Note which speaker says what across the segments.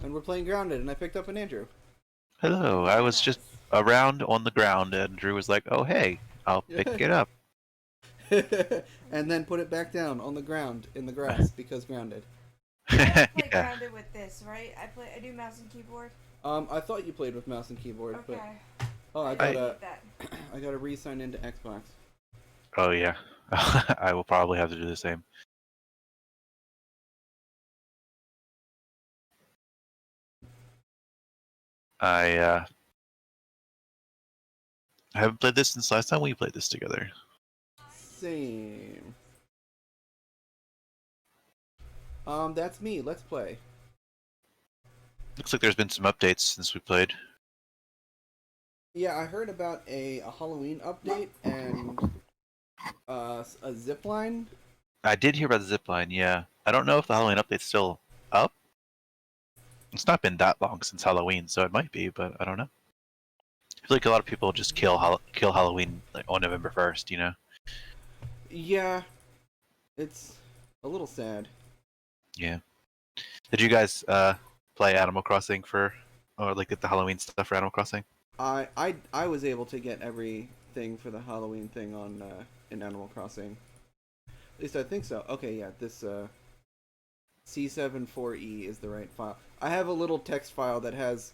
Speaker 1: and we're playing Grounded, and I picked up an Andrew.
Speaker 2: Hello, I was just around on the ground, and Drew was like, "Oh, hey, I'll pick it up."
Speaker 1: And then put it back down on the ground in the grass because grounded.
Speaker 3: I don't play
Speaker 2: Yeah.
Speaker 3: Grounded with this, right? I do mouse and keyboard.
Speaker 1: I thought you played with mouse and keyboard,
Speaker 3: Okay.
Speaker 1: but I
Speaker 3: didn't
Speaker 1: gotta
Speaker 3: need that.
Speaker 1: I gotta re-sign into Xbox.
Speaker 2: Oh yeah. I will probably have to do the same. I haven't played this since last time we played this together.
Speaker 1: Same. That's me. Let's play.
Speaker 2: Looks like there's been some updates since we played.
Speaker 1: Yeah, I heard about a Halloween update and a zipline.
Speaker 2: I did hear about the zipline. Yeah, I don't know if the Halloween update's still up. It's not been that long since Halloween, so it might be, but I don't know. I feel like a lot of people just kill Halloween like on November 1st. You know.
Speaker 1: Yeah, it's a little sad.
Speaker 2: Yeah. Did you guys play Animal Crossing or like get the Halloween stuff for Animal Crossing?
Speaker 1: I was able to get everything for the Halloween thing on in Animal Crossing. At least I think so. Okay, yeah, this C74E is the right file. I have a little text file that has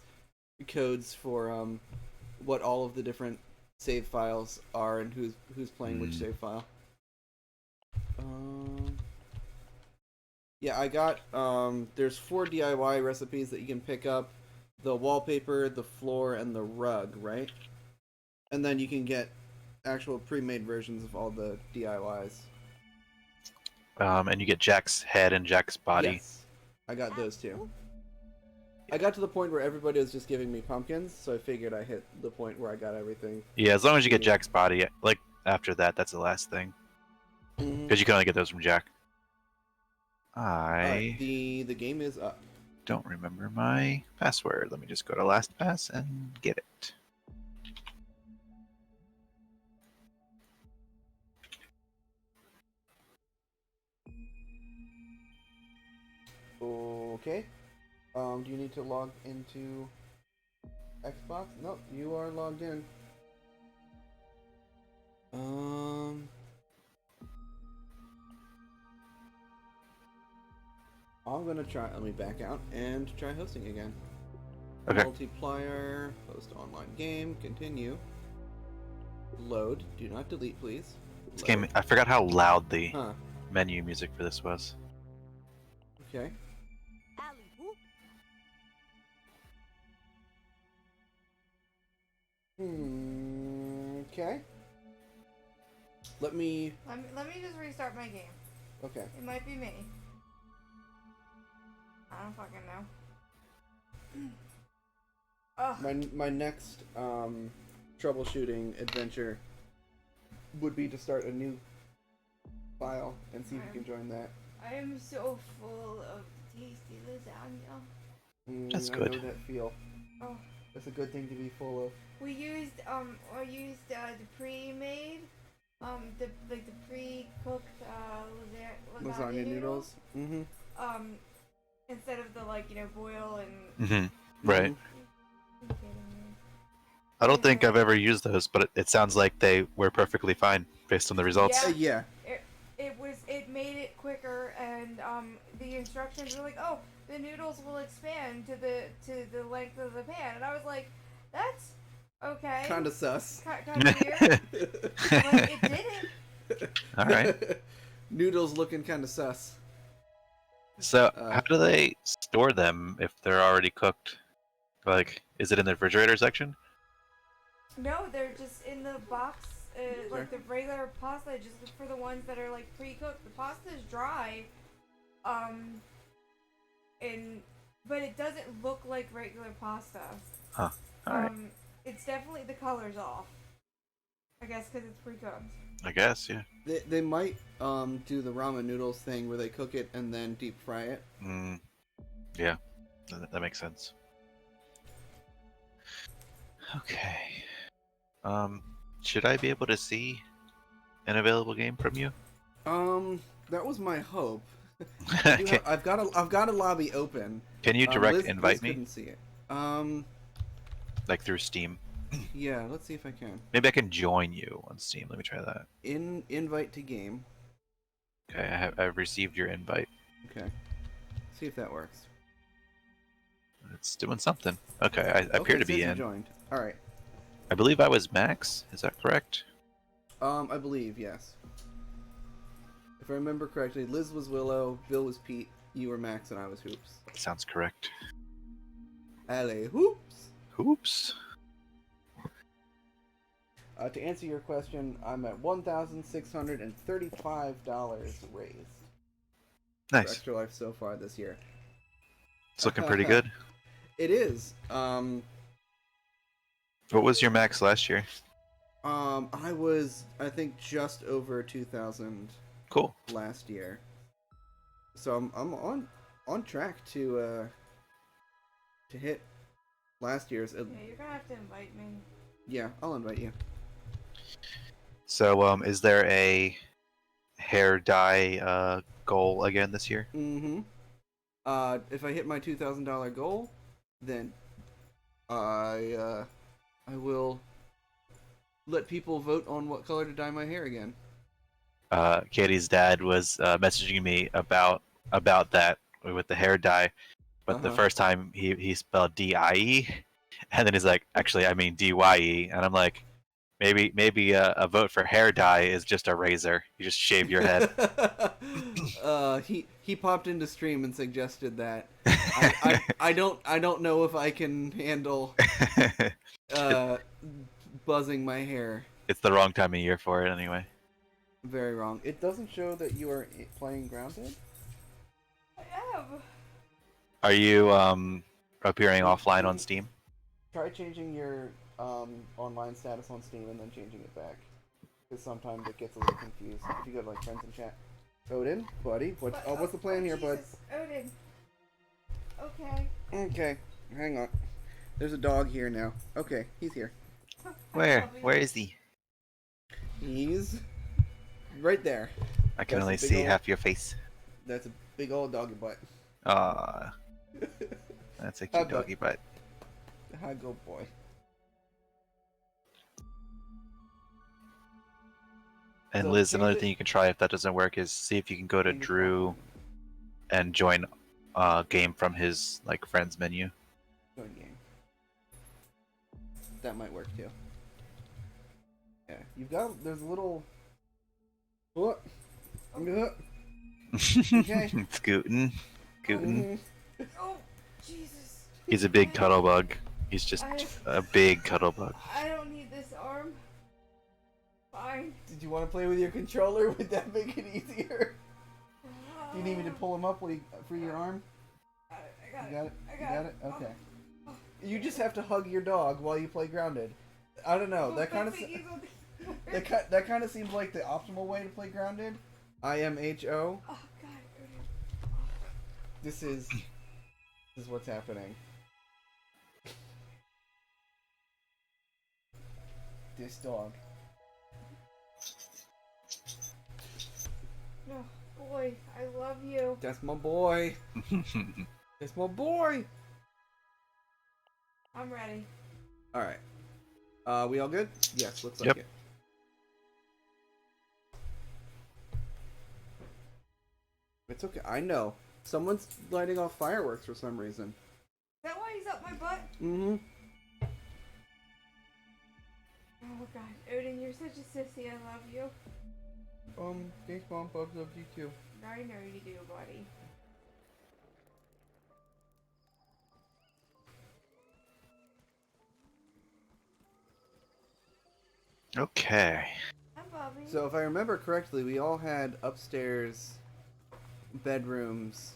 Speaker 1: codes for what all of the different save files are and who's playing which save file. Yeah, I got there's 4 DIY recipes that you can pick up. The wallpaper, the floor, and the rug, right? And then you can get actual pre-made versions of all the DIYs.
Speaker 2: And you get Jack's head and Jack's body.
Speaker 1: Yes, I got those too. I got to the point where everybody was just giving me pumpkins, so I figured I hit the point where I got everything.
Speaker 2: Yeah, as long as you get Jack's body, like after that, that's the last thing. Because you can only get those from Jack.
Speaker 1: Alright, the game is up.
Speaker 2: Don't remember my password. Let me just go to LastPass and get it.
Speaker 1: Okay. Do you need to log into Xbox? Nope, you are logged in. I'm gonna try. Let me back out and try hosting again.
Speaker 2: Okay.
Speaker 1: Multiplayer, host online game, continue. Load. Do not delete, please.
Speaker 2: This game, I forgot how loud the
Speaker 1: Huh.
Speaker 2: menu music for this was.
Speaker 1: Okay. Okay. Let me.
Speaker 3: Let me just restart my game.
Speaker 1: Okay.
Speaker 3: It might be me. I don't fucking know. Ugh.
Speaker 1: My next troubleshooting adventure would be to start a new file and see if you can join that.
Speaker 3: I am so full of tasty lasagna.
Speaker 2: That's
Speaker 1: I
Speaker 2: good.
Speaker 1: know that feel.
Speaker 3: Oh.
Speaker 1: That's a good thing to be full of.
Speaker 3: We used the pre-made the pre-cooked lasagna noodles.
Speaker 1: Mm-hmm.
Speaker 3: Instead of the boil and.
Speaker 2: Mm-hmm. Right. I don't think I've ever used those, but it sounds like they were perfectly fine based on the results.
Speaker 3: Yeah. It made it quicker, and the instructions were like, oh, the noodles will expand to the length of the pan, and I was like, that's okay.
Speaker 1: Kind of sus.
Speaker 3: Kind of weird. But it didn't.
Speaker 2: All right.
Speaker 1: Noodles looking kind of sus.
Speaker 2: So, how do they store them if they're already cooked? Like, is it in the refrigerator section?
Speaker 3: No, they're just in the box, like the regular pasta, just for the ones that are like pre-cooked. The pasta's dry, but it doesn't look like regular pasta.
Speaker 2: Huh. All right.
Speaker 3: It's definitely the color's off. I guess because it's pre-cooked.
Speaker 2: I guess, yeah.
Speaker 1: They might do the ramen noodles thing where they cook it and then deep fry it.
Speaker 2: Yeah, that makes sense. Okay. Should I be able to see an available game from you?
Speaker 1: That was my hope.
Speaker 2: Okay.
Speaker 1: I've got a lobby open.
Speaker 2: Can you direct
Speaker 1: Liz
Speaker 2: invite me,
Speaker 1: couldn't see it.
Speaker 2: like through Steam?
Speaker 1: Yeah, let's see if I can.
Speaker 2: Maybe I can join you on Steam. Let me try that.
Speaker 1: Invite to game.
Speaker 2: Okay, I've received your invite.
Speaker 1: Okay. See if that works.
Speaker 2: It's doing something. Okay, I appear
Speaker 1: Okay,
Speaker 2: to
Speaker 1: it
Speaker 2: be
Speaker 1: says you
Speaker 2: in.
Speaker 1: joined. All right.
Speaker 2: I believe I was Max. Is that correct?
Speaker 1: I believe yes. If I remember correctly, Liz was Willow, Bill was Pete, you were Max, and I was Hoops.
Speaker 2: Sounds correct.
Speaker 1: Allez, Hoops.
Speaker 2: Oops.
Speaker 1: To answer your question, I'm at $1,635 raised for
Speaker 2: Nice.
Speaker 1: Extra Life so far this year.
Speaker 2: It's looking pretty good.
Speaker 1: It is.
Speaker 2: What was your max last year?
Speaker 1: I was, I think, just over 2,000
Speaker 2: Cool.
Speaker 1: last year. So I'm on track to hit last year's.
Speaker 3: Yeah, you're gonna have to invite me.
Speaker 1: Yeah, I'll invite you.
Speaker 2: So, is there a hair dye goal again this year?
Speaker 1: Mm-hmm. If I hit my $2,000 goal, then I will let people vote on what color to dye my hair again.
Speaker 2: Katie's dad was messaging me about that with the hair dye, but the first time he spelled D-I-E, and then he's like, actually, I mean D-Y-E, and I'm like, maybe a vote for hair dye is just a razor. You just shave your head.
Speaker 1: He popped into stream and suggested that. I don't know if I can handle buzzing my hair.
Speaker 2: It's the wrong time of year for it anyway.
Speaker 1: Very wrong. It doesn't show that you are playing Grounded.
Speaker 3: I am.
Speaker 2: Are you appearing offline on Steam?
Speaker 1: Try changing your online status on Steam and then changing it back. Because sometimes it gets a little confused. If you go to like friends and chat. Odin, buddy, what's the plan here, bud?
Speaker 3: Jesus, Odin. Okay.
Speaker 1: Okay, hang on. There's a dog here now. Okay, he's here.
Speaker 2: Where is he?
Speaker 1: He's right there.
Speaker 2: I can
Speaker 1: That's a
Speaker 2: only
Speaker 1: big
Speaker 2: see
Speaker 1: old-
Speaker 2: half your face.
Speaker 1: That's a big old doggy butt.
Speaker 2: Ah, that's a
Speaker 1: Hi,
Speaker 2: cute
Speaker 1: bud.
Speaker 2: doggy butt.
Speaker 1: Hi, go boy.
Speaker 2: And
Speaker 1: So
Speaker 2: Liz,
Speaker 1: change
Speaker 2: another
Speaker 1: it-
Speaker 2: thing you can try if that doesn't work is see if you can go to
Speaker 1: Change it
Speaker 2: Drew and join game from his like friends menu.
Speaker 1: Join game. That might work too. Yeah, you've got. There's a little. What? Okay.
Speaker 2: Scootin'.
Speaker 1: Mhm.
Speaker 3: Oh, Jesus.
Speaker 2: He's a big cuddle bug. He's just a big cuddle bug.
Speaker 3: I don't need this arm. Fine.
Speaker 1: Did you want to play with your controller? Would that make it easier? Do you need me to pull him up for your arm?
Speaker 3: I got
Speaker 1: You got it?
Speaker 3: I
Speaker 1: You
Speaker 3: got
Speaker 1: got
Speaker 3: it.
Speaker 1: it? Okay. You just have to hug your dog while you play Grounded. I don't know. That kind of that kind of seems like the optimal way to play Grounded. IMHO.
Speaker 3: Oh God.
Speaker 1: This is what's happening. This dog.
Speaker 3: No, boy, I love you.
Speaker 1: That's my boy. That's my boy.
Speaker 3: I'm ready.
Speaker 1: All right. We all good? Yes, looks like
Speaker 2: Yep.
Speaker 1: it. It's okay. I know. Someone's lighting off fireworks for some reason.
Speaker 3: Is that why he's up my butt?
Speaker 1: Mm-hmm.
Speaker 3: Oh God, Odin, you're such a sissy. I love you.
Speaker 1: Thanks, Mom. Bubs love you too.
Speaker 3: I know you do, buddy.
Speaker 2: Okay.
Speaker 3: I'm Bobby.
Speaker 1: So if I remember correctly, we all had upstairs bedrooms,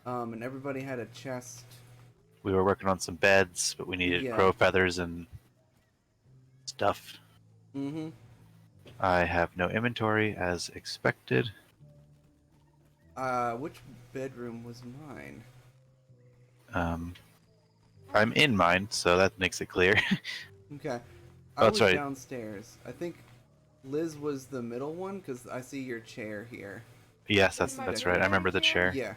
Speaker 1: and everybody had a chest.
Speaker 2: We were working on some beds, but we needed
Speaker 1: Yeah.
Speaker 2: crow feathers and stuff.
Speaker 1: Mm-hmm.
Speaker 2: I have no inventory as expected.
Speaker 1: Which bedroom was mine?
Speaker 2: I'm in mine, so that makes it clear.
Speaker 1: Okay.
Speaker 2: Oh,
Speaker 1: I
Speaker 2: that's
Speaker 1: was
Speaker 2: right.
Speaker 1: downstairs. I think Liz was the middle one because I see your chair here.
Speaker 2: Yes, that's right. I remember the chair.
Speaker 1: Yeah.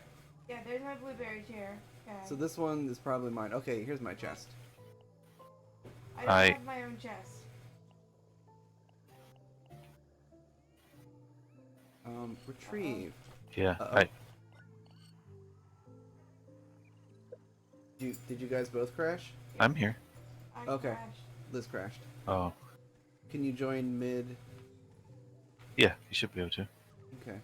Speaker 3: Yeah, there's my blueberry chair. Okay.
Speaker 1: So this one is probably mine. Okay, here's my chest.
Speaker 3: I don't
Speaker 2: I-
Speaker 3: have my own chest.
Speaker 1: Retrieve.
Speaker 2: Yeah.
Speaker 1: Uh-oh. Did you guys both crash?
Speaker 2: I'm here.
Speaker 3: I
Speaker 1: Okay.
Speaker 3: crashed.
Speaker 1: Liz crashed.
Speaker 2: Oh.
Speaker 1: Can you join mid?
Speaker 2: Yeah, you should be able to.
Speaker 1: Okay.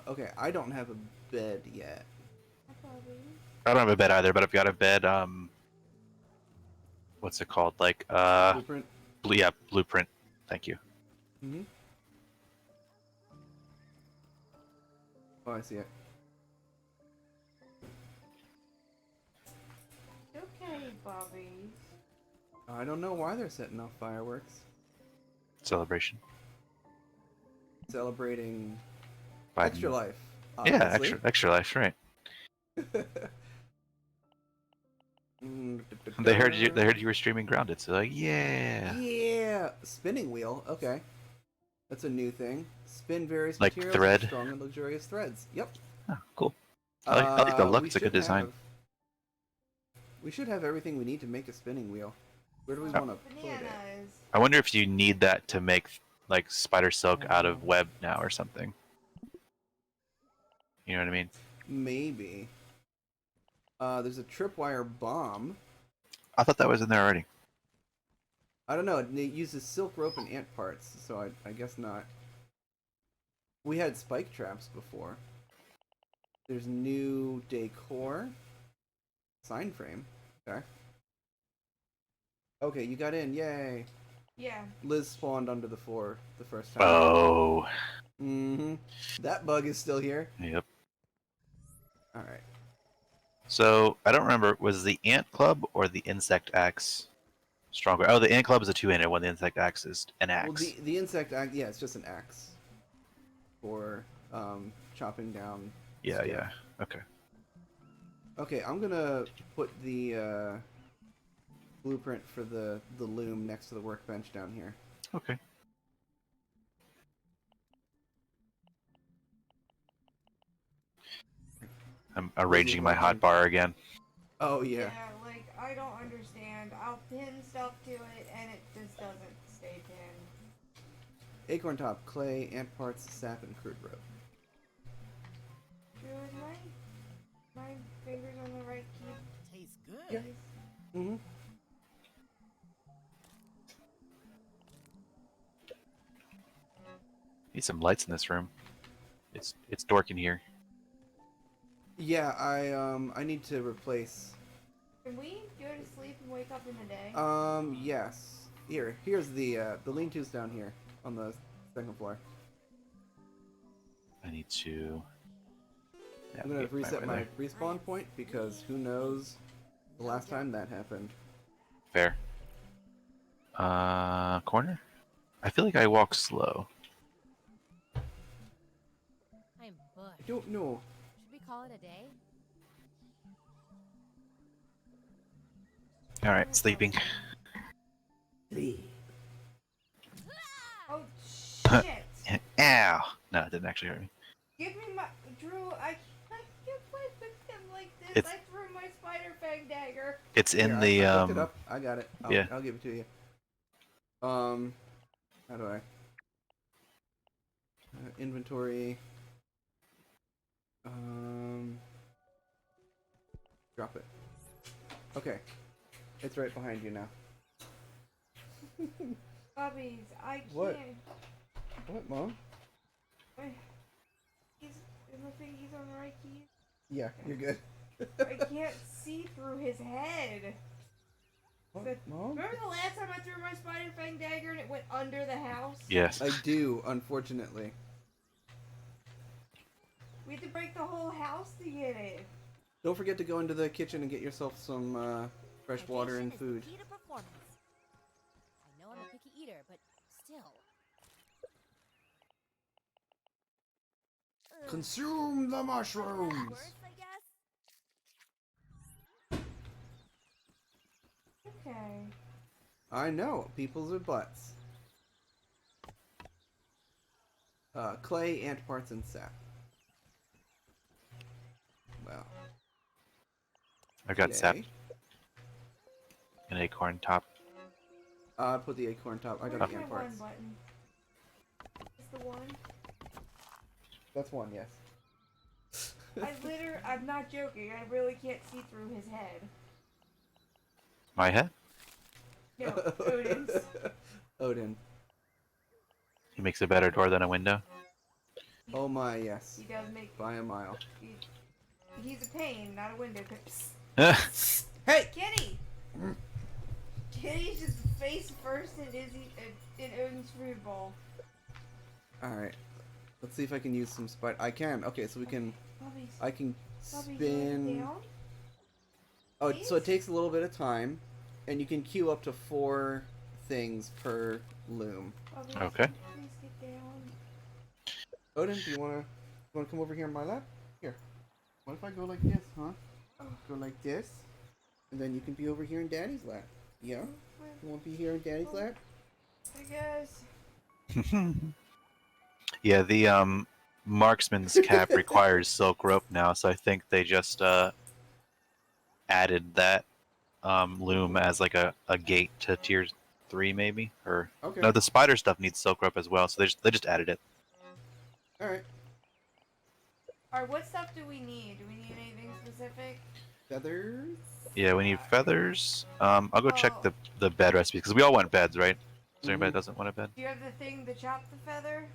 Speaker 1: Okay, I don't have a bed yet.
Speaker 3: Hi, Bobby.
Speaker 2: I don't have a bed either, but I've got a bed. What's it called? Like
Speaker 1: Blueprint?
Speaker 2: yeah, blueprint. Thank you.
Speaker 1: Mm-hmm. Oh, I see it.
Speaker 3: Okay, Bobby.
Speaker 1: I don't know why they're setting off fireworks.
Speaker 2: Celebration.
Speaker 1: Celebrating
Speaker 2: Biden.
Speaker 1: extra life.
Speaker 2: Yeah,
Speaker 1: Obviously.
Speaker 2: extra life, right? They heard you. They heard you were streaming Grounded, so like, yeah.
Speaker 1: Yeah, spinning wheel. Okay, that's a new thing. Spin various
Speaker 2: Like
Speaker 1: materials
Speaker 2: thread?
Speaker 1: with strong and luxurious threads. Yep.
Speaker 2: Oh, cool. I like the look.
Speaker 1: We
Speaker 2: It's a good
Speaker 1: should
Speaker 2: design.
Speaker 1: we should have everything we need to make a spinning wheel. Where do we
Speaker 2: Oh.
Speaker 1: want to put it?
Speaker 3: Bananas.
Speaker 2: I wonder if you need that to make like spider silk out of web now or something. You know what I mean?
Speaker 1: Maybe. There's a tripwire bomb.
Speaker 2: I thought that was in there already.
Speaker 1: I don't know. It uses silk rope and ant parts, so I guess not. We had spike traps before. There's new decor. Sign frame. Okay. Okay, you got in. Yay.
Speaker 3: Yeah.
Speaker 1: Liz spawned under the floor the first time.
Speaker 2: Oh.
Speaker 1: Mm-hmm. That bug is still here.
Speaker 2: Yep.
Speaker 1: Alright.
Speaker 2: So I don't remember. Was the ant club or the insect axe stronger? Oh, the ant club is a two-handed one. The insect axe is an axe.
Speaker 1: Well, the insect axe, yeah, it's just an axe. For, chopping down.
Speaker 2: Yeah,
Speaker 1: stuff.
Speaker 2: yeah. Okay.
Speaker 1: Okay, I'm gonna put the, blueprint for the loom next to the workbench down here.
Speaker 2: Okay. I'm arranging my hot bar again.
Speaker 1: Oh, yeah.
Speaker 3: Like, I don't understand. I'll pin stuff to it and it just doesn't stay pinned.
Speaker 1: Acorn top, clay, ant parts, sap, and crude rope.
Speaker 3: Drew, is my fingers on the right key?
Speaker 4: Tastes good.
Speaker 1: Yeah.
Speaker 3: Please?
Speaker 1: Mm-hmm.
Speaker 2: Need some lights in this room. It's dark in here.
Speaker 1: Yeah, I need to replace.
Speaker 3: Can we go to sleep and wake up in the day?
Speaker 1: Yes. Here's the lean-tos down here on the second floor.
Speaker 2: I need to.
Speaker 1: I'm gonna
Speaker 2: navigate my
Speaker 1: reset
Speaker 2: way
Speaker 1: my
Speaker 2: there.
Speaker 1: respawn point because who knows the last time that happened.
Speaker 2: Fair. Corner. I feel like I walk slow.
Speaker 4: I'm
Speaker 1: I
Speaker 4: booked.
Speaker 1: don't know.
Speaker 4: Should we call it a day?
Speaker 2: All right, sleeping.
Speaker 3: Oh, shit!
Speaker 2: Ow! No, it didn't actually hurt me.
Speaker 3: Give me my. Drew, I can't play with him like this.
Speaker 2: It's-
Speaker 3: I threw my spider fang dagger.
Speaker 2: It's in
Speaker 1: Here,
Speaker 2: the
Speaker 1: I picked it up. I got it.
Speaker 2: yeah.
Speaker 1: I'll give it to you. How do I? Inventory. Drop it. Okay. It's right behind you now.
Speaker 3: Bobbies, I can't.
Speaker 1: What? What, Mom?
Speaker 3: He's on the right key.
Speaker 1: Yeah, you're good.
Speaker 3: I can't see through his head.
Speaker 1: What, Mom?
Speaker 3: Remember the last time I threw my spider fang dagger and it went under the house?
Speaker 2: Yes.
Speaker 1: I do, unfortunately.
Speaker 3: We had to break the whole house to get it.
Speaker 1: Don't forget to go into the kitchen and get yourself some fresh water and
Speaker 4: Hydration is
Speaker 1: food.
Speaker 4: the key to performance. I know I'm a picky eater, but still. Ugh.
Speaker 1: Consume the mushrooms!
Speaker 4: Worse, I guess.
Speaker 3: Okay.
Speaker 1: I know, peoples are butts. Clay, ant parts, and sap.
Speaker 2: I've got sap
Speaker 1: Yay.
Speaker 2: and acorn top.
Speaker 1: Put the acorn top. I got
Speaker 3: Where's
Speaker 1: the
Speaker 3: my
Speaker 1: ant
Speaker 3: one
Speaker 1: parts.
Speaker 3: button? Is the one?
Speaker 1: That's one, yes.
Speaker 3: I'm not joking. I really can't see through his head.
Speaker 2: My head?
Speaker 3: No, Odin's.
Speaker 1: Odin.
Speaker 2: He makes a better door than a window.
Speaker 1: Oh my, yes.
Speaker 3: He does make.
Speaker 1: By a mile.
Speaker 3: He's a pain, not a window. Psst.
Speaker 1: Hey!
Speaker 3: Kitty! Kitty's just face first in Odin's food bowl.
Speaker 1: Alright. Let's see if I can use some spider. I can. Okay, so we can.
Speaker 3: Bubby's.
Speaker 1: I can
Speaker 3: Bubby,
Speaker 1: spin.
Speaker 3: down?
Speaker 1: Oh, so it
Speaker 3: Please?
Speaker 1: takes a little bit of time, and you can queue up to 4 things per loom.
Speaker 3: Bubby,
Speaker 2: Okay.
Speaker 3: please get down.
Speaker 1: Odin, do you wanna come over here in my lap? Here. What if I go like this, huh?
Speaker 3: Oh.
Speaker 1: Go like this, and then you can be over here in Daddy's lap. Yeah. You want to be here in Daddy's lap?
Speaker 3: I guess.
Speaker 2: Yeah, the marksman's cap requires silk rope now, so I think they just added that loom as like a gate to tier 3 maybe, or
Speaker 1: Okay.
Speaker 2: no, the spider stuff needs silk rope as well, so they just added it.
Speaker 1: All right.
Speaker 3: Alright, what stuff do we need? Do we need anything specific?
Speaker 1: Feathers.
Speaker 2: Yeah, we need feathers. I'll go check
Speaker 3: Oh.
Speaker 2: the bed recipes because we all want beds, right? Is there anybody
Speaker 1: Mhm.
Speaker 2: that doesn't want a bed?
Speaker 3: Do you have the thing to chop the feather?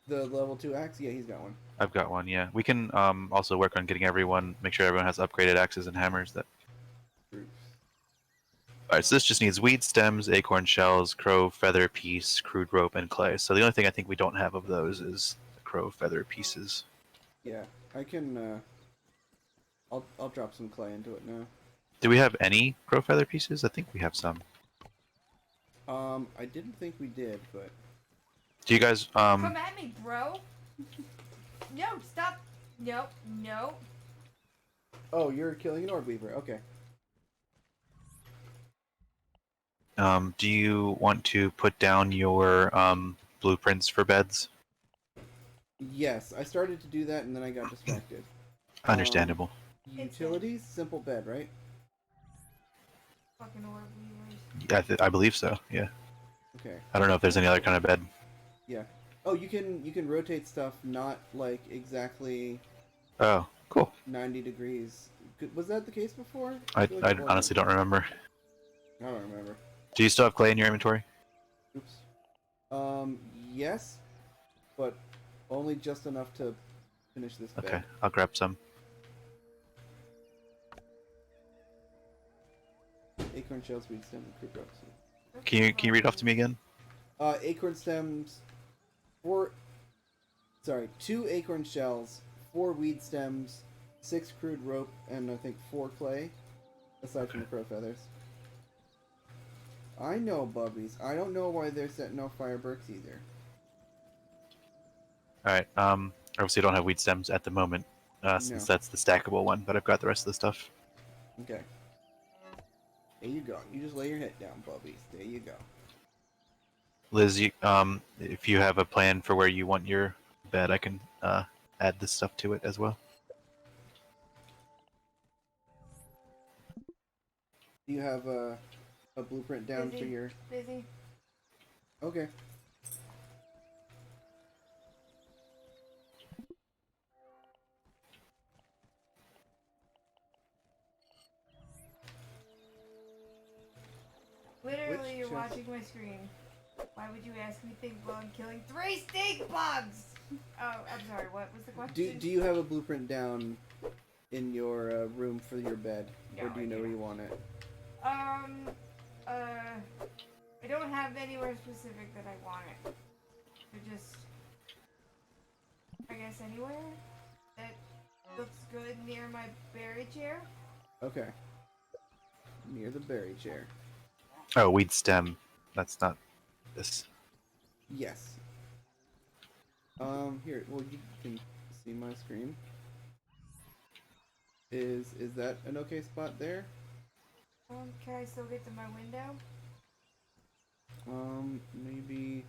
Speaker 1: The level 2 axe. Yeah, he's got one.
Speaker 2: I've got one. Yeah, we can also work on getting everyone, make sure everyone has upgraded axes and hammers. That.
Speaker 1: Troops.
Speaker 2: All right, so this just needs weed stems, acorn shells, crow feather piece, crude rope, and clay. So the only thing I think we don't have of those is the crow feather pieces.
Speaker 1: Yeah, I can. I'll drop some clay into it now.
Speaker 2: Do we have any crow feather pieces? I think we have some.
Speaker 1: I didn't think we did, but
Speaker 2: Do you guys
Speaker 3: Come at me, bro! No, stop! No, no.
Speaker 1: oh, you're killing an orb weaver. Okay.
Speaker 2: do you want to put down your blueprints for beds?
Speaker 1: Yes, I started to do that and then I got distracted.
Speaker 2: Understandable.
Speaker 1: Utilities, simple bed, right?
Speaker 3: Fucking orb weavers.
Speaker 2: Yeah, I believe so. Yeah.
Speaker 1: Okay.
Speaker 2: I don't know if there's any other kind of bed.
Speaker 1: Yeah. Oh, you can rotate stuff not like exactly
Speaker 2: Oh, cool.
Speaker 1: 90 degrees. Was that the case before?
Speaker 2: I
Speaker 1: feel like it
Speaker 2: honestly
Speaker 1: wasn't.
Speaker 2: don't remember.
Speaker 1: I don't remember.
Speaker 2: Do you still have clay in your inventory?
Speaker 1: Oops. Yes, but only just enough to finish this bed.
Speaker 2: Okay, I'll grab some.
Speaker 1: Acorn shells, weed stem, and creep ropes.
Speaker 2: Can you read off to me again?
Speaker 1: Acorn stems, 2 acorn shells, 4 weed stems, 6 crude rope, and I think 4 clay, aside from the crow feathers. I know, bubbies. I don't know why they're setting no fireworks either.
Speaker 2: All right. Obviously, I don't have weed stems at the moment, since
Speaker 1: No.
Speaker 2: that's the stackable one. But I've got the rest of the stuff.
Speaker 1: Okay. There you go. You just lay your head down, bubbies. There you go.
Speaker 2: Liz, if you have a plan for where you want your bed, I can add this stuff to it as well.
Speaker 1: Do you have a blueprint down for
Speaker 3: Busy.
Speaker 1: your...
Speaker 3: Busy.
Speaker 1: Okay.
Speaker 3: Literally, you're
Speaker 1: chest?
Speaker 3: watching my screen. Why would you ask me think while I'm killing 3 stink bugs? Oh, I'm sorry. What was the question?
Speaker 1: Do you have a blueprint down in your room for your bed, or
Speaker 3: No,
Speaker 1: do you
Speaker 3: I
Speaker 1: know
Speaker 3: do
Speaker 1: where
Speaker 3: not.
Speaker 1: you want it?
Speaker 3: I don't have anywhere specific that I want it. I just, I guess anywhere that looks good near my berry chair.
Speaker 1: Okay. Near the berry chair.
Speaker 2: Oh, weed stem. That's not this.
Speaker 1: Yes. Here. Well, you can see my screen. Is that an okay spot there?
Speaker 3: Can I still get to my window?
Speaker 1: Maybe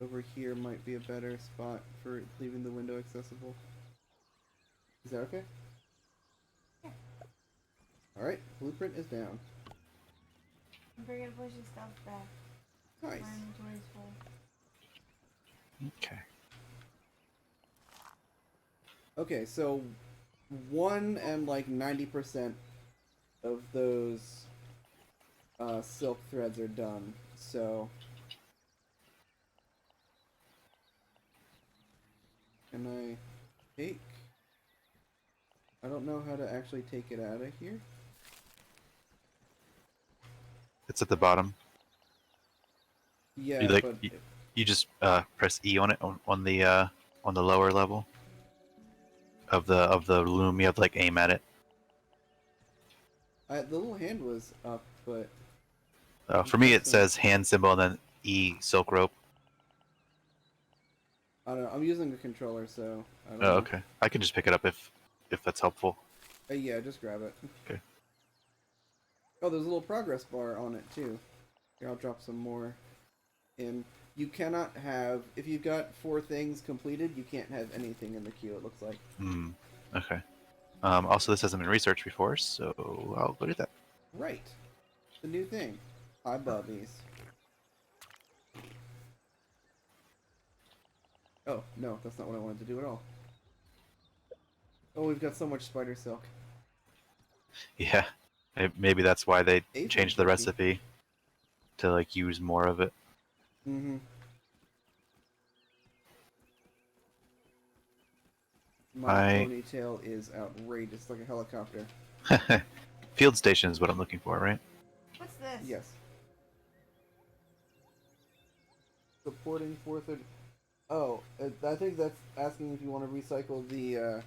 Speaker 1: over here might be a better spot for leaving the window accessible. Is that okay?
Speaker 3: Yeah.
Speaker 1: Alright, blueprint is down.
Speaker 3: I'm bringing a bunch of stuff back.
Speaker 1: Nice.
Speaker 3: My inventory's full.
Speaker 2: Okay.
Speaker 1: Okay, so 1 and like 90% of those silk threads are done. So can I take? I don't know how to actually take it out of here.
Speaker 2: It's at the bottom.
Speaker 1: Yeah,
Speaker 2: You like
Speaker 1: but
Speaker 2: you just press E on it on the lower level of the loom. You have to like aim at it.
Speaker 1: the little hand was up, but
Speaker 2: For me, it
Speaker 1: Interesting.
Speaker 2: says hand symbol and then E silk rope.
Speaker 1: I don't know. I'm using a controller, so I don't
Speaker 2: Oh,
Speaker 1: know.
Speaker 2: okay. I can just pick it up if that's helpful.
Speaker 1: Yeah, just grab it.
Speaker 2: Okay.
Speaker 1: Oh, there's a little progress bar on it too. Here, I'll drop some more in. You cannot have, if you've got 4 things completed, you can't have anything in the queue, it looks like.
Speaker 2: Hmm. Okay. Also, this hasn't been researched before, so I'll go do that.
Speaker 1: Right. The new thing. Hi, Bubbies. Oh, no, that's not what I wanted to do at all. Oh, we've got so much spider silk.
Speaker 2: Yeah. Maybe that's why they
Speaker 1: Aphid
Speaker 2: changed the
Speaker 1: turkey.
Speaker 2: recipe to like use more of it.
Speaker 1: Mm-hmm. My
Speaker 2: I-
Speaker 1: ponytail is outrageous, like a helicopter.
Speaker 2: Field station is what I'm looking for, right?
Speaker 3: What's this?
Speaker 1: Yes. Supporting 430. Oh, I think that's asking if you want to recycle the,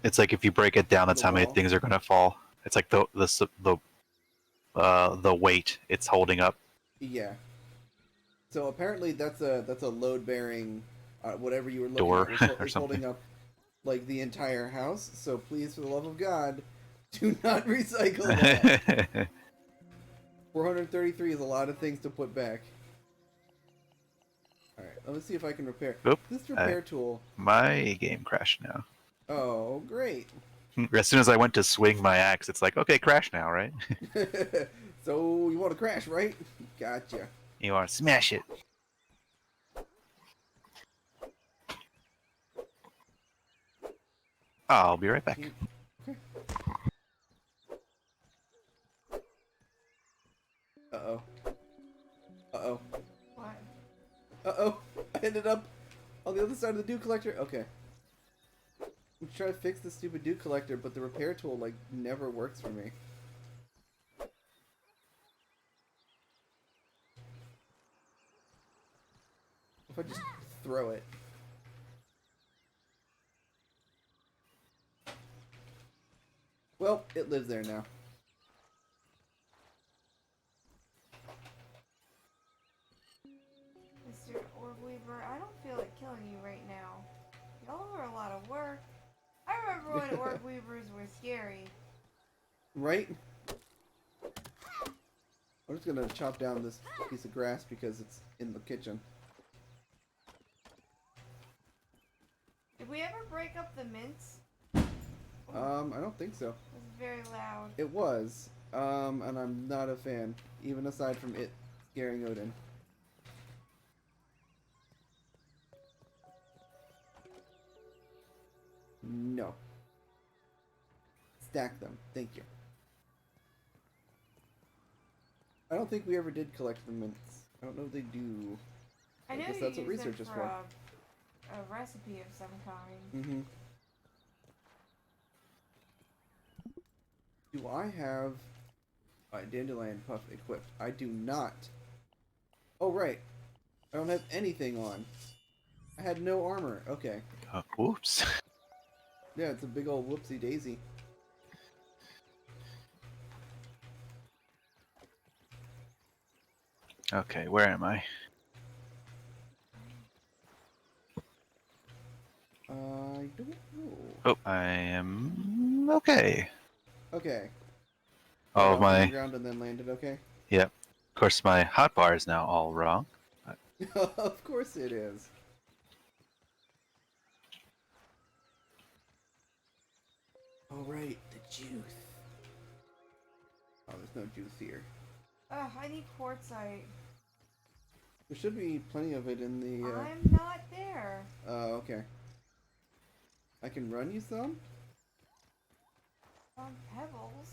Speaker 2: It's like if you break it down, that's
Speaker 1: The
Speaker 2: how many
Speaker 1: wall?
Speaker 2: things are gonna fall. It's like the weight it's holding up.
Speaker 1: yeah. So apparently that's a load bearing, whatever you were looking
Speaker 2: Door
Speaker 1: at was,
Speaker 2: or
Speaker 1: is holding up like the entire house. So please, for the love of God, do not recycle that. 433 is a lot of things to put back. All right, let me see if I can repair.
Speaker 2: Oop,
Speaker 1: This repair tool.
Speaker 2: My game crashed now.
Speaker 1: Oh, great.
Speaker 2: As soon as I went to swing my axe, it's like, okay, crash now, right?
Speaker 1: So you want to crash, right? Gotcha.
Speaker 2: You want to smash it. I'll be right back.
Speaker 1: Uh-oh. Uh-oh.
Speaker 3: What?
Speaker 1: Uh-oh. I ended up on the other side of the dew collector. Okay. I'm trying to fix the stupid dew collector, but the repair tool, like, never works for me. If I just throw it. Well, it lives there now.
Speaker 3: Mr. Orb-Weaver, I don't feel like killing you right now. Y'all are a lot of work. I remember when Orb-Weavers were scary.
Speaker 1: Right? I'm just gonna chop down this piece of grass because it's in the kitchen.
Speaker 3: Did we ever break up the mints?
Speaker 1: I don't think so.
Speaker 3: It was very loud.
Speaker 1: It was, and I'm not a fan, even aside from it scaring Odin. No. Stack them. Thank you. I don't think we ever did collect the mints. I don't know if they do.
Speaker 3: I know
Speaker 1: guess
Speaker 3: you
Speaker 1: that's what
Speaker 3: use
Speaker 1: research
Speaker 3: them
Speaker 1: is
Speaker 3: for
Speaker 1: for.
Speaker 3: a recipe of some kind.
Speaker 1: Mm-hmm. Do I have a dandelion puff equipped? I do not. Oh, right. I don't have anything on. I had no armor. Okay.
Speaker 2: Whoops.
Speaker 1: Yeah, it's a big old whoopsie daisy.
Speaker 2: Okay, where am I?
Speaker 1: I don't know.
Speaker 2: Oh, I am okay.
Speaker 1: Okay.
Speaker 2: All of
Speaker 1: Got off the
Speaker 2: my
Speaker 1: ground and then landed. Okay.
Speaker 2: Of course, my hotbar is now all wrong.
Speaker 1: Of course it is. All right, the juice. there's no juice here.
Speaker 3: Ugh, I need quartzite.
Speaker 1: There should be plenty of it in the.
Speaker 3: I'm not there.
Speaker 1: Oh, okay. I can run you some?
Speaker 3: Pebbles.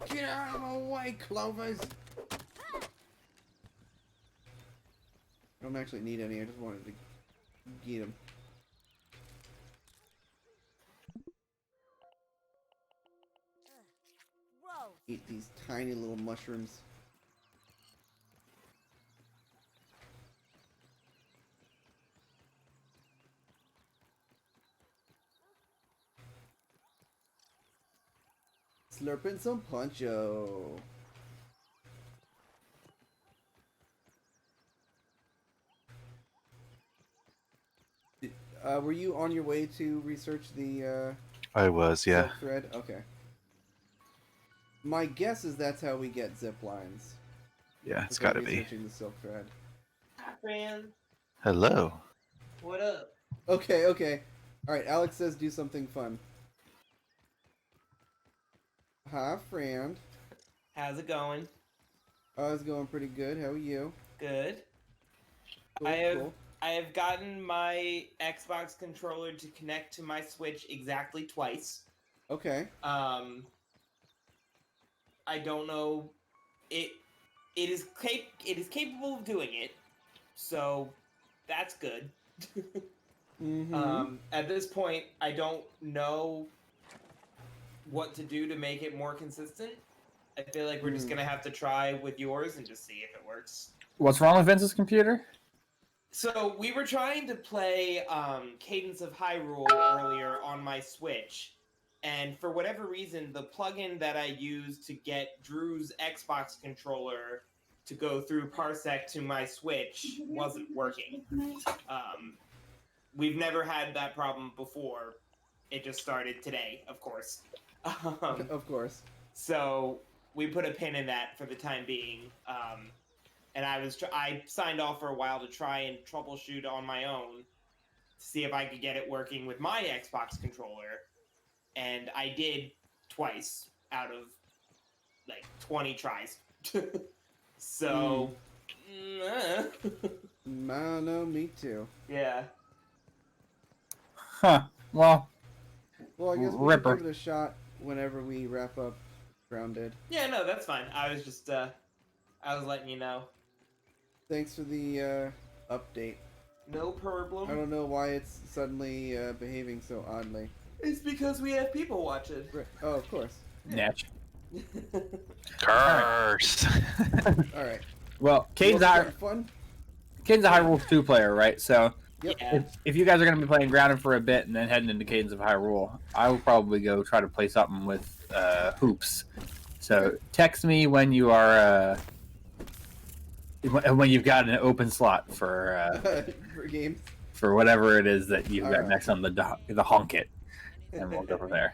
Speaker 1: Get out of my way, Clovis! I don't actually need any, I just wanted to get them.
Speaker 4: Whoa.
Speaker 1: Eat these tiny little mushrooms. Slurping some poncho. Were you on your way to research the
Speaker 2: I was, yeah.
Speaker 1: silk thread? Okay. My guess is that's how we get zip lines.
Speaker 2: Yeah, it's
Speaker 1: is by
Speaker 2: gotta be.
Speaker 1: researching the silk thread.
Speaker 5: Hi, friend.
Speaker 2: Hello.
Speaker 5: What up?
Speaker 1: Okay, okay. Alright, Alex says do something fun. Hi, friend.
Speaker 5: How's it going?
Speaker 1: Oh, it's going pretty good. How are you?
Speaker 5: Good.
Speaker 1: Cool,
Speaker 5: I have
Speaker 1: cool.
Speaker 5: I have gotten my Xbox controller to connect to my Switch exactly twice.
Speaker 1: Okay.
Speaker 5: I don't know. It is capable of doing it, so that's good.
Speaker 1: Mm-hmm.
Speaker 5: At this point, I don't know what to do to make it more consistent. I feel like we're just gonna have to try with yours and just see if it works.
Speaker 6: What's wrong with Vince's computer?
Speaker 5: So we were trying to play Cadence of Hyrule earlier on my Switch, and for whatever reason, the plugin that I used to get Drew's Xbox controller to go through Parsec to my Switch wasn't working. We've never had that problem before. It just started today, of course.
Speaker 1: Of course.
Speaker 5: So we put a pin in that for the time being. And I signed off for a while to try and troubleshoot on my own to see if I could get it working with my Xbox controller. And I did twice out of like 20 tries. So,
Speaker 1: No, me too.
Speaker 5: yeah.
Speaker 6: Huh. Well,
Speaker 1: Well, I guess we
Speaker 6: Ripper.
Speaker 1: can give it a shot whenever we wrap up Grounded.
Speaker 5: Yeah, no, that's fine. I was just, I was letting you know.
Speaker 1: Thanks for the update.
Speaker 5: No
Speaker 1: I
Speaker 5: problem.
Speaker 1: don't know why it's suddenly behaving so oddly.
Speaker 5: It's because we have people watching.
Speaker 1: Right. Oh, of course.
Speaker 6: natch.
Speaker 2: Curse.
Speaker 1: Alright.
Speaker 6: Well, Cade's
Speaker 1: Well,
Speaker 6: a
Speaker 1: fun?
Speaker 6: Hyrule 2 player, right? So
Speaker 1: Yep.
Speaker 5: Yeah.
Speaker 6: if you guys are going to be playing Grounded for a bit and then heading into Cadence of Hyrule, I will probably go try to play something with Hoops. So text me when you are when you've got an open slot for
Speaker 1: For games.
Speaker 6: for whatever it is that you've got
Speaker 1: Alright.
Speaker 6: next on the honk it, and we'll go from there.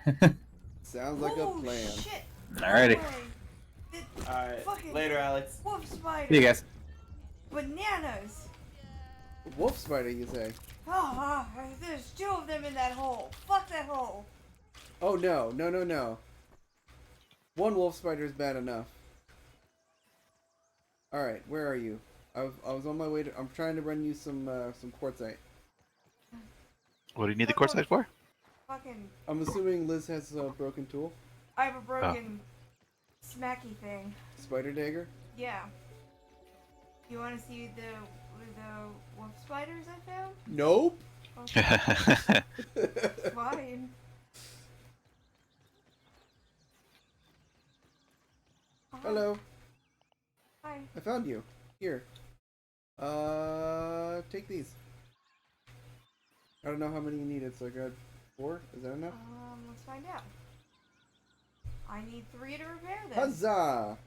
Speaker 1: Sounds like a
Speaker 3: Oh,
Speaker 1: plan.
Speaker 3: shit.
Speaker 6: Alrighty.
Speaker 3: No way.
Speaker 5: Alright.
Speaker 3: Fucking-
Speaker 5: Later, Alex.
Speaker 3: Wolf spider.
Speaker 6: See you guys.
Speaker 3: Bananas.
Speaker 1: Wolf spider, you say?
Speaker 3: Oh, there's 2 of them in that hole. Fuck that hole.
Speaker 1: Oh no, no, no, no. One wolf spider is bad enough. Alright, where are you? I was on my way to. I'm trying to run you some quartzite.
Speaker 2: What do you need the quartzite for?
Speaker 3: Fucking.
Speaker 1: I'm assuming Liz has a broken tool.
Speaker 3: I have a broken smacky thing.
Speaker 1: Spider dagger?
Speaker 3: Yeah. You want to see the wolf spiders I found?
Speaker 1: Nope.
Speaker 3: Okay, fine.
Speaker 1: Hello.
Speaker 3: Hi.
Speaker 1: I found you. Here. Take these. I don't know how many you needed, so I got 4. Is that enough?
Speaker 3: Let's find out. I need 3 to repair this.
Speaker 1: Huzzah!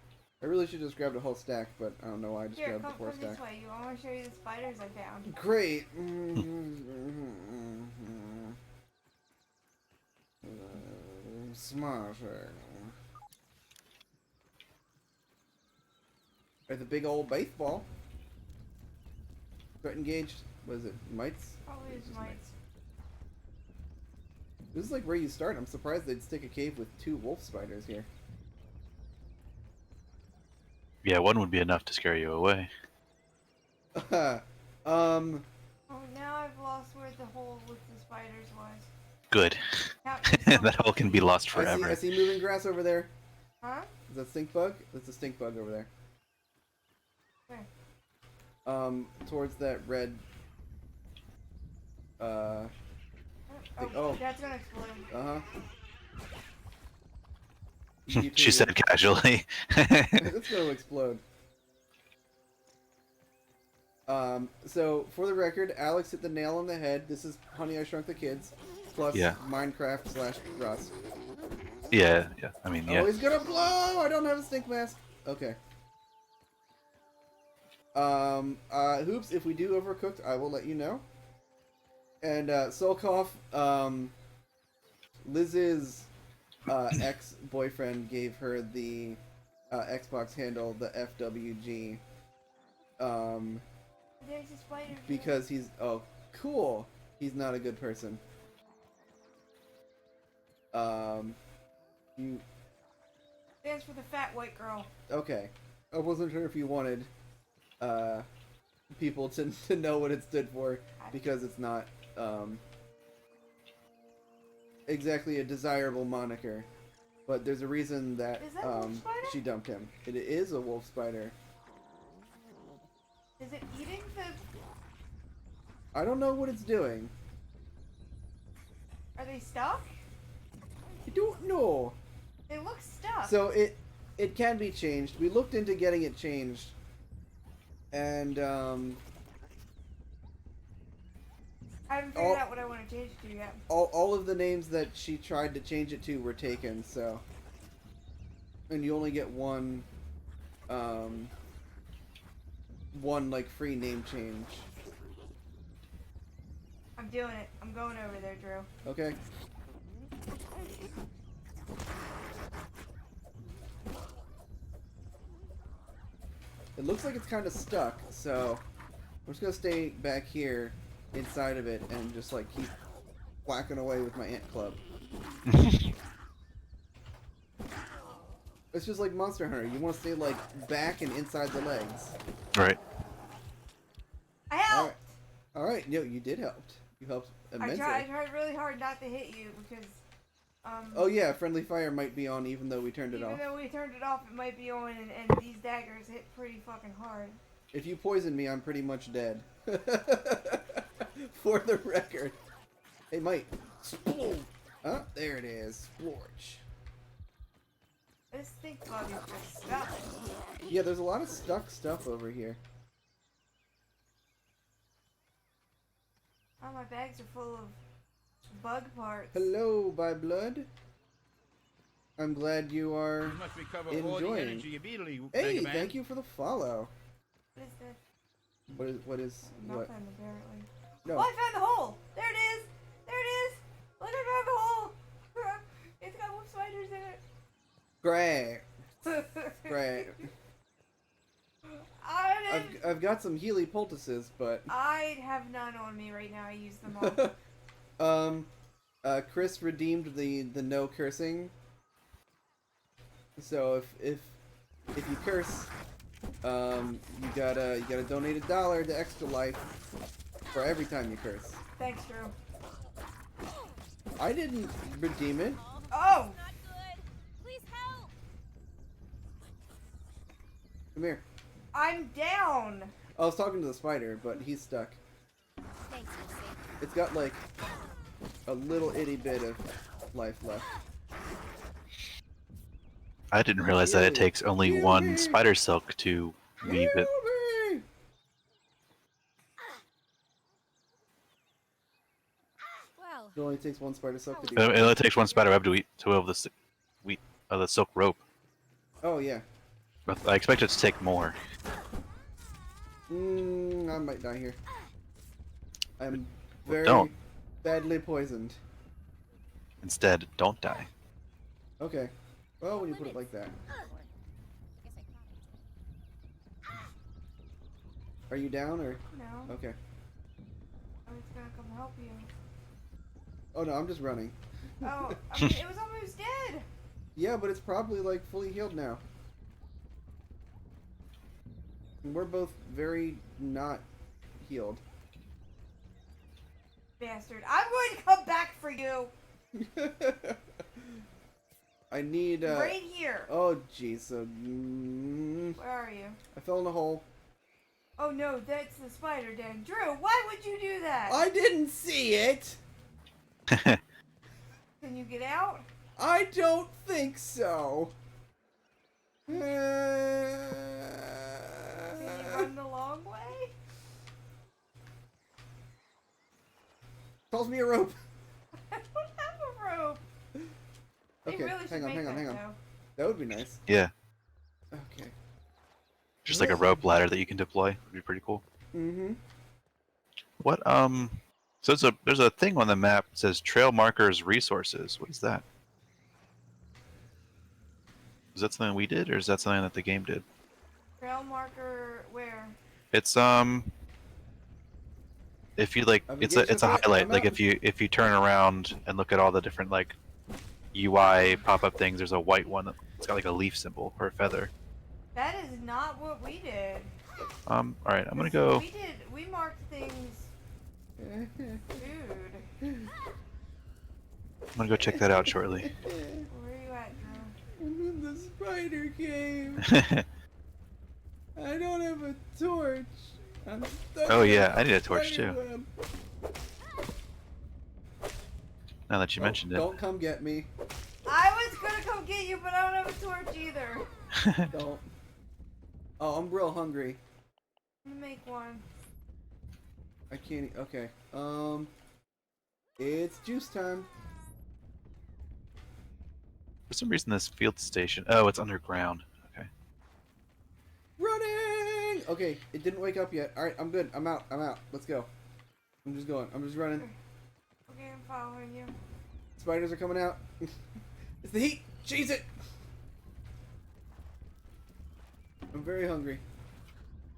Speaker 1: I really should just grabbed a whole stack, but I don't know why I just
Speaker 3: Here,
Speaker 1: grabbed
Speaker 3: come,
Speaker 1: the 4
Speaker 3: come this
Speaker 1: stack.
Speaker 3: way. I want to show you the spiders I found.
Speaker 1: Great. Smarter. There's a big old baseball. Got engaged. What is it? Mites?
Speaker 3: Probably
Speaker 1: It's
Speaker 3: his
Speaker 1: just
Speaker 3: mites.
Speaker 1: This is like where you start. I'm surprised they'd stick a cave with 2 wolf spiders here.
Speaker 2: Yeah, one would be enough to scare you away.
Speaker 1: um,
Speaker 3: Oh, now I've lost where the hole with the spiders was.
Speaker 2: Good.
Speaker 3: Count yourself
Speaker 2: That hole can be lost
Speaker 1: I
Speaker 2: forever.
Speaker 1: see moving grass over there.
Speaker 3: Huh?
Speaker 1: Is that stink bug? That's a stink bug over there.
Speaker 3: Where?
Speaker 1: Towards that red.
Speaker 3: Oh,
Speaker 1: Oh.
Speaker 3: that's gonna explode.
Speaker 1: Uh huh.
Speaker 2: She said casually.
Speaker 1: It's gonna explode. So for the record, Alex hit the nail on the head. This is Honey, I Shrunk the Kids, plus
Speaker 2: Yeah.
Speaker 1: Minecraft/Rust.
Speaker 2: Yeah. I mean, yeah.
Speaker 1: Oh, he's gonna blow! I don't have a stink mask. Okay. Hoops, if we do Overcooked, I will let you know. And, Solkoff, Liz's, ex-boyfriend gave her the, Xbox handle, the FWG,
Speaker 3: There's a spider.
Speaker 1: because he's, oh, cool. He's not a good person. You,
Speaker 3: Stands for the fat white girl.
Speaker 1: okay. I wasn't sure if you wanted, people to know what it stood for, because it's not, exactly a desirable moniker. But there's a reason that,
Speaker 3: Is that a wolf spider?
Speaker 1: she dumped him. It is a wolf spider.
Speaker 3: Is it eating the?
Speaker 1: I don't know what it's doing.
Speaker 3: Are they stuck?
Speaker 1: I don't know.
Speaker 3: They look stuck.
Speaker 1: So it can be changed. We looked into getting it changed. And,
Speaker 3: I haven't figured out what I want to change it to yet.
Speaker 1: all of the names that she tried to change it to were taken, so. And you only get one like free name change.
Speaker 3: I'm doing it. I'm going over there, Drew.
Speaker 1: Okay. It looks like it's kind of stuck, so I'm just gonna stay back here inside of it and just like keep whacking away with my ant club. It's just like Monster Hunter. You want to stay like back and inside the legs.
Speaker 2: Right.
Speaker 3: I helped.
Speaker 1: All right. No, you did help. You helped immensely.
Speaker 3: I tried really hard not to hit you because.
Speaker 1: Oh yeah, friendly fire might be on even though we turned it off.
Speaker 3: Even though we turned it off, it might be on, and these daggers hit pretty fucking hard.
Speaker 1: If you poison me, I'm pretty much dead. For the record. Hey, Mike. Splorch. Oh, there it is. Splorch.
Speaker 3: This stink bug is just stuck.
Speaker 1: Yeah, there's a lot of stuck stuff over here.
Speaker 3: Oh, my bags are full of bug parts.
Speaker 1: Hello, by blood. I'm glad you are
Speaker 7: You must recover all the
Speaker 1: enjoying.
Speaker 7: energy immediately,
Speaker 1: Hey,
Speaker 7: Mega Man.
Speaker 1: thank you for the follow.
Speaker 3: What is this?
Speaker 1: What is
Speaker 3: Nothing,
Speaker 1: what?
Speaker 3: apparently.
Speaker 1: No.
Speaker 3: Oh, I found the hole! There it is! There it is! Look, I found the hole! It's got wolf spiders in
Speaker 1: Great.
Speaker 3: it.
Speaker 1: Great.
Speaker 3: I didn't.
Speaker 1: I've got some Healy poultices, but
Speaker 3: I have none on me right now. I used them all.
Speaker 1: Chris redeemed the no cursing. So if you curse, you gotta donate $1 to Extra Life for every time you curse.
Speaker 3: Thanks, Drew.
Speaker 1: I didn't redeem it.
Speaker 3: Oh!
Speaker 4: Not good. Please help.
Speaker 1: Come here.
Speaker 3: I'm down!
Speaker 1: I was talking to the spider, but he's stuck.
Speaker 4: Thanks, Lucy.
Speaker 1: It's got like a little itty bit of life left.
Speaker 2: I didn't realize that it takes only one spider silk to weave it.
Speaker 1: Heal me!
Speaker 4: Well,
Speaker 1: It only takes one spider silk to do
Speaker 2: It
Speaker 1: it.
Speaker 2: only takes one spider web to weave the silk rope.
Speaker 1: Oh yeah.
Speaker 2: But I expect it to take more.
Speaker 1: I might die here. I'm very
Speaker 2: don't.
Speaker 1: badly poisoned.
Speaker 2: Instead, don't die.
Speaker 1: Okay. Well, when you put it like that.
Speaker 4: I guess I caught it.
Speaker 1: Are you down or?
Speaker 3: No.
Speaker 1: Okay.
Speaker 3: I was gonna come help you.
Speaker 1: Oh no, I'm just running.
Speaker 3: Oh, I mean, it was almost dead.
Speaker 1: Yeah, but it's probably like fully healed now. And we're both very not healed.
Speaker 3: Bastard. I'm going to come back for you.
Speaker 1: I need.
Speaker 3: Right here.
Speaker 1: Oh, jeez. So,
Speaker 3: Where are you?
Speaker 1: I fell in a hole.
Speaker 3: Oh no, that's the spider den. Drew, why would you do that?
Speaker 1: I didn't see it.
Speaker 3: Can you get out?
Speaker 1: I don't think so.
Speaker 3: Can you run the long way?
Speaker 1: Calls me a rope.
Speaker 3: I don't have a rope. They
Speaker 1: Okay,
Speaker 3: really should
Speaker 1: hang on,
Speaker 3: make
Speaker 1: hang on,
Speaker 3: that,
Speaker 1: hang on.
Speaker 3: though.
Speaker 1: That would be nice.
Speaker 2: Yeah,
Speaker 1: Okay.
Speaker 2: just like a rope ladder that you can deploy. Would be pretty cool.
Speaker 1: Mm-hmm.
Speaker 2: What So there's a thing on the map that says trail markers resources. What is that? Is that something we did, or is that something that the game did?
Speaker 3: Trail marker where?
Speaker 2: It's if you like, it's a
Speaker 1: Navigation
Speaker 2: highlight.
Speaker 1: I'm
Speaker 2: Like
Speaker 1: out.
Speaker 2: if you turn around and look at all the different like UI pop-up things, there's a white one that's got like a leaf symbol or a feather.
Speaker 3: That is not what we did.
Speaker 2: All right, I'm gonna go.
Speaker 3: We marked things. Dude,
Speaker 2: I'm gonna go check that out shortly.
Speaker 3: where are you at, Drew?
Speaker 1: I'm in the spider cave. I don't have a torch. I'm stuck
Speaker 2: Oh,
Speaker 1: in
Speaker 2: yeah,
Speaker 1: a
Speaker 2: I need a torch,
Speaker 1: spider
Speaker 2: too.
Speaker 1: web.
Speaker 2: Now that you mentioned it.
Speaker 1: Don't come get me.
Speaker 3: I was gonna come get you, but I don't have a torch either.
Speaker 1: Don't. Oh, I'm real hungry.
Speaker 3: I'm gonna make one.
Speaker 1: I can't. Okay. It's juice time.
Speaker 2: For some reason, this field station. Oh, it's underground. Okay.
Speaker 1: Running. Okay, it didn't wake up yet. All right, I'm good. I'm out. I'm out. Let's go. I'm just going. I'm just running.
Speaker 3: Okay, I'm following you.
Speaker 1: Spiders are coming out. It's the heat. Cheese it. I'm very hungry.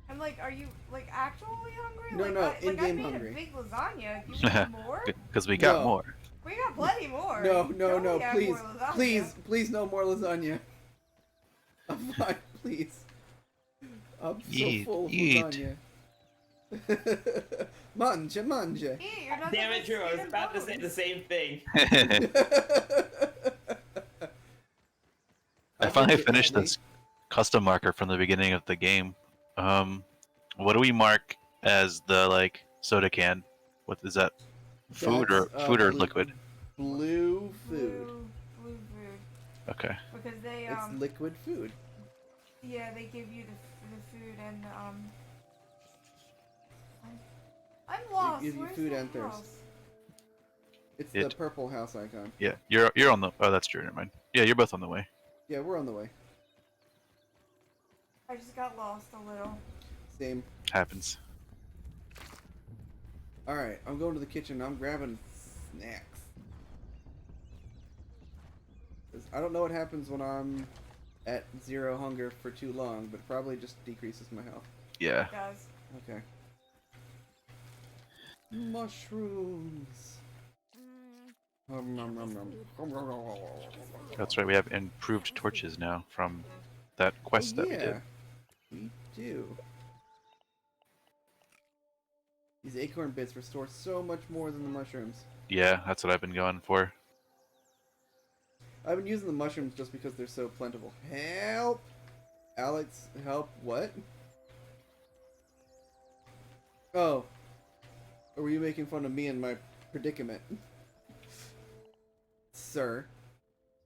Speaker 3: I'm like, are you like actually hungry?
Speaker 1: No,
Speaker 3: like,
Speaker 1: no,
Speaker 3: I
Speaker 1: in-game
Speaker 3: made
Speaker 1: hungry.
Speaker 3: a big lasagna. Do you want more?
Speaker 2: Because we got
Speaker 1: No.
Speaker 2: more.
Speaker 3: We got plenty more.
Speaker 1: No, no,
Speaker 3: Don't
Speaker 1: no,
Speaker 3: we have
Speaker 1: please,
Speaker 3: more lasagna?
Speaker 1: please, no more lasagna. I'm fine, please. I'm so
Speaker 2: Eat,
Speaker 1: full of
Speaker 2: eat.
Speaker 1: lasagna. Mangia, mangia.
Speaker 3: Eat, you're not
Speaker 5: Damn it,
Speaker 3: supposed
Speaker 5: Drew. I was
Speaker 3: eat
Speaker 5: about to say
Speaker 3: bones.
Speaker 5: the same thing.
Speaker 2: I finally finished this custom marker from the beginning of the game. What do we mark as the like soda can? What is that? Food
Speaker 1: That's,
Speaker 2: or food or
Speaker 1: blue-
Speaker 2: liquid?
Speaker 1: Blue food.
Speaker 3: Blue food.
Speaker 2: Okay.
Speaker 3: Because they
Speaker 1: It's liquid food.
Speaker 3: yeah, they give you the food and I'm lost.
Speaker 1: give you
Speaker 3: Where's
Speaker 1: food
Speaker 3: the
Speaker 1: and thirst.
Speaker 3: house?
Speaker 1: It's the
Speaker 2: It-
Speaker 1: purple house icon.
Speaker 2: Yeah, you're on the. Oh, that's true. Never mind. Yeah, you're both on the way.
Speaker 1: Yeah, we're on the way.
Speaker 3: I just got lost a little.
Speaker 1: Same.
Speaker 2: Happens.
Speaker 1: All right, I'm going to the kitchen. I'm grabbing snacks. 'Cause I don't know what happens when I'm at 0 hunger for too long, but it probably just decreases my health.
Speaker 2: Yeah.
Speaker 3: It does.
Speaker 1: Okay. Mushrooms. Nom, nom, nom, nom.
Speaker 2: That's right. We have improved torches now from that quest that we did.
Speaker 1: Yeah, we do. These acorn bits restore so much more than the mushrooms.
Speaker 2: Yeah, that's what I've been going for.
Speaker 1: I've been using the mushrooms just because they're so plentiful. Help! Alex, help what? Oh. Or were you making fun of me and my predicament? Sir.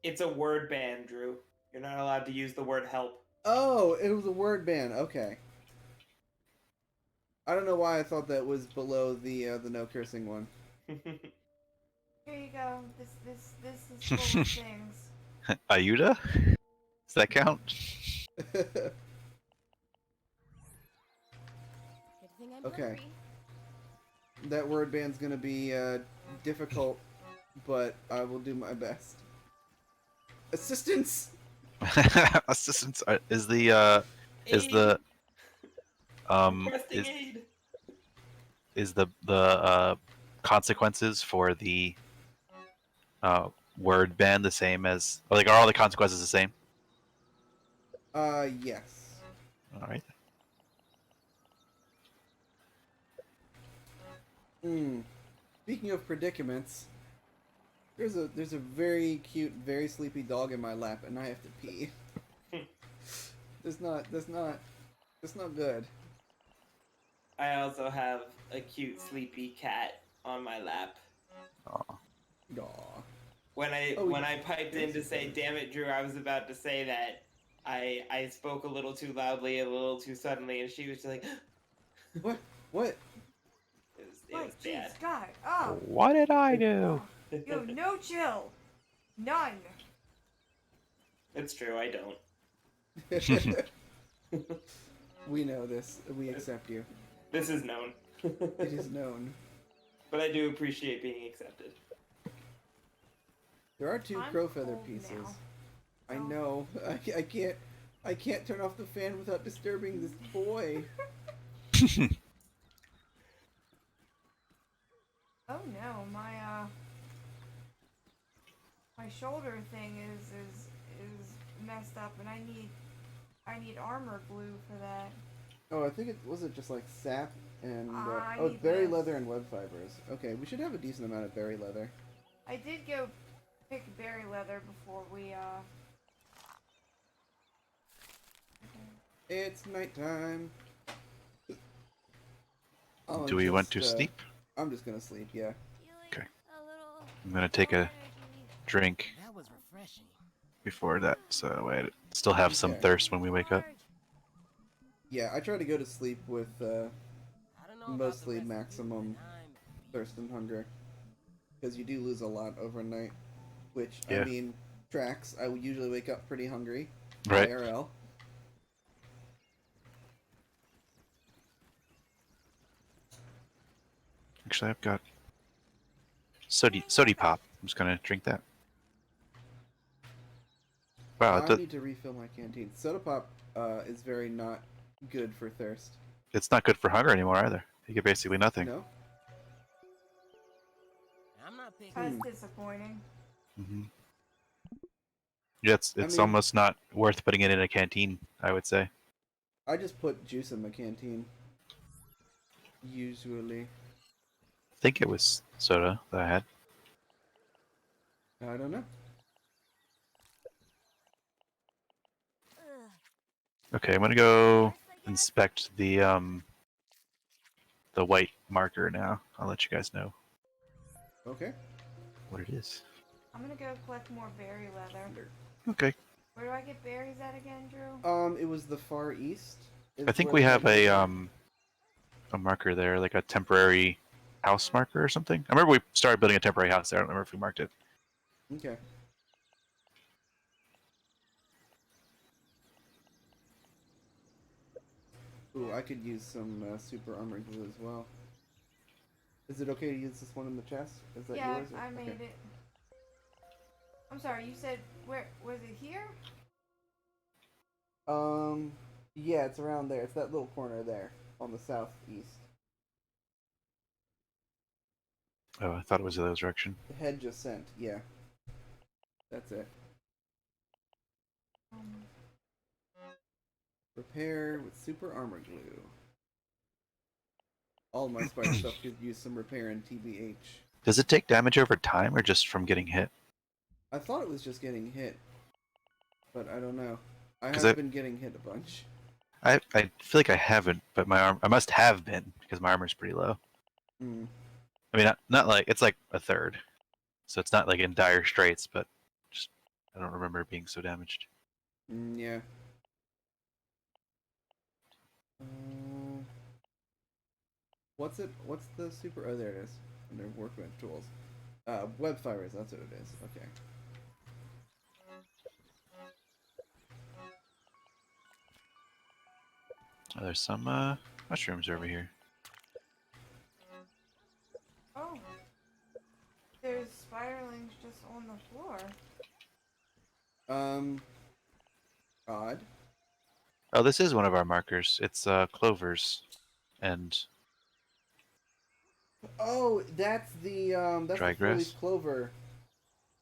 Speaker 5: It's a word ban, Drew. You're not allowed to use the word help.
Speaker 1: Oh, it was a word ban. Okay. I don't know why I thought that was below the no cursing one.
Speaker 3: Here you go. This is full of things.
Speaker 2: Ayuda? Does that count?
Speaker 4: Good thing I'm
Speaker 1: Okay.
Speaker 4: hungry.
Speaker 1: That word ban's gonna be difficult, but I will do my best. Assistance!
Speaker 2: Assistance is the
Speaker 5: Requesting aid.
Speaker 2: is the consequences for the word ban the same as, or like, are all the consequences the same?
Speaker 1: Yes.
Speaker 2: All right.
Speaker 1: Speaking of predicaments, there's a very cute, very sleepy dog in my lap, and I have to pee. That's not good.
Speaker 5: I also have a cute sleepy cat on my lap.
Speaker 2: Aw.
Speaker 1: Aw.
Speaker 5: When
Speaker 1: Oh,
Speaker 5: I piped in to
Speaker 1: yes,
Speaker 5: say,
Speaker 1: yes.
Speaker 5: "Damn it, Drew," I was about to say that I spoke a little too loudly, a little too suddenly, and she was just like,
Speaker 1: What? What?
Speaker 5: it was
Speaker 3: Like,
Speaker 5: bad.
Speaker 3: jeez, God. Oh,
Speaker 2: What did I do?
Speaker 3: yo, no chill. None.
Speaker 5: It's true, I don't.
Speaker 1: We know this. We accept you.
Speaker 5: This is known.
Speaker 1: It is known.
Speaker 5: But I do appreciate being accepted.
Speaker 1: There are 2
Speaker 3: I'm
Speaker 1: crow feather
Speaker 3: cold
Speaker 1: pieces.
Speaker 3: now.
Speaker 1: I
Speaker 3: Oh.
Speaker 1: know. I can't turn off the fan without disturbing this boy.
Speaker 3: Oh no, my shoulder thing is messed up, and I need armor glue for that.
Speaker 1: Oh, I think it was just like sap and
Speaker 3: I
Speaker 1: oh,
Speaker 3: need
Speaker 1: berry
Speaker 3: this.
Speaker 1: leather and web fibers. Okay, we should have a decent amount of berry leather.
Speaker 3: I did go pick berry leather before we
Speaker 1: It's nighttime. Oh,
Speaker 2: Do we want to sleep?
Speaker 1: I'm just gonna sleep. Yeah.
Speaker 2: Okay. I'm gonna take a drink
Speaker 4: That was refreshing.
Speaker 2: before that, so I still have some
Speaker 1: Okay.
Speaker 2: thirst when we wake up.
Speaker 1: Yeah, I try to go to sleep with
Speaker 4: I don't know about the
Speaker 1: mostly
Speaker 4: rest of you,
Speaker 1: maximum
Speaker 4: but I'm
Speaker 1: thirst and hunger, because you do lose a lot overnight. Which
Speaker 2: Yeah.
Speaker 1: I mean, tracks. I would usually wake up pretty hungry.
Speaker 2: Right.
Speaker 1: IRL.
Speaker 2: Actually, I've got sody pop. I'm just gonna drink that. Wow,
Speaker 1: I need to refill my canteen. Soda pop is very not good for thirst.
Speaker 2: it's not good for hunger anymore either. You get basically nothing.
Speaker 1: No?
Speaker 4: I'm not picky.
Speaker 3: That's disappointing.
Speaker 2: Hmm. Yeah, it's
Speaker 1: I mean-
Speaker 2: almost not worth putting it in a canteen, I would say.
Speaker 1: I just put juice in my canteen. Usually.
Speaker 2: I think it was soda that I had.
Speaker 1: I don't know.
Speaker 4: Ugh.
Speaker 2: Okay, I'm gonna go inspect the white marker now. I'll let you guys know
Speaker 1: Okay.
Speaker 2: what it is.
Speaker 3: I'm gonna go collect more berry leather.
Speaker 2: Okay.
Speaker 3: Where do I get berries at again, Drew?
Speaker 1: It was the Far East.
Speaker 2: I think we have a marker there, like a temporary house marker or something. I remember we started building a temporary house there. I don't remember if we marked it.
Speaker 1: Okay. Ooh, I could use some super armor glue as well. Is it okay to use this one in the chest? Is that
Speaker 3: Yeah,
Speaker 1: yours?
Speaker 3: I made
Speaker 1: Okay.
Speaker 3: it. I'm sorry, you said where was it here?
Speaker 1: Yeah, it's around there. It's that little corner there on the southeast.
Speaker 2: Oh, I thought it was the other direction.
Speaker 1: The head just sent. Yeah. That's it.
Speaker 3: Um,
Speaker 1: Repair with super armor glue. All my spider stuff could use some repair in TBH.
Speaker 2: Does it take damage over time or just from getting hit?
Speaker 1: I thought it was just getting hit, but I don't know. I
Speaker 2: 'Cause
Speaker 1: have
Speaker 2: I-
Speaker 1: been getting hit a bunch.
Speaker 2: I feel like I haven't, but I must have been because my armor's pretty low.
Speaker 1: Mm.
Speaker 2: I mean, not like it's like a third, so it's not like in dire straits, but just I don't remember it being so damaged.
Speaker 1: Yeah. What's it? What's the super? Oh, there it is. Under workbench tools. Web fibers. That's what it is. Okay.
Speaker 2: Oh, there's some mushrooms over here.
Speaker 3: oh, there's spiderlings just on the floor.
Speaker 1: Odd.
Speaker 2: Oh, this is one of our markers. It's clovers, and
Speaker 1: Oh, that's the
Speaker 2: Dry
Speaker 1: the four-leaf
Speaker 2: grass?
Speaker 1: clover.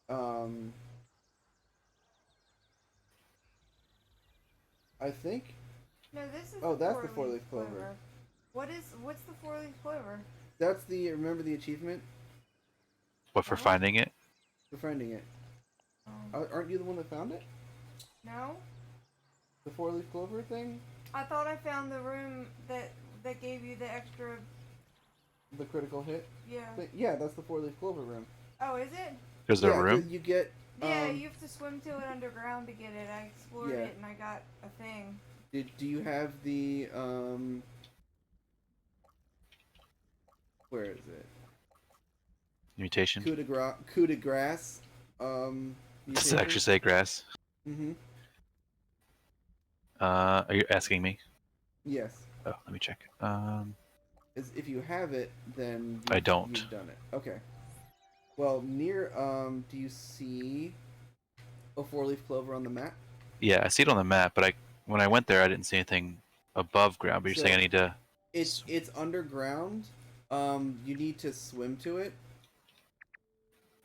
Speaker 1: Um, I think
Speaker 3: No, this is.
Speaker 1: Oh,
Speaker 3: the
Speaker 1: that's the
Speaker 3: four-leaf
Speaker 1: four-leaf clover.
Speaker 3: What's the four-leaf clover?
Speaker 1: that's the remember the achievement
Speaker 2: What for
Speaker 3: Uh-huh.
Speaker 2: finding it?
Speaker 1: for finding it.
Speaker 3: Oh.
Speaker 1: Aren't you the one that found it?
Speaker 3: No,
Speaker 1: The four-leaf clover thing,
Speaker 3: I thought I found the room that gave you the extra.
Speaker 1: the critical hit.
Speaker 3: Yeah.
Speaker 1: Yeah, that's the four-leaf clover room.
Speaker 3: Oh, is it?
Speaker 2: There's a
Speaker 1: Yeah, 'cause
Speaker 2: room.
Speaker 1: you get.
Speaker 3: Yeah, you have to swim to it underground to get it. I explored
Speaker 1: Yeah.
Speaker 3: it and I got a thing.
Speaker 1: Do you have the Where is it?
Speaker 2: Mutation.
Speaker 1: Coup de grace.
Speaker 2: Does it actually say grass?
Speaker 1: Mm-hmm.
Speaker 2: Are you asking me?
Speaker 1: Yes.
Speaker 2: Oh, let me check.
Speaker 1: If you have it, then
Speaker 2: I don't.
Speaker 1: You've done it. Okay. Well, near do you see a four-leaf clover on the map?
Speaker 2: Yeah, I see it on the map, but when I went there, I didn't see anything above ground. But you're
Speaker 1: So-
Speaker 2: saying I need to.
Speaker 1: It's underground. You need to swim to it.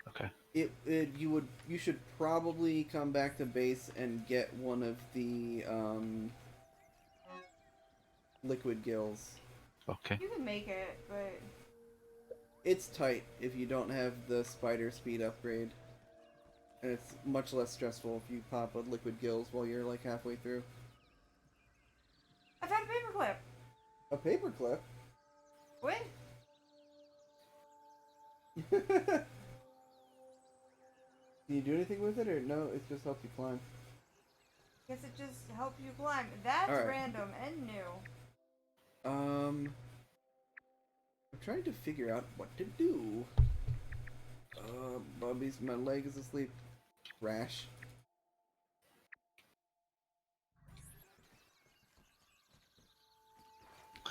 Speaker 2: Okay.
Speaker 1: You should probably come back to base and get one of the liquid gills.
Speaker 2: Okay.
Speaker 3: You can make it, but
Speaker 1: It's tight if you don't have the spider speed upgrade. And it's much less stressful if you pop a liquid gills while you're like halfway through.
Speaker 3: I found a paperclip.
Speaker 1: A paperclip?
Speaker 3: What?
Speaker 1: Can you do anything with it or no? It just helps you climb.
Speaker 3: Guess it just helped you climb. That's
Speaker 1: Alright.
Speaker 3: random and new.
Speaker 1: I'm trying to figure out what to do. Bubby's, my leg is asleep. Rash.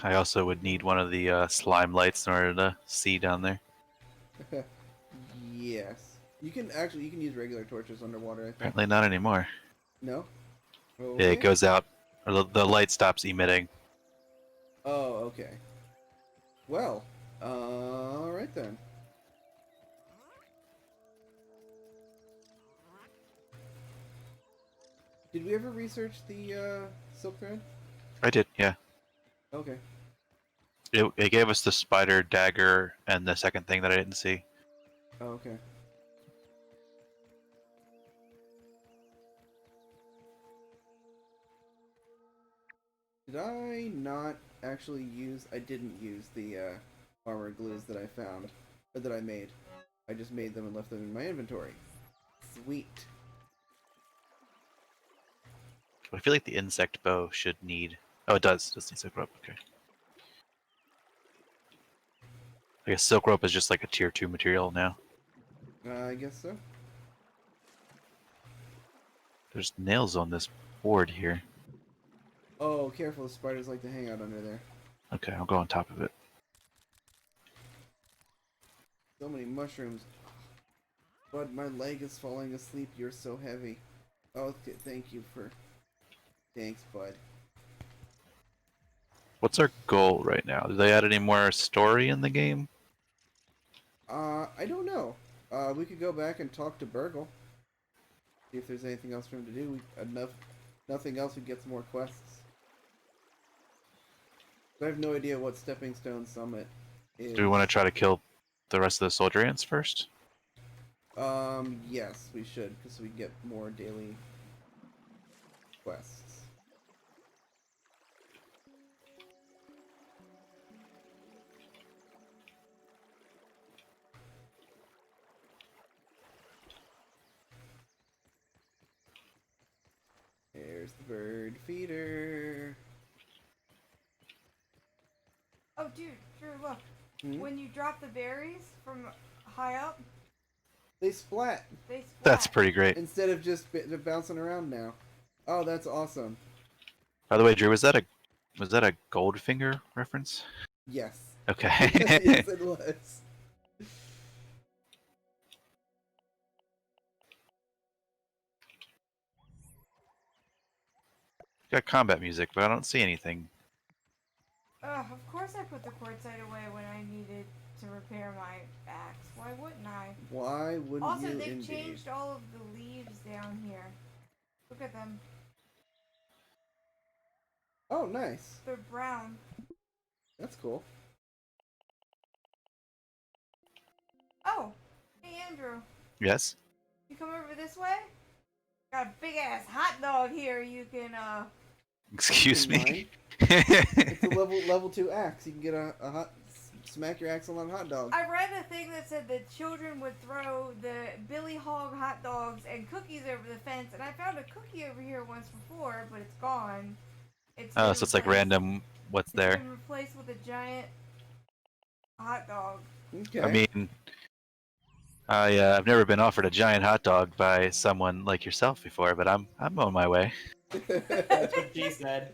Speaker 2: I also would need one of the slime lights in order to see down there.
Speaker 1: Yes. You can use regular torches underwater, I think.
Speaker 2: Apparently not anymore.
Speaker 1: No?
Speaker 2: Yeah,
Speaker 1: Okay.
Speaker 2: it goes out, or the light stops emitting.
Speaker 1: Oh, okay. Well, alright then. Did we ever research the silk thread?
Speaker 2: I did, yeah.
Speaker 1: Okay.
Speaker 2: It gave us the spider dagger and the second thing that I didn't see.
Speaker 1: Oh, okay. Did I not actually use... I didn't use the armor glues that I found, or that I made. I just made them and left them in my inventory. Sweet.
Speaker 2: I feel like the insect bow should need. Oh, it does. It does need silk rope. Okay. I guess silk rope is just like a tier 2 material now.
Speaker 1: I guess so.
Speaker 2: There's nails on this board here.
Speaker 1: Oh, careful, the spiders like to hang out under there.
Speaker 2: Okay, I'll go on top of it.
Speaker 1: So many mushrooms. Bud, my leg is falling asleep. You're so heavy. Oh, thank you for... Thanks, bud.
Speaker 2: What's our goal right now? Did they add any more story in the game?
Speaker 1: I don't know. We could go back and talk to Burgle. See if there's anything else for him to do. Nothing else, we get some more quests. I have no idea what Stepping Stone Summit is.
Speaker 2: Do we want to try to kill the rest of the soldier ants first?
Speaker 1: Yes, we should, because we get more daily quests. There's the bird feeder.
Speaker 3: Oh, dude, Drew, look.
Speaker 1: Hmm?
Speaker 3: When you drop the berries from high up,
Speaker 1: They splat
Speaker 3: they splat.
Speaker 2: That's pretty great.
Speaker 1: instead of just bouncing around now. Oh, that's awesome.
Speaker 2: By the way, Drew, was that a Goldfinger reference?
Speaker 1: Yes.
Speaker 2: Okay.
Speaker 1: Yes, it was.
Speaker 2: Got combat music, but I don't see anything.
Speaker 3: Ugh, of course I put the quartzite away when I needed to repair my axe. Why wouldn't I?
Speaker 1: Why wouldn't
Speaker 3: Also,
Speaker 1: you
Speaker 3: they've
Speaker 1: indeed?
Speaker 3: changed all of the leaves down here. Look at them.
Speaker 1: Oh, nice.
Speaker 3: They're brown.
Speaker 1: That's cool.
Speaker 3: Oh, hey Andrew.
Speaker 2: Yes.
Speaker 3: You come over this way? Got a big ass hot dog here. You can
Speaker 2: Excuse
Speaker 1: Mine?
Speaker 2: me.
Speaker 1: It's a level 2 axe. You can get a hot smack your axe on a hot dog.
Speaker 3: I read a thing that said that children would throw the Billy Hog hot dogs and cookies over the fence, and I found a cookie over here once before, but it's gone. It's
Speaker 2: Oh,
Speaker 3: been
Speaker 2: so it's like
Speaker 3: replaced-
Speaker 2: random. What's
Speaker 3: It's
Speaker 2: there?
Speaker 3: been replaced with a giant hot dog.
Speaker 1: Okay.
Speaker 2: I mean, I've never been offered a giant hot dog by someone like yourself before, but I'm on my way.
Speaker 5: That's what she said.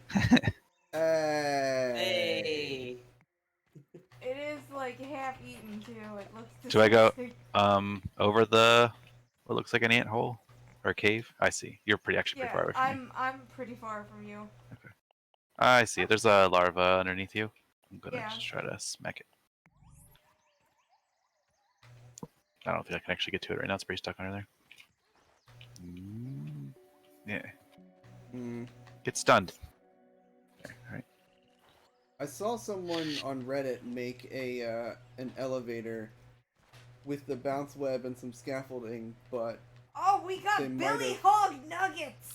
Speaker 1: Hey.
Speaker 5: Hey.
Speaker 3: It is like half eaten too. It looks.
Speaker 2: Do I go-
Speaker 3: disgusting.
Speaker 2: Over the what looks like an ant hole or a cave. I see. You're pretty actually pretty
Speaker 3: Yeah,
Speaker 2: far away from me.
Speaker 3: I'm pretty far from you.
Speaker 2: I see. There's a larva underneath you. I'm gonna
Speaker 3: Yeah.
Speaker 2: just try to smack it. I don't think I can actually get to it right now. It's pretty stuck under there. Yeah.
Speaker 1: Hmm.
Speaker 2: Get stunned. There, all right.
Speaker 1: I saw someone on Reddit make a an elevator with the bounce web and some scaffolding, but
Speaker 3: Oh, we got
Speaker 1: They might
Speaker 3: Billy
Speaker 1: have-
Speaker 3: Hog nuggets.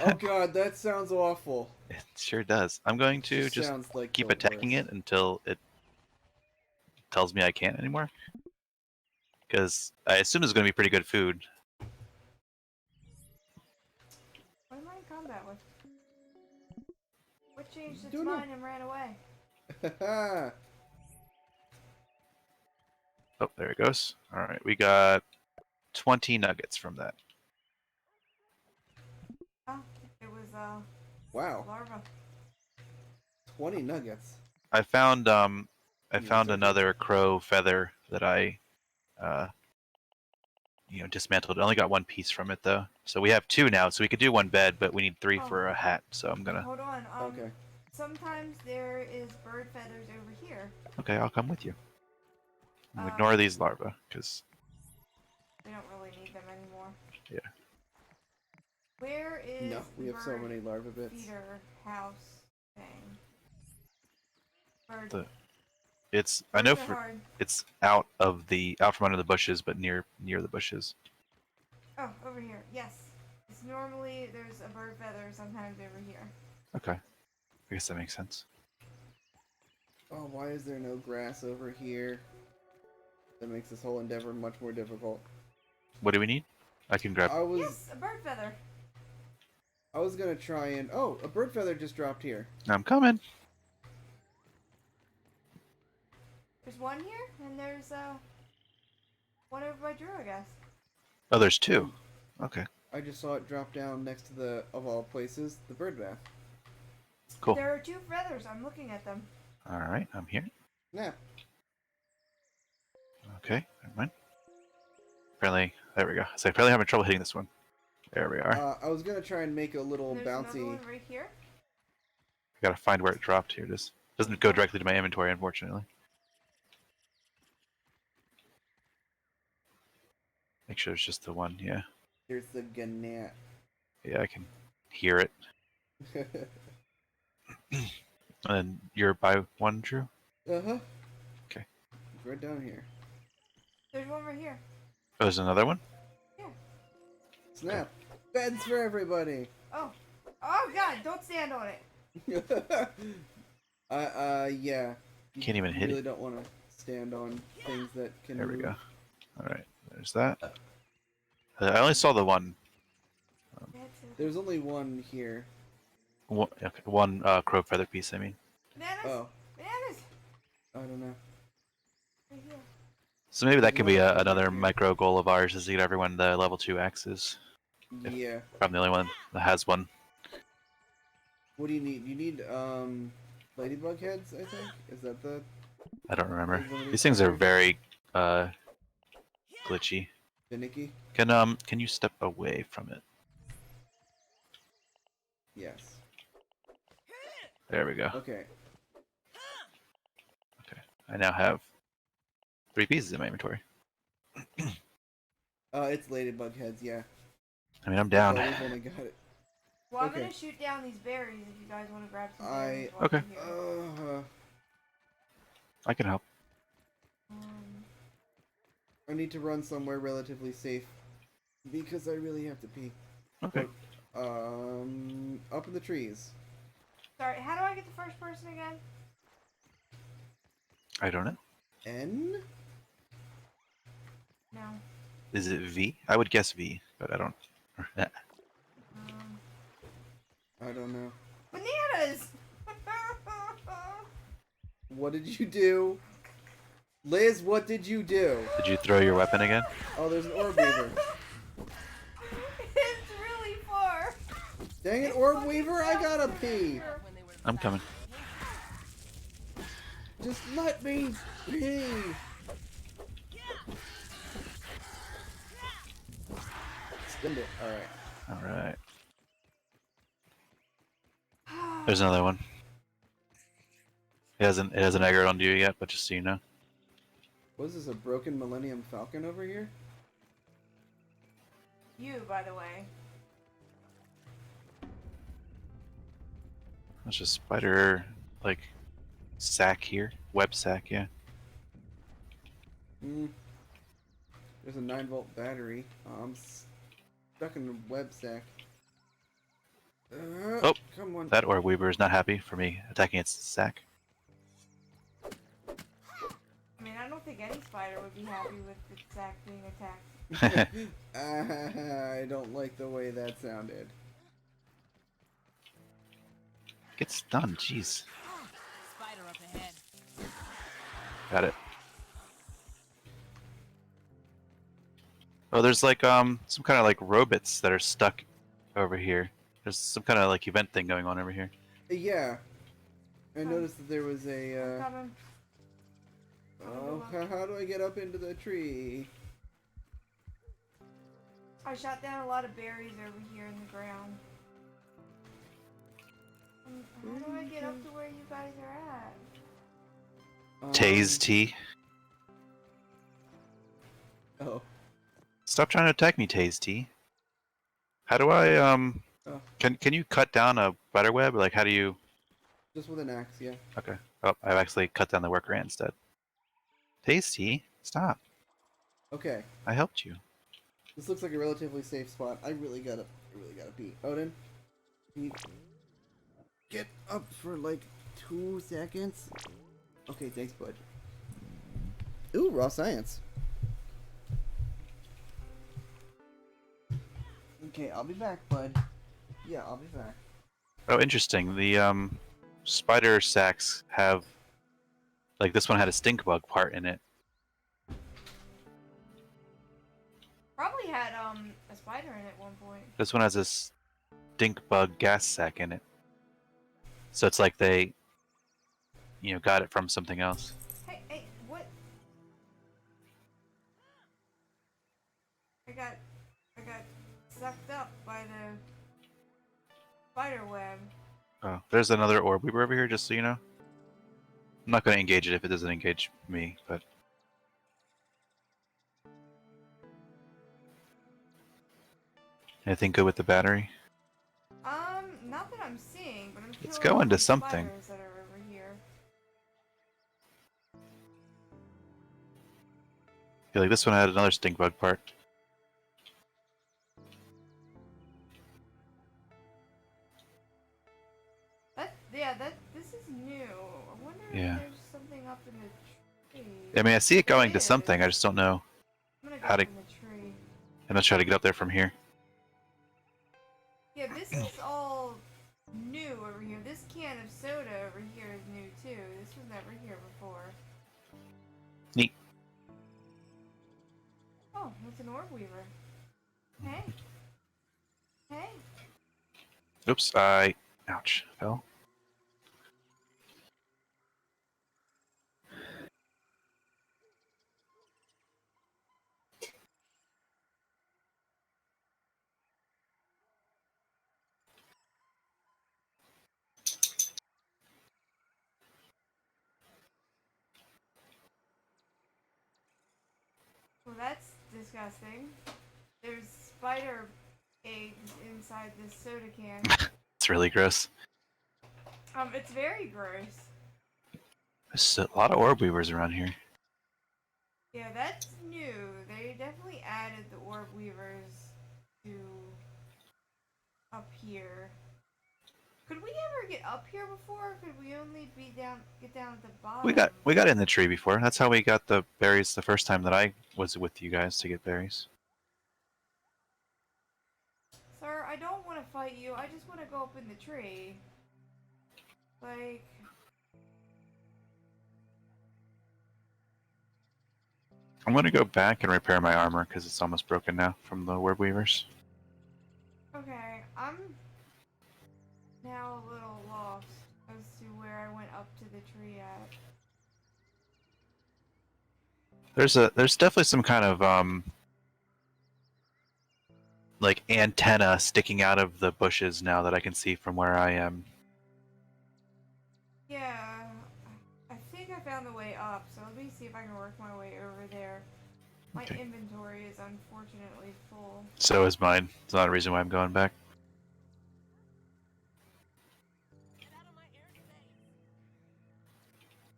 Speaker 1: oh god, that sounds awful.
Speaker 2: It sure does. I'm going to just
Speaker 1: sounds like
Speaker 2: keep
Speaker 1: the
Speaker 2: attacking
Speaker 1: worst.
Speaker 2: it until it tells me I can't anymore. Because I assume it's going to be pretty good food.
Speaker 3: What am I in combat with? What changed its
Speaker 1: Don't know.
Speaker 3: mind and ran away?
Speaker 2: Oh, there it goes. All right, we got 20 nuggets from that.
Speaker 3: Oh, it was
Speaker 1: Wow,
Speaker 3: larva.
Speaker 1: 20 nuggets.
Speaker 2: I found I
Speaker 1: Yeah,
Speaker 2: found
Speaker 1: it's okay.
Speaker 2: another crow feather that I dismantled. I only got one piece from it though. So we have two now, so we could do one bed, but we need three
Speaker 3: Oh.
Speaker 2: for a hat. So I'm gonna
Speaker 3: Hold on.
Speaker 1: Okay.
Speaker 3: Sometimes there is bird feathers over here.
Speaker 2: okay, I'll come with you. We'll
Speaker 3: Uh,
Speaker 2: ignore these larvae because
Speaker 3: We don't really need them anymore.
Speaker 2: Yeah.
Speaker 3: Where is
Speaker 1: No, we have so
Speaker 3: bird
Speaker 1: many larva bits.
Speaker 3: feeder house thing? Bird.
Speaker 2: it's I know
Speaker 3: birds are
Speaker 2: for
Speaker 3: hard.
Speaker 2: it's out from under the bushes, but near the bushes.
Speaker 3: Oh, over here. Yes. It's normally there's a bird feather sometimes over here.
Speaker 2: Okay, I guess that makes sense.
Speaker 1: Oh, why is there no grass over here? That makes this whole endeavor much more difficult.
Speaker 2: What do we need? I can grab.
Speaker 1: I was
Speaker 3: Yes, a bird feather.
Speaker 1: gonna try and oh, a bird feather just dropped here.
Speaker 2: I'm coming.
Speaker 3: There's one here, and there's one over by Drew, I guess.
Speaker 2: Oh, there's two. Okay,
Speaker 1: I just saw it drop down next to the of all places, the bird bath.
Speaker 2: cool.
Speaker 3: There are two feathers. I'm looking at them.
Speaker 2: All right, I'm here.
Speaker 1: Now,
Speaker 2: Okay, never mind. Apparently, there we go. So apparently having trouble hitting this one. There we are.
Speaker 1: I was gonna try and make a little
Speaker 3: And there's another
Speaker 1: bouncy.
Speaker 3: one right here.
Speaker 2: I gotta find where it dropped. Here it is. Doesn't go directly to my inventory, unfortunately. Make sure it's just the one. Yeah,
Speaker 1: There's the gnat.
Speaker 2: yeah, I can hear it. And you're by one, Drew.
Speaker 1: Uh-huh.
Speaker 2: Okay.
Speaker 1: It's right down here.
Speaker 3: There's one right here.
Speaker 2: Oh, there's another one.
Speaker 1: Snap. Beds for everybody.
Speaker 3: Oh. Oh God! Don't stand on it.
Speaker 1: Yeah. You
Speaker 2: Can't even hit
Speaker 1: really
Speaker 2: it.
Speaker 1: don't want to stand on things that can
Speaker 2: There we
Speaker 1: move.
Speaker 2: go. All right, there's that. I only saw the one.
Speaker 3: That's it.
Speaker 1: There's only one here.
Speaker 2: One crow feather piece. I mean.
Speaker 3: Bananas.
Speaker 1: Oh,
Speaker 3: Bananas.
Speaker 1: I don't know.
Speaker 3: Right here.
Speaker 2: So maybe that
Speaker 1: There's
Speaker 2: could be
Speaker 1: one over
Speaker 2: another
Speaker 1: here.
Speaker 2: micro goal of ours is to get everyone the level 2 axes. If-
Speaker 1: Yeah.
Speaker 2: I'm the only one that has one.
Speaker 1: What do you need? You need ladybug heads, I think. Is that the?
Speaker 2: I don't remember.
Speaker 1: Is one of
Speaker 2: These things are
Speaker 1: colors?
Speaker 2: very glitchy.
Speaker 1: Finicky?
Speaker 2: Can you step away from it?
Speaker 1: Yes.
Speaker 2: There we go.
Speaker 1: Okay.
Speaker 2: I now have 3 pieces in my inventory.
Speaker 1: It's ladybug heads, yeah.
Speaker 2: I mean, I'm
Speaker 1: That's
Speaker 2: down.
Speaker 1: why we've only got it.
Speaker 3: Well, I'm
Speaker 1: Okay.
Speaker 3: gonna shoot down these berries if you guys want to grab some
Speaker 1: I-
Speaker 3: berries while
Speaker 2: Okay.
Speaker 3: I'm here.
Speaker 2: I can help.
Speaker 1: I need to run somewhere relatively safe because I really have to pee.
Speaker 2: Okay.
Speaker 1: Up in the trees.
Speaker 3: Sorry, how do I get the first person again?
Speaker 2: I don't know.
Speaker 1: N?
Speaker 3: No.
Speaker 2: Is it V? I would guess V, but I don't.
Speaker 1: I don't know.
Speaker 3: Bananas!
Speaker 1: What did you do? Liz, what did you do?
Speaker 2: Did you throw your weapon again?
Speaker 1: Oh, there's an orb weaver.
Speaker 3: It's really far.
Speaker 1: Dang it, orb weaver, I gotta pee.
Speaker 2: I'm coming.
Speaker 1: Just let me pee. Spend it. Alright.
Speaker 2: All right. There's another one. It hasn't aggroed onto you yet, but just so you know.
Speaker 1: What is this, a broken Millennium Falcon over here?
Speaker 3: You, by the way.
Speaker 2: There's a spider, like, sack here. Web sack, yeah.
Speaker 1: Hmm. There's a 9-volt battery. I'm stuck in the web sack.
Speaker 2: Oh,
Speaker 1: come on.
Speaker 2: That orb weaver is not happy for me attacking its sack.
Speaker 3: I mean, I don't think any spider would be happy with its sack being attacked.
Speaker 1: I don't like the way that sounded.
Speaker 2: Get stunned, jeez.
Speaker 4: Spider up ahead.
Speaker 2: Got it. Oh, there's like some kind of like robots that are stuck over here. There's some kind of like event thing going on over here.
Speaker 1: Yeah. I noticed that there was a,
Speaker 3: Coming.
Speaker 1: Oh, how do I get up into the tree?
Speaker 3: I shot down a lot of berries over here in the ground. How do I get up to where you guys are at?
Speaker 2: Tase T.
Speaker 1: Oh.
Speaker 2: Stop trying to attack me, Tase T. How do I
Speaker 1: Oh.
Speaker 2: Can you cut down a spider web? Like how do you?
Speaker 1: Just with an axe, yeah.
Speaker 2: Okay. Oh, I've actually cut down the worker ant instead. Tase T, stop.
Speaker 1: Okay.
Speaker 2: I helped you.
Speaker 1: This looks like a relatively safe spot. I really gotta pee. Odin, can you get up for like 2 seconds? Okay, thanks, bud. Ooh, raw science. Okay, I'll be back, bud. Yeah, I'll be back.
Speaker 2: Oh, interesting. The spider sacks have, like this one had a stink bug part in it.
Speaker 3: Probably had a spider in it at one point.
Speaker 2: This one has a stink bug gas sack in it. So it's like they, got it from something else.
Speaker 3: Hey, what? I got sucked up by the spider web.
Speaker 2: Oh, there's another orb weaver over here, just so you know. I'm not going to engage it if it doesn't engage me, but... Anything good with the battery?
Speaker 3: Not that I'm seeing, but I'm
Speaker 2: It's
Speaker 3: killing
Speaker 2: going to
Speaker 3: these
Speaker 2: something.
Speaker 3: spiders that are over here.
Speaker 2: I feel like this one had another stink bug part.
Speaker 3: This is new. I wonder
Speaker 2: Yeah.
Speaker 3: if there's something up in the tree.
Speaker 2: I mean, I see it going
Speaker 3: There
Speaker 2: to something, I
Speaker 3: is.
Speaker 2: just don't know.
Speaker 3: I'm gonna go
Speaker 2: how
Speaker 3: up
Speaker 2: to-
Speaker 3: in the tree.
Speaker 2: I'm not trying to get up there from here.
Speaker 3: Yeah, this is all new over here. This can of soda over here is new too. This was never here before.
Speaker 2: Neat.
Speaker 3: Oh, it's an orb weaver. Hey. Hey.
Speaker 2: Oops, ouch, fell.
Speaker 3: Well, that's disgusting. There's spider eggs inside this soda can.
Speaker 2: It's really gross.
Speaker 3: It's very gross.
Speaker 2: There's a lot of orb weavers around here.
Speaker 3: Yeah, that's new. They definitely added the orb weavers to up here. Could we ever get up here before? Or could we only get down at the bottom?
Speaker 2: We got in the tree before. That's how we got the berries the first time that I was with you guys to get berries.
Speaker 3: Sir, I don't want to fight you. I just want to go up in the tree. Like...
Speaker 2: I'm gonna go back and repair my armor because it's almost broken now from the orb weavers.
Speaker 3: Okay, I'm now a little lost as to where I went up to the tree at.
Speaker 2: There's definitely some kind of like antenna sticking out of the bushes now that I can see from where I am.
Speaker 3: Yeah, I think I found the way up, so let me see if I can work my way over there. My
Speaker 2: Okay.
Speaker 3: inventory is unfortunately full.
Speaker 2: So is mine. It's not a reason why I'm going back.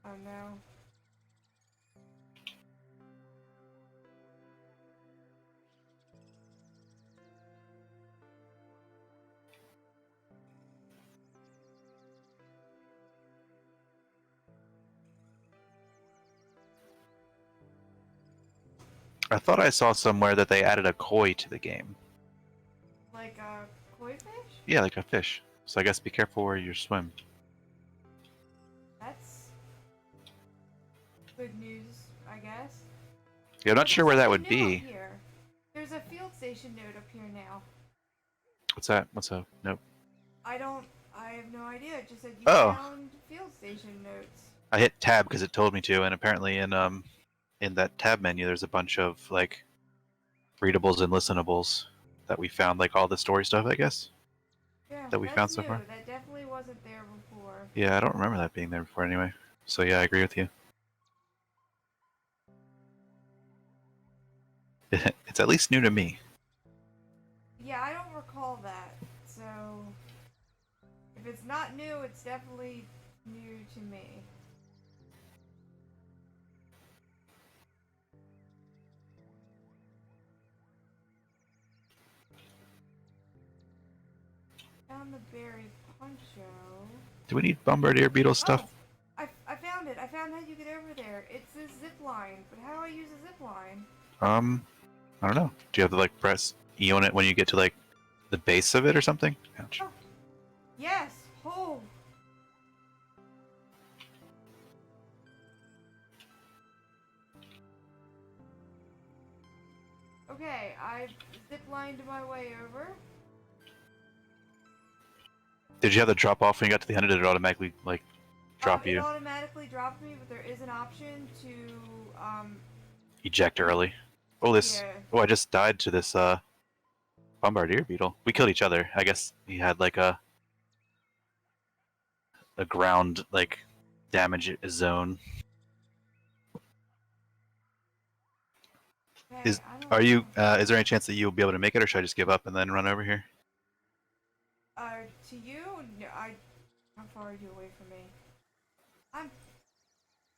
Speaker 3: Oh no.
Speaker 2: I thought I saw somewhere that they added a koi to the game.
Speaker 3: Like a koi fish?
Speaker 2: Yeah, like a fish. So I guess be careful where you swim.
Speaker 3: That's good news, I guess.
Speaker 2: Yeah, I'm not sure where that would
Speaker 3: There's something new
Speaker 2: be.
Speaker 3: up here. There's a field station note up here now.
Speaker 2: What's that? What's up? Nope.
Speaker 3: I have no idea. It just said you
Speaker 2: Oh.
Speaker 3: found field station notes.
Speaker 2: I hit tab because it told me to, and apparently in that tab menu there's a bunch of like readables and listenables that we found, like all the story stuff, I guess.
Speaker 3: Yeah,
Speaker 2: That we
Speaker 3: that's
Speaker 2: found so
Speaker 3: new.
Speaker 2: far?
Speaker 3: That definitely wasn't there before.
Speaker 2: Yeah, I don't remember that being there before anyway. So yeah, I agree with you. It's at least new to me.
Speaker 3: Yeah, I don't recall that. So if it's not new, it's definitely new to me. Found the berry poncho.
Speaker 2: Do we need bombardier beetle stuff?
Speaker 3: Oh, I found it. I found how you get over there. It's a zip line, but how do I use a zip line?
Speaker 2: I don't know. Do you have to like press E on it when you get to like the base of it or something? Ouch.
Speaker 3: Yes. Oh. Okay, I've zip-lined my way over.
Speaker 2: Did you have to drop off when you got to the end, or did it automatically like drop
Speaker 3: It
Speaker 2: you?
Speaker 3: automatically dropped me, but there is an option to,
Speaker 2: Eject early. Oh, this.
Speaker 3: yeah.
Speaker 2: Oh, I just died to this bombardier beetle. We killed each other. I guess he had like a ground like damage zone.
Speaker 3: Okay,
Speaker 2: Is-
Speaker 3: I don't
Speaker 2: Are you?
Speaker 3: know.
Speaker 2: Is there any chance that you'll be able to make it, or should I just give up and then run over here?
Speaker 3: To you? No, how far are you away from me?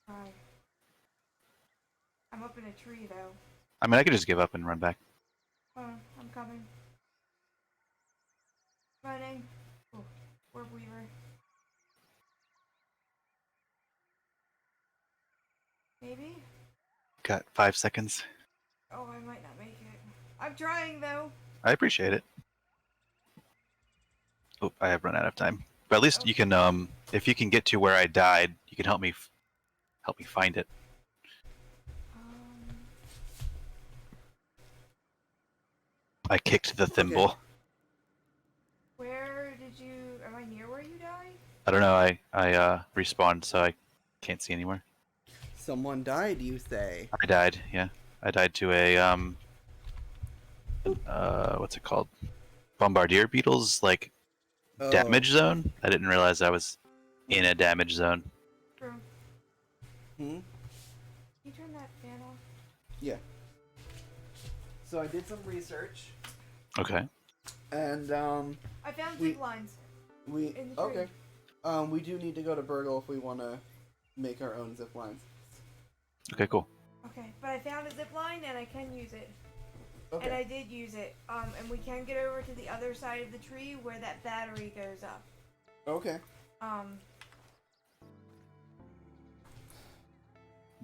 Speaker 3: Sorry. I'm up in a tree, though.
Speaker 2: I mean, I could just give up and run back.
Speaker 3: I'm coming. Running. Oh, Orb Weaver. Maybe?
Speaker 2: Got 5 seconds.
Speaker 3: Oh, I might not make it. I'm trying, though.
Speaker 2: I appreciate it. Oh, I have run out of time. But at least you can, if you can get to where I died, you can help me find it.
Speaker 3: Um,
Speaker 2: I kicked the thimble.
Speaker 3: where did you... Am I near where you died?
Speaker 2: I don't know. I respawned, so I can't see anywhere.
Speaker 1: Someone died, you say?
Speaker 2: I died. Yeah, I died to a what's it called? Bombardier beetles like
Speaker 1: Oh,
Speaker 2: damage zone. I didn't realize I was in a damage zone.
Speaker 3: True.
Speaker 1: Hmm?
Speaker 3: Can you turn that fan off?
Speaker 1: Yeah. So I did some research,
Speaker 2: Okay.
Speaker 1: and
Speaker 3: I found
Speaker 1: We-
Speaker 3: zip lines.
Speaker 1: we
Speaker 3: In the tree.
Speaker 1: okay. We do need to go to Burgle if we want to make our own zip lines.
Speaker 2: Okay, cool.
Speaker 3: Okay, but I found a zip line and I can use it.
Speaker 1: Okay.
Speaker 3: And I did use it. And we can get over to the other side of the tree where that battery goes up.
Speaker 1: Okay.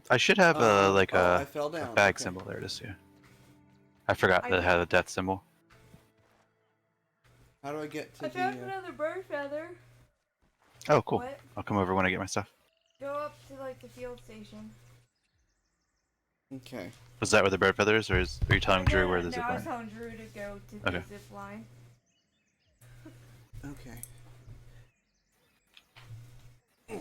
Speaker 2: I should have
Speaker 1: I
Speaker 2: a
Speaker 1: fell down.
Speaker 2: bag
Speaker 1: Okay.
Speaker 2: symbol. There it is. Yeah. I forgot
Speaker 3: I
Speaker 2: that it
Speaker 3: did-
Speaker 2: had a death symbol.
Speaker 1: How do I get to
Speaker 3: I found
Speaker 1: the?
Speaker 3: another bird feather.
Speaker 2: Oh, cool.
Speaker 3: What?
Speaker 2: I'll come over when I get my stuff.
Speaker 3: Go up to like the field station.
Speaker 1: Okay.
Speaker 2: Was that where the bird feathers, or are you telling Drew where the
Speaker 3: no,
Speaker 2: zip
Speaker 3: I was
Speaker 2: line?
Speaker 3: telling Drew to go to the
Speaker 2: Okay.
Speaker 3: zip line.
Speaker 1: Okay.
Speaker 2: At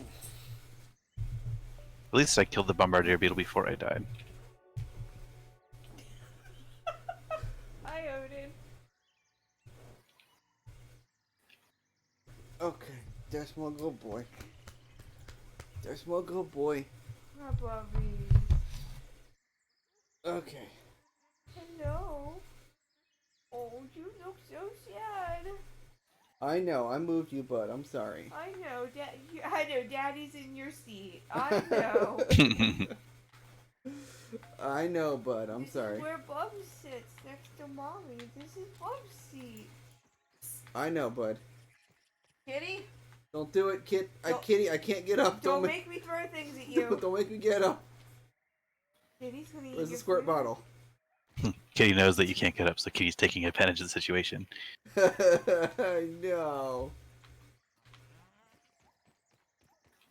Speaker 2: least I killed the bombardier beetle before I died.
Speaker 3: Hi, Odin.
Speaker 1: Okay. There's my good boy. There's my good boy.
Speaker 3: Hi, Bobby.
Speaker 1: Okay.
Speaker 3: Hello. Oh, you look so sad.
Speaker 1: I know. I moved you, bud. I'm sorry.
Speaker 3: I know, I know, Daddy's in your seat. I know.
Speaker 1: I know, bud. I'm
Speaker 3: This
Speaker 1: sorry.
Speaker 3: is where Bub sits next to Mommy. This is Bub's seat.
Speaker 1: I know, bud.
Speaker 3: Kitty,
Speaker 1: Don't do it, kid.
Speaker 3: Don't-
Speaker 1: Kitty, I can't get up.
Speaker 3: don't make me throw things at
Speaker 1: Don't,
Speaker 3: you.
Speaker 1: don't make me get up.
Speaker 3: Kitty's gonna eat
Speaker 1: Where's the
Speaker 3: your
Speaker 1: squirt
Speaker 3: food.
Speaker 1: bottle?
Speaker 2: Kitty knows that you can't get up, so Kitty's taking advantage of the situation.
Speaker 1: No.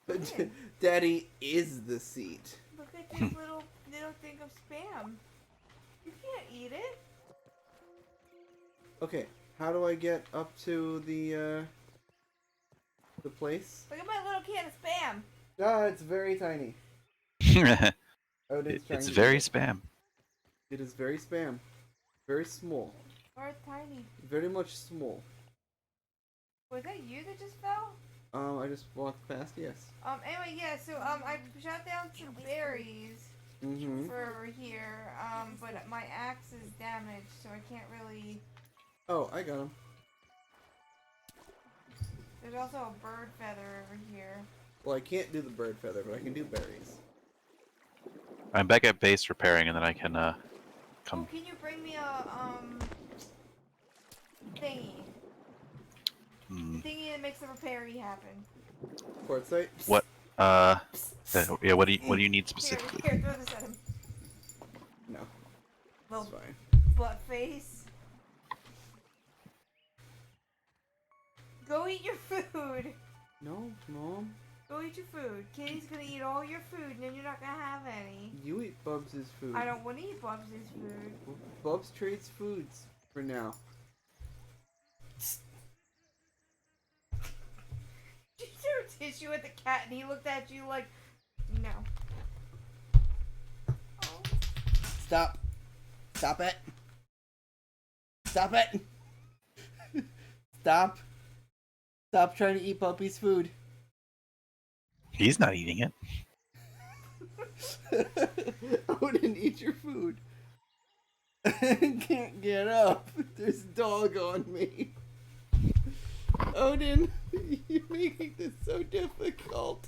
Speaker 3: Yeah.
Speaker 1: Daddy is the seat.
Speaker 3: Look at this little thing of spam. You can't eat it.
Speaker 1: Okay, how do I get up to the place?
Speaker 3: Look at my little can of spam.
Speaker 1: Ah, it's very tiny. Odin's trying
Speaker 2: It's
Speaker 1: to
Speaker 2: very
Speaker 1: eat it.
Speaker 2: spam.
Speaker 1: It is very spam. Very small.
Speaker 3: Or tiny.
Speaker 1: Very much small.
Speaker 3: Was that you that just fell?
Speaker 1: I just walked past, yes.
Speaker 3: Anyway, yeah, so, I shot down some berries
Speaker 1: Mm-hmm.
Speaker 3: for over here, but my axe is damaged, so I can't really...
Speaker 1: Oh, I got him.
Speaker 3: There's also a bird feather over here.
Speaker 1: Well, I can't do the bird feather, but I can do berries.
Speaker 2: I'm back at base repairing, and then I can
Speaker 3: Oh,
Speaker 2: come.
Speaker 3: can you bring me a, thingy?
Speaker 2: Hmm,
Speaker 3: Thingy that makes the repairy happen.
Speaker 1: Quartzite?
Speaker 2: what? Yeah. What do you need
Speaker 3: Here,
Speaker 2: specifically?
Speaker 3: here, throw this at him.
Speaker 1: No,
Speaker 3: Little
Speaker 1: it's fine.
Speaker 3: butt face. Go eat your food.
Speaker 1: No, Mom.
Speaker 3: Go eat your food. Kitty's gonna eat all your food, and then you're not gonna have any.
Speaker 1: You eat Bubs' food.
Speaker 3: I don't want to eat Bubs' food.
Speaker 1: Bubs trades foods for now.
Speaker 3: You threw tissue at the cat, and he looked at you like, no. Oh.
Speaker 1: Stop. Stop it. Stop it. Stop. Stop trying to eat Puppy's food.
Speaker 2: He's not eating it.
Speaker 1: Odin, eat your food. I can't get up. There's a dog on me. Odin, you're making this so difficult.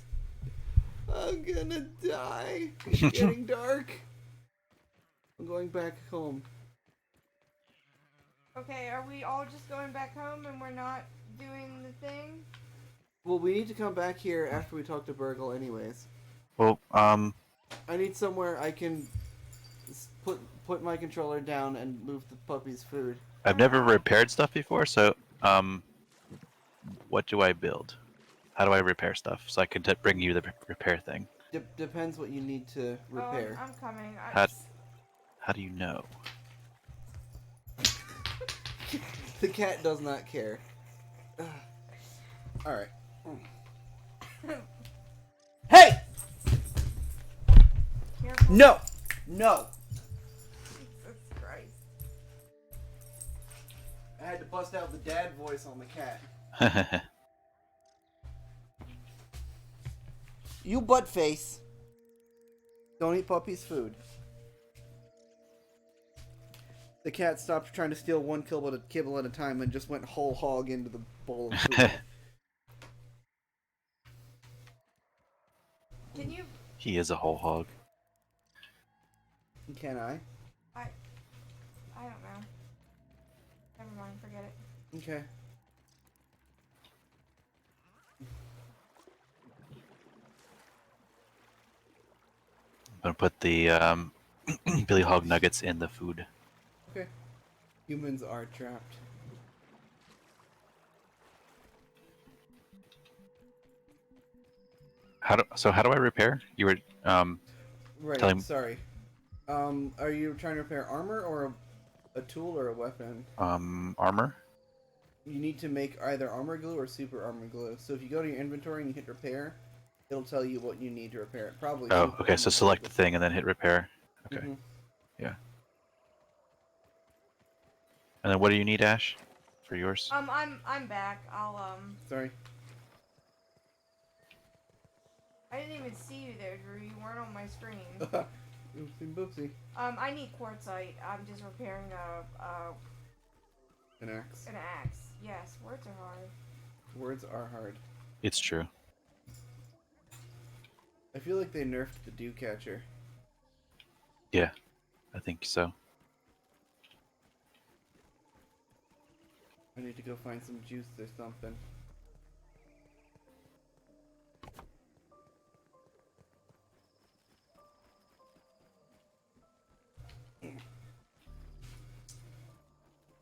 Speaker 1: I'm gonna die. It's getting dark. I'm going back home.
Speaker 3: Okay, are we all just going back home and we're not doing the thing?
Speaker 1: Well, we need to come back here after we talk to Burgle anyways.
Speaker 2: Well,
Speaker 1: I need somewhere I can put my controller down and move the puppy's food.
Speaker 2: I've never repaired stuff before, so what do I build? How do I repair stuff so I can bring you the repair thing?
Speaker 1: Depends what you need to
Speaker 3: Oh,
Speaker 1: repair.
Speaker 3: I'm coming.
Speaker 2: How do you know?
Speaker 1: The cat does not care. Alright. Hey!
Speaker 3: Careful.
Speaker 1: No! No!
Speaker 3: Jesus Christ.
Speaker 1: I had to bust out the dad voice on the cat. You butt face. Don't eat puppy's food. The cat stopped trying to steal one kibble at a time and just went whole hog into the bowl of food.
Speaker 3: Can you?
Speaker 2: He is a whole hog.
Speaker 1: Can I?
Speaker 3: I don't know. Never mind. Forget it.
Speaker 1: Okay.
Speaker 2: I'm gonna put the Billy Hog nuggets in the food.
Speaker 1: Okay. Humans are trapped.
Speaker 2: How do I repair? You were
Speaker 1: Right.
Speaker 2: Tell him-
Speaker 1: Sorry. Are you trying to repair armor or a tool or a weapon?
Speaker 2: armor.
Speaker 1: You need to make either armor glue or super armor glue. So if you go to your inventory and you hit repair, it'll tell you what you need to repair it. Probably.
Speaker 2: Oh,
Speaker 1: super
Speaker 2: okay. So
Speaker 1: armor
Speaker 2: select
Speaker 1: glue.
Speaker 2: the thing and then hit repair. Okay.
Speaker 1: Mhm.
Speaker 2: And then what do you need, Ash, for yours?
Speaker 3: I'm back.
Speaker 1: Sorry.
Speaker 3: I didn't even see you there, Drew. You weren't on my screen.
Speaker 1: Oopsie boopsie.
Speaker 3: I need quartzite. I'm just repairing
Speaker 1: An axe.
Speaker 3: an axe. Yes, words are hard.
Speaker 1: Words are hard.
Speaker 2: It's true.
Speaker 1: I feel like they nerfed the dew catcher.
Speaker 2: Yeah, I think so.
Speaker 1: I need to go find some juice or something.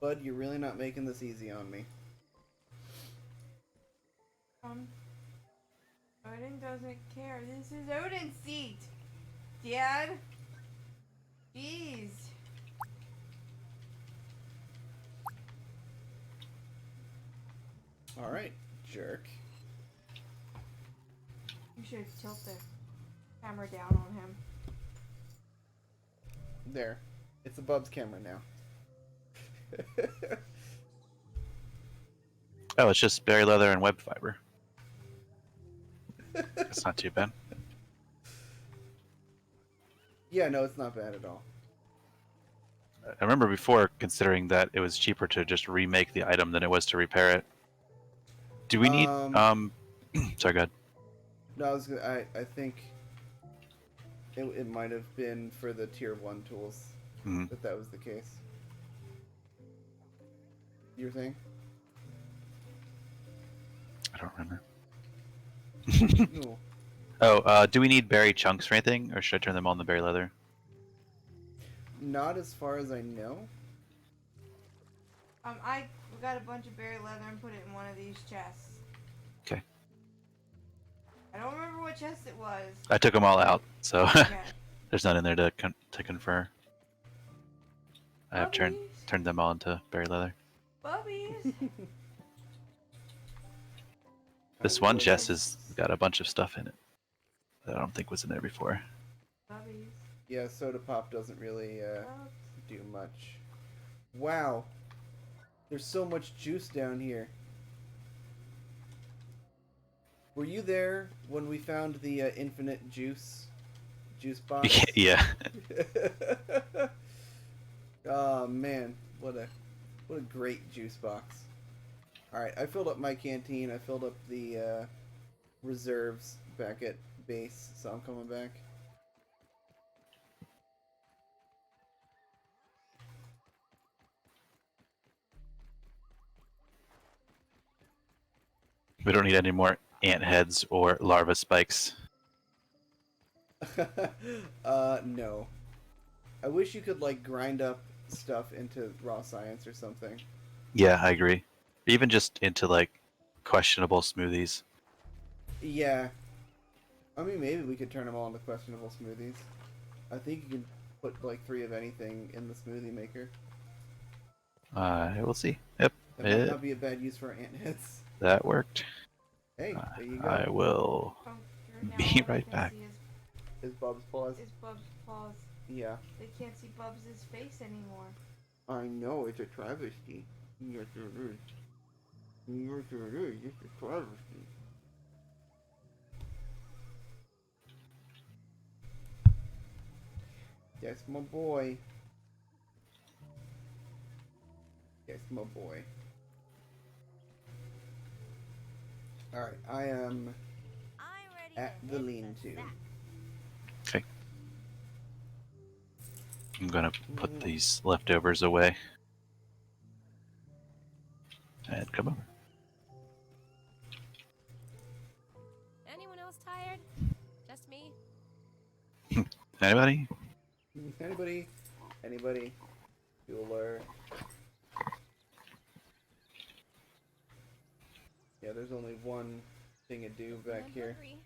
Speaker 1: Bud, you're really not making this easy on me.
Speaker 3: Odin doesn't care. This is Odin's seat. Dad. Jeez.
Speaker 1: Alright, jerk.
Speaker 3: You should tilt the camera down on him.
Speaker 1: There. It's a Bub's camera now.
Speaker 2: Oh, it's just berry leather and web fiber. It's not too bad.
Speaker 1: Yeah, no, it's not bad at all.
Speaker 2: I remember before considering that it was cheaper to just remake the item than it was to repair it. Do we need sorry, go ahead.
Speaker 1: No, I think it might have been for the tier 1 tools
Speaker 2: Mhm.
Speaker 1: that was the case. You were saying?
Speaker 2: I don't remember.
Speaker 1: No.
Speaker 2: Oh, do we need berry chunks or anything, or should I turn them on the berry leather?
Speaker 1: Not as far as I know.
Speaker 3: I got a bunch of berry leather and put it in one of these chests.
Speaker 2: Okay.
Speaker 3: I don't remember what chest it was.
Speaker 2: I took them all out, so
Speaker 3: Okay.
Speaker 2: there's none in there to confer. I have turned them all into berry leather.
Speaker 3: Bubbies.
Speaker 2: This one chest has got a bunch of stuff in it that I don't think was in there before.
Speaker 3: Bubbies.
Speaker 1: Yeah, soda pop doesn't really
Speaker 3: Bubs.
Speaker 1: do much. Wow. There's so much juice down here. Were you there when we found the infinite juice box?
Speaker 2: Yeah.
Speaker 1: Oh man, what a great juice box. Alright, I filled up my canteen, I filled up the reserves back at base, so I'm coming back.
Speaker 2: We don't need any more ant heads or larva spikes.
Speaker 1: No. I wish you could like grind up stuff into raw science or something.
Speaker 2: Yeah, I agree. Even just into like questionable smoothies.
Speaker 1: Yeah. I mean, maybe we could turn them all into questionable smoothies. I think you can put like 3 of anything in the smoothie maker.
Speaker 2: We'll see. Yep,
Speaker 1: That might not be a bad use for our ant heads.
Speaker 2: that worked.
Speaker 1: Hey, there you go.
Speaker 2: I will
Speaker 3: Oh, Drew, now
Speaker 2: be
Speaker 3: all they
Speaker 2: right
Speaker 3: can
Speaker 2: back.
Speaker 3: see
Speaker 1: Is Bob's paws?
Speaker 3: Is Bubs' paws.
Speaker 1: Yeah.
Speaker 3: They can't see Bubs' face anymore.
Speaker 1: I know, it's a travesty. Yes, it is. Yes, it is. It's a travesty. That's my boy. Yes, my boy. Alright, I am
Speaker 4: I'm ready
Speaker 1: at
Speaker 4: to
Speaker 1: the
Speaker 4: hit
Speaker 1: lean-to.
Speaker 4: sack.
Speaker 2: Okay. I'm gonna put these leftovers away. And come over.
Speaker 4: Anyone else tired? Just me?
Speaker 2: Anybody?
Speaker 1: Anybody? Anybody? Bueller. Yeah, there's only one thing to do back
Speaker 4: I'm
Speaker 1: here.
Speaker 4: hungry.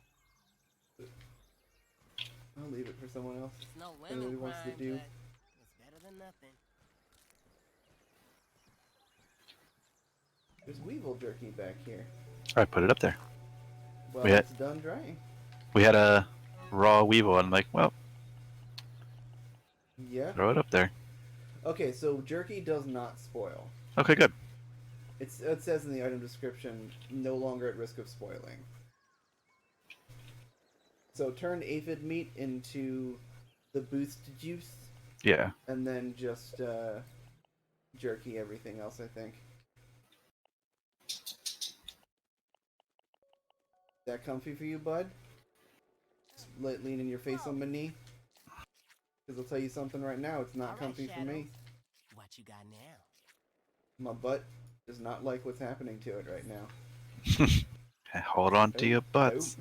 Speaker 1: I'll leave it for someone else.
Speaker 7: It's no
Speaker 1: Anybody
Speaker 7: lemon
Speaker 1: wants to
Speaker 7: crime,
Speaker 1: do?
Speaker 7: but it's better than nothing.
Speaker 1: There's weevil jerky back here.
Speaker 2: I put it up there.
Speaker 1: Well,
Speaker 2: Yeah.
Speaker 1: it's done drying.
Speaker 2: We had a raw weevil, and I'm like, well,
Speaker 1: Yeah.
Speaker 2: throw it up there.
Speaker 1: Okay, so jerky does not spoil.
Speaker 2: Okay, good.
Speaker 1: It says in the item description, no longer at risk of spoiling. So turn aphid meat into the boost juice,
Speaker 2: Yeah.
Speaker 1: and then just jerky everything else, I think. That comfy for you, bud? Just leaning your face on my knee? Because I'll tell you something right now, it's not
Speaker 7: All right,
Speaker 1: comfy for me.
Speaker 7: What you got now?
Speaker 1: My butt does not like what's happening to it right now.
Speaker 2: Hold on to your butts.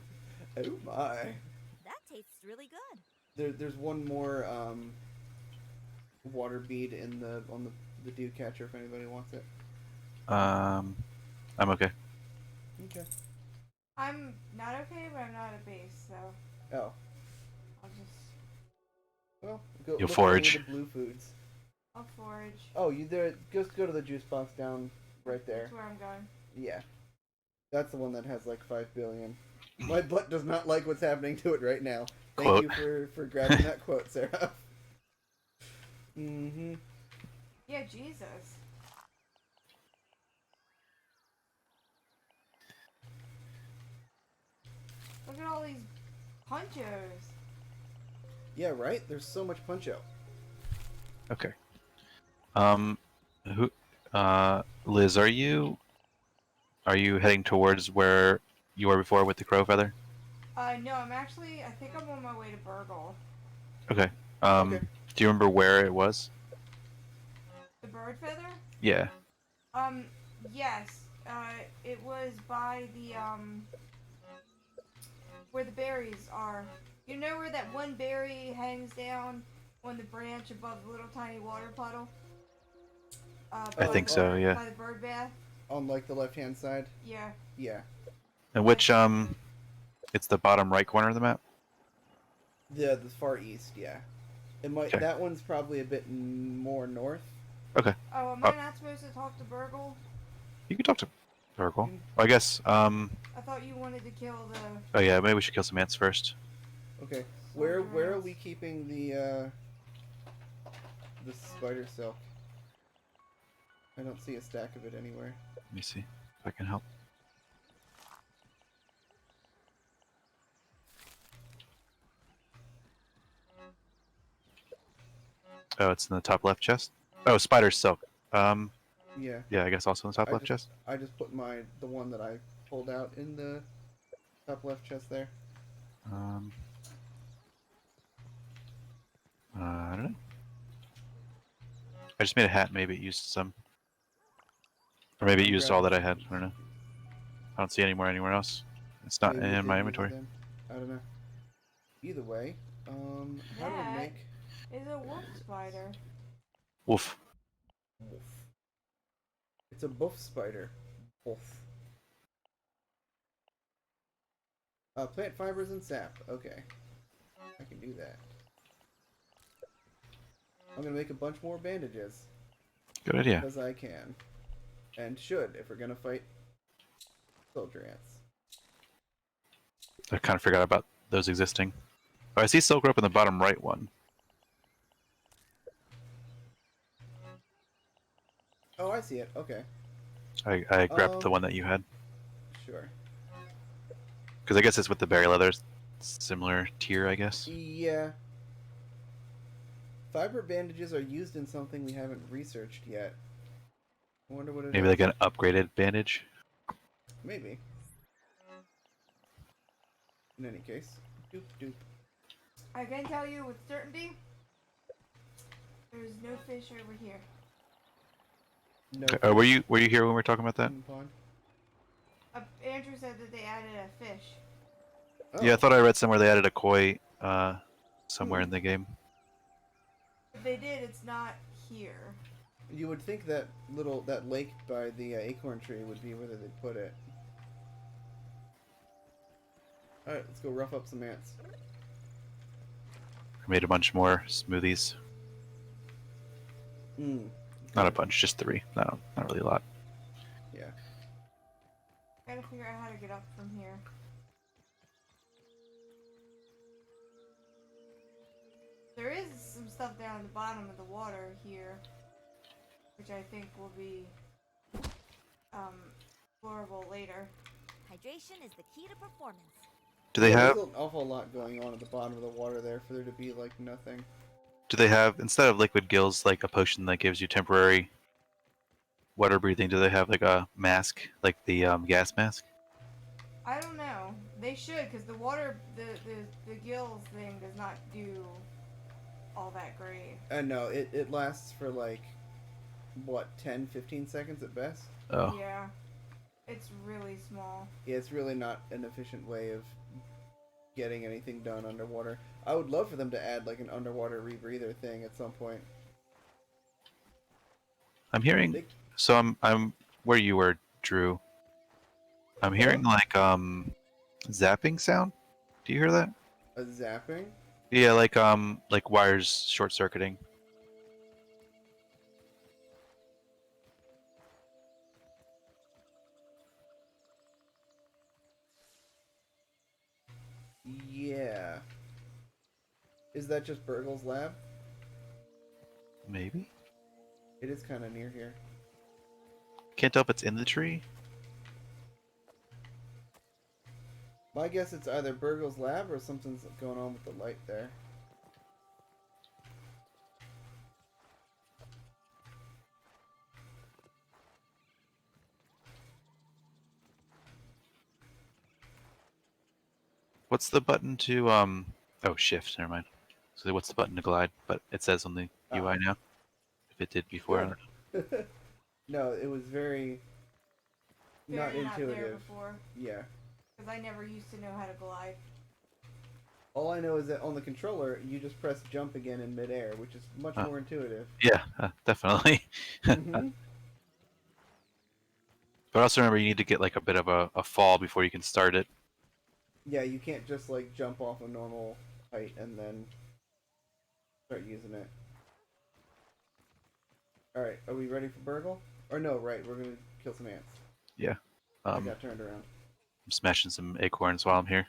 Speaker 1: Oh my.
Speaker 4: That tastes really good.
Speaker 1: There's one more water bead in on the dew catcher if anybody wants it.
Speaker 2: I'm okay.
Speaker 1: Okay.
Speaker 3: I'm not okay, but I'm not at base, so
Speaker 1: Oh.
Speaker 3: I'll just
Speaker 1: Well,
Speaker 2: You'll
Speaker 1: look for
Speaker 2: forage.
Speaker 1: any of the blue foods.
Speaker 3: I'll forage.
Speaker 1: Oh, you there? Just go to the juice box down right there.
Speaker 3: That's where I'm going.
Speaker 1: Yeah. That's the one that has like 5 billion. My butt does not like what's happening to it right now. Thank
Speaker 2: Quote.
Speaker 1: you for grabbing that quote, Sarah. Mm-hmm.
Speaker 3: Yeah, Jesus. Look at all these ponchos.
Speaker 1: Yeah, right? There's so much punch-out.
Speaker 2: Okay. Who? Liz, are you heading towards where you were before with the crow feather?
Speaker 3: No, I think I'm on my way to Burgle.
Speaker 2: Okay.
Speaker 1: Okay.
Speaker 2: Do you remember where it was?
Speaker 3: The bird feather?
Speaker 2: Yeah.
Speaker 3: Yes. It was by the, where the berries are. You know where that one berry hangs down on the branch above the little tiny water puddle?
Speaker 2: I
Speaker 3: by
Speaker 2: think
Speaker 3: the-
Speaker 2: so, yeah.
Speaker 3: By the bird bath?
Speaker 1: On like the left-hand side.
Speaker 3: Yeah.
Speaker 1: Yeah.
Speaker 2: And which it's the bottom right corner of the map.
Speaker 1: The far east, yeah. It might.
Speaker 2: Okay.
Speaker 1: That one's probably a bit more north.
Speaker 3: Oh, am I not supposed to talk to Burgle?
Speaker 2: You can talk to Urkel. I guess.
Speaker 3: I thought you wanted to kill the...
Speaker 2: Oh yeah, maybe we should kill some ants first.
Speaker 1: Okay. Where are we keeping the spider silk? I don't see a stack of it anywhere.
Speaker 2: Let me see if I can help. Oh, it's in the top left chest. Oh, spider silk.
Speaker 1: Yeah.
Speaker 2: Yeah, I guess also in the top
Speaker 1: I
Speaker 2: left chest.
Speaker 1: I just put the one that I pulled out in the top left chest there.
Speaker 2: I don't know. I just made a hat. Maybe it used some, or maybe it used all that I had. I don't know. I don't see any more anywhere else. It's not
Speaker 1: Maybe it
Speaker 2: in my
Speaker 1: did use it
Speaker 2: inventory.
Speaker 1: then. I don't know. Either way, how do
Speaker 3: That-
Speaker 1: we make
Speaker 3: Is a wolf spider.
Speaker 2: Wolf.
Speaker 1: wolf? It's a buff spider. Wolf. Plant fibers and sap. Okay. I can do that. I'm gonna make a bunch more bandages.
Speaker 2: Good idea.
Speaker 1: Because I can. And should, if we're gonna fight soldier ants.
Speaker 2: I kind of forgot about those existing. Oh, I see silk rope in the bottom right one.
Speaker 1: Oh, I see it. Okay.
Speaker 2: I grabbed the one that you had.
Speaker 1: Sure.
Speaker 2: Because I guess it's with the berry leather. Similar tier, I guess.
Speaker 1: Yeah. Fiber bandages are used in something we haven't researched yet. I wonder what it
Speaker 2: Maybe
Speaker 1: is.
Speaker 2: like an upgraded bandage.
Speaker 1: Maybe. In any case. Doop doop.
Speaker 3: I can tell you with certainty, there's no fish over here.
Speaker 1: No.
Speaker 2: Okay, were you here when we were talking about that?
Speaker 1: Pond.
Speaker 3: Andrew said that they added a fish.
Speaker 1: Oh.
Speaker 2: Yeah, I thought I read somewhere they added a koi somewhere
Speaker 1: Hmm.
Speaker 2: in the game.
Speaker 3: If they did, it's not here.
Speaker 1: You would think that that lake by the acorn tree would be where they put it. Alright, let's go rough up some ants.
Speaker 2: I made a bunch more smoothies.
Speaker 1: Mm.
Speaker 2: Not a bunch, just 3. No, not really a lot.
Speaker 1: Yeah.
Speaker 3: Gotta figure out how to get up from here. There is some stuff down at the bottom of the water here, which I think will be explorable later.
Speaker 4: Hydration is the key to performance.
Speaker 2: Do they
Speaker 1: Yeah,
Speaker 2: have
Speaker 1: there's an awful lot going on at the bottom of the water there for there to be like nothing.
Speaker 2: instead of liquid gills like a potion that gives you temporary water breathing, do they have like a mask, like the gas mask?
Speaker 3: I don't know. They should, because the water, the gills thing does not do all that great.
Speaker 1: No, it lasts for like, what, 10, 15 seconds at best?
Speaker 2: Oh.
Speaker 3: Yeah. It's really small.
Speaker 1: Yeah, it's really not an efficient way of getting anything done underwater. I would love for them to add like an underwater rebreather thing at some point.
Speaker 2: I'm hearing
Speaker 1: They-
Speaker 2: so I'm where you were, Drew. I'm hearing like zapping sound. Do you hear that?
Speaker 1: A zapping?
Speaker 2: Yeah, like wires short circuiting.
Speaker 1: Yeah. Is that just Burgle's lab?
Speaker 2: Maybe.
Speaker 1: It is kind of near here.
Speaker 2: Can't tell if it's in the tree.
Speaker 1: My guess it's either Burgle's lab or something's going on with the light there.
Speaker 2: What's the button to oh, shift, never mind. So what's the button to glide? But it says on the UI now. If it did before, I don't know.
Speaker 1: No, it was very not
Speaker 3: Very not there
Speaker 1: intuitive.
Speaker 3: before,
Speaker 1: Yeah.
Speaker 3: because I never used to know how to glide.
Speaker 1: All I know is that on the controller, you just press jump again in midair, which is much
Speaker 2: Oh.
Speaker 1: more intuitive.
Speaker 2: Yeah, definitely.
Speaker 1: Mhm.
Speaker 2: But also remember you need to get like a bit of a fall before you can start it.
Speaker 1: Yeah, you can't just like jump off a normal height and then start using it. Alright, are we ready for Burgle? Or no, right, we're gonna kill some ants. I
Speaker 2: Um,
Speaker 1: got turned around.
Speaker 2: I'm smashing some acorns while I'm here,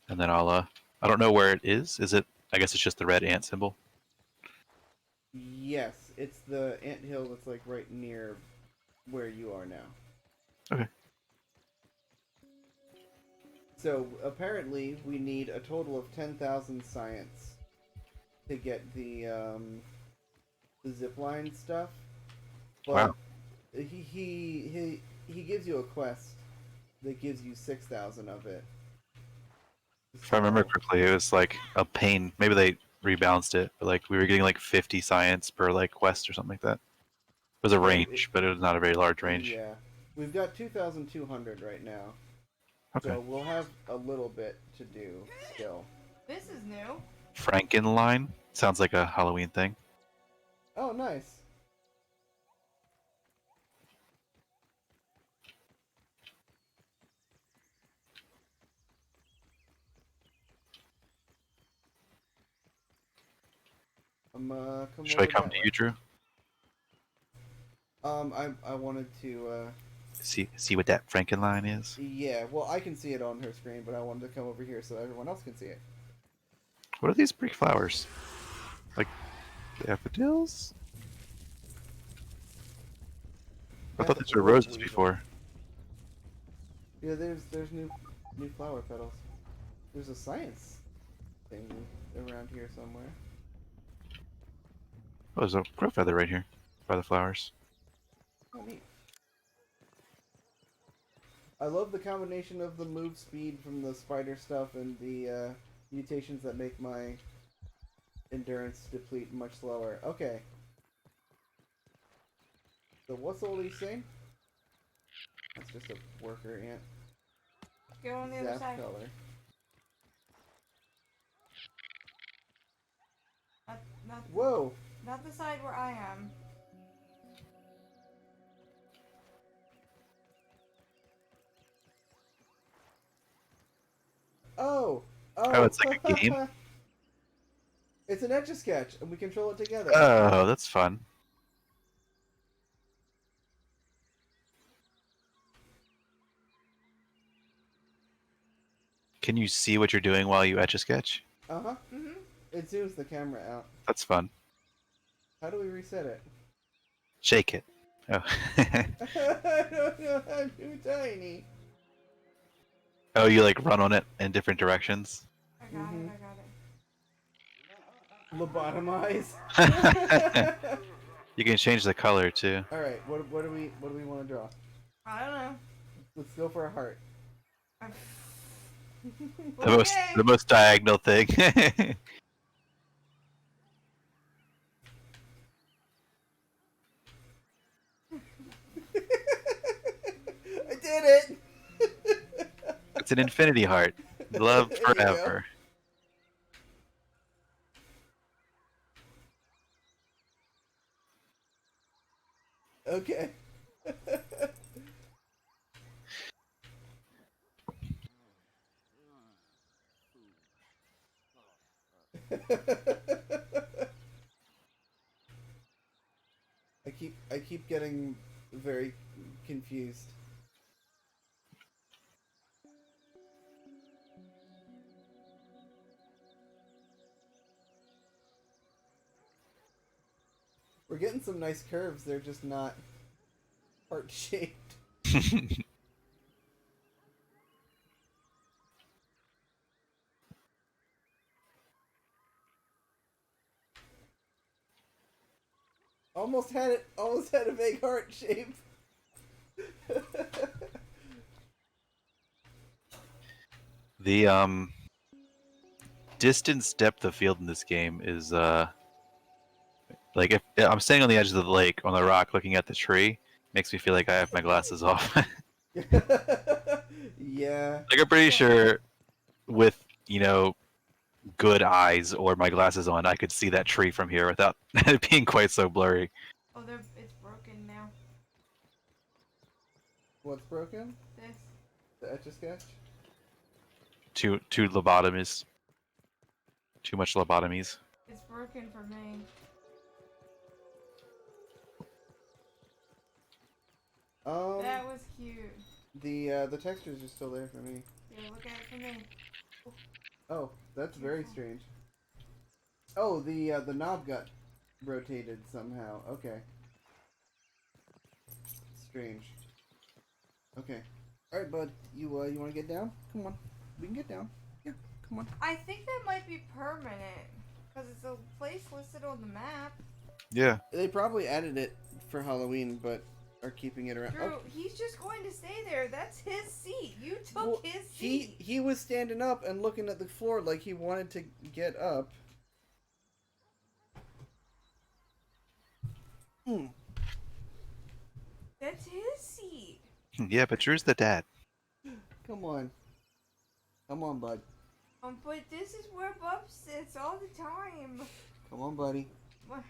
Speaker 2: and then I'll I don't know where it is. Is it? I guess it's just the red ant symbol.
Speaker 1: Yes, it's the anthill that's like right near where you are now.
Speaker 2: Okay.
Speaker 1: So apparently we need a total of 10,000 science to get the zipline stuff. But
Speaker 2: Wow.
Speaker 1: he gives you a quest that gives you 6,000 of it.
Speaker 2: If I remember
Speaker 1: So-
Speaker 2: correctly, it was like a pain. Maybe they rebalanced it, but like we were getting like 50 science per like quest or something like that. It was a
Speaker 1: Yeah,
Speaker 2: range, but it was not a very large range.
Speaker 1: Yeah. We've got 2,200 right now.
Speaker 2: Okay.
Speaker 1: So we'll have a little bit to do still.
Speaker 3: This is new.
Speaker 2: Frankenline sounds like a Halloween thing.
Speaker 1: Oh, nice. Come
Speaker 2: Should I
Speaker 1: over
Speaker 2: come
Speaker 1: that
Speaker 2: to
Speaker 1: way.
Speaker 2: you, Drew?
Speaker 1: I wanted to,
Speaker 2: See what that Frankenline is?
Speaker 1: yeah, well, I can see it on her screen, but I wanted to come over here so everyone else can see it.
Speaker 2: What are these pretty flowers? Like daffodils? I thought these were roses before.
Speaker 1: Yeah, there's new flower petals. There's a science thing around here somewhere.
Speaker 2: Oh, there's a crow feather right here by the flowers.
Speaker 1: Oh, neat. I love the combination of the move speed from the spider stuff and the mutations that make my endurance deplete much slower. Okay. So what's all these saying? That's just a worker ant.
Speaker 3: Go on the other
Speaker 1: Zap
Speaker 3: side.
Speaker 1: color.
Speaker 3: Not,
Speaker 1: Whoa!
Speaker 3: not the side where I am.
Speaker 1: Oh!
Speaker 2: Oh, it's like a game?
Speaker 1: It's an Etch-a-Sketch, and we control it together.
Speaker 2: Oh, that's fun. Can you see what you're doing while you etch a sketch?
Speaker 1: Uh-huh.
Speaker 3: Mhm.
Speaker 1: It zooms the camera out.
Speaker 2: That's fun.
Speaker 1: How do we reset it?
Speaker 2: Shake it. Oh.
Speaker 1: I don't know, I'm too tiny.
Speaker 2: Oh, you like run on it in different directions?
Speaker 3: I got
Speaker 1: Mhm.
Speaker 3: it. I got it.
Speaker 1: Lobotomize.
Speaker 2: You can change the color too.
Speaker 1: All right, what do we want to draw?
Speaker 3: I don't know.
Speaker 1: Let's go for a heart.
Speaker 2: The most diagonal thing.
Speaker 1: I did it.
Speaker 2: It's an infinity heart. Love
Speaker 1: There you go.
Speaker 2: forever.
Speaker 1: Okay. I keep getting very confused. We're getting some nice curves, they're just not heart shaped. Almost had a vague heart shape.
Speaker 2: The distance depth of field in this game is like if I'm standing on the edge of the lake on the rock looking at the tree, makes me feel like I have my glasses off.
Speaker 1: Yeah.
Speaker 2: Like I'm pretty sure with, you know, good eyes or my glasses on, I could see that tree from here without it being quite so blurry.
Speaker 3: Oh, it's broken now.
Speaker 1: What's broken?
Speaker 3: This.
Speaker 1: The Etch-a-Sketch?
Speaker 2: Two lobotomies. Too much lobotomies.
Speaker 3: It's broken for me. That was cute.
Speaker 1: The textures are still there for me.
Speaker 3: Yeah, look at it for me.
Speaker 1: Oh, that's very strange. Oh, the knob got rotated somehow. Okay. Strange. Okay. All right, bud. You want to get down? Come on. We can get down. Yeah. Come on.
Speaker 3: I think that might be permanent. Because it's a place listed on the map.
Speaker 2: Yeah.
Speaker 1: They probably added it for Halloween, but are keeping it around.
Speaker 3: Drew, he's just going to stay there. That's his seat. You took
Speaker 1: Well,
Speaker 3: his seat.
Speaker 1: he was standing up and looking at the floor like he wanted to get up. Hmm.
Speaker 3: That's his seat.
Speaker 2: Yeah, but Drew's the dad.
Speaker 1: Come on. Come on, bud.
Speaker 3: But this is where Bub sits all the time.
Speaker 1: Come on, buddy.
Speaker 3: What?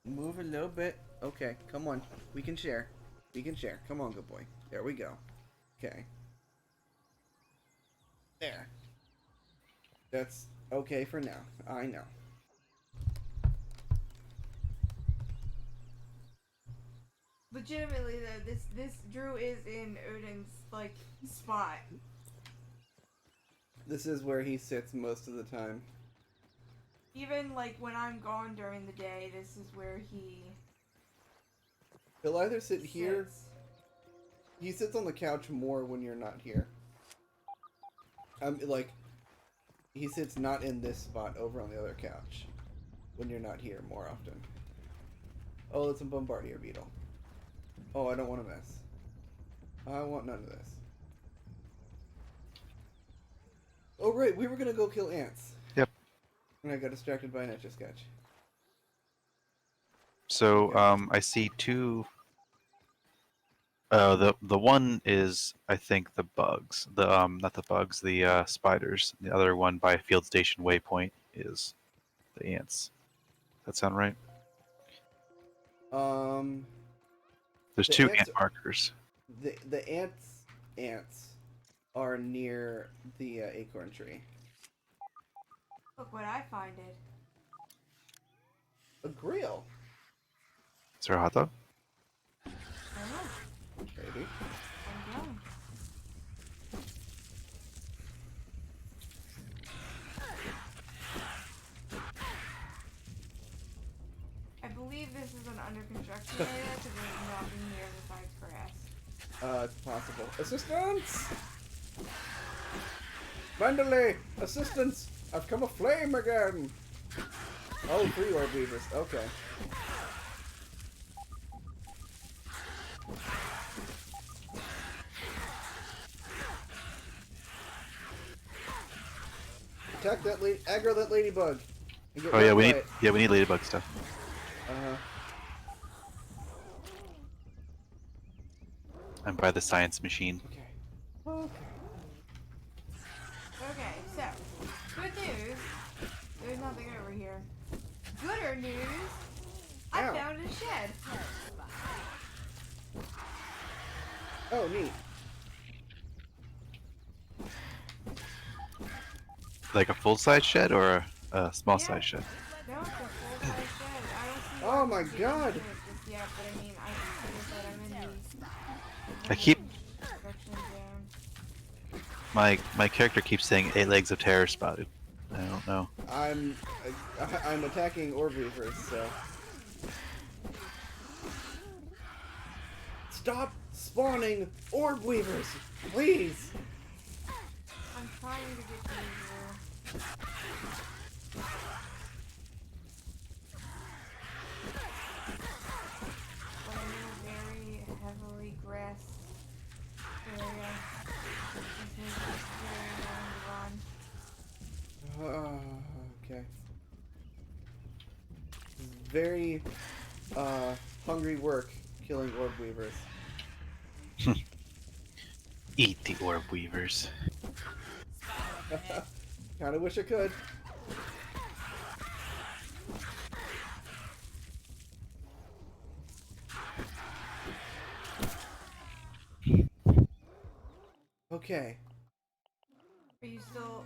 Speaker 1: Move a little bit. Okay, come on. We can share. We can share. Come on, good boy. There we go. Okay. There. That's okay for now. I know.
Speaker 3: Legitimately though, this Drew is in Odin's like spot.
Speaker 1: This is where he sits most of the time.
Speaker 3: Even like when I'm gone during the day, this is where he
Speaker 1: He'll either sit here.
Speaker 3: sits.
Speaker 1: He sits on the couch more when you're not here. Like, he sits not in this spot, over on the other couch, when you're not here more often. Oh, it's a bombardier beetle. Oh, I don't want to mess. I want none of this. Oh, right, we were gonna go kill ants.
Speaker 2: Yep.
Speaker 1: And I got distracted by an Etch-a-Sketch.
Speaker 2: So I see two. The one is I think the bugs. The not the bugs, the spiders. The other one by Field Station Waypoint is the ants. That sound right?
Speaker 1: Um,
Speaker 2: There's
Speaker 1: The
Speaker 2: two
Speaker 1: ants-
Speaker 2: ant markers.
Speaker 1: the ants are near the acorn tree.
Speaker 3: Look what I find it.
Speaker 1: A grill,
Speaker 2: Is there a hot dog?
Speaker 3: I don't know.
Speaker 1: maybe.
Speaker 3: I'm going. I believe this is an under construction area because there's nothing here besides grass.
Speaker 1: It's possible. Assistance! Vandalay! Assistance! I've come aflame again! Oh, 3 orb weavers. Okay. Attack that lady. Aggro that ladybug. And get
Speaker 2: Oh yeah,
Speaker 1: wrecked
Speaker 2: we
Speaker 1: by
Speaker 2: need
Speaker 1: it.
Speaker 2: we need ladybug stuff.
Speaker 1: Uh-huh.
Speaker 2: I'm by the science machine.
Speaker 1: Okay. Okay.
Speaker 3: Okay, so good news. There's nothing over here. Gooder news. I
Speaker 1: Ow.
Speaker 3: found a shed.
Speaker 1: Oh, neat.
Speaker 2: Like a full size shed or a small
Speaker 3: Yeah.
Speaker 2: size shed?
Speaker 3: No, it's a full-size shed. I don't see
Speaker 1: Oh
Speaker 3: why
Speaker 1: my
Speaker 3: we didn't
Speaker 1: God.
Speaker 3: do it just yet, but I mean, like I said, I'm in the
Speaker 2: I keep
Speaker 3: construction zone.
Speaker 2: my character keeps saying 8 legs of terror spotted. I don't know.
Speaker 1: I'm attacking orb weavers, so. Stop spawning orb weavers, please.
Speaker 3: I'm trying to get to you. But I'm in a very heavily grassed area. This makes it very long to run.
Speaker 1: Okay. Very hungry work killing orb weavers.
Speaker 2: Eat the orb weavers.
Speaker 1: Kinda wish I could. Okay.
Speaker 3: Are you still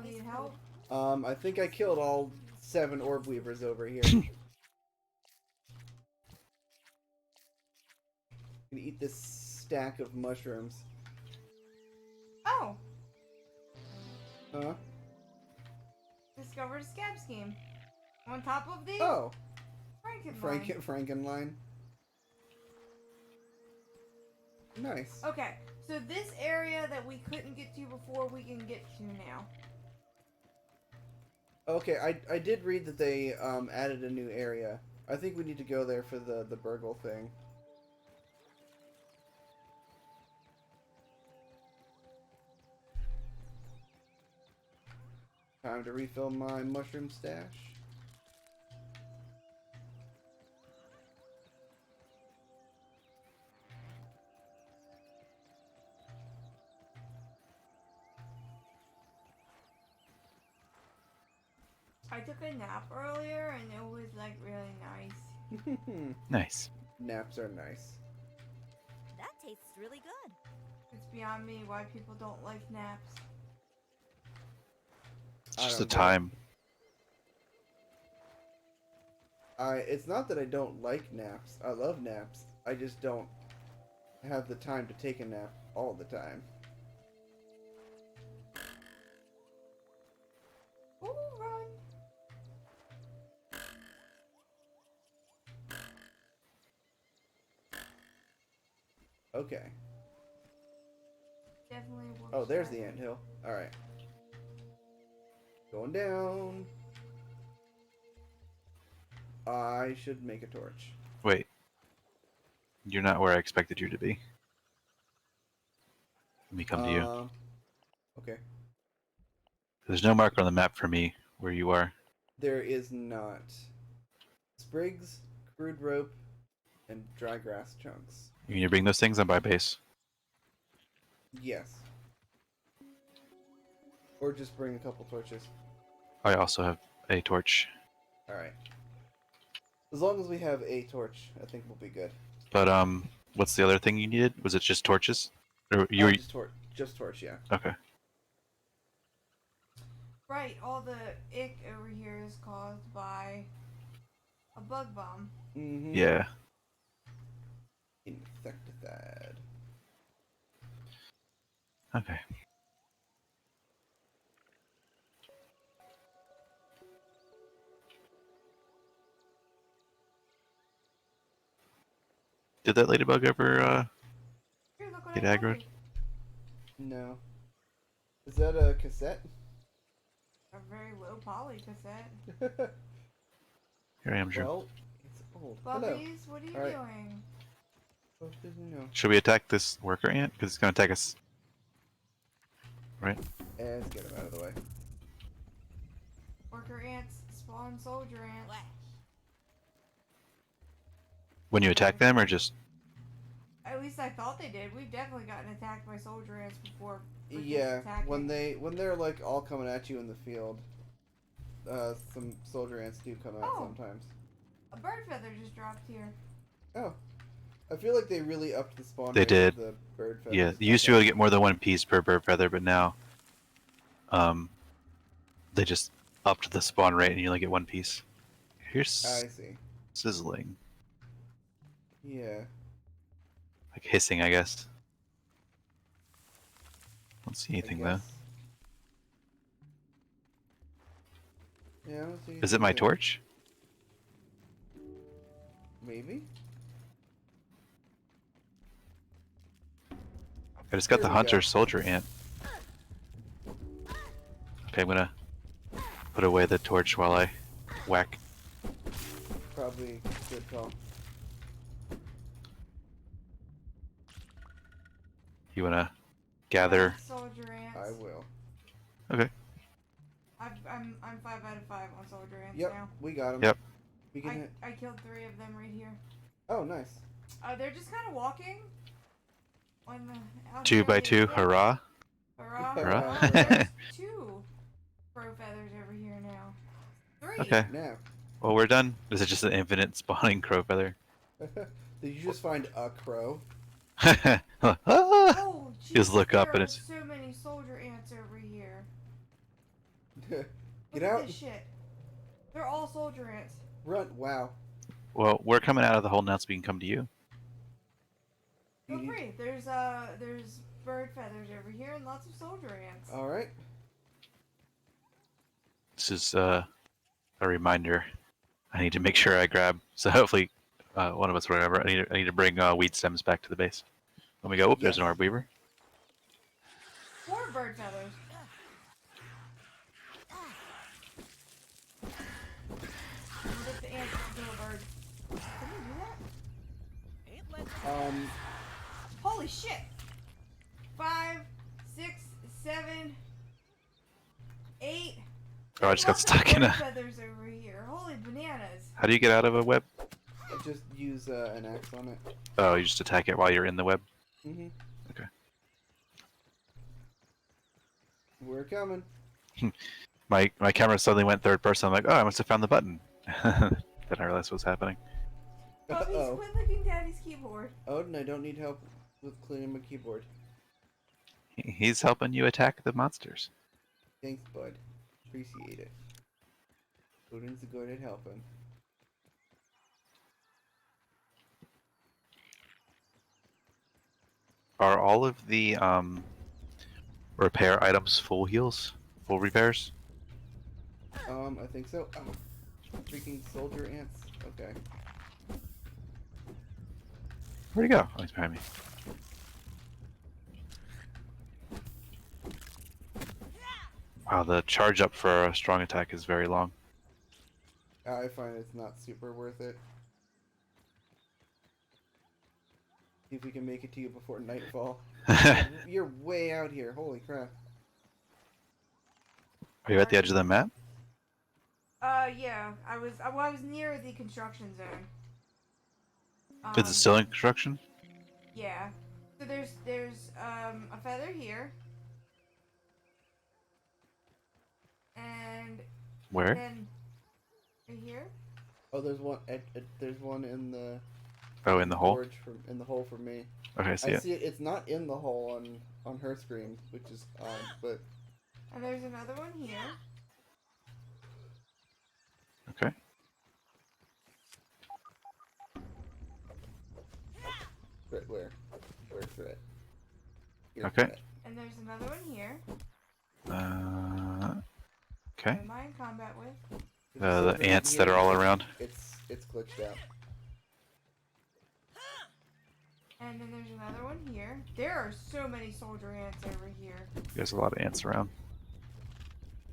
Speaker 3: need help?
Speaker 1: I think I killed all 7 orb weavers over here. Gonna eat this stack of mushrooms.
Speaker 3: Oh!
Speaker 1: Huh?
Speaker 3: Discovered a scab scheme. On top of the
Speaker 1: Oh!
Speaker 3: Frankenline.
Speaker 1: Frankenline. Nice.
Speaker 3: Okay, so this area that we couldn't get to before, we can get to now.
Speaker 1: Okay, I did read that they added a new area. I think we need to go there for the burgle thing. Time to refill my mushroom stash.
Speaker 3: I took a nap earlier and it was like really nice.
Speaker 2: Nice.
Speaker 1: Naps are nice.
Speaker 4: That tastes really good.
Speaker 3: It's beyond me why people don't like naps.
Speaker 2: It's
Speaker 1: I
Speaker 2: just the
Speaker 1: don't know.
Speaker 2: time.
Speaker 1: It's not that I don't like naps. I love naps. I just don't have the time to take a nap all the time.
Speaker 3: Ooh, run!
Speaker 1: Okay.
Speaker 3: Definitely will.
Speaker 1: Oh, there's the anthill. Alright. Going down. I should make a torch.
Speaker 2: Wait. You're not where I expected you to be. Let me come to you.
Speaker 1: Okay.
Speaker 2: There's no marker on the map for me where you are.
Speaker 1: There is not. Sprigs, crude rope, and dry grass chunks.
Speaker 2: You need to bring those things on by base.
Speaker 1: Yes. Or just bring a couple torches.
Speaker 2: I also have a torch.
Speaker 1: Alright. As long as we have a torch, I think we'll be good.
Speaker 2: But what's the other thing you needed? Was it just torches? Or you were
Speaker 1: Just torch, yeah.
Speaker 2: okay.
Speaker 3: Right, all the ick over here is caused by a bug bomb.
Speaker 1: Mm-hmm.
Speaker 2: Yeah.
Speaker 1: Insecticide.
Speaker 2: Okay. Did that ladybug ever
Speaker 3: Here, look what
Speaker 2: get
Speaker 3: I
Speaker 2: aggroed?
Speaker 3: made.
Speaker 1: No. Is that a cassette?
Speaker 3: A very low poly cassette.
Speaker 2: Here I am, Drew.
Speaker 1: Well, it's old. Hello.
Speaker 3: Bubbies, what are you
Speaker 1: Alright.
Speaker 3: doing?
Speaker 1: What did you know?
Speaker 2: Should we attack this worker ant? Because it's gonna attack us. Right?
Speaker 1: Let's get him out of the way.
Speaker 3: Worker ants spawn soldier ants.
Speaker 4: Flash.
Speaker 2: When you attack them, or just
Speaker 3: At least I thought they did. We've definitely gotten attacked by soldier ants before. for just
Speaker 1: Yeah,
Speaker 3: attacking.
Speaker 1: when they're like all coming at you in the field, some soldier ants do come out
Speaker 3: Oh.
Speaker 1: sometimes.
Speaker 3: A bird feather just dropped here.
Speaker 1: Oh, I feel like they really upped the spawn.
Speaker 2: They
Speaker 1: rate
Speaker 2: did.
Speaker 1: of The bird feathers.
Speaker 2: yeah, you used to be able to get more than one piece per bird feather, but now, they just upped the spawn rate and you only get one piece. Here's
Speaker 1: I see.
Speaker 2: sizzling,
Speaker 1: Yeah.
Speaker 2: like hissing, I guess. Don't see
Speaker 1: I
Speaker 2: anything though.
Speaker 1: guess. Yeah. I don't see
Speaker 2: Is it my
Speaker 1: anything there.
Speaker 2: torch?
Speaker 1: Maybe.
Speaker 2: I just got
Speaker 1: Here
Speaker 2: the
Speaker 1: we
Speaker 2: hunter
Speaker 1: go.
Speaker 2: soldier ant. Okay, I'm gonna put away the torch while I whack.
Speaker 1: Probably good call.
Speaker 2: You wanna gather?
Speaker 3: Soldier ants.
Speaker 1: I will.
Speaker 3: I'm 5 out of 5 on soldier ants
Speaker 1: Yep,
Speaker 3: now.
Speaker 1: we got him.
Speaker 2: Yep.
Speaker 1: We can hit.
Speaker 3: I killed 3 of them right here.
Speaker 1: Oh, nice.
Speaker 3: They're just kind of walking. On the out
Speaker 2: Two
Speaker 3: here
Speaker 2: by
Speaker 3: on the
Speaker 2: two,
Speaker 3: field.
Speaker 2: hurrah!
Speaker 3: Hurrah!
Speaker 1: Hurrah.
Speaker 3: Oh, there's 2 crow feathers over here now. 3.
Speaker 2: Okay.
Speaker 1: Now,
Speaker 2: Well, we're done. Is it just an infinite spawning crow feather?
Speaker 1: did you just find a crow?
Speaker 2: Ah!
Speaker 3: Oh,
Speaker 2: Just look up
Speaker 3: there
Speaker 2: and
Speaker 3: are
Speaker 2: it's-
Speaker 3: so many soldier ants over here.
Speaker 1: Get
Speaker 3: Look
Speaker 1: out!
Speaker 3: at this shit. They're all soldier ants.
Speaker 1: Run! Wow.
Speaker 2: Well, we're coming out of the hole now, so we can come to you.
Speaker 1: You
Speaker 3: Feel
Speaker 1: need-
Speaker 3: free. There's bird feathers over here and lots of soldier ants.
Speaker 1: All right.
Speaker 2: This is a reminder. I need to make sure I grab. So hopefully, one of us, whatever. I need to bring weed stems back to the base. When we go, there's an
Speaker 1: Yes.
Speaker 2: orb weaver.
Speaker 3: 4 bird feathers. What if the ants kill a bird? Can we do that?
Speaker 7: Ain't let
Speaker 3: Holy shit! 5, 6, 7, 8.
Speaker 2: Oh, I just got
Speaker 3: Lots of
Speaker 2: stuck in
Speaker 3: bird
Speaker 2: a.
Speaker 3: feathers over here. Holy bananas!
Speaker 2: How do you get out of a web?
Speaker 1: Just use an axe on it.
Speaker 2: Oh, you just attack it while you're in the web.
Speaker 1: Mm-hmm.
Speaker 2: Okay.
Speaker 1: We're coming.
Speaker 2: My camera suddenly went third person. I'm like, oh, I must have found the button. Then I realized what was happening.
Speaker 3: Bubbies,
Speaker 1: Uh-oh.
Speaker 3: quit licking Daddy's keyboard.
Speaker 1: Odin, I don't need help with cleaning my keyboard.
Speaker 2: He's helping you attack the monsters.
Speaker 1: Thanks, bud. Appreciate it. Odin's good at helping.
Speaker 2: Are all of the repair items full heals? Full repairs?
Speaker 1: I think so. Oh, freaking soldier ants. Okay.
Speaker 2: Where'd he go? Oh, he's behind me. Wow, the charge up for a strong attack is very long.
Speaker 1: I find it's not super worth it. See if we can make it to you before nightfall. You're way out here. Holy crap.
Speaker 2: Are you at the edge of the map?
Speaker 3: Yeah. I was near the construction zone.
Speaker 2: Is it still in construction?
Speaker 3: Yeah. So there's a feather here. And
Speaker 2: Where?
Speaker 3: then right here.
Speaker 1: Oh, there's one. There's one in the.
Speaker 2: Oh, in the hole?
Speaker 1: Forge in the hole for me.
Speaker 2: Okay, I see it.
Speaker 1: see it. It's not in the hole on her screen, which is odd. But
Speaker 3: And there's another one here.
Speaker 2: Okay.
Speaker 1: where? Where's Threat?
Speaker 2: Okay.
Speaker 3: And there's another one here.
Speaker 2: Okay.
Speaker 3: Who am I in combat with?
Speaker 2: The ants that are all around.
Speaker 1: It's glitched out.
Speaker 3: And then there's another one here. There are so many soldier ants over here.
Speaker 2: There's a lot of ants around.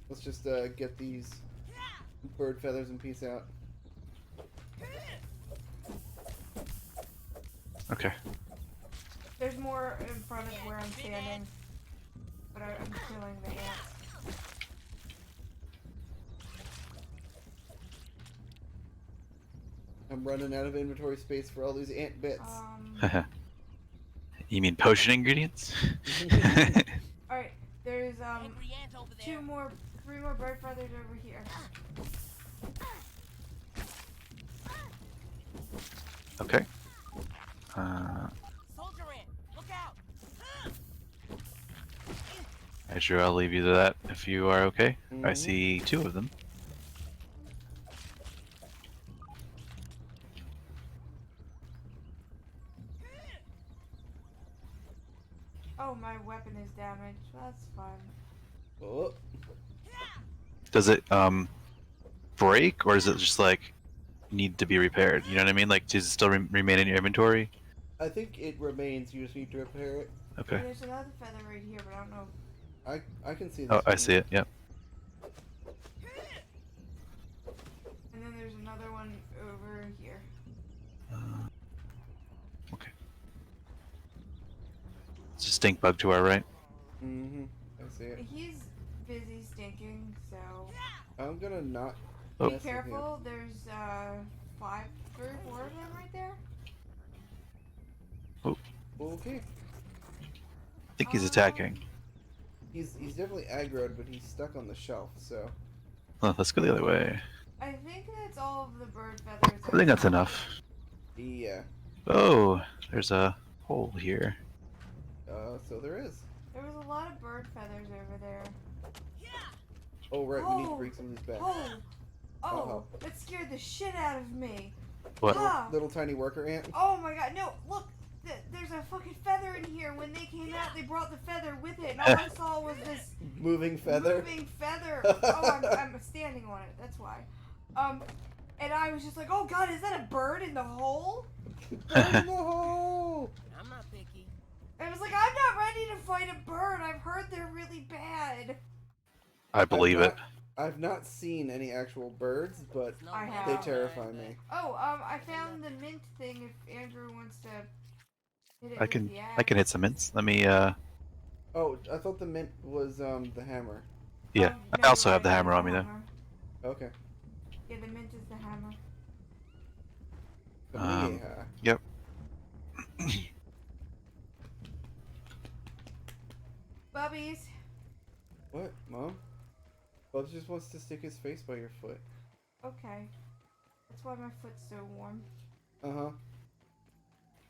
Speaker 1: Let's just get these bird feathers and peace out.
Speaker 2: Okay.
Speaker 3: There's more in front of where I'm standing. But I'm killing the ants.
Speaker 1: I'm running out of inventory space for all these ant bits.
Speaker 2: You mean potion ingredients?
Speaker 3: Alright, there's
Speaker 7: Angry ant over there.
Speaker 3: 3 more bird feathers over here.
Speaker 2: Okay.
Speaker 7: Soldier ant, look out!
Speaker 2: Alright, Drew, I'll leave you to that if you are okay. I
Speaker 1: Mhm.
Speaker 2: see 2 of them.
Speaker 3: Oh, my weapon is damaged. That's fun.
Speaker 1: Oh,
Speaker 2: Does it break, or is it just like need to be repaired? You know what I mean? Like, does it still remain in your inventory?
Speaker 1: I think it remains. You just need to repair it.
Speaker 2: Okay.
Speaker 3: And there's another feather right here, but I don't know.
Speaker 1: I can see this.
Speaker 2: Oh, I
Speaker 1: one.
Speaker 2: see it. Yep.
Speaker 3: And then there's another one over here.
Speaker 2: Okay. It's a stink bug to our right.
Speaker 1: Mm-hmm. I see it.
Speaker 3: He's busy stinking, so
Speaker 1: I'm gonna not.
Speaker 2: Oh.
Speaker 3: be
Speaker 1: mess with him.
Speaker 3: careful. There's 5, 3, 4 of them right there.
Speaker 1: Okay.
Speaker 2: I think he's attacking.
Speaker 1: He's definitely aggroed, but he's stuck on the shelf. So
Speaker 2: Oh, let's go the other way.
Speaker 3: I think that's all of the bird feathers.
Speaker 2: I think that's enough.
Speaker 1: yeah.
Speaker 2: Oh, there's a hole here.
Speaker 1: So there is.
Speaker 3: There was a lot of bird feathers over there.
Speaker 1: Oh right, we need to
Speaker 3: Oh.
Speaker 1: bring some of these back.
Speaker 3: Oh! Oh!
Speaker 1: Uh-oh.
Speaker 3: That scared the shit out of me.
Speaker 2: What?
Speaker 3: Ah.
Speaker 1: Little tiny worker ant.
Speaker 3: Oh my god, no, look! There's a fucking feather in here. When they came out, they brought the feather with it, and all I saw was this
Speaker 1: Moving feather.
Speaker 3: moving feather. Oh, I'm standing on it, that's why. And I was just like, oh god, is that a bird in the hole?
Speaker 1: Bird in the hole.
Speaker 7: I'm not picky.
Speaker 3: I was like, I'm not ready to fight a bird. I've heard they're really bad.
Speaker 2: I believe it.
Speaker 1: I've not seen any actual birds, but
Speaker 7: It's no
Speaker 3: I
Speaker 7: matter
Speaker 3: have.
Speaker 1: they
Speaker 7: what
Speaker 1: terrify
Speaker 7: I
Speaker 1: me.
Speaker 7: think.
Speaker 3: Oh, I found the mint thing if Andrew wants to hit it
Speaker 2: I
Speaker 3: with
Speaker 2: can
Speaker 3: the
Speaker 2: I can hit some mints. Let me
Speaker 1: Oh, I thought the mint was the hammer.
Speaker 2: yeah.
Speaker 3: Oh,
Speaker 2: I also
Speaker 3: never
Speaker 2: have the
Speaker 3: mind,
Speaker 2: hammer
Speaker 3: it's
Speaker 2: on me
Speaker 3: the
Speaker 2: though.
Speaker 3: hammer.
Speaker 1: Okay.
Speaker 3: Yeah, the mint is the hammer.
Speaker 1: Yeah.
Speaker 2: Yep.
Speaker 3: Bubbies.
Speaker 1: What, Mom? Bubs just wants to stick his face by your foot.
Speaker 3: Okay. That's why my foot's so warm.
Speaker 1: Uh huh.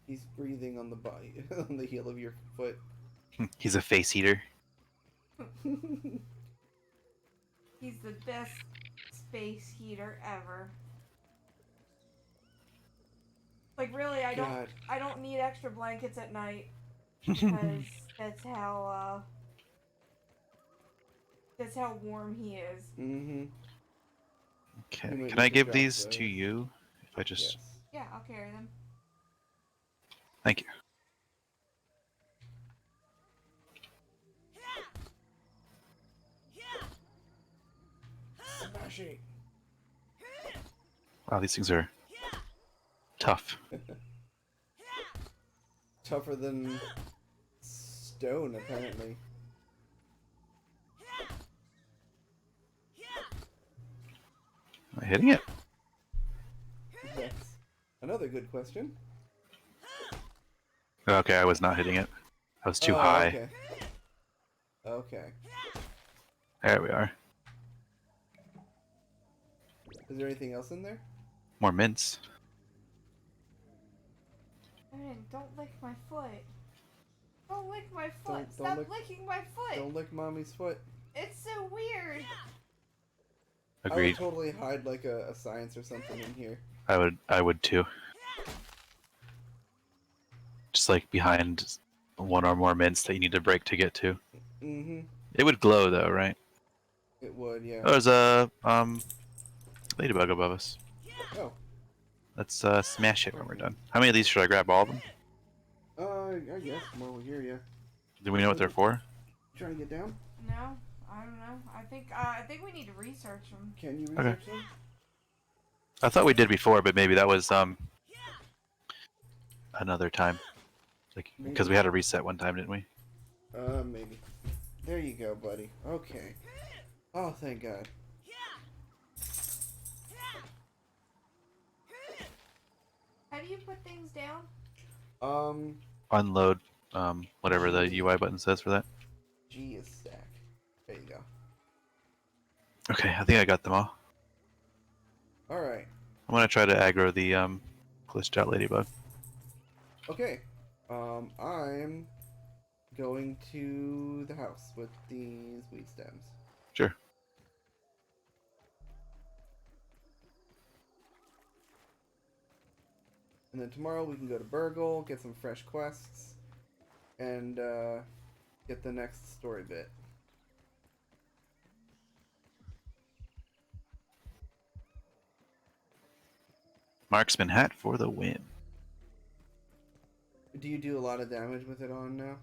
Speaker 1: He's breathing on the body, on the heel of your foot.
Speaker 2: He's a face eater.
Speaker 3: He's the best space heater ever. Like really, I
Speaker 1: God.
Speaker 3: don't need extra blankets at night because that's how warm he is.
Speaker 1: Mm-hmm.
Speaker 2: Okay.
Speaker 1: You might
Speaker 2: Can I
Speaker 1: need to
Speaker 2: give
Speaker 1: drop
Speaker 2: these
Speaker 1: those.
Speaker 2: to you? If I just
Speaker 1: Yes.
Speaker 3: Yeah, I'll carry them.
Speaker 2: thank you.
Speaker 1: Smash it.
Speaker 2: Wow, these things are tough.
Speaker 1: Tougher than stone, apparently.
Speaker 2: Am I hitting it?
Speaker 1: That's another good question.
Speaker 2: Okay, I was not hitting it. I was too
Speaker 1: Oh,
Speaker 2: high.
Speaker 1: Okay. Okay.
Speaker 2: There we are.
Speaker 1: Is there anything else in there?
Speaker 2: More mints.
Speaker 3: Evan, don't lick my foot. Don't lick my foot.
Speaker 1: Don't
Speaker 3: Stop
Speaker 1: lick-
Speaker 3: licking my foot.
Speaker 1: Don't lick mommy's foot.
Speaker 3: It's so weird.
Speaker 1: I would
Speaker 2: Agreed.
Speaker 1: totally hide like a science or something in here.
Speaker 2: I would too. Just like behind one or more mints that you need to break to get to.
Speaker 1: Mm-hmm.
Speaker 2: It would glow though, right?
Speaker 1: It would, yeah.
Speaker 2: Oh, there's a ladybug above us.
Speaker 1: Oh.
Speaker 2: Let's smash it when we're done. How many of these should I grab? All of them?
Speaker 1: I guess while we're here, yeah.
Speaker 2: Do we know what they're for?
Speaker 1: You trying to get down?
Speaker 3: No, I don't know. I think we need to research them.
Speaker 1: Can you
Speaker 2: Okay.
Speaker 1: research them?
Speaker 2: I thought we did before, but maybe that was another time. Like because we had a reset one time, didn't we?
Speaker 1: Maybe. There you go, buddy. Okay. Oh, thank God.
Speaker 3: How do you put things down?
Speaker 2: Unload whatever the UI button says for that.
Speaker 1: G is stack. There you go.
Speaker 2: Okay, I think I got them all.
Speaker 1: Alright.
Speaker 2: I'm gonna try to aggro the glitched out ladybug.
Speaker 1: Okay. I'm going to the house with these weed stems.
Speaker 2: Sure.
Speaker 1: And then tomorrow we can go to Burgle, get some fresh quests, and get the next story bit.
Speaker 2: Marksman hat for the win.
Speaker 1: Do you do a lot of damage with it on now?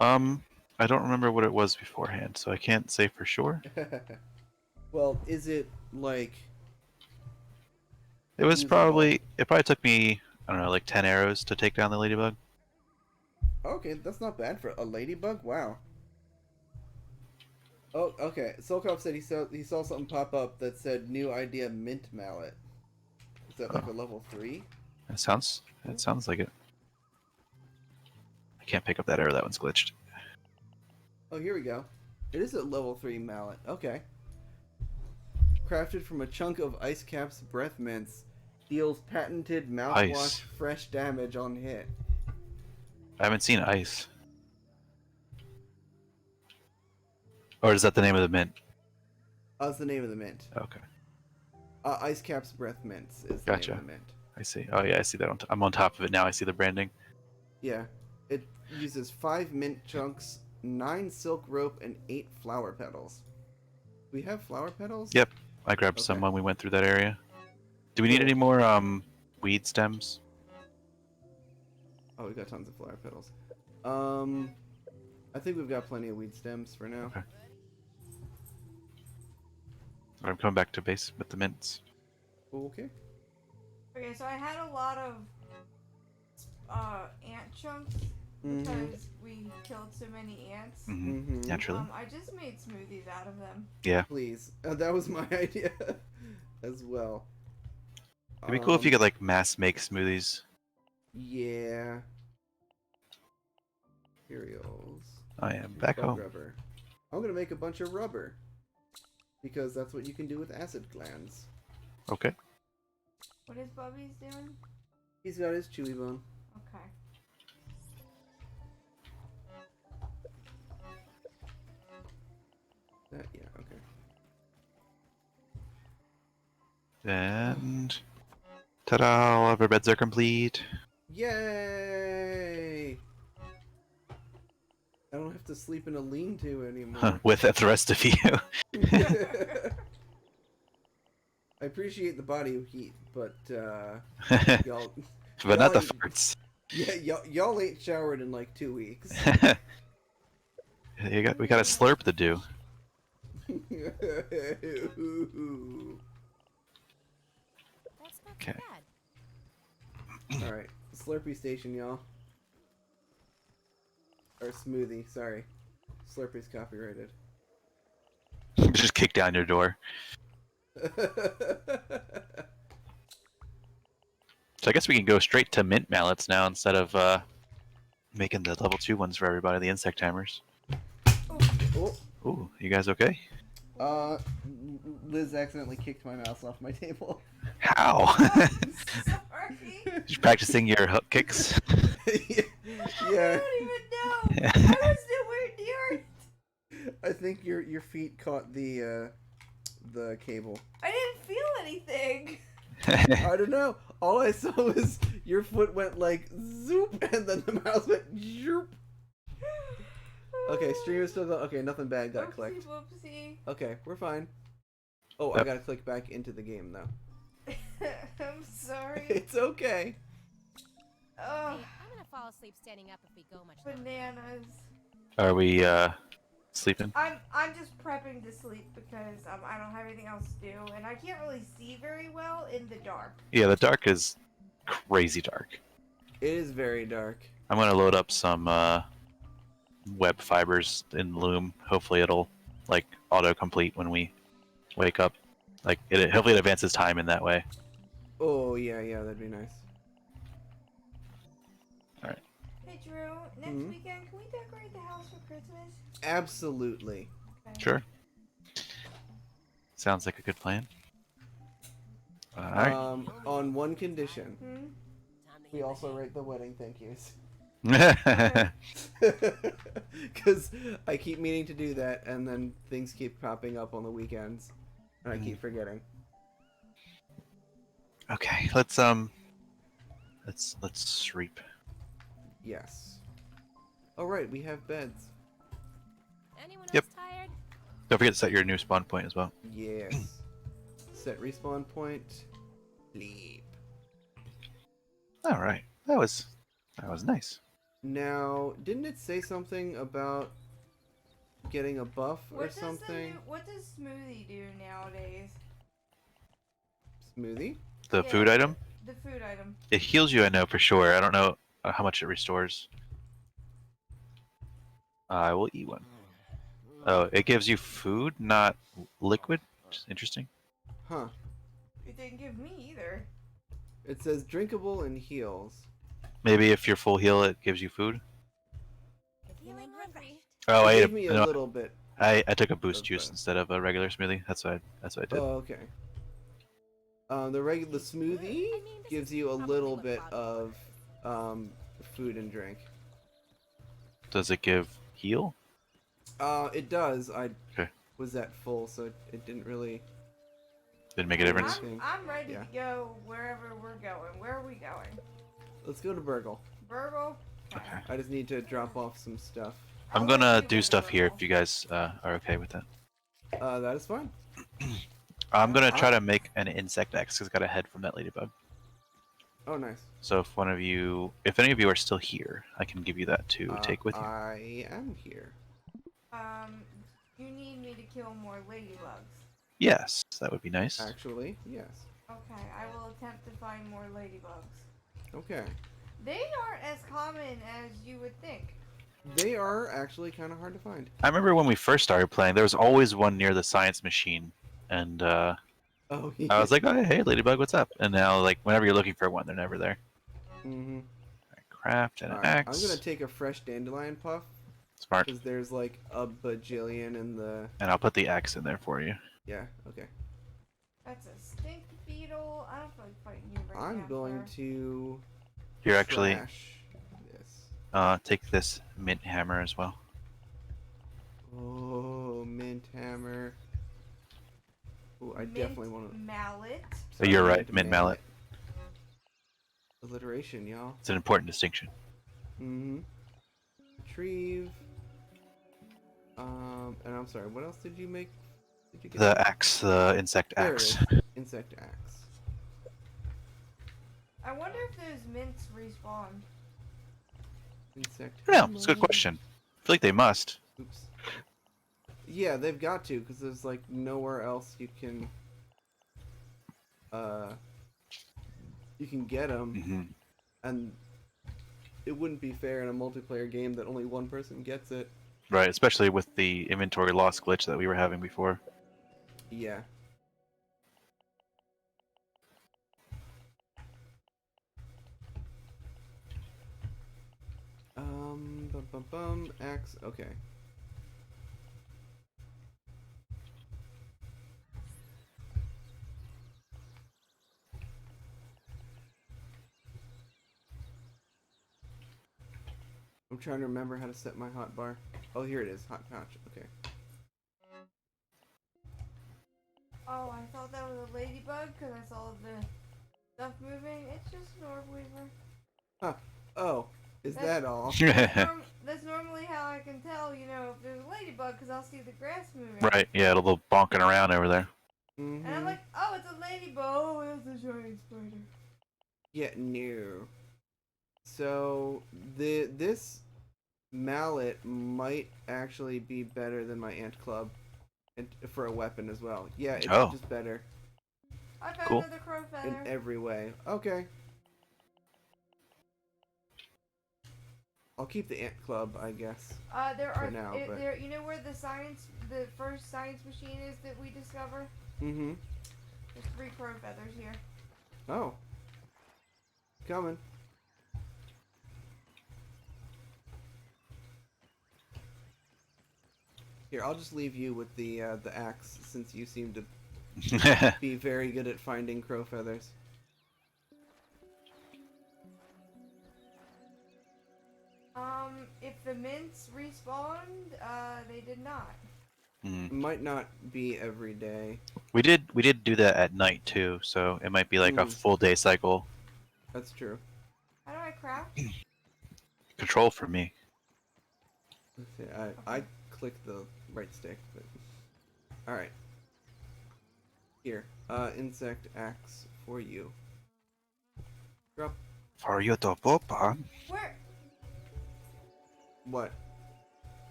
Speaker 2: I don't remember what it was beforehand, so I can't say for sure.
Speaker 1: Well, is it like...
Speaker 2: It was
Speaker 1: Use
Speaker 2: probably it probably took me, I don't know, like 10 arrows to take down the ladybug.
Speaker 1: Okay, that's not bad for a ladybug. Wow. Oh, okay. Solkov said he saw something pop up that said new idea mint mallet. Is that like a level 3?
Speaker 2: It sounds like it. I can't pick up that arrow, that one's glitched.
Speaker 1: Oh, here we go. It is a level 3 mallet. Okay. Crafted from a chunk of Ice Cap's breath mints, deals patented mouthwash
Speaker 2: Ice.
Speaker 1: fresh damage on hit.
Speaker 2: I haven't seen ice. Or is that the name of the mint?
Speaker 1: That's the name of the mint.
Speaker 2: Okay,
Speaker 1: Ice Cap's breath mints is the
Speaker 2: Gotcha.
Speaker 1: name of the mint.
Speaker 2: I see. Oh yeah, I see that. I'm on top of it now. I see the branding.
Speaker 1: Yeah. It uses 5 mint chunks, 9 silk rope, and 8 flower petals. We have flower petals?
Speaker 2: Yep. I grabbed
Speaker 1: Okay.
Speaker 2: some when we went through that area. Do we need
Speaker 1: Cool.
Speaker 2: any more weed stems?
Speaker 1: Oh, we got tons of flower petals. I think we've got plenty of weed stems for now.
Speaker 2: Okay. I'm coming back to base with the mints.
Speaker 1: Okay.
Speaker 3: Okay, so I had a lot of ant chunks
Speaker 1: Mm-hmm.
Speaker 3: because we killed so many ants.
Speaker 2: Mm-hmm. Naturally.
Speaker 3: I just made smoothies out of them.
Speaker 2: Yeah.
Speaker 1: Please. That was my idea as well.
Speaker 2: It'd be cool if you could like mass make smoothies.
Speaker 1: Yeah. Cereals.
Speaker 2: I am back
Speaker 1: Bug
Speaker 2: home.
Speaker 1: Rubber. I'm gonna make a bunch of rubber. Because that's what you can do with acid glands.
Speaker 2: Okay.
Speaker 3: What is Bubby's doing?
Speaker 1: He's got his chewy bone.
Speaker 3: Okay.
Speaker 1: Yeah, okay.
Speaker 2: And ta-da! All of our beds are complete.
Speaker 1: Yay! I don't have to sleep in a lean-to anymore.
Speaker 2: With the rest of you.
Speaker 1: I appreciate the body heat, but y'all,
Speaker 2: But not the
Speaker 1: Y'all-
Speaker 2: farts.
Speaker 1: yeah, y'all ain't showered in like 2 weeks.
Speaker 2: We got to slurp the dew.
Speaker 1: All right, Slurpee station, y'all. Or smoothie, sorry. Slurpee's copyrighted.
Speaker 2: Just kick down your door. So I guess we can go straight to mint mallets now instead of making the level 2 ones for everybody, the insect hammers.
Speaker 1: Oh,
Speaker 2: Ooh, you guys okay?
Speaker 1: Liz accidentally kicked my mouse off my table.
Speaker 2: How?
Speaker 3: Sorry.
Speaker 2: Just practicing your hook kicks.
Speaker 1: Yeah.
Speaker 3: I don't even know. I was nowhere near it.
Speaker 1: I think your feet caught the cable.
Speaker 3: I didn't feel anything.
Speaker 1: I don't know. All I saw was your foot went like zoop, and then the mouse went zoop. Okay, stream is still going. Okay, nothing bad got clicked.
Speaker 3: Whoopsie.
Speaker 1: Okay, we're fine. Oh, I
Speaker 2: Yep.
Speaker 1: gotta click back into the game though.
Speaker 3: I'm sorry.
Speaker 1: It's okay.
Speaker 3: Oh,
Speaker 4: Hey, I'm gonna fall asleep standing up if we go much longer.
Speaker 3: bananas.
Speaker 2: Are we sleeping?
Speaker 3: I'm just prepping to sleep because I don't have anything else to do, and I can't really see very well in the dark.
Speaker 2: Yeah, the dark is crazy dark.
Speaker 1: It is very dark.
Speaker 2: I'm gonna load up some web fibers in Loom. Hopefully it'll like auto-complete when we wake up. Like hopefully it advances time in that way.
Speaker 1: Oh yeah, that'd be nice.
Speaker 3: Hey Drew, next
Speaker 1: Mhm.
Speaker 3: weekend can we decorate the house for Christmas?
Speaker 1: Absolutely.
Speaker 3: Okay.
Speaker 2: Sure. Sounds like a good plan. Alright.
Speaker 1: On one condition.
Speaker 3: Hmm?
Speaker 7: Time to
Speaker 1: We
Speaker 7: hit the
Speaker 1: also
Speaker 7: hay.
Speaker 1: write the wedding thank yous. Because I keep meaning to do that, and then things keep popping up on the weekends, and I keep forgetting.
Speaker 2: Okay, let's sleep.
Speaker 1: Yes. Oh right, we have beds.
Speaker 4: Anyone
Speaker 2: Yep.
Speaker 4: else tired?
Speaker 2: Don't forget to set your new spawn point as well.
Speaker 1: Yes. Set respawn point. Sleep.
Speaker 2: Alright. That was nice.
Speaker 1: Now, didn't it say something about getting a buff or something?
Speaker 3: What does smoothie do nowadays?
Speaker 1: Smoothie?
Speaker 2: The
Speaker 3: Yeah.
Speaker 2: food item?
Speaker 3: The food item.
Speaker 2: It heals you, I know for sure. I don't know how much it restores. I will eat one. Oh, it gives you food, not liquid? Which is interesting.
Speaker 1: Huh.
Speaker 3: It didn't give me either.
Speaker 1: It says drinkable and heals.
Speaker 2: Maybe if you're full heal, it gives you food?
Speaker 4: Feeling hungry.
Speaker 2: Oh, I
Speaker 1: It
Speaker 2: ate
Speaker 1: gave me
Speaker 2: no,
Speaker 1: a little bit.
Speaker 2: I took a boost
Speaker 1: of
Speaker 2: juice
Speaker 1: the-
Speaker 2: instead of a regular smoothie. That's what I did.
Speaker 1: Oh, okay. The regular smoothie
Speaker 4: I mean, this
Speaker 1: gives
Speaker 4: is
Speaker 1: you a
Speaker 4: probably
Speaker 1: little
Speaker 4: what
Speaker 1: bit
Speaker 4: Bob
Speaker 1: of food and drink.
Speaker 2: Does it give heal?
Speaker 1: It does. I
Speaker 2: Okay.
Speaker 1: was at full, so it didn't really.
Speaker 2: Didn't make a difference.
Speaker 3: I'm ready
Speaker 1: Yeah.
Speaker 3: to go wherever we're going. Where are we going?
Speaker 1: Let's go to Burgle.
Speaker 3: Burgle?
Speaker 2: Okay.
Speaker 1: I just need to drop off some stuff.
Speaker 2: I'm
Speaker 3: I'll
Speaker 2: gonna
Speaker 3: let you
Speaker 2: do
Speaker 3: go
Speaker 2: stuff
Speaker 3: to
Speaker 2: here
Speaker 3: Burgle.
Speaker 2: if you guys are okay with that.
Speaker 1: That is fine.
Speaker 2: I'm gonna try to make an insect X because I got a head from that ladybug.
Speaker 1: Oh, nice.
Speaker 2: So if any of you are still here, I can give you that to take with you.
Speaker 1: I am here.
Speaker 3: You need me to kill more ladybugs.
Speaker 2: Yes, that would be nice.
Speaker 1: Actually, yes.
Speaker 3: Okay, I will attempt to find more ladybugs.
Speaker 1: Okay.
Speaker 3: They aren't as common as you would think.
Speaker 1: They are actually kind of hard to find.
Speaker 2: I remember when we first started playing, there was always one near the science machine, and
Speaker 1: Oh, yeah.
Speaker 2: I was like, "Oh, hey, ladybug, what's up?" And now, like, whenever you're looking for one, they're never there.
Speaker 1: Mm-hmm.
Speaker 2: Alright, craft and an
Speaker 1: Alright,
Speaker 2: axe.
Speaker 1: I'm gonna take a fresh dandelion puff
Speaker 2: Smart.
Speaker 1: because there's like a bajillion in the.
Speaker 2: And I'll put the axe in there for you.
Speaker 1: Yeah. Okay.
Speaker 3: That's a stink beetle. I don't feel like fighting you right now.
Speaker 1: I'm going to.
Speaker 2: You're actually
Speaker 1: trash this.
Speaker 2: take this mint hammer as well.
Speaker 1: Oh, mint hammer. Oh, I definitely want to.
Speaker 3: Mallet.
Speaker 2: So you're right, mint mallet.
Speaker 1: Alliteration, y'all.
Speaker 2: It's an important distinction.
Speaker 1: Mm-hmm. Retrieve. And I'm sorry. What else did you make? Did you get?
Speaker 2: The axe, the insect
Speaker 1: There it
Speaker 2: axe.
Speaker 1: is. Insect axe.
Speaker 3: I wonder if those mints respawn.
Speaker 1: Insect.
Speaker 2: I don't know. It's a good question. I feel like they must.
Speaker 1: Oops. Yeah, they've got to, because there's like nowhere else you can get them.
Speaker 2: Hmm
Speaker 1: and it wouldn't be fair in a multiplayer game that only one person gets it.
Speaker 2: Right, especially with the inventory loss glitch that we were having before.
Speaker 1: Yeah. Axe. Okay. I'm trying to remember how to set my hotbar. Oh, here it is. Hot pouch. Okay.
Speaker 3: Oh, I thought that was a ladybug because I saw the stuff moving. It's just an orb weaver.
Speaker 1: Huh. Oh, is that all?
Speaker 3: That's normally how I can tell, you know, if there's a ladybug because I'll see the grass moving.
Speaker 2: Right, yeah, a little bonking around over there.
Speaker 3: And I'm like, oh, it's a ladybug. Oh, it's a giant spider.
Speaker 1: Yeah, no. So this mallet might actually be better than my ant club, and for a weapon as well. Yeah, it's
Speaker 2: Oh.
Speaker 1: just better
Speaker 3: I found
Speaker 2: Cool.
Speaker 3: another crow feather.
Speaker 1: in every way. Okay. I'll keep the ant club, I guess.
Speaker 3: There
Speaker 1: for
Speaker 3: are
Speaker 1: now, but-
Speaker 3: there. You know where the first science machine is that we discover?
Speaker 1: Mm-hmm.
Speaker 3: There's 3 crow feathers here.
Speaker 1: Oh. Coming. Here, I'll just leave you with the axe, since you seem to be very good at finding crow feathers.
Speaker 3: If the mints respawned, they did not.
Speaker 1: It might not be every day.
Speaker 2: We did do that at night too, so it might be like a
Speaker 1: Mm.
Speaker 2: full day cycle.
Speaker 1: That's true.
Speaker 3: How do I craft?
Speaker 2: Control for me.
Speaker 1: Let's see, I click the right stick, but alright. Here, insect axe for you. Drop.
Speaker 2: For you to pop on.
Speaker 3: Where?
Speaker 1: What?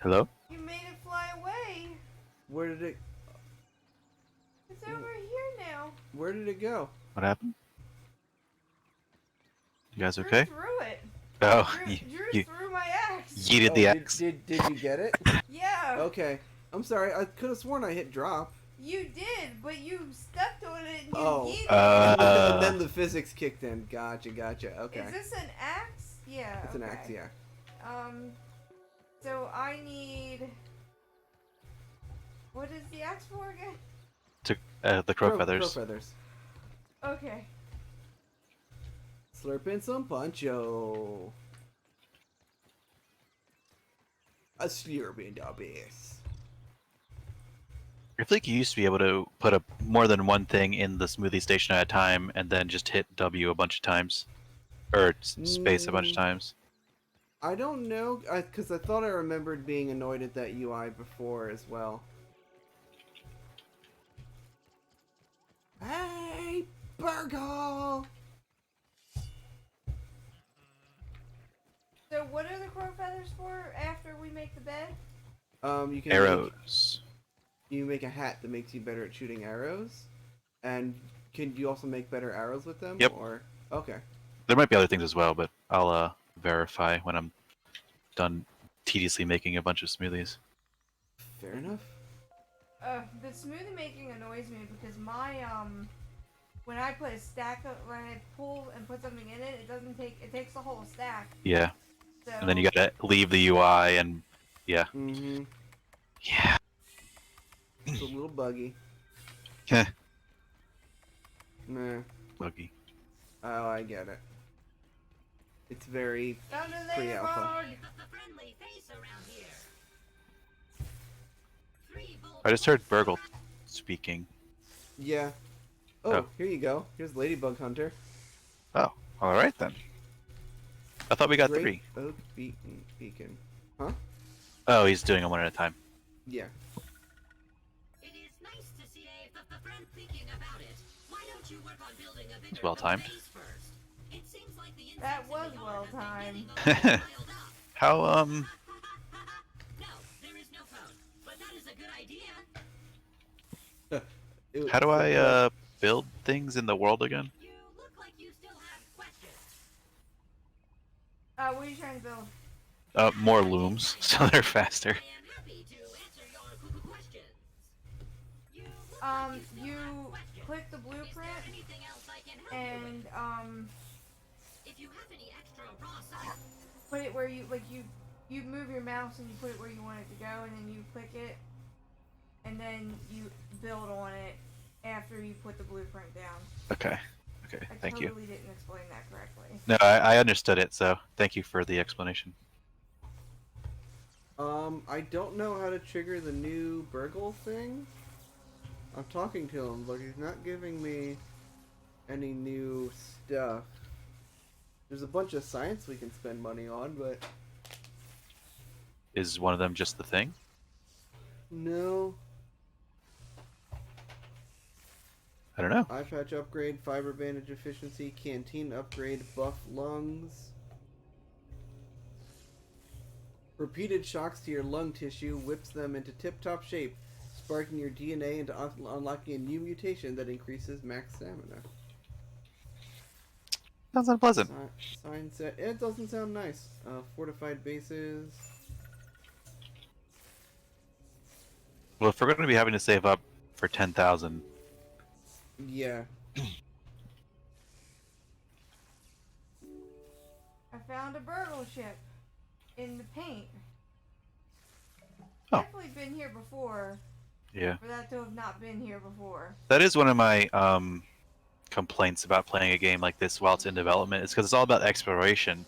Speaker 2: Hello?
Speaker 3: You made it fly away.
Speaker 1: Where did it?
Speaker 3: It's over here now.
Speaker 1: Where did it go?
Speaker 2: What happened? You guys
Speaker 3: Drew
Speaker 2: okay?
Speaker 3: threw it.
Speaker 2: Oh,
Speaker 3: Drew, Drew threw my axe.
Speaker 2: yeeted the axe.
Speaker 1: Did you get it?
Speaker 3: Yeah.
Speaker 1: Okay. I'm sorry. I could have sworn I hit drop.
Speaker 3: You did, but you stepped on it and you
Speaker 1: Oh.
Speaker 3: yeeted it.
Speaker 1: And then the physics kicked in. Gotcha. Okay.
Speaker 3: Is this an axe? Yeah.
Speaker 1: It's an
Speaker 3: okay.
Speaker 1: axe, yeah.
Speaker 3: So I need. What is the axe for again?
Speaker 2: The crow feathers.
Speaker 1: Crow feathers.
Speaker 3: Okay.
Speaker 1: Slurping some Puncho. A slurping the base.
Speaker 2: I feel like you used to be able to put a more than one thing in the smoothie station at a time, and then just hit W a bunch of times, or space a bunch of times.
Speaker 1: I don't know, because I thought I remembered being annoyed at that UI before as well. Hey, Burgle!
Speaker 3: So what are the crow feathers for after we make the bed?
Speaker 1: You can
Speaker 2: Arrows.
Speaker 1: you make a hat that makes you better at shooting arrows, and can you also make better arrows with them?
Speaker 2: Yep.
Speaker 1: Or okay.
Speaker 2: There might be other things as well, but I'll verify when I'm done tediously making a bunch of smoothies.
Speaker 1: Fair enough.
Speaker 3: The smoothie making annoys me because my when I put a stack of, when I pull and put something in it, it takes the whole stack.
Speaker 2: Yeah,
Speaker 3: So
Speaker 2: and then you gotta leave the UI, and yeah,
Speaker 1: Mm-hmm.
Speaker 2: yeah.
Speaker 1: It's a little buggy.
Speaker 2: Heh.
Speaker 1: Nah.
Speaker 2: Buggy.
Speaker 1: Oh, I get it. It's very
Speaker 3: found a
Speaker 1: Pre-alpha.
Speaker 3: ladybug.
Speaker 7: friendly face around here.
Speaker 2: I just heard Burgle speaking.
Speaker 1: yeah. Oh,
Speaker 2: Oh.
Speaker 1: here you go. Here's Ladybug Hunter.
Speaker 2: Oh, all right then. I thought we got
Speaker 1: Great
Speaker 2: 3.
Speaker 1: Oak Beacon.
Speaker 2: Oh, he's doing them one at a time.
Speaker 1: Yeah.
Speaker 7: It is nice to see a friend thinking about it. Why don't you work on building a bigger
Speaker 2: well timed.
Speaker 7: base first? It seems like the
Speaker 3: That
Speaker 7: insects in
Speaker 3: was
Speaker 7: the
Speaker 3: well
Speaker 7: yard have been
Speaker 3: timed.
Speaker 7: getting a little riled up.
Speaker 2: How
Speaker 7: No, there is no phone, but that is a good idea.
Speaker 2: how do I build things in the world again?
Speaker 7: You look like you still have
Speaker 3: What are you trying to build?
Speaker 2: More looms, so they're faster.
Speaker 7: I am happy to answer your questions. You look like you still
Speaker 3: You
Speaker 7: have questions.
Speaker 3: click the
Speaker 7: Is there
Speaker 3: blueprint,
Speaker 7: anything else I can help you with?
Speaker 3: and
Speaker 7: If you have any extra raw science,
Speaker 3: put it where you you move your mouse and you put it where you want it to go, and then you click it, and then you build on it after you put the blueprint down.
Speaker 2: Okay. Okay.
Speaker 3: I
Speaker 2: Thank you.
Speaker 3: totally didn't explain that correctly.
Speaker 2: No, I understood it. So thank you for the explanation.
Speaker 1: I don't know how to trigger the new Burgle thing. I'm talking to him, but he's not giving me any new stuff. There's a bunch of science we can spend money on, but
Speaker 2: Is one of them just the thing?
Speaker 1: no.
Speaker 2: I don't know.
Speaker 1: Eye patch upgrade, fiber bandage efficiency, canteen upgrade, buff lungs. Repeated shocks to your lung tissue whips them into tip-top shape, sparking your DNA into unlocking a new mutation that increases max stamina.
Speaker 2: Sounds unpleasant.
Speaker 1: Sign set. It doesn't sound nice. Fortified bases.
Speaker 2: Well, if we're going to be having to save up for 10,000,
Speaker 1: Yeah.
Speaker 3: I found a Burgle ship in the paint.
Speaker 2: Oh.
Speaker 3: Definitely been here before,
Speaker 2: yeah,
Speaker 3: for that to have not been here before.
Speaker 2: that is one of my complaints about playing a game like this while it's in development. It's because it's all about exploration.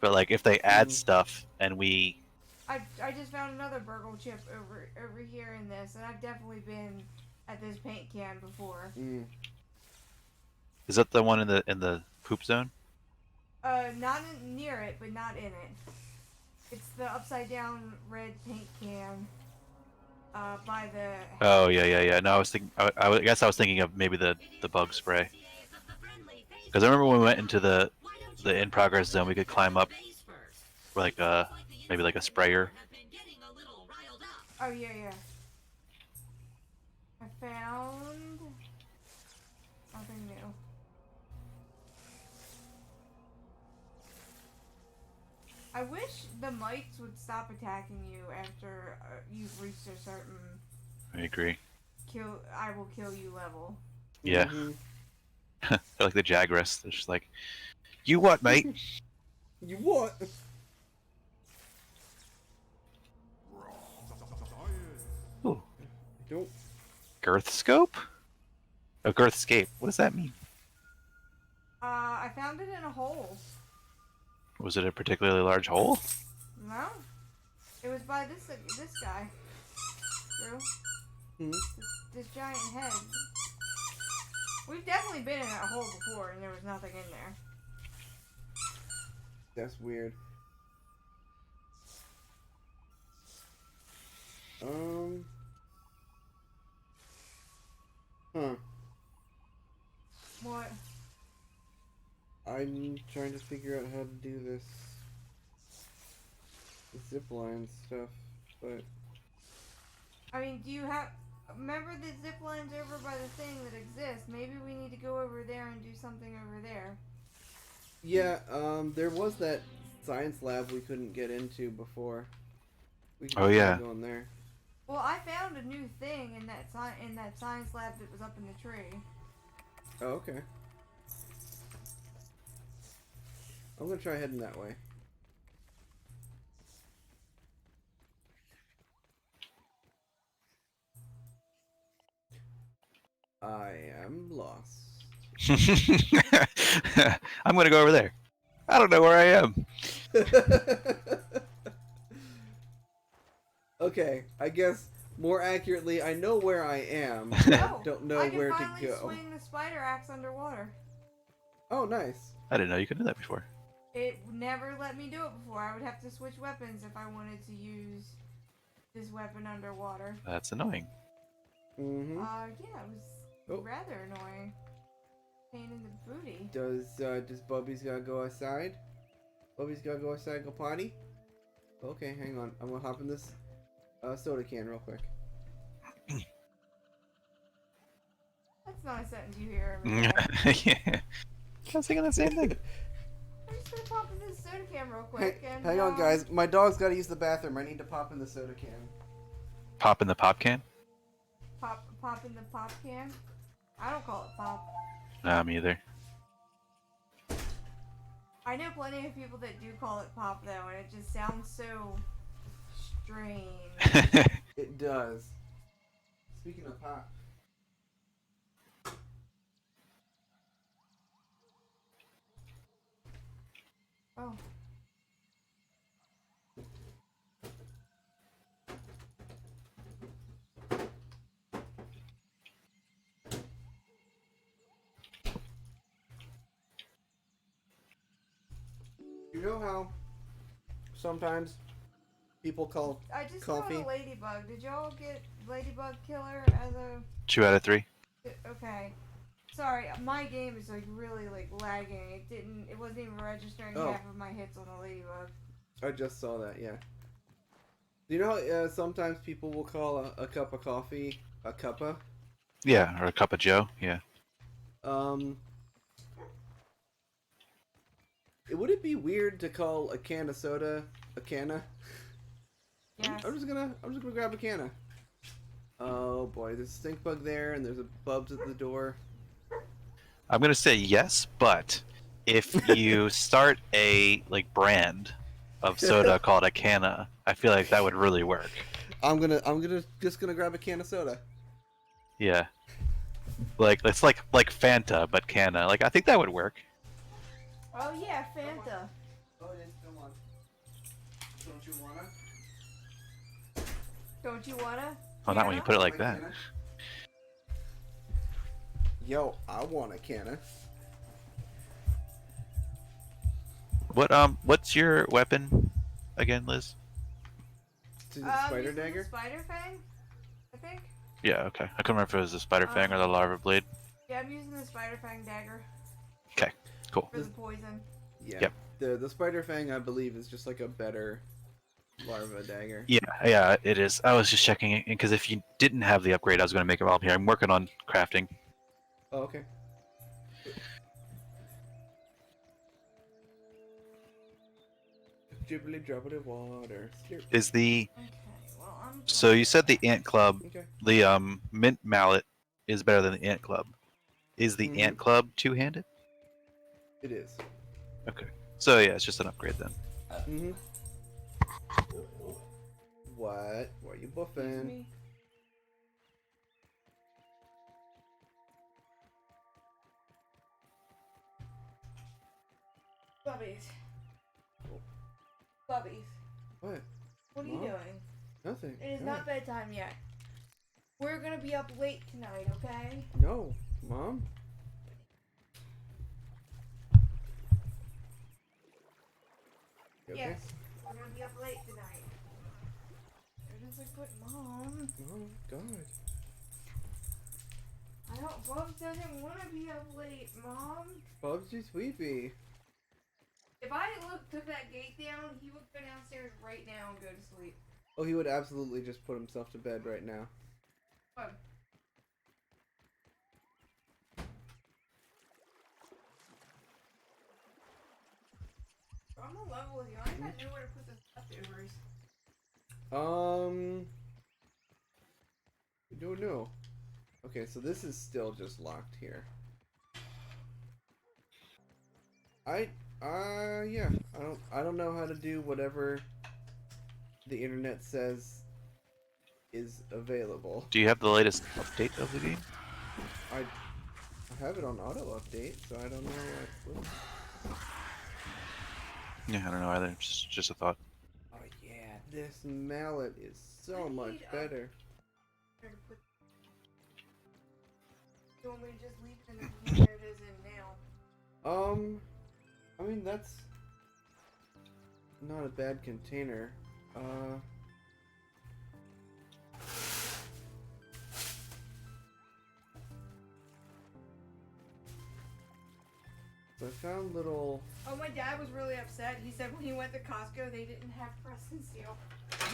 Speaker 2: But like, if they add
Speaker 1: Mhm.
Speaker 2: stuff and we,
Speaker 3: I just found another Burgle chip over here in this, and I've definitely been at this paint can before.
Speaker 1: Mm.
Speaker 2: is that the one in the poop zone?
Speaker 3: Not near it, but not in it. It's the upside down red paint can. By the.
Speaker 2: Oh yeah. No, I was thinking. I guess I was thinking of maybe the bug spray. Because I remember when we went into the in progress zone, we could climb up like maybe like a sprayer.
Speaker 3: Oh yeah. I found something new. I wish the mites would stop attacking you after you've reached a certain
Speaker 2: I agree.
Speaker 3: I will kill you level.
Speaker 2: Yeah.
Speaker 1: Mhm.
Speaker 2: They're like the Jagras. They're just like, you what, mate?
Speaker 1: You what?
Speaker 2: Ooh,
Speaker 1: Don't.
Speaker 2: girth scope? Oh, girth scape. What does that mean?
Speaker 3: I found it in a hole.
Speaker 2: Was it a particularly large hole?
Speaker 3: No, it was by this guy. Drew.
Speaker 1: Hmm?
Speaker 3: This giant head. We've definitely been in that hole before, and there was nothing in there.
Speaker 1: That's weird. Huh.
Speaker 3: What?
Speaker 1: I'm trying to figure out how to do this zipline stuff, but
Speaker 3: I mean, do you have? Remember the zip lines over by the thing that exists? Maybe we need to go over there and do something over there.
Speaker 1: yeah, there was that science lab we couldn't get into before. We could
Speaker 2: Oh,
Speaker 1: try
Speaker 2: yeah.
Speaker 1: going there.
Speaker 3: Well, I found a new thing in that science lab that was up in the tree.
Speaker 1: Oh, okay. I'm gonna try heading that way. I am lost.
Speaker 2: I'm gonna go over there. I don't know where I am.
Speaker 1: Okay, I guess more accurately, I know where I am.
Speaker 3: Oh,
Speaker 1: Don't know
Speaker 3: I can
Speaker 1: where to
Speaker 3: finally
Speaker 1: go.
Speaker 3: swing the spider axe underwater.
Speaker 1: Oh, nice.
Speaker 2: I didn't know you could do that before.
Speaker 3: It never let me do it before. I would have to switch weapons if I wanted to use this weapon underwater.
Speaker 2: That's annoying.
Speaker 1: Mm-hmm.
Speaker 3: Yeah, it was
Speaker 1: Oh.
Speaker 3: rather annoying. Pain in the booty.
Speaker 1: Does Bubby's gotta go outside? Bubby's gotta go outside, go potty? Okay, hang on. I'm gonna hop in this soda can real quick.
Speaker 3: That's not a sentence you hear every day.
Speaker 2: Yeah. I was thinking the same thing.
Speaker 3: I'm just gonna pop in this soda soda can real quick. And,
Speaker 1: Hang on, guys. My dog's got to use the bathroom. I need to pop in the soda can.
Speaker 2: Pop in the pop can?
Speaker 3: Pop in the pop can. I don't call it pop.
Speaker 2: Nah, me either.
Speaker 3: I know plenty of people that do call it pop though, and it just sounds so strange.
Speaker 1: It does. Speaking of pop.
Speaker 3: Oh.
Speaker 1: You know how sometimes people call
Speaker 3: I just
Speaker 1: coffee?
Speaker 3: called a ladybug. Did y'all get Ladybug Killer as a...
Speaker 2: 2 out of 3.
Speaker 3: Okay. Sorry, my game is like really like lagging. It wasn't even registering
Speaker 1: Oh.
Speaker 3: half of my hits on the ladybug.
Speaker 1: I just saw that, yeah. You know how sometimes people will call a cup of coffee a cuppa?
Speaker 2: Yeah, or a cup of Joe. Yeah.
Speaker 1: Would it be weird to call a can of soda a canna?
Speaker 3: Yes.
Speaker 1: I'm just gonna grab a canna. Oh boy, there's a stink bug there, and there's a Bubs at the door.
Speaker 2: I'm gonna say yes, but if you start a like brand of soda called a canna, I feel like that would really work.
Speaker 1: I'm just gonna grab a can of soda.
Speaker 2: Yeah. Like it's like Fanta but canna. Like I think that would work.
Speaker 3: Oh yeah, Fanta.
Speaker 1: Oh yeah, come on. Don't you wanna?
Speaker 3: Don't you wanna?
Speaker 2: Oh, not when you put it like that.
Speaker 1: Canna? Yo, I want a canna.
Speaker 2: What's your weapon again, Liz?
Speaker 1: To the spider
Speaker 3: using the
Speaker 1: dagger?
Speaker 3: Spider Fang, I think.
Speaker 2: Yeah, okay. I couldn't remember if it was the spider fang or the larva blade.
Speaker 3: Yeah, I'm using the Spider Fang dagger
Speaker 2: Okay, cool.
Speaker 3: for the poison.
Speaker 1: Yeah.
Speaker 2: Yep.
Speaker 1: The spider fang, I believe, is just like a better larva dagger.
Speaker 2: Yeah, it is. I was just checking it because if you didn't have the upgrade, I was gonna make it while I'm here. I'm working on crafting.
Speaker 1: Oh, okay. Dribbly drobbly water. Slurp.
Speaker 2: Is the
Speaker 3: Okay, well I'm.
Speaker 2: so you said the ant club,
Speaker 1: Okay.
Speaker 2: the mint mallet is better than the ant club. Is the
Speaker 1: Mhm.
Speaker 2: ant club two-handed?
Speaker 1: It is.
Speaker 2: Okay. So yeah, it's just an upgrade then.
Speaker 1: Mm-hmm. What? Why are you
Speaker 3: Excuse
Speaker 1: buffing?
Speaker 3: me. Bubbies. Bubbies.
Speaker 1: What?
Speaker 3: What are you
Speaker 1: Mom?
Speaker 3: doing?
Speaker 1: Nothing.
Speaker 3: It is
Speaker 1: no.
Speaker 3: not bedtime yet. We're gonna be up late tonight, okay?
Speaker 1: No, Mom. You okay?
Speaker 3: Yes. We're gonna be up late tonight. They're just like, but Mom,
Speaker 1: Oh God.
Speaker 3: I don't. Bubs doesn't want to be up late, Mom.
Speaker 1: Bub's too sleepy.
Speaker 3: If I took that gate down, he would go downstairs right now and go to sleep.
Speaker 1: Oh, he would absolutely just put himself to bed right now.
Speaker 3: Bub. I'm on level with you. I don't know where to put the leftovers.
Speaker 1: I don't know. Okay, so this is still just locked here. Yeah. I don't know how to do whatever the internet says is available.
Speaker 2: Do you have the latest update of the game?
Speaker 1: I have it on auto update, so I don't know what.
Speaker 2: Yeah, I don't know either. Just a thought.
Speaker 1: Oh yeah, this mallet is so
Speaker 3: I
Speaker 1: much
Speaker 3: need,
Speaker 1: better.
Speaker 3: Where to put. Do you want me to just leave it in the container it is in now?
Speaker 1: I mean that's not a bad container. So I found little.
Speaker 3: Oh, my dad was really upset. He said when he went to Costco, they didn't have press and seal.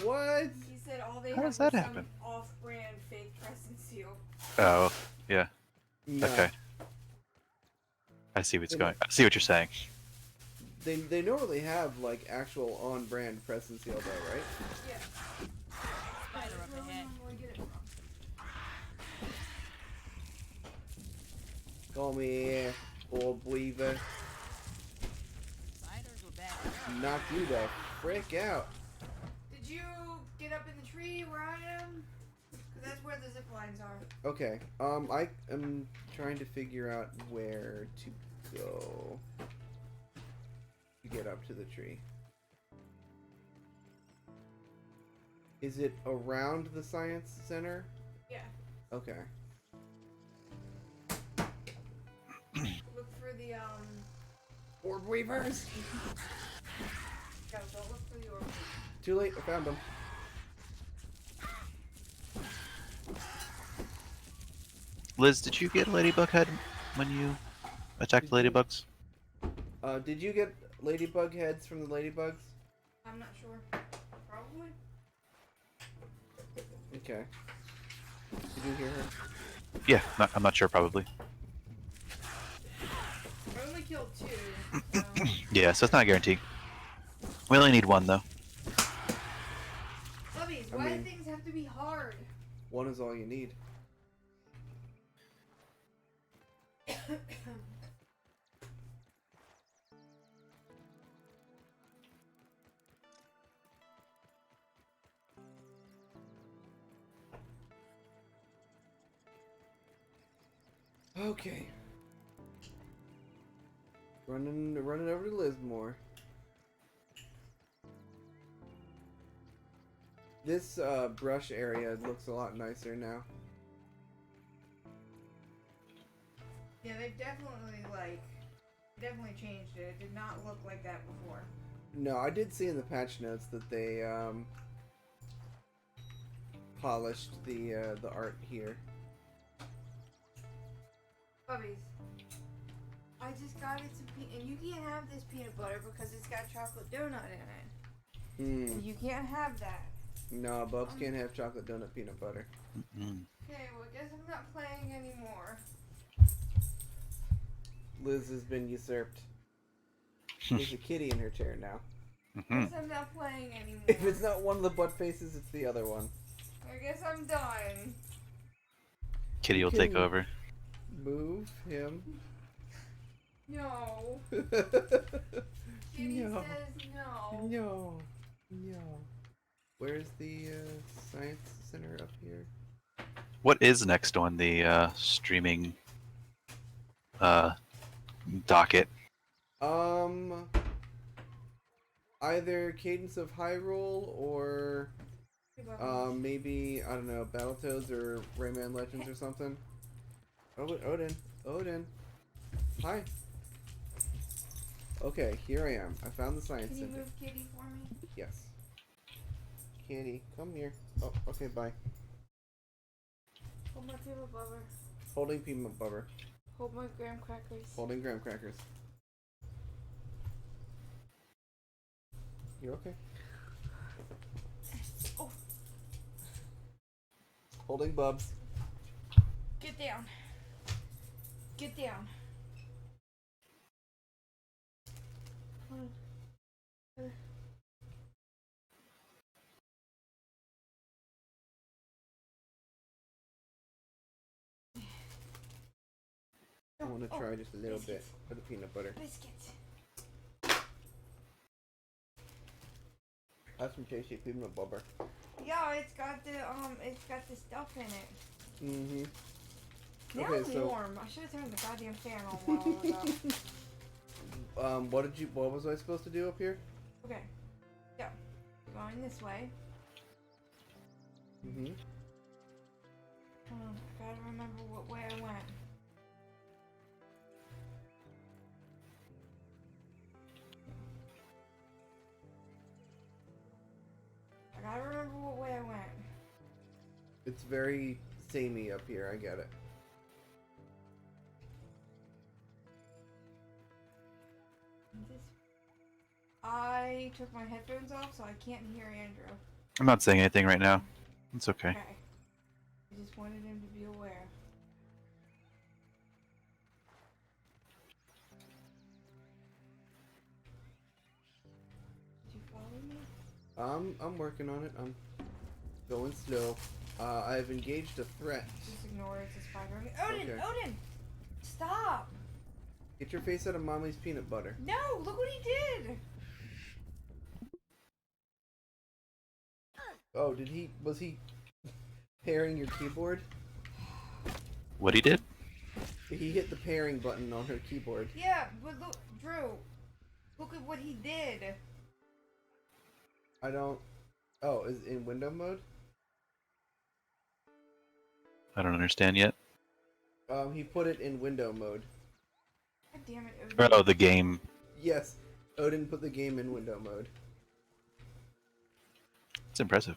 Speaker 1: What?
Speaker 3: He said all they
Speaker 2: How
Speaker 3: had
Speaker 2: does
Speaker 3: was
Speaker 2: that
Speaker 3: some
Speaker 2: happen?
Speaker 3: off-brand fake press and seal.
Speaker 2: Oh, yeah.
Speaker 1: No.
Speaker 2: Okay. I see what's going. I see what you're saying.
Speaker 1: They normally have like actual on-brand press and seal though, right?
Speaker 3: Yeah.
Speaker 4: Spider
Speaker 3: That's
Speaker 4: up
Speaker 3: where we
Speaker 4: ahead.
Speaker 3: normally get it from.
Speaker 1: Call me old believer.
Speaker 4: Spiders were bad.
Speaker 1: Knock you the frick out.
Speaker 3: Did you get up in the tree where I am? Because that's where the zip lines are.
Speaker 1: Okay. I am trying to figure out where to go to get up to the tree. Is it around the science center?
Speaker 3: Yeah.
Speaker 1: Okay.
Speaker 3: Look for the
Speaker 1: Orb weavers.
Speaker 3: go look for the orb.
Speaker 1: Too late. I found them.
Speaker 2: Liz, did you get a ladybug head when you attacked the
Speaker 1: Did you?
Speaker 2: ladybugs?
Speaker 1: Did you get ladybug heads from the ladybugs?
Speaker 3: I'm not sure. Probably.
Speaker 1: Okay. Did you hear her?
Speaker 2: Yeah, I'm not sure. Probably.
Speaker 3: I only killed 2. So.
Speaker 2: Yeah, so it's not a guarantee. We only need one though.
Speaker 3: Bubbies,
Speaker 1: I
Speaker 3: why
Speaker 1: mean-
Speaker 3: do things have to be hard?
Speaker 1: One is all you need. Okay. Running over to Lismore. This brush area looks a lot nicer now.
Speaker 3: Yeah, they've definitely changed it. It did not look like that before.
Speaker 1: No, I did see in the patch notes that they polished the art here.
Speaker 3: Bubbies, I just got it some and you can't have this peanut butter because it's got chocolate donut in it.
Speaker 1: Hmm.
Speaker 3: And you can't have that.
Speaker 1: No, Bubs can't have chocolate donut peanut butter.
Speaker 2: Mm.
Speaker 3: Okay, well, I guess I'm not playing anymore.
Speaker 1: Liz has been usurped. There's a kitty in her chair now.
Speaker 2: Hmm.
Speaker 3: Guess I'm not playing anymore.
Speaker 1: If it's not one of the butt faces, it's the other one.
Speaker 3: I guess I'm done.
Speaker 2: Kitty will take over.
Speaker 1: Move him.
Speaker 3: No.
Speaker 1: no.
Speaker 3: Kitty says no.
Speaker 1: No. No. Where's the science center up here?
Speaker 2: What is next on the streaming docket?
Speaker 1: Either Cadence of Hyrule or maybe, I don't know, Battletoads or Rayman Legends or something. Oh, Odin. Hi. Okay, here I am. I found the science
Speaker 3: Can you
Speaker 1: center.
Speaker 3: move Kitty for me?
Speaker 1: Yes. Kitty, come here. Oh, okay, bye.
Speaker 3: Hold my peanut butter.
Speaker 1: Holding peanut butter.
Speaker 3: Hold my graham crackers.
Speaker 1: Holding graham crackers. You're okay.
Speaker 3: Oh.
Speaker 1: Holding Bubs.
Speaker 3: Get down. Get down.
Speaker 1: I want to
Speaker 3: Oh,
Speaker 1: try just a little bit
Speaker 3: biscuits.
Speaker 1: of the peanut butter.
Speaker 3: Biscuits.
Speaker 1: Have some tasty peanut butter.
Speaker 3: Yeah, it's got the stuff in it.
Speaker 1: Mm-hmm.
Speaker 3: Now
Speaker 1: Okay,
Speaker 3: it's
Speaker 1: so-
Speaker 3: warm. I should have turned the goddamn fan on while I was up.
Speaker 1: What was I supposed to do up here?
Speaker 3: Okay. So, going this way.
Speaker 1: Mm-hmm.
Speaker 3: I gotta remember what way I went. I gotta remember what way I went.
Speaker 1: It's very samey up here, I get it.
Speaker 3: I took my headphones off, so I can't hear Andrew.
Speaker 2: I'm not saying anything right now. It's okay.
Speaker 3: Okay. I just wanted him to be aware.
Speaker 1: I'm working on it. I'm going slow. I've engaged a threat.
Speaker 3: Just ignore it. It's fine. Odin!
Speaker 1: Okay.
Speaker 3: Odin! Stop!
Speaker 1: Get your face out of mommy's peanut butter.
Speaker 3: No! Look what he did!
Speaker 1: Oh, was he pairing your keyboard?
Speaker 2: What he did?
Speaker 1: He hit the pairing button on her keyboard.
Speaker 3: Yeah, but look, Drew. Look at what he did.
Speaker 1: I don't... Oh, is it in window mode?
Speaker 2: I don't understand yet.
Speaker 1: He put it in window mode.
Speaker 3: God damn it, Odin.
Speaker 2: Oh, the game.
Speaker 1: Yes, Odin put the game in window mode.
Speaker 2: It's impressive.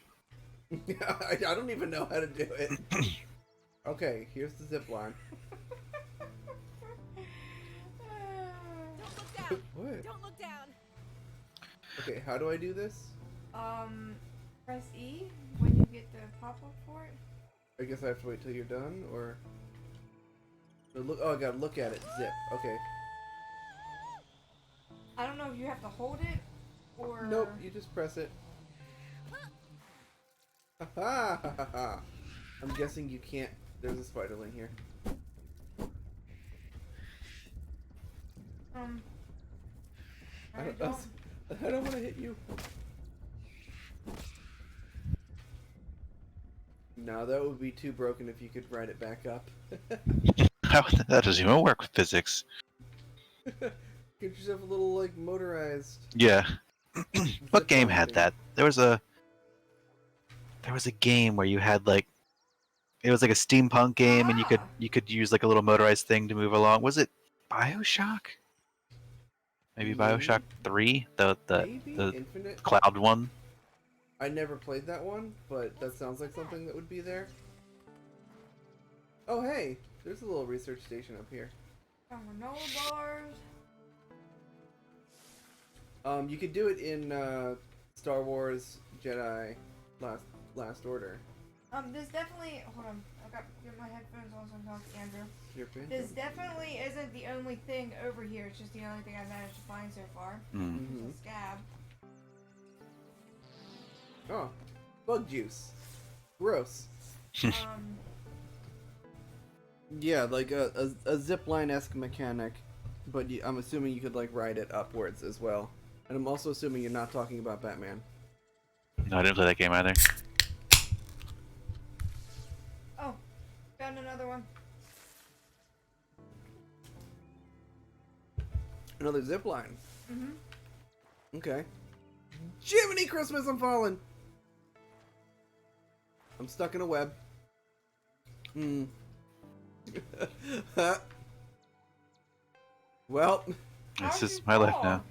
Speaker 1: I don't even know how to do it. Okay, here's the zip line.
Speaker 4: Don't look down.
Speaker 1: What?
Speaker 4: Don't look down.
Speaker 1: Okay, how do I do this?
Speaker 3: Press E when you get the pop-up for it.
Speaker 1: I guess I have to wait till you're done, or... No, look. Oh, I gotta look at it. Zip. Okay.
Speaker 3: I don't know if you have to hold it or.
Speaker 1: Nope, you just press it. Ha ha ha ha! I'm guessing you can't. There's a spiderling here.
Speaker 3: I
Speaker 1: don't,
Speaker 3: don't.
Speaker 1: I don't want to hit you. No, that would be too broken if you could write it back up.
Speaker 2: How, that doesn't even work with physics.
Speaker 1: Get yourself a little, like, motorized...
Speaker 2: Yeah. What
Speaker 1: zip
Speaker 2: game
Speaker 1: line
Speaker 2: had
Speaker 1: thing.
Speaker 2: that? There was a game where you had like it was like a steampunk game and you could use like a little motorized thing to move along. Was it BioShock? Maybe BioShock 3?
Speaker 1: Maybe?
Speaker 2: The
Speaker 1: Infinite?
Speaker 2: cloud one?
Speaker 1: I never played that one, but that sounds like something that would be there. Oh, hey! There's a little research station up here.
Speaker 3: Granola bars.
Speaker 1: You could do it in Star Wars Jedi Last Order.
Speaker 3: This definitely. Hold on. I got to get my headphones on so I'm talking to Andrew.
Speaker 1: Your pin?
Speaker 3: This definitely isn't the only thing over here. It's just the only thing I've managed to find so far.
Speaker 2: Mm.
Speaker 1: Mhm.
Speaker 3: It's a scab.
Speaker 1: Oh, bug juice. Gross. Yeah, like a zipline-esque mechanic, but I'm assuming you could like ride it upwards as well. And I'm also assuming you're not talking about Batman.
Speaker 2: No, I didn't play that game either.
Speaker 3: Oh, found another one.
Speaker 1: Another zipline.
Speaker 3: Mhm.
Speaker 1: Okay. Jiminy Christmas, I'm falling! I'm stuck in a web. Hmm. Well,
Speaker 2: This
Speaker 3: How'd
Speaker 2: is
Speaker 3: you
Speaker 2: my life
Speaker 3: fall?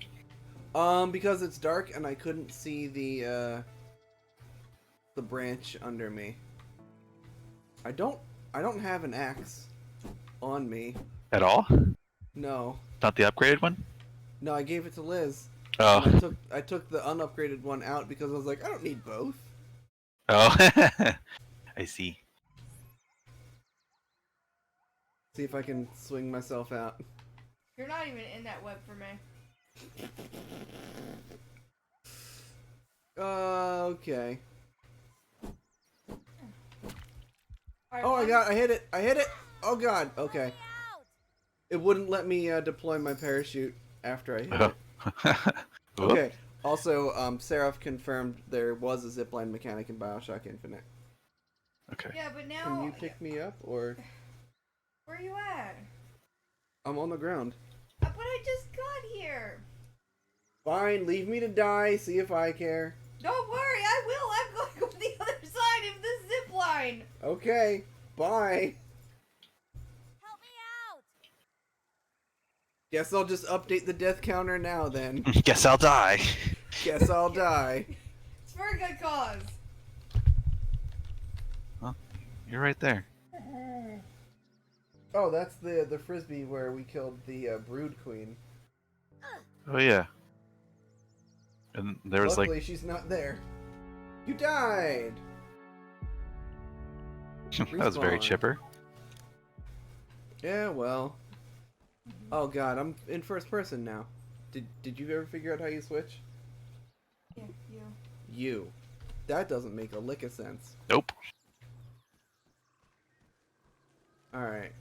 Speaker 2: now.
Speaker 1: because it's dark and I couldn't see the branch under me. I don't have an axe on me.
Speaker 2: At all?
Speaker 1: No.
Speaker 2: Not the upgraded one?
Speaker 1: No, I gave it to Liz.
Speaker 2: Oh.
Speaker 1: And I took the unupgraded one out because I was like, I don't need both.
Speaker 2: Oh. I see.
Speaker 1: See if I can swing myself out.
Speaker 3: You're not even in that web for me.
Speaker 1: Okay.
Speaker 3: Alright,
Speaker 1: Oh,
Speaker 3: one-
Speaker 1: I hit it! I hit it! Oh god, okay.
Speaker 4: Out.
Speaker 1: It wouldn't let me deploy my parachute after I hit
Speaker 2: Oh.
Speaker 1: it.
Speaker 2: Whoop.
Speaker 1: Okay. Also, Seraph confirmed there was a zipline mechanic in Bioshock Infinite.
Speaker 2: Okay.
Speaker 3: Yeah, but now.
Speaker 1: Can you pick me up, or...
Speaker 3: Where are you at?
Speaker 1: I'm on the ground.
Speaker 3: But I just got here.
Speaker 1: Fine, leave me to die, see if I care.
Speaker 3: Don't worry, I will. I'm going on the other side of the zip line.
Speaker 1: Okay, bye.
Speaker 4: Help me out.
Speaker 1: Guess I'll just update the death counter now then.
Speaker 2: Guess I'll die.
Speaker 1: Guess I'll die.
Speaker 3: It's for a good cause.
Speaker 2: You're right there.
Speaker 1: Oh, that's the frisbee where we killed the brood queen.
Speaker 2: Oh yeah. And there was
Speaker 1: Luckily, she's not there. You died!
Speaker 2: like that was very
Speaker 1: Respawn.
Speaker 2: chipper.
Speaker 1: Yeah, well. Oh god, I'm in first person now. Did you ever figure out how you switch?
Speaker 3: Yeah, you.
Speaker 1: you. That doesn't make a lick of sense.
Speaker 2: Nope.
Speaker 1: Alright.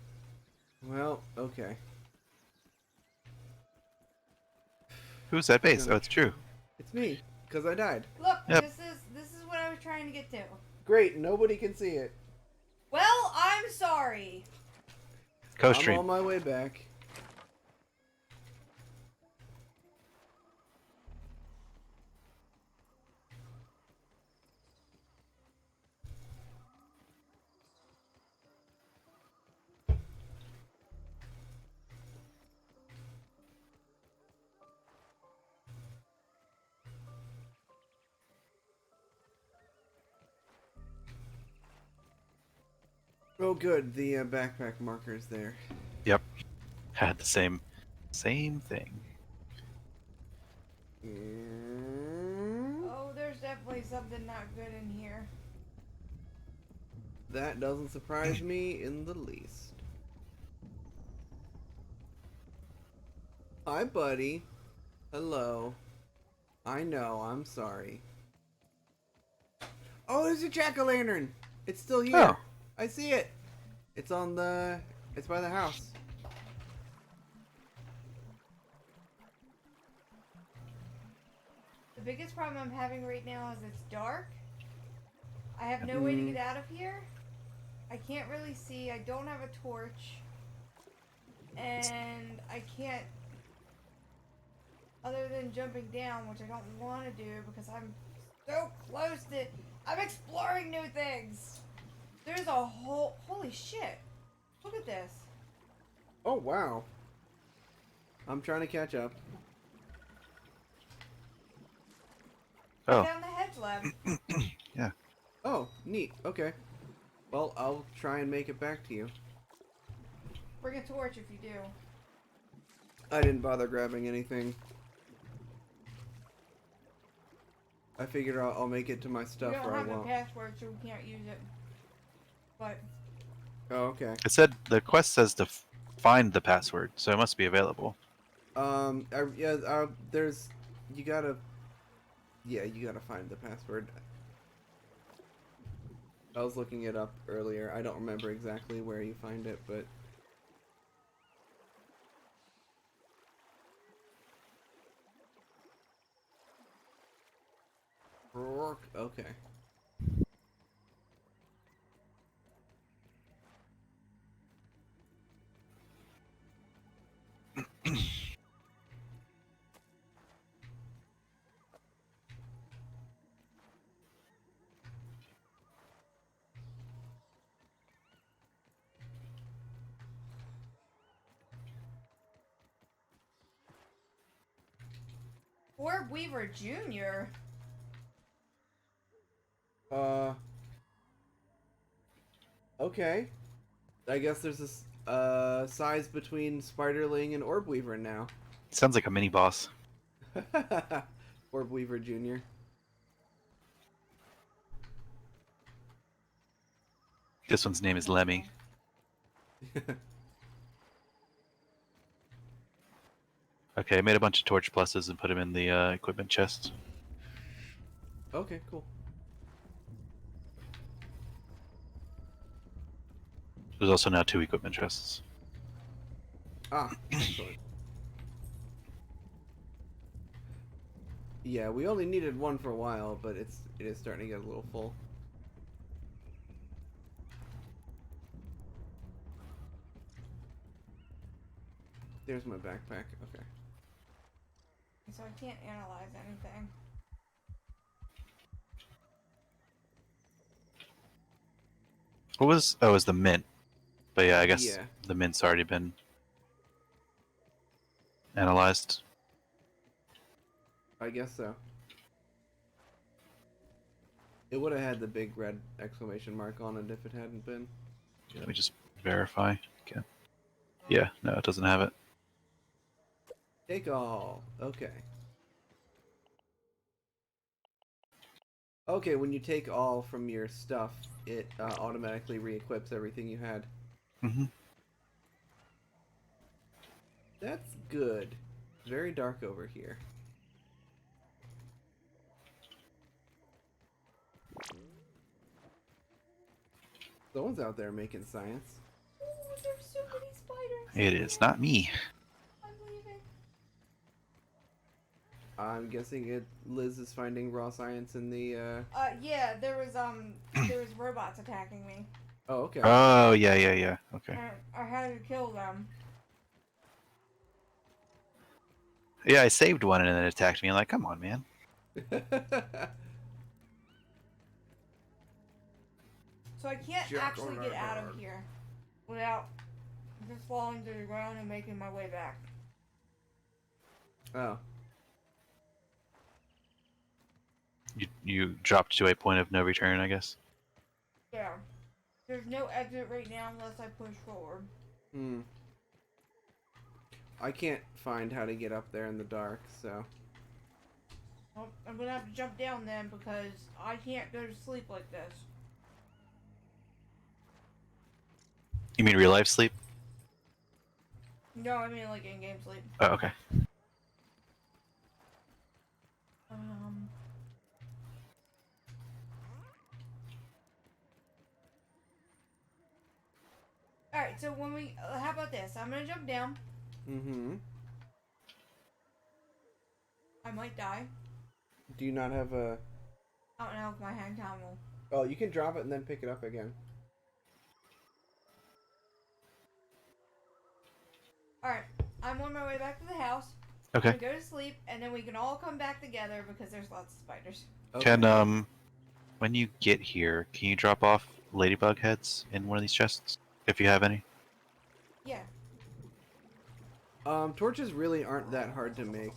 Speaker 1: Well, okay.
Speaker 2: Who's at base? Oh, it's true.
Speaker 1: It's me, because I died.
Speaker 3: Look,
Speaker 2: Yep.
Speaker 3: this is what I was trying to get to.
Speaker 1: Great, nobody can see it.
Speaker 3: Well, I'm sorry.
Speaker 1: I'm
Speaker 2: Co-stream.
Speaker 1: on my way back. Oh, good. The backpack marker's there.
Speaker 2: Yep. Had the same thing.
Speaker 3: Oh, there's definitely something not good in here.
Speaker 1: That doesn't surprise me in the least. Hi, buddy. Hello. I know, I'm sorry. Oh, there's a jack-o'-lantern! It's still here.
Speaker 2: Oh.
Speaker 1: I see it. It's on the... It's by the house.
Speaker 3: The biggest problem I'm having right now is it's dark. I have no way to get out of here. I can't really see. I don't have a torch. And I can't... Other than jumping down, which I don't want to do because I'm so close to... I'm exploring new things! There's a whole... Holy shit! Look at this.
Speaker 1: Oh, wow. I'm trying to catch up.
Speaker 2: Oh.
Speaker 3: Down the hedge lab.
Speaker 2: Yeah.
Speaker 1: Oh, neat. Okay. Well, I'll try and make it back to you.
Speaker 3: Bring a torch if you do.
Speaker 1: I didn't bother grabbing anything. I figured I'll make it to my stuff
Speaker 3: We don't
Speaker 1: or I
Speaker 3: have a
Speaker 1: won't.
Speaker 3: password, so we can't use it. But
Speaker 1: Oh, okay.
Speaker 2: It said the quest says to find the password, so it must be available.
Speaker 1: There's, you gotta find the password. I was looking it up earlier. I don't remember exactly where you find it, but okay.
Speaker 3: Orb Weaver Jr.
Speaker 1: Okay. I guess there's this size between Spiderling and Orbweaver now.
Speaker 2: Sounds like a mini boss.
Speaker 1: Orbweaver Jr.
Speaker 2: This one's name is Lemmy. Okay, I made a bunch of torch pluses and put them in the equipment chest.
Speaker 1: Okay, cool.
Speaker 2: There's also now 2 equipment chests.
Speaker 1: Ah, excellent. Yeah, we only needed one for a while, but it is starting to get a little full. There's my backpack. Okay.
Speaker 3: So I can't analyze anything.
Speaker 2: What was? Oh, it was the mint. But yeah, I guess
Speaker 1: Yeah.
Speaker 2: the mint's already been analyzed.
Speaker 1: I guess so. It would have had the big red exclamation mark on it if it hadn't been.
Speaker 2: Let me just verify. Okay. Yeah, no, it doesn't have it.
Speaker 1: Take all. Okay. Okay, when you take all from your stuff, it automatically re-equips everything you had.
Speaker 2: Mm-hmm.
Speaker 1: That's good. Very dark over here. Someone's out there making science.
Speaker 3: Ooh, there's so many spiders.
Speaker 2: It is not me.
Speaker 3: I'm leaving.
Speaker 1: I'm guessing Liz is finding raw science in the.
Speaker 3: Yeah, there was robots attacking me.
Speaker 1: Oh, okay.
Speaker 2: Oh, yeah. Okay.
Speaker 3: And I had to kill them.
Speaker 2: Yeah, I saved one and then it attacked me. I'm like, come on, man.
Speaker 3: So I can't
Speaker 1: Jack
Speaker 3: actually get out of
Speaker 1: O'Lantern.
Speaker 3: here without just falling to the ground and making my way back.
Speaker 1: Oh.
Speaker 2: You dropped to a point of no return, I guess.
Speaker 3: Yeah. There's no exit right now unless I push forward.
Speaker 1: Hmm. I can't find how to get up there in the dark, so.
Speaker 3: Well, I'm gonna have to jump down then because I can't go to sleep like this.
Speaker 2: You mean real life sleep?
Speaker 3: No, I mean like in-game sleep.
Speaker 2: Oh, okay.
Speaker 3: Alright, so when we. How about this? I'm gonna jump down.
Speaker 1: Mm-hmm.
Speaker 3: I might die.
Speaker 1: Do you not have a?
Speaker 3: I don't know if my hang time will.
Speaker 1: Oh, you can drop it and then pick it up again.
Speaker 3: Alright, I'm on my way back to the house.
Speaker 2: Okay.
Speaker 3: I'm gonna go to sleep, and then we can all come back together because there's lots of spiders.
Speaker 1: Okay.
Speaker 2: Can when you get here, can you drop off ladybug heads in one of these chests if you have any?
Speaker 3: Yeah.
Speaker 1: Torches really aren't that hard to make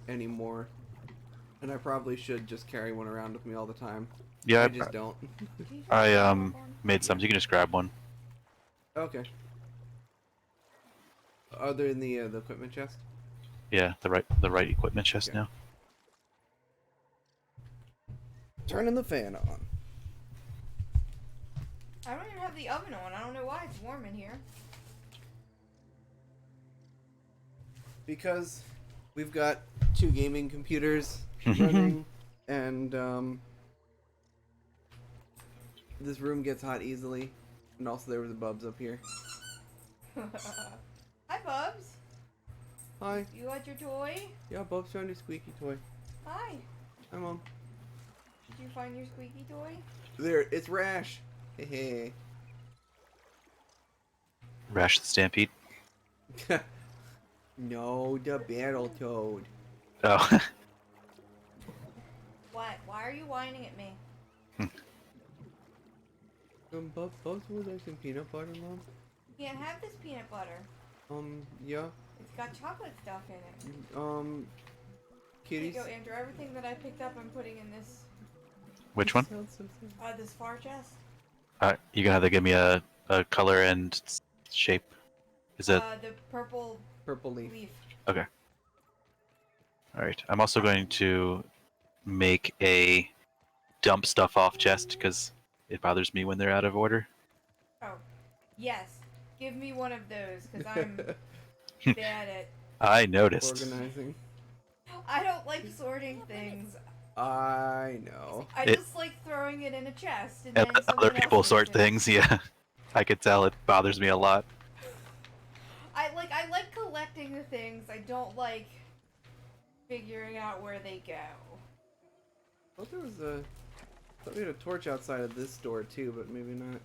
Speaker 1: anymore, and I probably should just carry one around with me all the time.
Speaker 2: Yeah,
Speaker 1: I just don't.
Speaker 2: I made some. You can just grab one.
Speaker 1: Okay. Are they in the equipment chest?
Speaker 2: Yeah, the right equipment chest
Speaker 1: Okay.
Speaker 2: now.
Speaker 1: Turning the fan on.
Speaker 3: I don't even have the oven on. I don't know why it's warm in here.
Speaker 1: Because we've got 2 gaming computers running, and this room gets hot easily. And also there was the Bubs up here.
Speaker 3: Hi, Bubs.
Speaker 1: Hi.
Speaker 3: You got your toy?
Speaker 1: Yeah, Bubs found his squeaky toy.
Speaker 3: Hi.
Speaker 1: Hi, Mom.
Speaker 3: Did you find your squeaky toy?
Speaker 1: There, it's Rash. Hey.
Speaker 2: Rash the Stampede.
Speaker 1: No, the Battletoad.
Speaker 2: Oh.
Speaker 3: What? Why are you whining at me?
Speaker 1: Bubs, would like some peanut butter, Mom?
Speaker 3: You can't have this peanut butter.
Speaker 1: Yeah.
Speaker 3: It's got chocolate stuff in it. Here you
Speaker 1: Kitties.
Speaker 3: go, Andrew. Everything that I picked up, I'm putting in this
Speaker 2: Which one?
Speaker 1: Sounds so sad.
Speaker 3: this far chest.
Speaker 2: You gonna have to give me a color and shape. Is it
Speaker 3: The purple
Speaker 1: Purple leaf.
Speaker 3: leaf.
Speaker 2: okay? All right. I'm also going to make a dump stuff off chest because it bothers me when they're out of order.
Speaker 3: Oh, yes. Give me one of those because I'm bad at.
Speaker 2: I noticed.
Speaker 1: Organizing.
Speaker 3: I don't like sorting things.
Speaker 1: I know.
Speaker 3: I
Speaker 2: It-
Speaker 3: just like throwing it in a chest and
Speaker 2: And
Speaker 3: then
Speaker 2: let other
Speaker 3: someone else
Speaker 2: people
Speaker 3: uses
Speaker 2: sort
Speaker 3: it.
Speaker 2: things. Yeah, I could tell it bothers me a lot.
Speaker 3: I like collecting the things. I don't like figuring out where they go.
Speaker 1: I thought there was I thought we had a torch outside of this door too, but maybe not.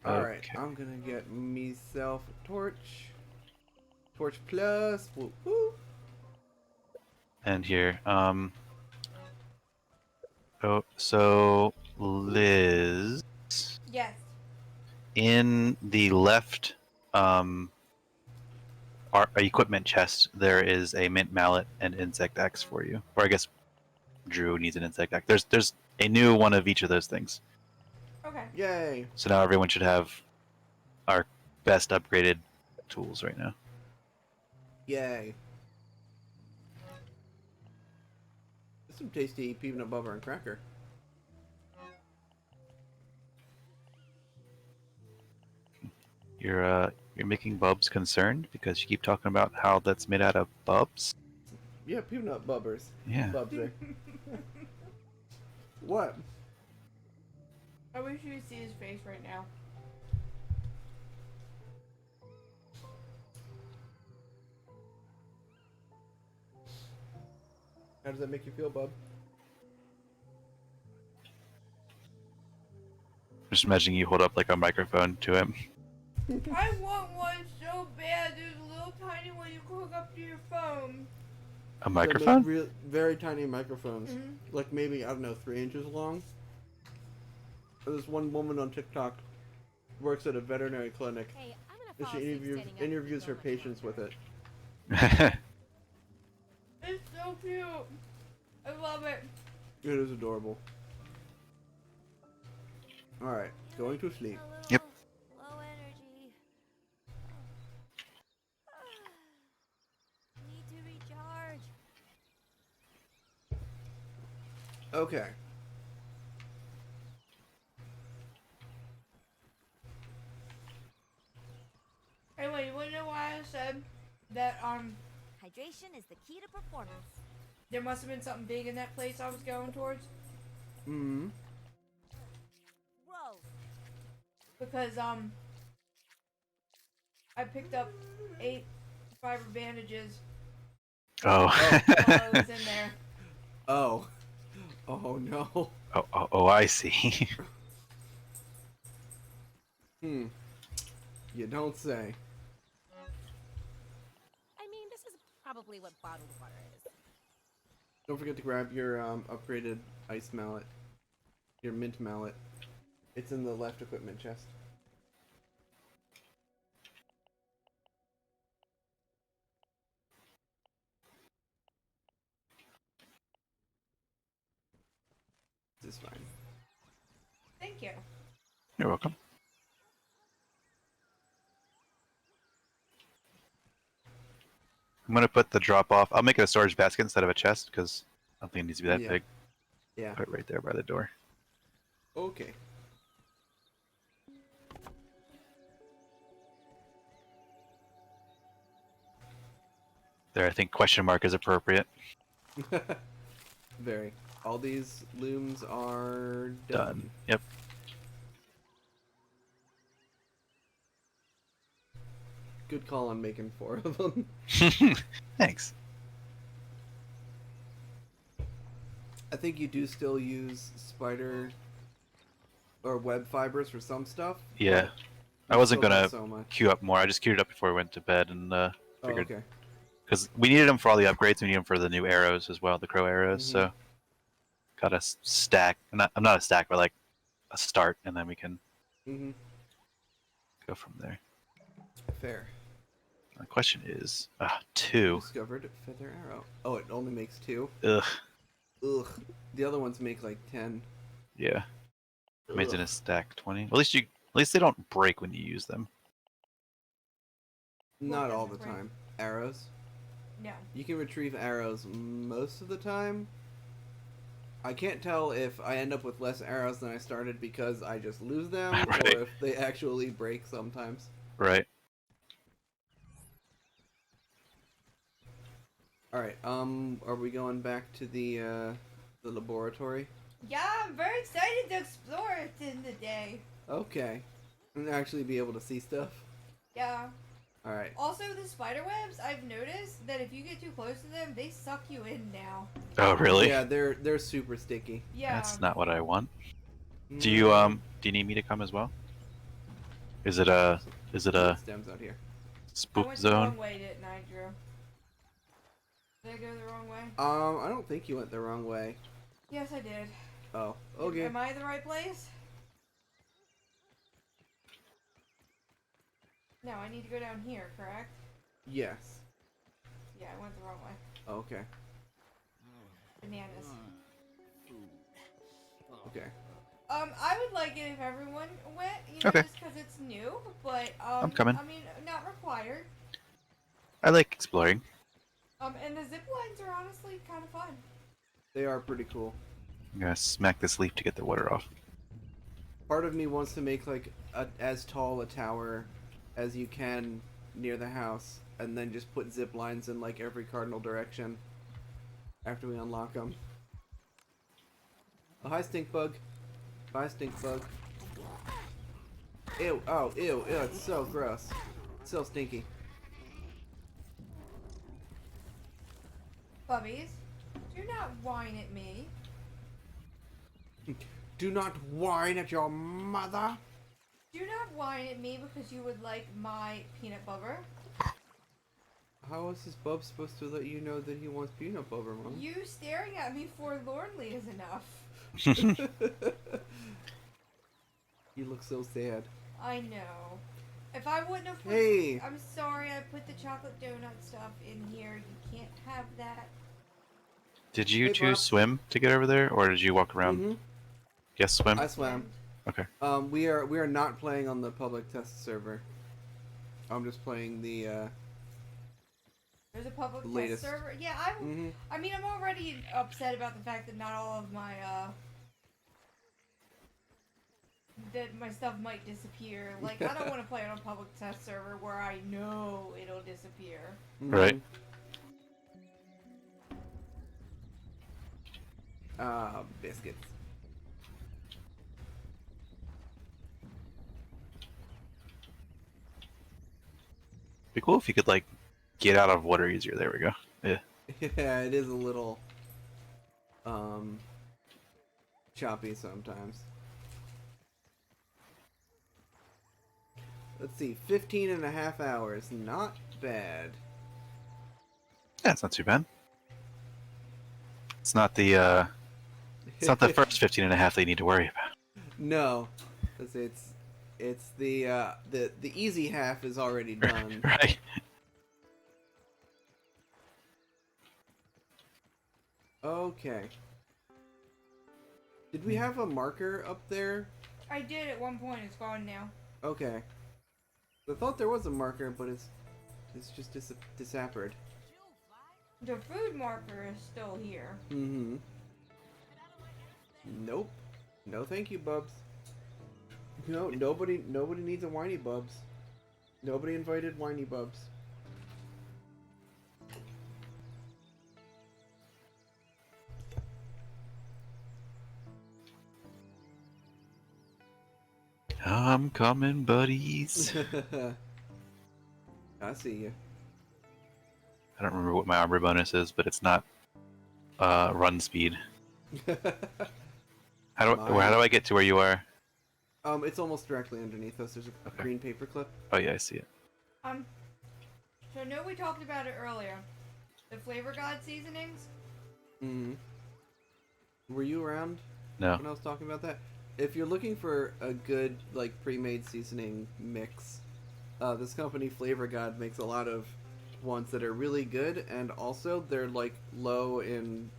Speaker 1: Alright,
Speaker 2: Okay.
Speaker 1: I'm gonna get myself a torch. Torch plus. Woo woo.
Speaker 2: And here, oh, so Liz,
Speaker 3: Yes.
Speaker 2: in the left, our equipment chest, there is a mint mallet and insect axe for you. Or I guess Drew needs an insect axe. There's a new one of each of those things.
Speaker 3: Okay.
Speaker 1: Yay.
Speaker 2: So now everyone should have our best upgraded tools right now.
Speaker 1: Yay. That's some tasty peanut butter and cracker.
Speaker 2: You're making Bubs concerned because you keep talking about how that's made out of Bubs.
Speaker 1: Yeah, peanut bubbers.
Speaker 2: Yeah.
Speaker 1: Bubs there. What?
Speaker 3: I wish you could see his face right now.
Speaker 1: How does that make you feel, bub?
Speaker 2: Just imagining you hold up like a microphone to him.
Speaker 3: I want one so bad. There's a little tiny one you can hook up to your phone.
Speaker 2: A
Speaker 1: They make
Speaker 2: microphone?
Speaker 1: very tiny microphones.
Speaker 3: Mhm.
Speaker 1: Like maybe, I don't know, 3 inches long. There's one woman on TikTok works at a veterinary clinic.
Speaker 4: Hey, I'm gonna
Speaker 1: And
Speaker 4: fall
Speaker 1: she
Speaker 4: asleep standing up
Speaker 1: interviews
Speaker 4: so
Speaker 1: her
Speaker 4: much
Speaker 1: patients
Speaker 4: longer.
Speaker 1: with it.
Speaker 3: It's so cute. I love it.
Speaker 1: It is adorable. Alright, going to sleep.
Speaker 4: A little
Speaker 2: Yep.
Speaker 4: low energy. Need to recharge.
Speaker 1: Okay.
Speaker 3: Anyway, you wanna know why I said that
Speaker 4: Hydration is the key to performance.
Speaker 3: there must have been something big in that place I was going towards?
Speaker 1: Mm-hmm.
Speaker 4: Whoa.
Speaker 3: Because I picked up 8 fiber bandages
Speaker 2: Oh.
Speaker 3: while I was in there.
Speaker 1: Oh. Oh no.
Speaker 2: oh, I see.
Speaker 1: Hmm. You don't say.
Speaker 4: I mean, this is probably what bottled water is.
Speaker 1: Don't forget to grab your upgraded ice mallet. Your mint mallet. It's in the left equipment chest. This is fine.
Speaker 3: Thank you.
Speaker 2: You're welcome. I'm gonna put the drop off. I'll make it a storage basket instead of a chest because I don't think it needs to be that
Speaker 1: Yeah.
Speaker 2: big.
Speaker 1: Yeah.
Speaker 2: Put it right there by the door.
Speaker 1: Okay.
Speaker 2: There, I think question mark is appropriate.
Speaker 1: Very. All these looms are
Speaker 2: Done. Yep.
Speaker 1: Good call on making 4 of them.
Speaker 2: Thanks.
Speaker 1: I think you do still use spider or web fibers for some stuff.
Speaker 2: Yeah.
Speaker 1: but
Speaker 2: I wasn't
Speaker 1: still not
Speaker 2: gonna
Speaker 1: so much.
Speaker 2: queue up more. I just queued it up before I went to bed and
Speaker 1: Oh,
Speaker 2: figured
Speaker 1: okay.
Speaker 2: because we needed them for all the upgrades. We need them for the new arrows as well, the crow arrows.
Speaker 1: Mhm.
Speaker 2: So got a stack. I'm not a stack, but like a start, and then we can
Speaker 1: Mm-hmm.
Speaker 2: go from there.
Speaker 1: Fair.
Speaker 2: The question is,
Speaker 1: You
Speaker 2: 2.
Speaker 1: discovered feather arrow. Oh, it only makes 2.
Speaker 2: Ugh.
Speaker 1: Ugh. The other ones make like 10.
Speaker 2: Yeah. Made in
Speaker 1: Ugh.
Speaker 2: a stack 20. At least they don't break when you use them.
Speaker 1: Not all the
Speaker 3: doesn't break?
Speaker 1: time. Arrows.
Speaker 3: No.
Speaker 1: You can retrieve arrows most of the time. I can't tell if I end up with less arrows than I started because I just lose them,
Speaker 2: Right.
Speaker 1: or if they actually break sometimes.
Speaker 2: Right.
Speaker 1: Alright, are we going back to the laboratory?
Speaker 3: Yeah, I'm very excited to explore it in the day.
Speaker 1: Okay. And actually be able to see stuff?
Speaker 3: Yeah.
Speaker 1: Alright.
Speaker 3: Also, the spider webs, I've noticed that if you get too close to them, they suck you in now.
Speaker 2: Oh, really?
Speaker 1: Yeah, they're super sticky.
Speaker 3: Yeah.
Speaker 2: That's not what I want. Do
Speaker 1: Mm.
Speaker 2: you need me to come as well? Is it a
Speaker 1: Stems out here.
Speaker 3: I
Speaker 2: spook
Speaker 3: went the
Speaker 2: zone?
Speaker 3: wrong way, didn't I, Drew? Did I go the wrong way?
Speaker 1: I don't think you went the wrong way.
Speaker 3: Yes, I did.
Speaker 1: Oh, okay.
Speaker 3: Am I in the right place? No, I need to go down here, correct?
Speaker 1: Yes.
Speaker 3: Yeah, I went the wrong way.
Speaker 1: Okay.
Speaker 3: Bananas.
Speaker 1: Okay.
Speaker 3: I would like it if everyone went, you know,
Speaker 2: Okay.
Speaker 3: just because it's new, but,
Speaker 2: I'm coming.
Speaker 3: I mean, not required.
Speaker 2: I like exploring.
Speaker 3: And the zip lines are honestly kind of fun.
Speaker 1: They are pretty cool.
Speaker 2: I'm gonna smack this leaf to get the water off.
Speaker 1: Part of me wants to make like as tall a tower as you can near the house, and then just put zip lines in like every cardinal direction after we unlock them. Oh, hi, stink bug. Bye, stink bug. Ew, oh, ew, ew, it's so gross. It's so stinky.
Speaker 3: Bubbies, do not whine at me.
Speaker 1: Do not whine at your mother.
Speaker 3: Do not whine at me because you would like my peanut butter.
Speaker 1: How is this bub supposed to let you know that he wants peanut butter, Mom?
Speaker 3: You staring at me forlornly is enough.
Speaker 1: You look so sad.
Speaker 3: I know. If I wouldn't have put,
Speaker 1: Hey!
Speaker 3: I'm sorry I put the chocolate donut stuff in here. You can't have that.
Speaker 2: Did you
Speaker 1: Hey,
Speaker 2: two
Speaker 1: Bob.
Speaker 2: swim to get over there, or did you walk around?
Speaker 1: Mhm.
Speaker 2: Yes, swim.
Speaker 1: I swam.
Speaker 2: Okay.
Speaker 1: We are not playing on the public test server. I'm just playing the
Speaker 3: There's a public
Speaker 1: Latest.
Speaker 3: test server. Yeah,
Speaker 1: mhm.
Speaker 3: I mean, I'm already upset about the fact that not all of my that my stuff might disappear. Like, I don't want to play on a public test server where I know it'll disappear.
Speaker 2: Right.
Speaker 1: Mhm. Ah, biscuits.
Speaker 2: Be cool if you could like get out of water easier. There we go. Yeah.
Speaker 1: Yeah, it is a little choppy sometimes. Let's see, 15 and a half hours. Not bad.
Speaker 2: Yeah, it's not too bad. It's not the it's not the first 15 and a half that you need to worry about.
Speaker 1: No. It's the easy half is already done.
Speaker 2: Right.
Speaker 1: Okay. Did we have a marker up there?
Speaker 3: I did at one point. It's gone now.
Speaker 1: Okay. I thought there was a marker, but it's just disappeared.
Speaker 3: The food marker is still here.
Speaker 1: Mm-hmm. Nope. No, thank you, Bubs. No, nobody needs a whiny Bubs. Nobody invited whiny Bubs.
Speaker 2: I'm coming, buddies.
Speaker 1: I see you.
Speaker 2: I don't remember what my armor bonus is, but it's not run speed. How do I get to where you are?
Speaker 1: It's almost directly underneath us. There's a
Speaker 2: Okay.
Speaker 1: green paper clip.
Speaker 2: Oh yeah, I see it.
Speaker 3: So I know we talked about it earlier. The Flavor God seasonings.
Speaker 1: Mm-hmm. Were you around
Speaker 2: No.
Speaker 1: when I was talking about that? If you're looking for a good like pre-made seasoning mix, this company Flavor God makes a lot of ones that are really good, and also they're like low in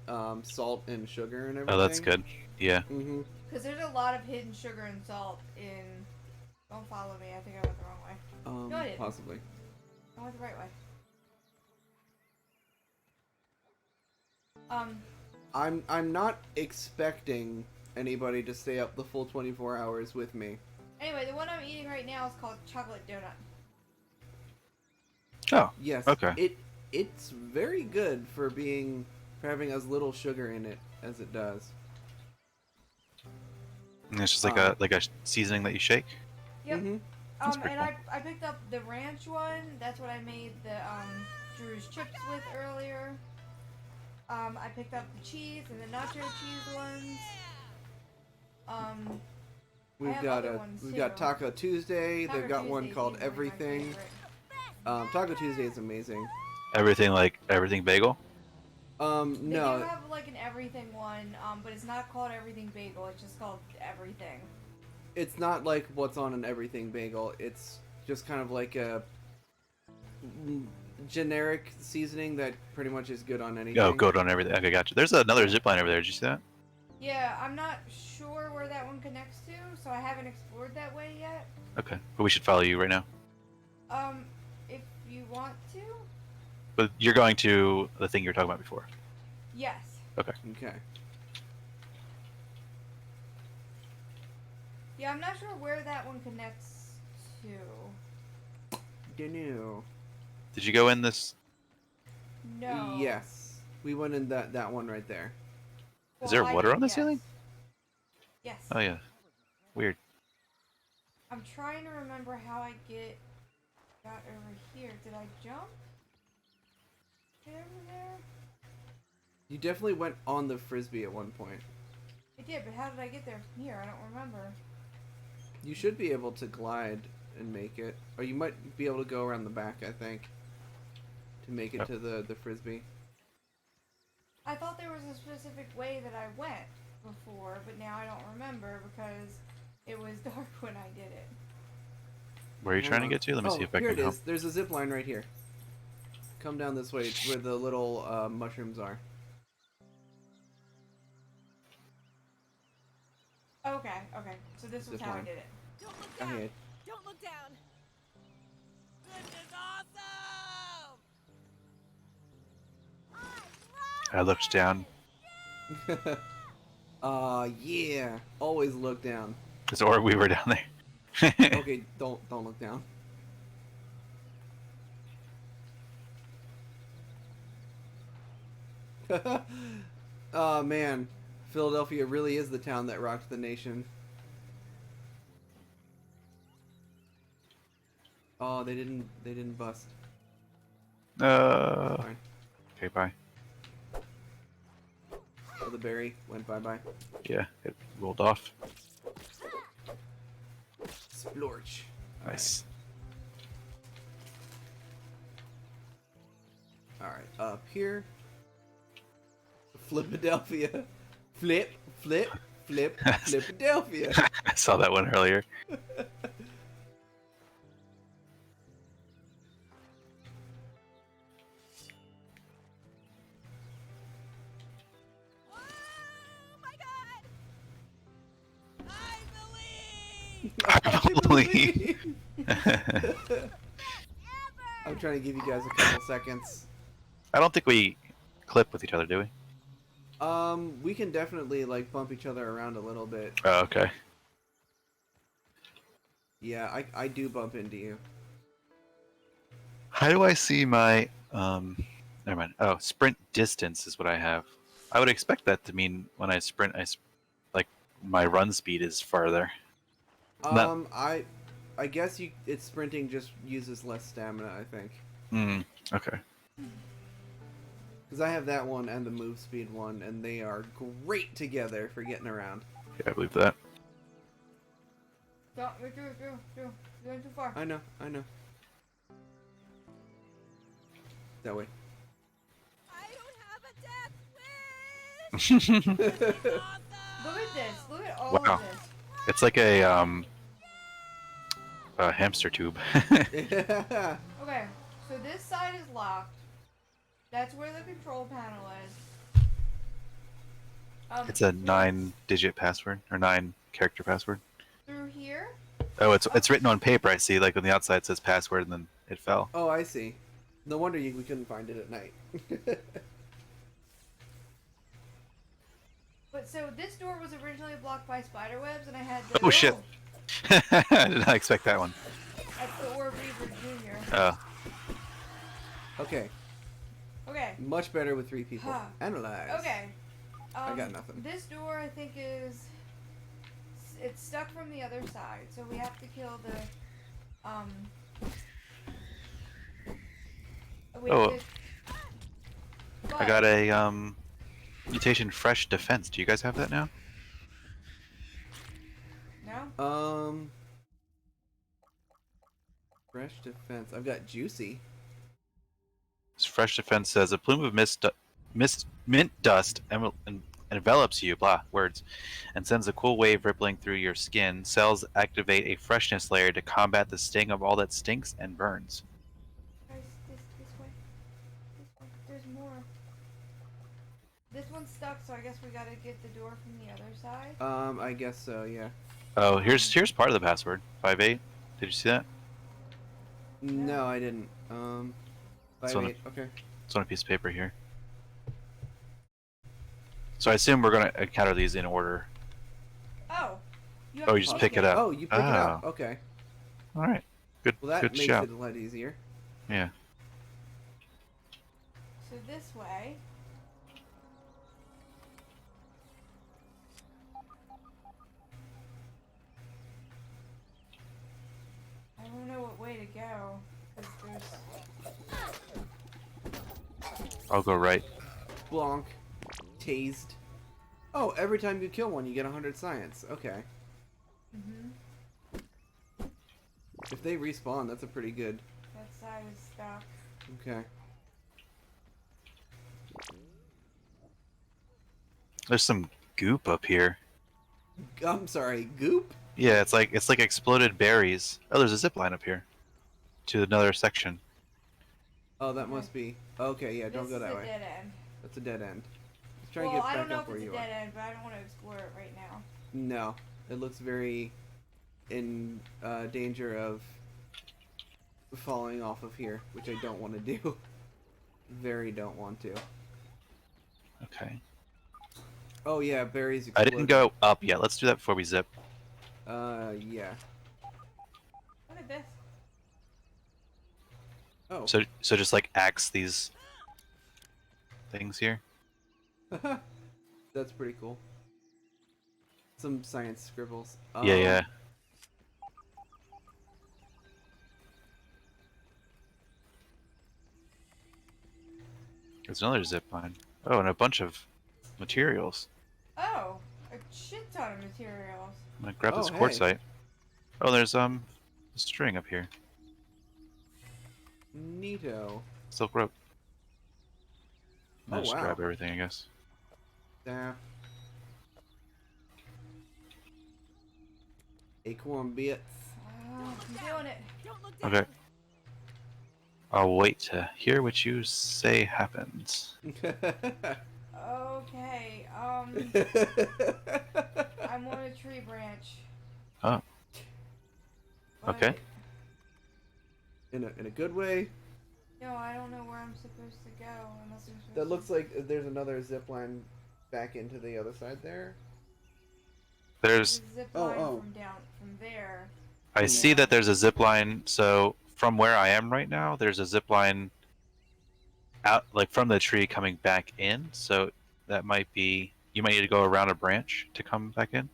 Speaker 1: salt and sugar and everything.
Speaker 2: Oh, that's good. Yeah.
Speaker 1: Mm-hmm.
Speaker 3: Because there's a lot of hidden sugar and salt in. Don't follow me. I think I went the wrong way. No, I didn't.
Speaker 1: Possibly.
Speaker 3: I went the right way.
Speaker 1: I'm not expecting anybody to stay up the full 24 hours with me.
Speaker 3: Anyway, the one I'm eating right now is called chocolate donut.
Speaker 2: Oh.
Speaker 1: Yes.
Speaker 2: Okay.
Speaker 1: It's very good for having as little sugar in it as it does.
Speaker 2: And it's just like a seasoning that you shake.
Speaker 3: Yep.
Speaker 1: Mm-hmm.
Speaker 2: That's pretty
Speaker 3: And I picked up the ranch one. That's what I made the Drew's chips with earlier. I picked up the cheese and the nacho cheese ones.
Speaker 1: We've
Speaker 3: have
Speaker 1: got
Speaker 3: other ones,
Speaker 1: we've got
Speaker 3: too.
Speaker 1: Taco Tuesday.
Speaker 3: Taco
Speaker 1: They've got one
Speaker 3: Tuesday's
Speaker 1: called
Speaker 3: usually my
Speaker 1: Everything.
Speaker 3: favorite.
Speaker 1: Taco Tuesday is amazing.
Speaker 2: Everything bagel.
Speaker 3: They do
Speaker 1: No,
Speaker 3: have like an everything one, but it's not called everything bagel. It's just called everything.
Speaker 1: it's not like what's on an Everything bagel. It's just kind of like a generic seasoning that pretty much is good on anything.
Speaker 2: Oh, good on everything. Okay, gotcha. There's another zipline over there. Did you see that?
Speaker 3: Yeah, I'm not sure where that one connects to, so I haven't explored that way yet.
Speaker 2: Okay, but we should follow you right now.
Speaker 3: If you want to,
Speaker 2: But you're going to the thing you were talking about before.
Speaker 3: yes.
Speaker 2: Okay.
Speaker 1: Okay.
Speaker 3: Yeah, I'm not sure where that one connects to.
Speaker 1: Dunno.
Speaker 2: Did you go in this?
Speaker 3: No.
Speaker 1: Yes. We went in that one right there.
Speaker 2: Is there
Speaker 3: I
Speaker 2: water
Speaker 3: did,
Speaker 2: on the
Speaker 3: yes.
Speaker 2: ceiling?
Speaker 3: Yes.
Speaker 2: Oh yeah. Weird.
Speaker 3: I'm trying to remember how I got over here. Did I jump? Get over there?
Speaker 1: You definitely went on the frisbee at one point.
Speaker 3: I did, but how did I get there from here? I don't remember.
Speaker 1: You should be able to glide and make it. Or you might be able to go around the back, I think. To make it
Speaker 2: Yep.
Speaker 1: to the frisbee.
Speaker 3: I thought there was a specific way that I went before, but now I don't remember because it was dark when I did it.
Speaker 2: Where are you trying to get to? Let me see if I
Speaker 1: here
Speaker 2: can
Speaker 1: it
Speaker 2: help.
Speaker 1: is. There's a zip line right here. Come down this way. It's where the little mushrooms are.
Speaker 3: Okay, okay. So this was
Speaker 1: Zip
Speaker 3: how I
Speaker 1: line.
Speaker 3: did it.
Speaker 4: Don't look
Speaker 1: I
Speaker 4: down.
Speaker 1: hate.
Speaker 4: Don't look down. This is awesome.
Speaker 2: I looked down.
Speaker 1: Yeah. Always look down.
Speaker 2: It's or we were down there.
Speaker 1: Okay, don't look down. Oh man, Philadelphia really is the town that rocked the nation. Oh, they didn't bust. Fine.
Speaker 2: Okay, bye.
Speaker 1: Oh, the berry went bye-bye.
Speaker 2: Yeah, it rolled off.
Speaker 1: Splorch.
Speaker 2: Nice.
Speaker 1: Alright, up here. Flipadelphia. Flip, Flipadelphia.
Speaker 2: I saw that one earlier.
Speaker 4: Oh my god! I believe.
Speaker 1: I'm trying to give you guys a couple seconds.
Speaker 2: I don't think we clip with each other, do we?
Speaker 1: We can definitely like bump each other around a little bit.
Speaker 2: Oh, okay.
Speaker 1: Yeah, I do bump into you.
Speaker 2: How do I see my never mind. Oh, sprint distance is what I have. I would expect that to mean when I sprint, like my run speed is farther. Not-
Speaker 1: I guess it's sprinting just uses less stamina, I think.
Speaker 2: Okay.
Speaker 1: Because I have that one and the move speed one, and they are great together for getting around.
Speaker 2: Yeah, I believe that.
Speaker 3: Don't, you're going too far.
Speaker 1: I know. That way.
Speaker 4: I don't have a death wish.
Speaker 2: It's
Speaker 3: Look at this. Look at all
Speaker 2: Wow.
Speaker 3: of this.
Speaker 2: like a hamster tube.
Speaker 3: Okay, so this side is locked. That's where the control panel is.
Speaker 2: It's a 9-digit password or 9-character password.
Speaker 3: Through here?
Speaker 2: Oh, it's written on paper. I see. Like on the outside it says password, and then it fell.
Speaker 1: Oh, I see. No wonder we couldn't find it at night.
Speaker 3: But so this door was originally blocked by spider webs, and I had to.
Speaker 2: Oh shit! I did not expect that one.
Speaker 3: That's the Orb Reaver Junior.
Speaker 2: Oh,
Speaker 1: Okay,
Speaker 3: Okay.
Speaker 1: much better with 3 people.
Speaker 3: Huh.
Speaker 1: Analyze.
Speaker 3: Okay.
Speaker 1: I got nothing.
Speaker 3: This door, I think, it's stuck from the other side, so we have to kill the we have
Speaker 2: Oh.
Speaker 3: to-
Speaker 2: I
Speaker 3: but-
Speaker 2: got a mutation fresh defense. Do you guys have that now?
Speaker 3: No.
Speaker 1: Fresh defense. I've got juicy.
Speaker 2: This fresh defense says a plume of mint dust envelops you, blah, words, and sends a cool wave rippling through your skin. Cells activate a freshness layer to combat the sting of all that stinks and burns.
Speaker 3: Guys, this way. This way. There's more. This one's stuck, so I guess we gotta get the door from the other side.
Speaker 1: I guess so, yeah.
Speaker 2: Oh, here's part of the password. 58. Did you see that?
Speaker 1: No, I didn't.
Speaker 2: It's on
Speaker 1: 5-8, okay.
Speaker 2: It's on a piece of paper here. So I assume we're gonna encounter these in order.
Speaker 3: Oh. You
Speaker 2: Oh, you just pick it up.
Speaker 1: Oh, you pick it up.
Speaker 2: Oh.
Speaker 1: Okay.
Speaker 2: All right. Good.
Speaker 1: Well, that
Speaker 2: good
Speaker 1: makes
Speaker 2: shout.
Speaker 1: it a lot easier.
Speaker 2: Yeah.
Speaker 3: So this way.
Speaker 2: I'll go right.
Speaker 1: Blonk. Tased. Oh, every time you kill one, you get 100 science. Okay. If they respawn, that's a pretty good.
Speaker 3: That side is stuck.
Speaker 1: Okay.
Speaker 2: There's some goop up here.
Speaker 1: I'm sorry, goop?
Speaker 2: Yeah, it's like exploded berries. Oh, there's a zip line up here to another section.
Speaker 1: Oh, that must be. Okay, yeah, don't
Speaker 3: This
Speaker 1: go
Speaker 3: is
Speaker 1: that
Speaker 3: a
Speaker 1: way.
Speaker 3: dead end.
Speaker 1: That's a dead end. Let's try
Speaker 3: Well,
Speaker 1: and get
Speaker 3: I
Speaker 1: back
Speaker 3: don't know
Speaker 1: up
Speaker 3: if
Speaker 1: where
Speaker 3: it's a
Speaker 1: you
Speaker 3: dead
Speaker 1: are.
Speaker 3: end, but I don't want to explore it right now.
Speaker 1: No, it looks very in danger of falling off of here, which I don't want to do. Very don't want to.
Speaker 2: Okay.
Speaker 1: Oh yeah, berries
Speaker 2: I
Speaker 1: exploded.
Speaker 2: didn't go up yet. Let's do that before we zip.
Speaker 1: Yeah.
Speaker 3: Look at this.
Speaker 1: Oh.
Speaker 2: So just like axe these things here.
Speaker 1: That's pretty cool. Some science scribbles.
Speaker 2: Yeah, yeah. There's another zip line. Oh, and a bunch of materials.
Speaker 3: Oh, a shit ton of materials.
Speaker 2: I'm gonna grab this
Speaker 1: Oh, hey.
Speaker 2: quartzite. Oh, there's a string up here.
Speaker 1: Neato.
Speaker 2: Silk rope.
Speaker 1: Oh,
Speaker 2: I'll just
Speaker 1: wow.
Speaker 2: grab everything, I guess.
Speaker 1: Staff. Acorn bits.
Speaker 3: Oh, I'm doing it.
Speaker 2: Okay. I'll wait to hear what you say happens.
Speaker 3: Okay, I'm on a tree branch.
Speaker 2: Oh. Okay.
Speaker 3: But,
Speaker 1: in a good way.
Speaker 3: no, I don't know where I'm supposed to go unless I'm supposed
Speaker 1: That
Speaker 3: to...
Speaker 1: looks like there's another zip line back into the other side there.
Speaker 2: There's
Speaker 3: There's a zip
Speaker 1: Oh,
Speaker 3: line
Speaker 1: oh.
Speaker 3: from down from there.
Speaker 2: I see that there's a zip line, so from where I am right now, there's a zip line out like from the tree coming back in, so that might be you might need to go around a branch to come back in.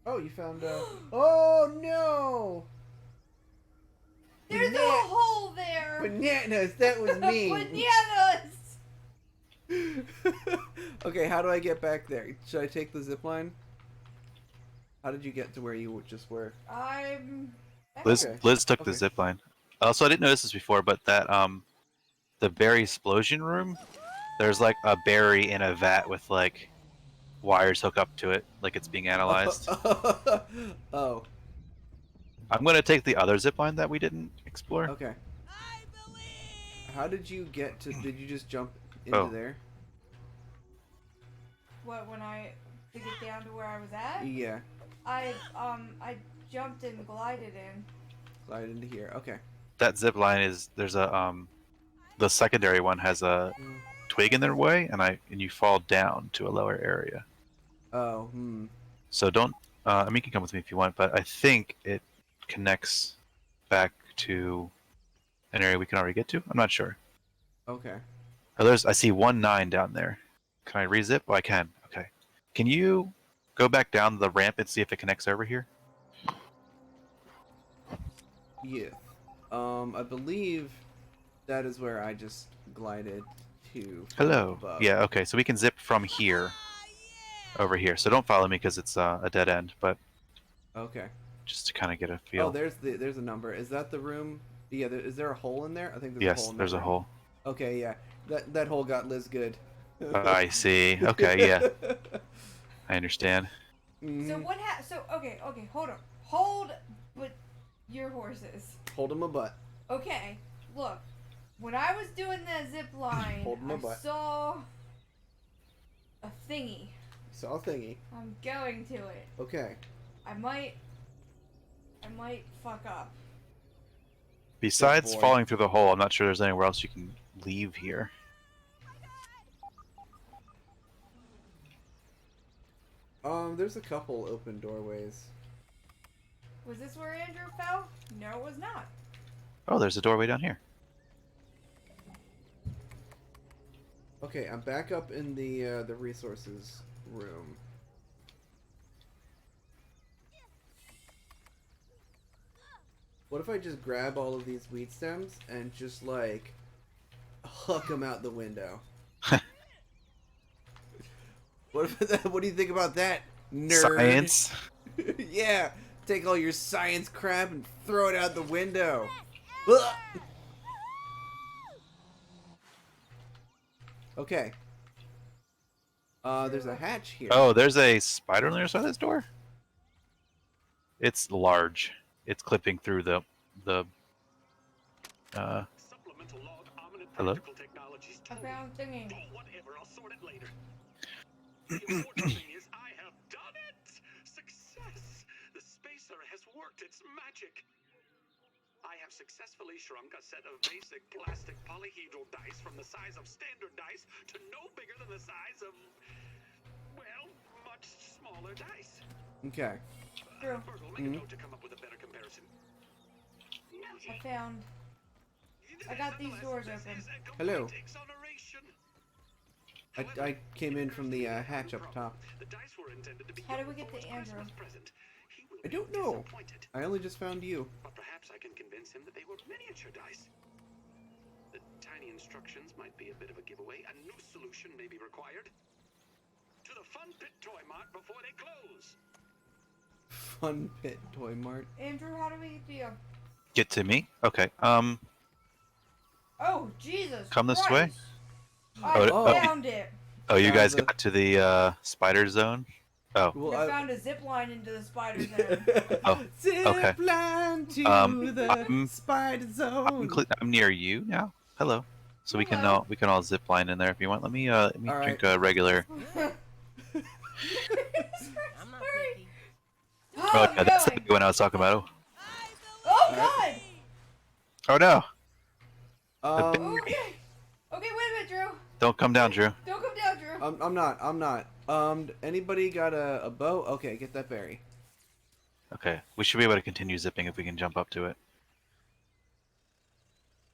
Speaker 1: Oh, you found oh no!
Speaker 3: There's a
Speaker 1: Bana-
Speaker 3: hole there!
Speaker 1: Bananas, that was me.
Speaker 3: Bananas!
Speaker 1: Okay, how do I get back there? Should I take the zip line? How did you get to where you just were?
Speaker 3: I'm...
Speaker 2: Liz
Speaker 1: Okay.
Speaker 2: Liz took
Speaker 1: Okay.
Speaker 2: the zip line. So I didn't notice this before, but that the berry explosion room, there's like a berry in a vat with like wires hooked up to it, like it's being analyzed.
Speaker 1: Oh,
Speaker 2: I'm gonna take the other zip line that we didn't explore.
Speaker 1: okay. How did you get to? Did you just jump into
Speaker 2: Oh.
Speaker 1: there?
Speaker 3: What, when I... to get down to where I was at?
Speaker 1: Yeah,
Speaker 3: I jumped and glided in.
Speaker 1: slide into here. Okay.
Speaker 2: That zip line is there's a the secondary one has a
Speaker 1: Mm.
Speaker 2: twig in their way, and you fall down to a lower area.
Speaker 1: Oh, hmm.
Speaker 2: So don't. I mean, you can come with me if you want, but I think it connects back to an area we can already get to. I'm not sure.
Speaker 1: Okay.
Speaker 2: Oh, I see 1-9 down there. Can I rezip? Oh, I can. Okay. Can you go back down the ramp and see if it connects over here?
Speaker 1: Yeah. I believe that is where I just glided to. from
Speaker 2: Hello.
Speaker 1: above.
Speaker 2: Yeah. Okay. So we can zip from here over here. So don't follow me because it's a dead end, but
Speaker 1: Okay.
Speaker 2: just to kind of get a
Speaker 1: Oh,
Speaker 2: feel.
Speaker 1: there's a number. Is that the room? Yeah. Is there a hole in there? I think there's a
Speaker 2: Yes,
Speaker 1: hole. In
Speaker 2: there's
Speaker 1: that
Speaker 2: a
Speaker 1: room.
Speaker 2: hole.
Speaker 1: Okay. Yeah. That hole got Liz good.
Speaker 2: I see. Okay. Yeah. I understand.
Speaker 1: Mhm.
Speaker 3: So what so, okay, hold on. Hold but your horses.
Speaker 1: Hold him a butt.
Speaker 3: Okay, look. When I was doing the zip line,
Speaker 1: Hold my
Speaker 3: I
Speaker 1: butt.
Speaker 3: saw a thingy.
Speaker 1: Saw a thingy.
Speaker 3: I'm going to it.
Speaker 1: Okay.
Speaker 3: I might fuck up.
Speaker 2: Besides
Speaker 1: boy.
Speaker 2: falling through the hole, I'm not sure there's anywhere else you can leave here.
Speaker 1: There's a couple open doorways.
Speaker 3: Was this where Andrew fell? No, it was not.
Speaker 2: Oh, there's a doorway down here.
Speaker 1: Okay, I'm back up in the resources room. What if I just grab all of these wheat stems and just like huck him out the window. What do you think about that, nerd?
Speaker 2: Science.
Speaker 1: Yeah, take all your science crap and throw it out the window. Ugh. Okay. There's a hatch here.
Speaker 2: Oh, there's a spider on the other side of this door. It's large. It's clipping through the.
Speaker 8: Supplemental log, Omnid
Speaker 2: Hello?
Speaker 8: Practical Technologies
Speaker 3: I
Speaker 8: told me,
Speaker 3: found thingy.
Speaker 8: "Oh, whatever, I'll sort it later." The important thing is I have done it! Success! The spacer has worked its magic. I have successfully shrunk a set of basic plastic polyhedral dice from the size of standard dice to no bigger than the size of, well, much smaller dice.
Speaker 1: Okay.
Speaker 3: True.
Speaker 8: Virgil, make a note to come up with a better comparison.
Speaker 3: I found. I got these doors open.
Speaker 1: Hello.
Speaker 8: Exoneration.
Speaker 1: I came in from the hatch up top.
Speaker 8: The dice were intended to be
Speaker 3: How did we
Speaker 8: given
Speaker 3: get
Speaker 8: for
Speaker 3: to
Speaker 8: his
Speaker 3: Andrew?
Speaker 8: Christmas present. He will
Speaker 1: I
Speaker 8: be
Speaker 1: don't know.
Speaker 8: disappointed.
Speaker 1: I only just found you.
Speaker 8: But perhaps I can convince him that they were miniature dice. The tiny instructions might be a bit of a giveaway. A new solution may be required. To the Fun Pit Toy Mart before they close.
Speaker 1: Fun Pit Toy Mart.
Speaker 3: Andrew, how do we get to you?
Speaker 2: Get to me. Okay.
Speaker 3: Oh, Jesus.
Speaker 2: Come this way?
Speaker 3: Christ. I
Speaker 1: Oh.
Speaker 3: found it.
Speaker 2: Oh, you guys
Speaker 1: the-
Speaker 2: got to the spider zone. Oh,
Speaker 1: Well,
Speaker 3: I found a zip line into the spider zone.
Speaker 2: Oh,
Speaker 1: Zip
Speaker 2: okay.
Speaker 1: line to the
Speaker 2: I'm-
Speaker 1: spider zone.
Speaker 2: I'm near you now. Hello. So we can all zip line in there if you want. Let me
Speaker 1: All
Speaker 2: drink a regular.
Speaker 4: I'm not picky.
Speaker 3: Oh,
Speaker 2: Oh,
Speaker 3: I'm
Speaker 2: yeah, that's the
Speaker 3: going.
Speaker 2: big one I was talking about.
Speaker 3: Oh, God.
Speaker 2: Oh no!
Speaker 3: Okay. Okay, wait a minute, Drew.
Speaker 2: Don't come down, Drew.
Speaker 3: Don't come down, Drew.
Speaker 1: I'm not. Anybody got a bow? Okay, get that berry.
Speaker 2: Okay, we should be able to continue zipping if we can jump up to it.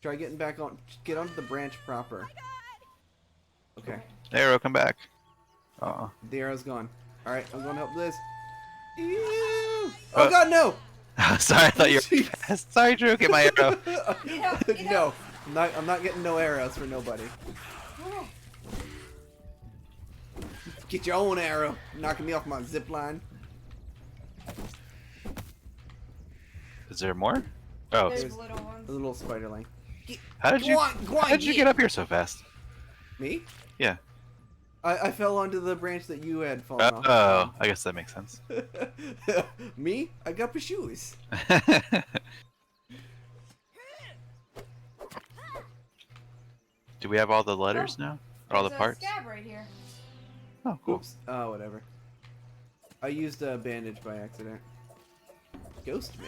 Speaker 1: Try getting back on. Get onto the branch proper. Okay,
Speaker 2: Arrow, come back.
Speaker 1: the arrow's gone. All right, I'm going to help Liz. Ew. Oh
Speaker 2: Uh,
Speaker 1: God, no!
Speaker 2: Sorry, I thought you were
Speaker 1: Jeez.
Speaker 2: fast. Sorry, Drew. Get my arrow.
Speaker 1: No, I'm not getting no arrows for nobody.
Speaker 3: Oh,
Speaker 1: Get your own arrow. Knocking me off my zip line.
Speaker 2: Is there more? Oh,
Speaker 3: there's
Speaker 1: There's-
Speaker 3: little ones.
Speaker 1: A little spider line.
Speaker 2: how did you?
Speaker 1: Go on,
Speaker 2: How did you get up here so fast?
Speaker 1: Me?
Speaker 2: Yeah.
Speaker 1: I fell onto the branch that you had fallen off.
Speaker 2: Oh, I guess that makes sense.
Speaker 1: Me? I got my shoes.
Speaker 2: Do we have all the letters now? Or all the
Speaker 3: There's
Speaker 2: parts?
Speaker 3: a scab right here.
Speaker 2: Oh, cool.
Speaker 1: Oops. Oh, whatever. I used a bandage by accident. Ghost man.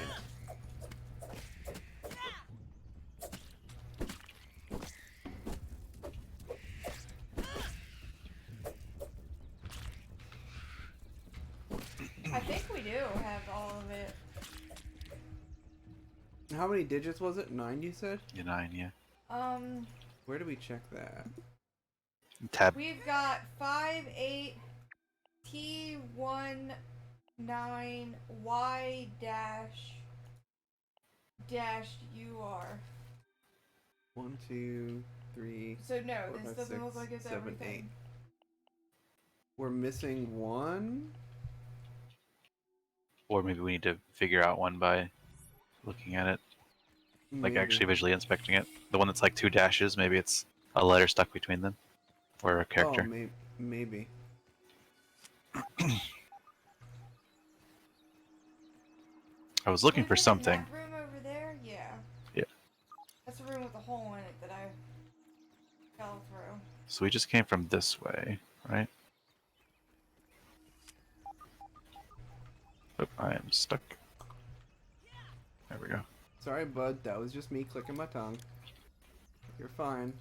Speaker 3: I think we do have all of it.
Speaker 1: How many digits was it? 9, you said?
Speaker 2: Yeah, 9, yeah.
Speaker 1: Where do we check that?
Speaker 2: Tab.
Speaker 3: We've got 58T19Y dash UR.
Speaker 1: 1, 2, 3.
Speaker 3: So no,
Speaker 1: 4,
Speaker 3: this
Speaker 1: 5,
Speaker 3: doesn't look
Speaker 1: 6,
Speaker 3: like it's
Speaker 1: 7,
Speaker 3: everything.
Speaker 1: 8. We're missing 1?
Speaker 2: Or maybe we need to figure out one by looking at it. Like
Speaker 1: Maybe.
Speaker 2: actually visually inspecting it. The one that's like 2 dashes, maybe it's a letter stuck between them. Or a character.
Speaker 1: Oh, maybe.
Speaker 2: I was looking
Speaker 3: Was
Speaker 2: for
Speaker 3: it in
Speaker 2: something.
Speaker 3: That room over there? Yeah.
Speaker 2: Yeah.
Speaker 3: That's the room with the hole in it that I fell through.
Speaker 2: So we just came from this way, right? Oop, I am stuck. There we go.
Speaker 1: Sorry, bud. That was just me clicking my tongue. You're fine.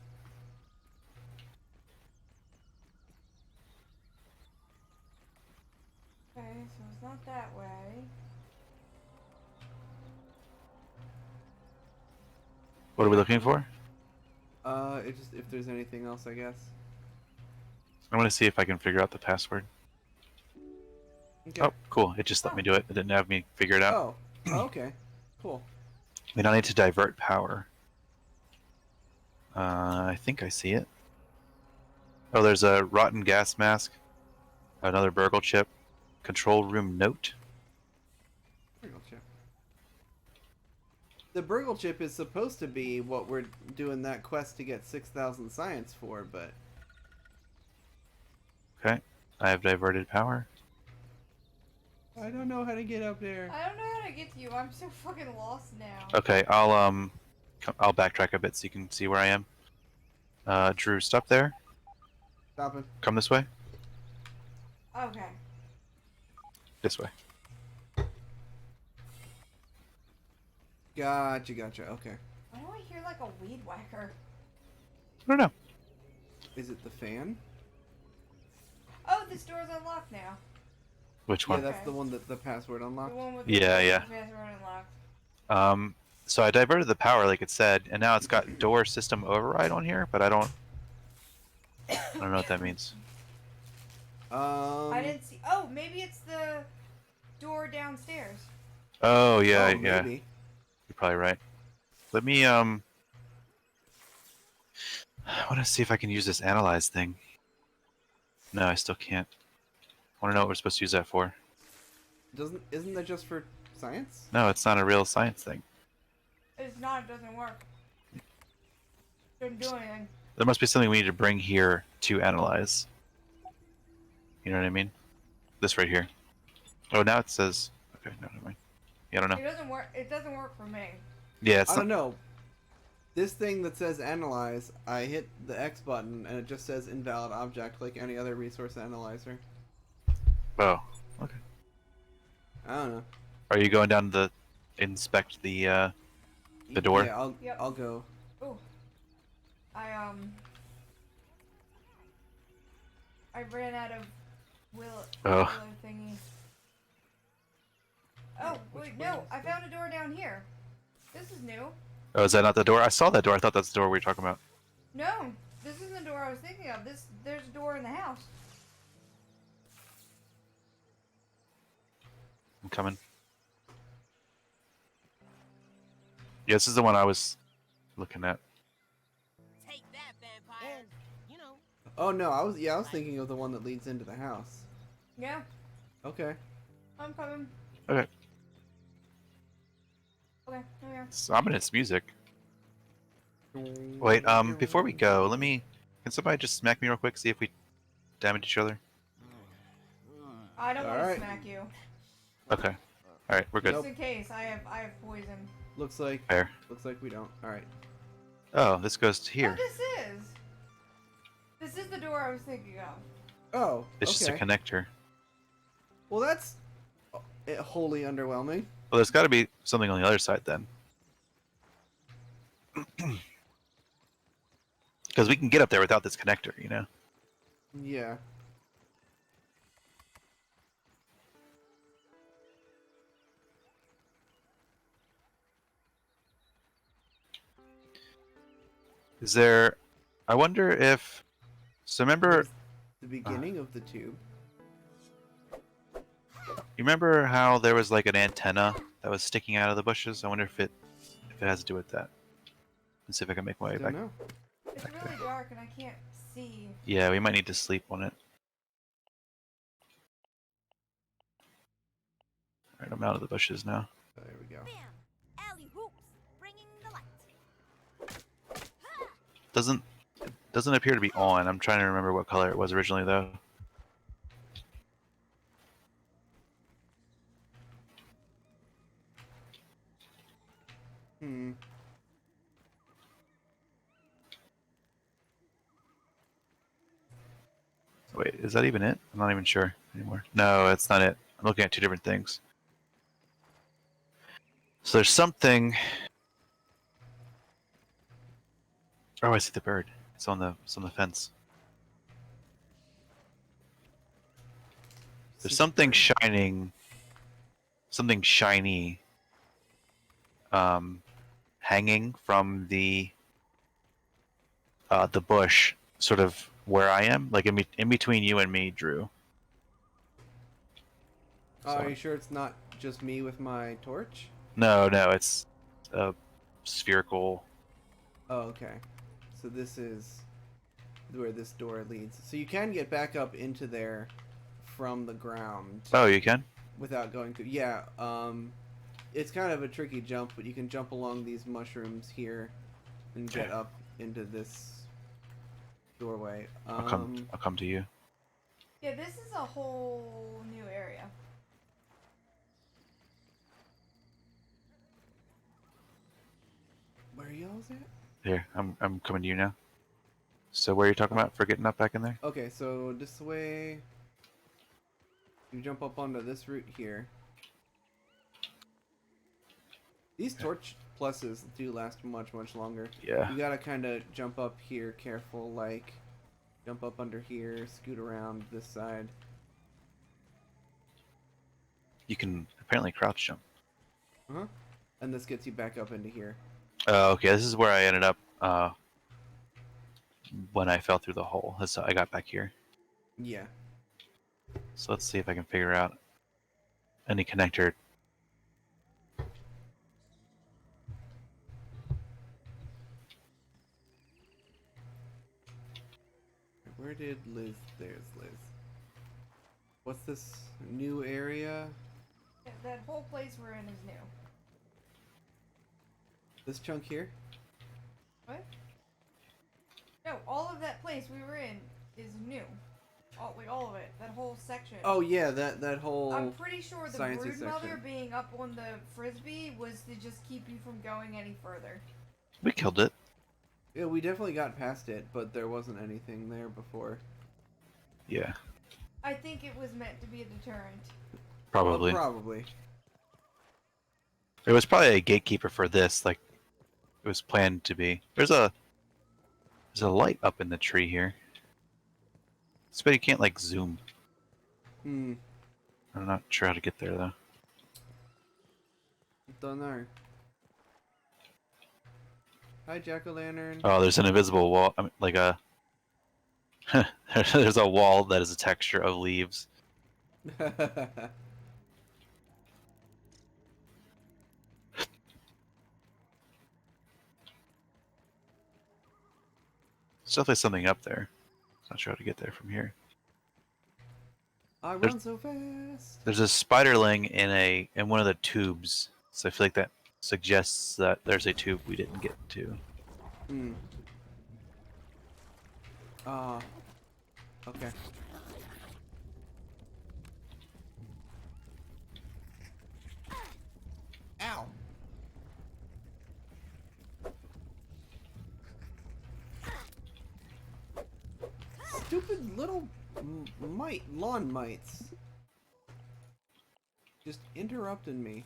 Speaker 3: Okay, so it's not that way.
Speaker 2: What are we looking for?
Speaker 1: It just if there's anything else, I guess.
Speaker 2: I want to see if I can figure out the password.
Speaker 1: Okay.
Speaker 2: Oh, cool. It just let me do it. It didn't have me figure it out.
Speaker 1: Oh. Okay. Cool.
Speaker 2: We don't need to divert power. I think I see it. Oh, there's a rotten gas mask, another burgle chip, control room note.
Speaker 1: Burgle chip. The burgle chip is supposed to be what we're doing that quest to get 6,000 science for, but
Speaker 2: Okay, I have diverted power.
Speaker 1: I don't know how to get up there.
Speaker 3: I don't know how to get to you. I'm so fucking lost now.
Speaker 2: Okay, I'll backtrack a bit so you can see where I am. Drew, stop there.
Speaker 1: Stop him.
Speaker 2: Come this way.
Speaker 3: Okay.
Speaker 2: This way.
Speaker 1: Gotcha. Okay.
Speaker 3: Why do I hear like a weed whacker?
Speaker 2: I don't know.
Speaker 1: Is it the fan?
Speaker 3: Oh, this door's unlocked now.
Speaker 2: Which
Speaker 1: Yeah,
Speaker 2: one?
Speaker 1: that's the one that the password
Speaker 3: The
Speaker 1: unlocked.
Speaker 3: one with
Speaker 2: Yeah,
Speaker 3: the
Speaker 2: yeah.
Speaker 3: password unlocked.
Speaker 2: So I diverted the power like it said, and now it's got door system override on here, but I don't know what that means.
Speaker 3: I didn't see. Oh, maybe it's the door downstairs.
Speaker 2: Oh yeah,
Speaker 1: oh,
Speaker 2: yeah.
Speaker 1: maybe.
Speaker 2: You're probably right. Let me I want to see if I can use this analyze thing. No, I still can't. I want to know what we're supposed to use that for.
Speaker 1: Isn't that just for science?
Speaker 2: No, it's not a real science thing.
Speaker 3: It's not. It doesn't work. Doesn't do anything.
Speaker 2: There must be something we need to bring here to analyze. You know what I mean? This right here. Oh, now it says. Okay, no, never mind. Yeah, I don't know.
Speaker 3: It doesn't work. It doesn't work for me.
Speaker 2: Yeah, it's
Speaker 1: I
Speaker 2: not.
Speaker 1: don't know. This thing that says analyze, I hit the X button and it just says invalid object like any other resource analyzer.
Speaker 2: Oh, okay.
Speaker 1: I don't know.
Speaker 2: Are you going down to inspect the door?
Speaker 1: Yeah,
Speaker 3: Yep.
Speaker 1: I'll go.
Speaker 3: Oh. I ran out of willow thingy. Oh, wait, no. I found a door down here. This is new.
Speaker 2: Oh, is that not the door? I saw that door. I thought that's the door we were talking about.
Speaker 3: No, this isn't the door I was thinking of. There's a door in the house.
Speaker 2: I'm coming. Yeah, this is the one I was looking at.
Speaker 4: Take that, vampire. You know,
Speaker 1: Oh no, I was thinking of the one that leads into the house.
Speaker 3: Yeah,
Speaker 1: Okay.
Speaker 3: I'm coming.
Speaker 2: Okay.
Speaker 3: Okay, here we are.
Speaker 2: So ominous music. Wait, before we go, can somebody just smack me real quick, see if we damage each other?
Speaker 3: I don't want to
Speaker 1: Alright.
Speaker 3: smack you.
Speaker 2: Okay. Alright, we're good.
Speaker 3: Just in case, I have poison.
Speaker 1: Looks like
Speaker 2: Fair.
Speaker 1: we don't. All right.
Speaker 2: Oh, this goes to here.
Speaker 3: Oh, this is the door I was thinking of.
Speaker 1: Oh,
Speaker 2: It's just a
Speaker 1: okay.
Speaker 2: connector.
Speaker 1: Well, that's wholly underwhelming.
Speaker 2: Well, there's got to be something on the other side then. Because we can get up there without this connector, you know?
Speaker 1: Yeah.
Speaker 2: Is there... I wonder if... So remember...
Speaker 1: The beginning of the tube.
Speaker 2: You remember how there was like an antenna that was sticking out of the bushes? I wonder if it has to do with that. Let's see if I can make my
Speaker 1: I
Speaker 2: way
Speaker 1: don't
Speaker 2: back.
Speaker 1: know.
Speaker 3: It's
Speaker 2: Back
Speaker 3: really
Speaker 2: there.
Speaker 3: dark and I can't see.
Speaker 2: Yeah, we might need to sleep on it. Alright, I'm out of the bushes now.
Speaker 1: There we go.
Speaker 4: bam, alley hoops, bringing the light.
Speaker 2: Doesn't appear to be on. I'm trying to remember what color it was originally though.
Speaker 1: Hmm.
Speaker 2: Wait, is that even it? I'm not even sure anymore. No, that's not it. I'm looking at two different things. So there's something. Oh, I see the bird. It's on the fence. There's something shining. Something shiny. Hanging from the bush, sort of where I am, like in between you and me, Drew.
Speaker 1: Are
Speaker 2: So-
Speaker 1: you sure it's not just me with my torch?
Speaker 2: No, it's a spherical.
Speaker 1: Oh, okay. So this is where this door leads. So you can get back up into there from the ground
Speaker 2: Oh, you can?
Speaker 1: without going through. Yeah, it's kind of a tricky jump, but you can jump along these mushrooms here and get up into this doorway.
Speaker 2: I'll come to you.
Speaker 3: Yeah, this is a whole new area.
Speaker 1: Where are y'all's at?
Speaker 2: Here, I'm coming to you now. So where are you talking about for getting up back in there?
Speaker 1: Okay, so this way, you jump up onto this route here. These torch pluses do last much longer.
Speaker 2: Yeah.
Speaker 1: You gotta kind of jump up here, careful, like jump up under here, scoot around this side.
Speaker 2: You can apparently crouch jump.
Speaker 1: And this gets you back up into here.
Speaker 2: Okay, this is where I ended up when I fell through the hole. That's how I got back here.
Speaker 1: Yeah.
Speaker 2: So let's see if I can figure out any connector.
Speaker 1: Where did Liz? There's Liz. What's this new area?
Speaker 3: Yeah, that whole place we're in is new.
Speaker 1: This chunk here?
Speaker 3: What? No, all of that place we were in is new. All of it. That whole section.
Speaker 1: Oh yeah, that whole.
Speaker 3: I'm pretty sure the
Speaker 1: sciencey
Speaker 3: brood mother
Speaker 1: section.
Speaker 3: being up on the frisbee was to just keep you from going any further.
Speaker 2: We killed it.
Speaker 1: Yeah, we definitely got past it, but there wasn't anything there before.
Speaker 2: Yeah,
Speaker 3: I think it was meant to be a deterrent.
Speaker 2: probably.
Speaker 1: Probably.
Speaker 2: It was probably a gatekeeper for this, like it was planned to be. There's a light up in the tree here. But you can't like zoom.
Speaker 1: Hmm.
Speaker 2: I'm not sure how to get there though.
Speaker 1: Don't know. Hi, Jack-o'-lantern.
Speaker 2: Oh, there's an invisible wall. I mean, like a. There's a wall that is a texture of leaves. There's definitely something up there. Not sure how to get there from here.
Speaker 1: I
Speaker 2: There's-
Speaker 1: run so fast.
Speaker 2: There's a spiderling in one of the tubes, so I feel like that suggests that there's a tube we didn't get to.
Speaker 1: Hmm. Okay. Ow. Stupid little lawn mites. Just interrupting me.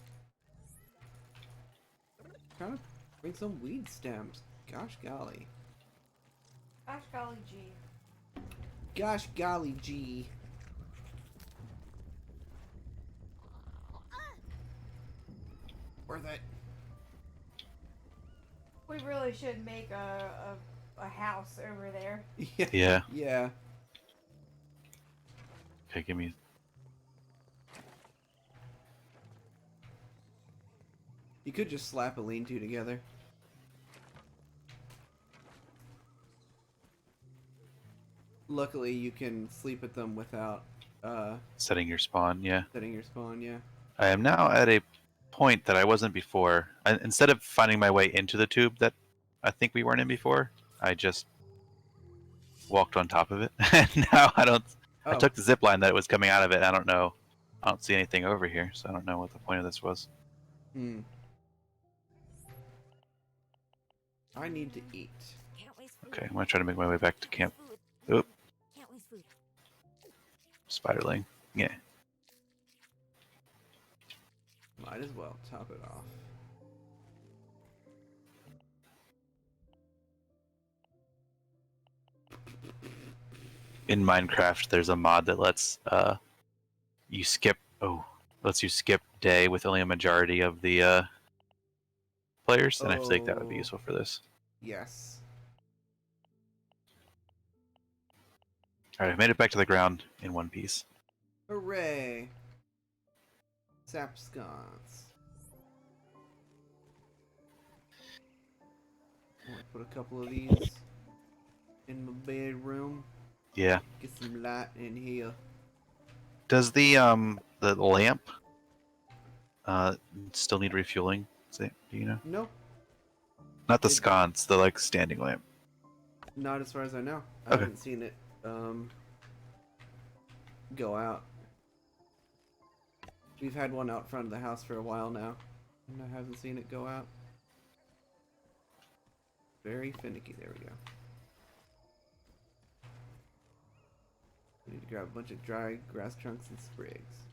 Speaker 1: Trying to bring some weed stems. Gosh golly.
Speaker 3: Gosh golly gee.
Speaker 1: Gosh golly gee. Where that?
Speaker 3: We really should make a house over there.
Speaker 1: Yeah.
Speaker 2: Yeah.
Speaker 1: Yeah.
Speaker 2: Okay, give me.
Speaker 1: You could just slap a lean-to together. Luckily, you can sleep at them without
Speaker 2: Setting your spawn, yeah.
Speaker 1: setting your spawn. Yeah.
Speaker 2: I am now at a point that I wasn't before. Instead of finding my way into the tube that I think we weren't in before, I just walked on top of it. And now I don't. I
Speaker 1: Oh.
Speaker 2: took the zip line that was coming out of it. I don't know. I don't see anything over here, so I don't know what the point of this was.
Speaker 1: Hmm. I need to eat.
Speaker 4: Can't waste food.
Speaker 2: Okay, I'm gonna try to make my way back to camp.
Speaker 4: Food.
Speaker 2: Oop,
Speaker 4: Can't waste food.
Speaker 2: spiderling. Yeah.
Speaker 1: Might as well top it off.
Speaker 2: In Minecraft, there's a mod that lets you skip. Oh, lets you skip day with only a majority of the players, and I feel like that would be
Speaker 1: Oh.
Speaker 2: useful for this.
Speaker 1: Yes.
Speaker 2: All right, I made it back to the ground in one piece.
Speaker 1: Hooray! Sap sconce. I'm gonna put a couple of these in my bedroom.
Speaker 2: Yeah.
Speaker 1: Get some light in here.
Speaker 2: Does the lamp still need refueling? Is it, do you know?
Speaker 1: Nope,
Speaker 2: Not the
Speaker 1: It-
Speaker 2: sconce, the like standing lamp.
Speaker 1: not as far as I know. I
Speaker 2: Okay.
Speaker 1: haven't seen it go out. We've had one out front of the house for a while now, and I haven't seen it go out. Very finicky. There we go. We need to grab a bunch of dry grass trunks and sprigs.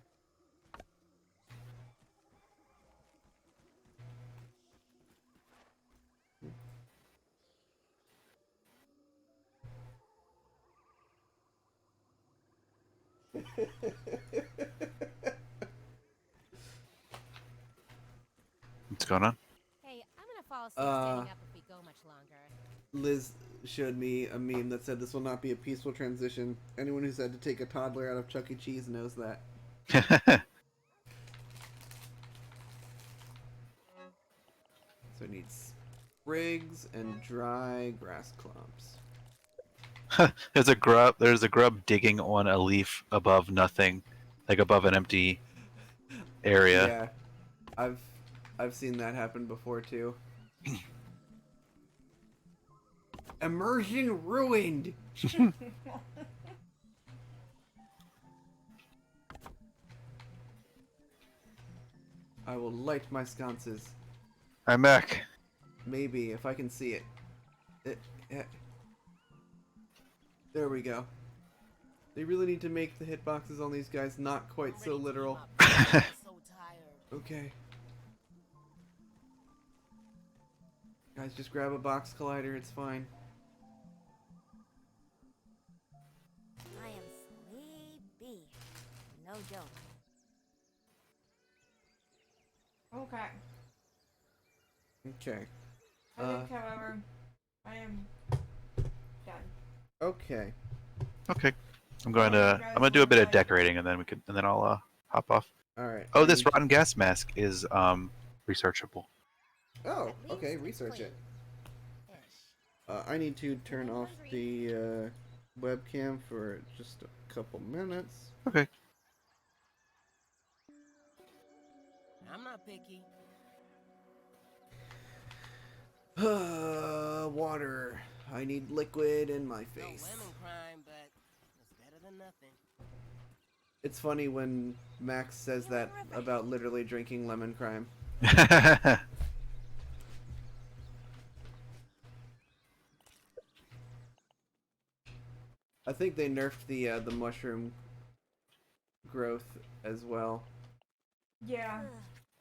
Speaker 2: What's going on?
Speaker 4: Hey, I'm gonna fall asleep
Speaker 1: Uh,
Speaker 4: standing up if we go much longer.
Speaker 1: Liz showed me a meme that said this will not be a peaceful transition. Anyone who's had to take a toddler out of Chuck E. Cheese knows that. So it needs sprigs and dry grass clumps.
Speaker 2: There's a grub digging on a leaf above nothing, like above an empty area.
Speaker 1: Yeah, I've seen that happen before too. Immersion ruined. I will light my sconces.
Speaker 2: I'm back.
Speaker 1: Maybe if I can see it. There we go. They really need to make the hitboxes on these guys not quite so literal. Okay. Guys, just grab a box collider, it's fine.
Speaker 4: I am sleepy. No joke.
Speaker 3: Okay.
Speaker 1: Okay.
Speaker 3: I think, however, I am done.
Speaker 1: Okay.
Speaker 2: Okay. I'm gonna do a bit of decorating and then I'll hop off.
Speaker 1: Alright.
Speaker 2: Oh, this rotten gas mask is researchable.
Speaker 1: Oh,
Speaker 4: At
Speaker 1: okay,
Speaker 4: least
Speaker 1: research
Speaker 4: clean.
Speaker 1: it.
Speaker 4: Ish.
Speaker 1: I need to turn off the webcam for just a couple minutes.
Speaker 2: Okay.
Speaker 9: I'm not picky.
Speaker 1: Water. I need liquid in my
Speaker 9: No
Speaker 1: face.
Speaker 9: lemon crime, but it's better than nothing.
Speaker 1: It's funny when Max says that about literally drinking lemon crime. I think they nerfed the mushroom growth as well,
Speaker 3: Yeah,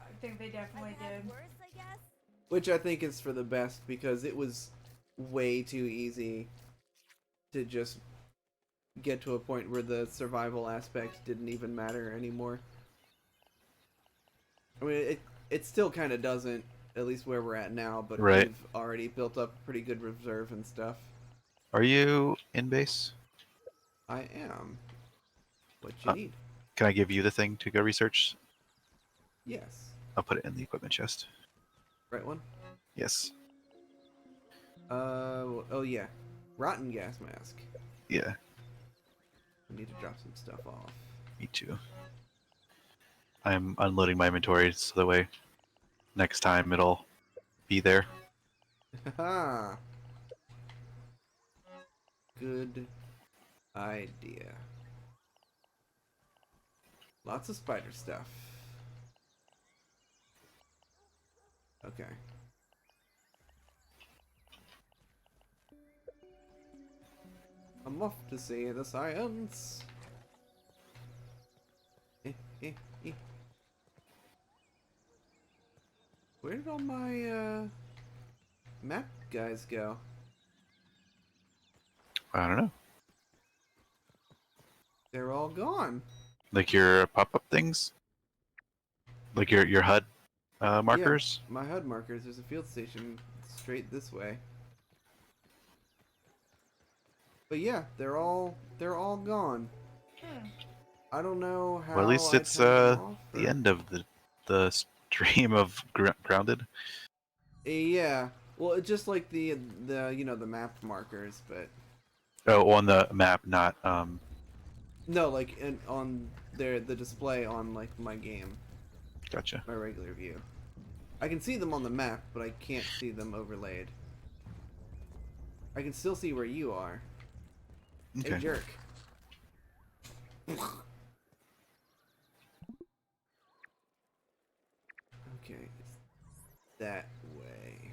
Speaker 3: I think they definitely
Speaker 4: I've had
Speaker 3: did.
Speaker 4: worse, I guess.
Speaker 1: which I think is for the best because it was way too easy to just get to a point where the survival aspect didn't even matter anymore. I mean, it still kind of doesn't, at least where we're at now, but
Speaker 2: Right.
Speaker 1: we've already built up a pretty good reserve and stuff.
Speaker 2: Are you in base?
Speaker 1: I am. What you need?
Speaker 2: Can I give you the thing to go research?
Speaker 1: Yes.
Speaker 2: I'll put it in the equipment chest.
Speaker 1: Right one?
Speaker 2: Yes.
Speaker 1: Oh yeah. Rotten gas mask.
Speaker 2: Yeah.
Speaker 1: I need to drop some stuff off.
Speaker 2: Me too. I'm unloading my inventory so that way next time it'll be there.
Speaker 1: Haha. Good idea. Lots of spider stuff. Okay. I'm off to see the science. Eh, eh, eh. Where did all my map guys go?
Speaker 2: I don't know.
Speaker 1: They're all gone.
Speaker 2: Like your pop-up things? Like your HUD markers?
Speaker 1: Yeah, my HUD markers. There's a field station straight this way. But yeah, they're all gone.
Speaker 3: Hmm.
Speaker 1: I don't know how.
Speaker 2: Well, at least
Speaker 1: I
Speaker 2: it's
Speaker 1: turned them off,
Speaker 2: the
Speaker 1: or-
Speaker 2: end of the stream of Grounded.
Speaker 1: Yeah. Well, it's just like the the map markers, but
Speaker 2: Oh, on the map, not
Speaker 1: No, like on the display on like my game,
Speaker 2: Gotcha.
Speaker 1: my regular view. I can see them on the map, but I can't see them overlaid. I can still see where you are. Hey,
Speaker 2: Okay.
Speaker 1: jerk. Okay, it's that way.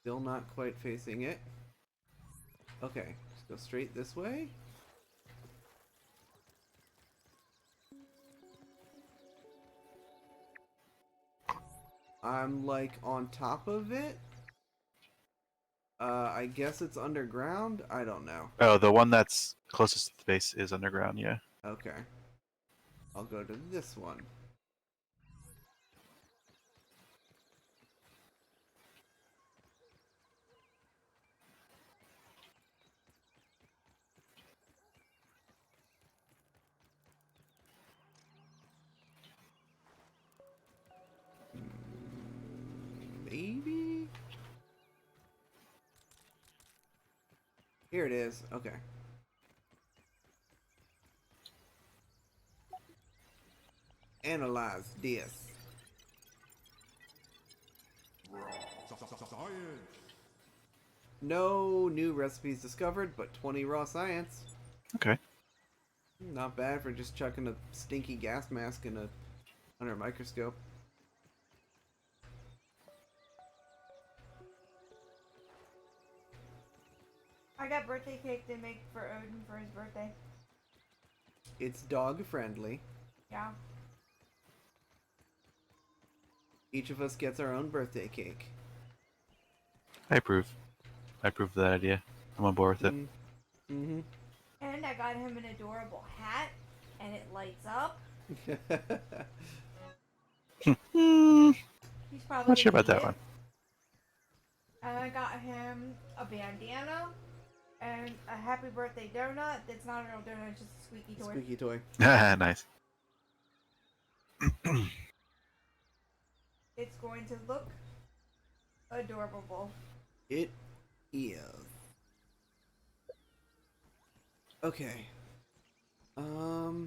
Speaker 1: Still not quite facing it. Okay, just go straight this way. I'm like on top of it. I guess it's underground? I don't know.
Speaker 2: Oh, the one that's closest to the base is underground, yeah.
Speaker 1: Okay. I'll go to this one. Maybe? Here it is. Okay. Analyze this. No new recipes discovered, but 20 raw science.
Speaker 2: Okay.
Speaker 1: Not bad for just chucking a stinky gas mask in under a microscope.
Speaker 3: I got birthday cake to make for Odin for his birthday.
Speaker 1: It's dog friendly.
Speaker 3: Yeah.
Speaker 1: Each of us gets our own birthday cake.
Speaker 2: I approve. I approve of that idea. I'm on board with it.
Speaker 1: Mm-hmm.
Speaker 3: And I got him an adorable hat, and it lights up.
Speaker 2: Hmm,
Speaker 3: He's probably
Speaker 2: not sure
Speaker 3: gonna
Speaker 2: about that
Speaker 3: need it.
Speaker 2: one.
Speaker 3: And I got him a bandana and a happy birthday donut. That's not a real donut, it's just a squeaky toy.
Speaker 1: Squeaky toy.
Speaker 2: Nice.
Speaker 3: It's going to look adorable.
Speaker 1: It is. Okay. I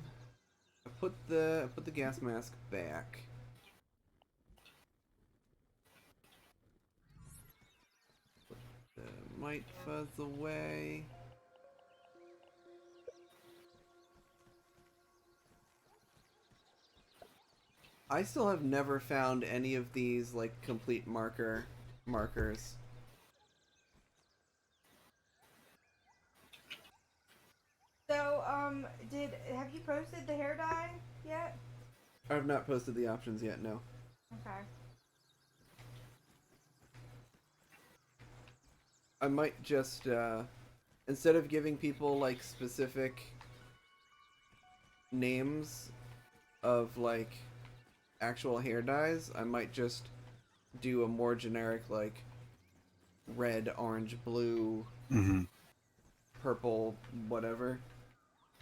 Speaker 1: put the gas mask back. Put the might fuzz away. I still have never found any of these like complete markers.
Speaker 3: So, have you posted the hair dye yet?
Speaker 1: I've not posted the options yet, no.
Speaker 3: Okay.
Speaker 1: I might just, instead of giving people, like, specific names of, like, actual hair dyes, I might just do a more generic, like, red, orange, blue,
Speaker 2: Mm-hmm.
Speaker 1: purple, whatever.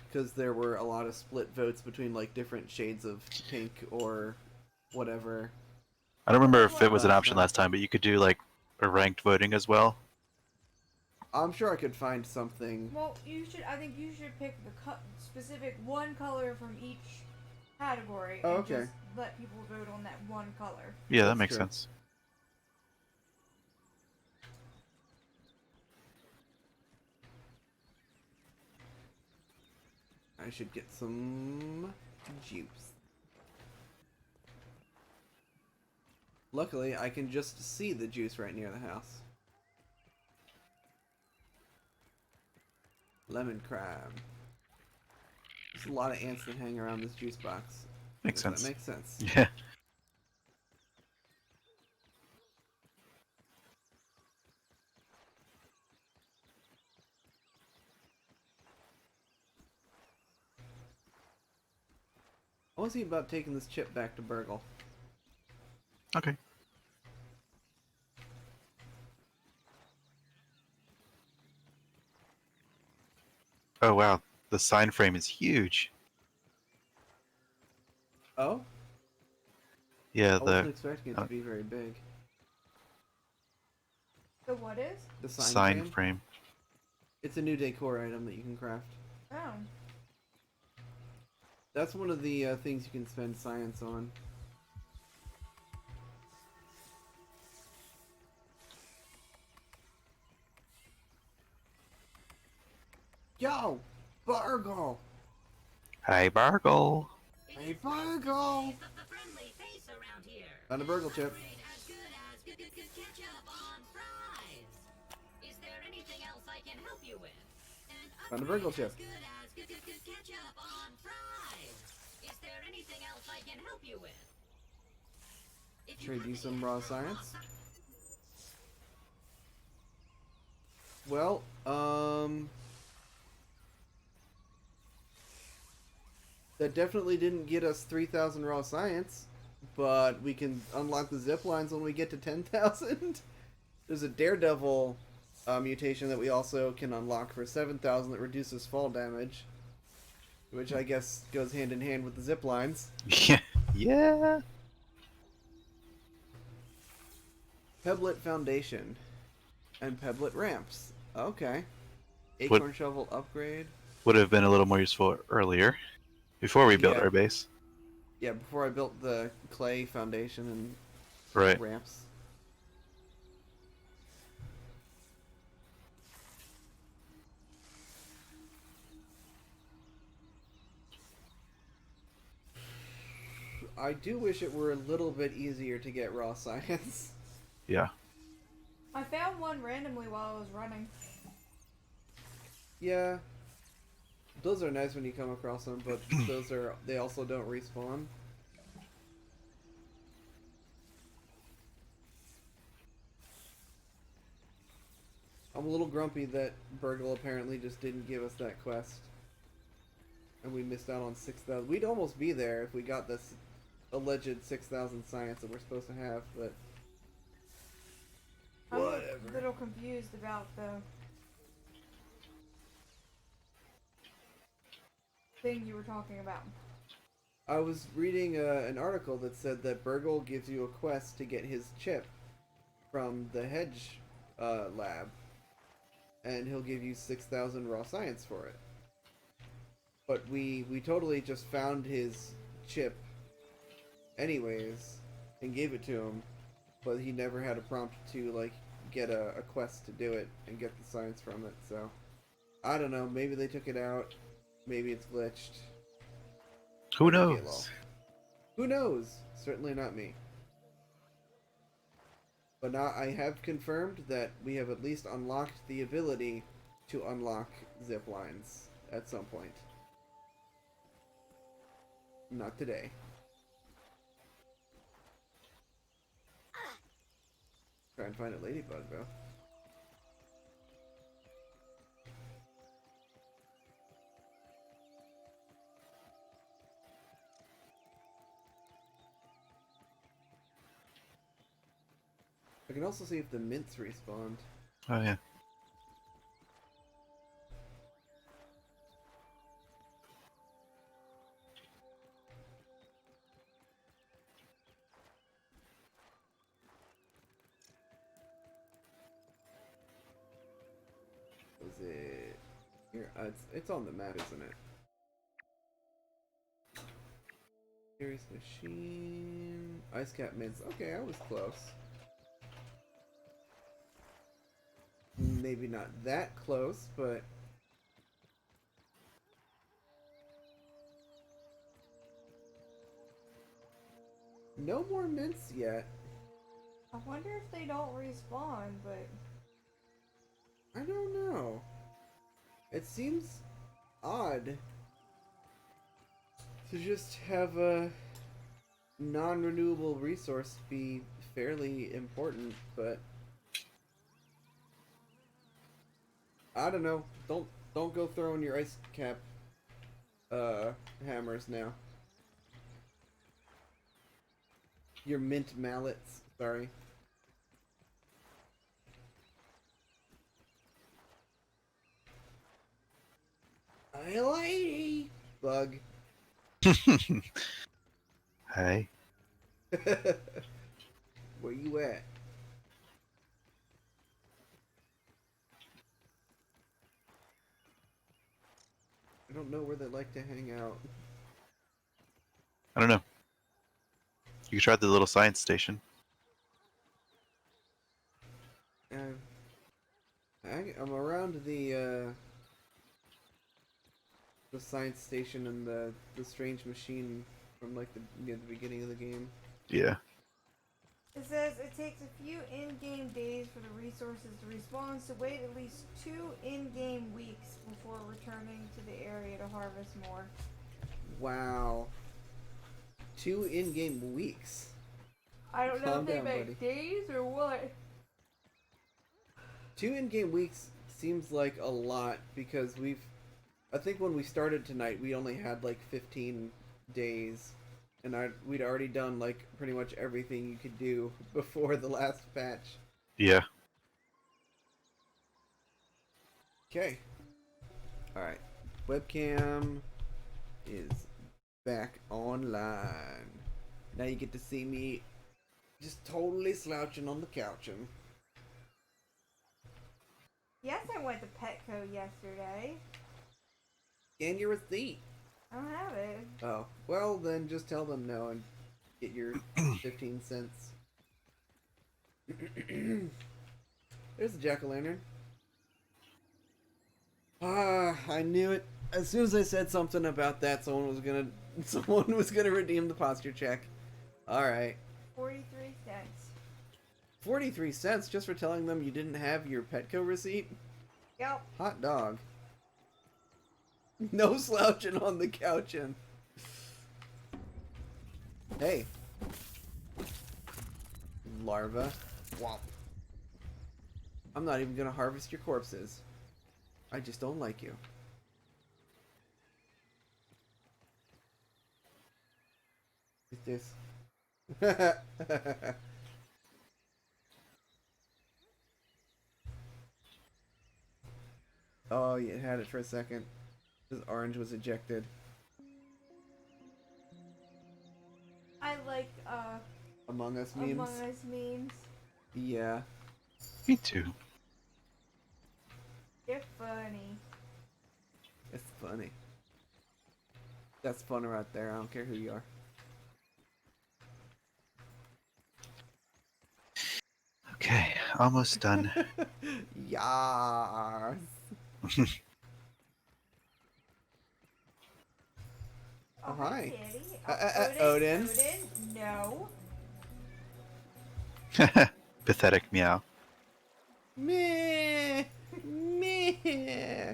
Speaker 1: Because there were a lot of split votes between, like, different shades of pink or whatever.
Speaker 2: I don't remember if it was an
Speaker 1: Last
Speaker 2: option
Speaker 1: time.
Speaker 2: last time, but you could do like a ranked voting as well.
Speaker 1: I'm sure I could find something.
Speaker 3: Well, I think you should pick the specific one color from each category
Speaker 1: Oh,
Speaker 3: and
Speaker 1: okay.
Speaker 3: just let people vote on that one color.
Speaker 2: Yeah, that
Speaker 1: That's
Speaker 2: makes
Speaker 1: true.
Speaker 2: sense.
Speaker 1: I should get some juice. Luckily, I can just see the juice right near the house. Lemon crab. There's a lot of ants that hang around this juice box.
Speaker 2: Makes
Speaker 1: Does
Speaker 2: sense.
Speaker 1: That makes sense.
Speaker 2: Yeah.
Speaker 1: I want to see about taking this chip back to Burgle.
Speaker 2: Okay. Oh wow, the sign frame is huge.
Speaker 1: Oh?
Speaker 2: Yeah,
Speaker 1: I wasn't
Speaker 2: the
Speaker 1: expecting it to be very big.
Speaker 3: The what is?
Speaker 1: The
Speaker 2: Sign
Speaker 1: frame.
Speaker 2: frame.
Speaker 1: It's a new decor item that you can craft.
Speaker 3: Oh.
Speaker 1: That's one of the things you can spend science on. Yo! Burgle!
Speaker 2: Hey, Bargle.
Speaker 1: Hey, Burgle!
Speaker 7: The friendly face around here.
Speaker 1: Found a Burgle chip.
Speaker 7: Upgrade as good as good ketchup on fries. Is there anything else I can help you with? And
Speaker 1: Found a Burgle chip.
Speaker 7: as good as good ketchup on fries. Is there anything else I can help you with? If
Speaker 1: Trade
Speaker 7: have
Speaker 1: you
Speaker 7: to
Speaker 1: some
Speaker 7: eat
Speaker 1: raw
Speaker 7: for
Speaker 1: science.
Speaker 7: sci-
Speaker 1: Well, that definitely didn't get us 3,000 raw science, but we can unlock the zip lines when we get to 10,000. There's a Daredevil mutation that we also can unlock for 7,000 that reduces fall damage, which I guess goes hand in hand with the zip lines.
Speaker 2: Yeah. Yeah.
Speaker 1: Pebblet Foundation and Pebblet Ramps. Okay. Acorn Shovel upgrade.
Speaker 2: Would have been a little more useful earlier, before we built
Speaker 1: Yeah.
Speaker 2: our base.
Speaker 1: Yeah, before I built the clay foundation and
Speaker 2: Right.
Speaker 1: ramps. I do wish it were a little bit easier to get raw science.
Speaker 2: Yeah.
Speaker 3: I found one randomly while I was running.
Speaker 1: Yeah. Those are nice when you come across them, but they also don't respawn. I'm a little grumpy that Burgle apparently just didn't give us that quest. And we missed out on 6,000. We'd almost be there if we got this alleged 6,000 science that we're supposed to have, but
Speaker 3: I'm
Speaker 1: whatever.
Speaker 3: a little confused about the thing you were talking about.
Speaker 1: I was reading an article that said that Burgle gives you a quest to get his chip from the hedge lab, and he'll give you 6,000 raw science for it. But we totally just found his chip anyways and gave it to him, but he never had a prompt to like get a quest to do it and get the science from it. So I don't know, maybe they took it out, maybe it's glitched.
Speaker 2: Who
Speaker 1: Maybe it
Speaker 2: knows?
Speaker 1: Who knows? Certainly not me. But now I have confirmed that we have at least unlocked the ability to unlock zip lines at some point. Not today. Try and find a ladybug though. I can also see if the mints respawned.
Speaker 2: Oh yeah.
Speaker 1: Was it here? It's on the map, isn't it? Curious machine. Ice cap mints. Okay, I was close. Maybe not that close, but no more mints yet.
Speaker 3: I wonder if they don't respawn, but
Speaker 1: I don't know. It seems odd to just have a non-renewable resource be fairly important, but I don't know. Don't go throwing your ice cap hammers now. Your mint mallets, sorry. Hi, lady! Bug.
Speaker 2: Hey.
Speaker 1: Where you at? I don't know where they like to hang out.
Speaker 2: I don't know. You could try the little science station.
Speaker 1: I'm around the science station and the strange machine from like the beginning of the game.
Speaker 2: Yeah.
Speaker 3: It says it takes a few in-game days for the resources to respawn, so wait at least 2 in-game weeks before returning to the area to harvest more.
Speaker 1: Wow. 2 in-game weeks.
Speaker 3: I don't know
Speaker 1: Calm
Speaker 3: if they
Speaker 1: down,
Speaker 3: make
Speaker 1: buddy.
Speaker 3: days or what.
Speaker 1: 2 in-game weeks seems like a lot because I think when we started tonight we only had like 15 days. And we'd already done like pretty much everything you could do before the last patch.
Speaker 2: Yeah.
Speaker 1: Okay. Alright. Webcam is back online. Now you get to see me just totally slouching on the couch.
Speaker 3: Yes, I went to Petco yesterday.
Speaker 1: Scan your receipt.
Speaker 3: I don't have it.
Speaker 1: Oh. Well, then just tell them no and get your 15 cents. There's the jack-o'-lantern. Ah, I knew it. As soon as I said something about that, someone was gonna redeem the posture check. Alright.
Speaker 3: 43 cents.
Speaker 1: 43 cents just for telling them you didn't have your Petco receipt?
Speaker 3: Yep.
Speaker 1: Hot dog. No slouching on the couch and... Hey. Larva. Womp. I'm not even gonna harvest your corpses. I just don't like you. What's this? Oh, you had it for a second. This orange was ejected.
Speaker 3: I like
Speaker 1: Among Us memes?
Speaker 3: Among Us memes.
Speaker 1: Yeah.
Speaker 2: Me too.
Speaker 3: They're funny.
Speaker 1: It's funny. That's fun right there. I don't care who you are.
Speaker 2: Okay, almost done.
Speaker 1: Yas. Oh, hi.
Speaker 3: Daddy.
Speaker 1: Odin.
Speaker 3: Odin, no.
Speaker 2: Pathetic meow.
Speaker 1: Meh. Meh.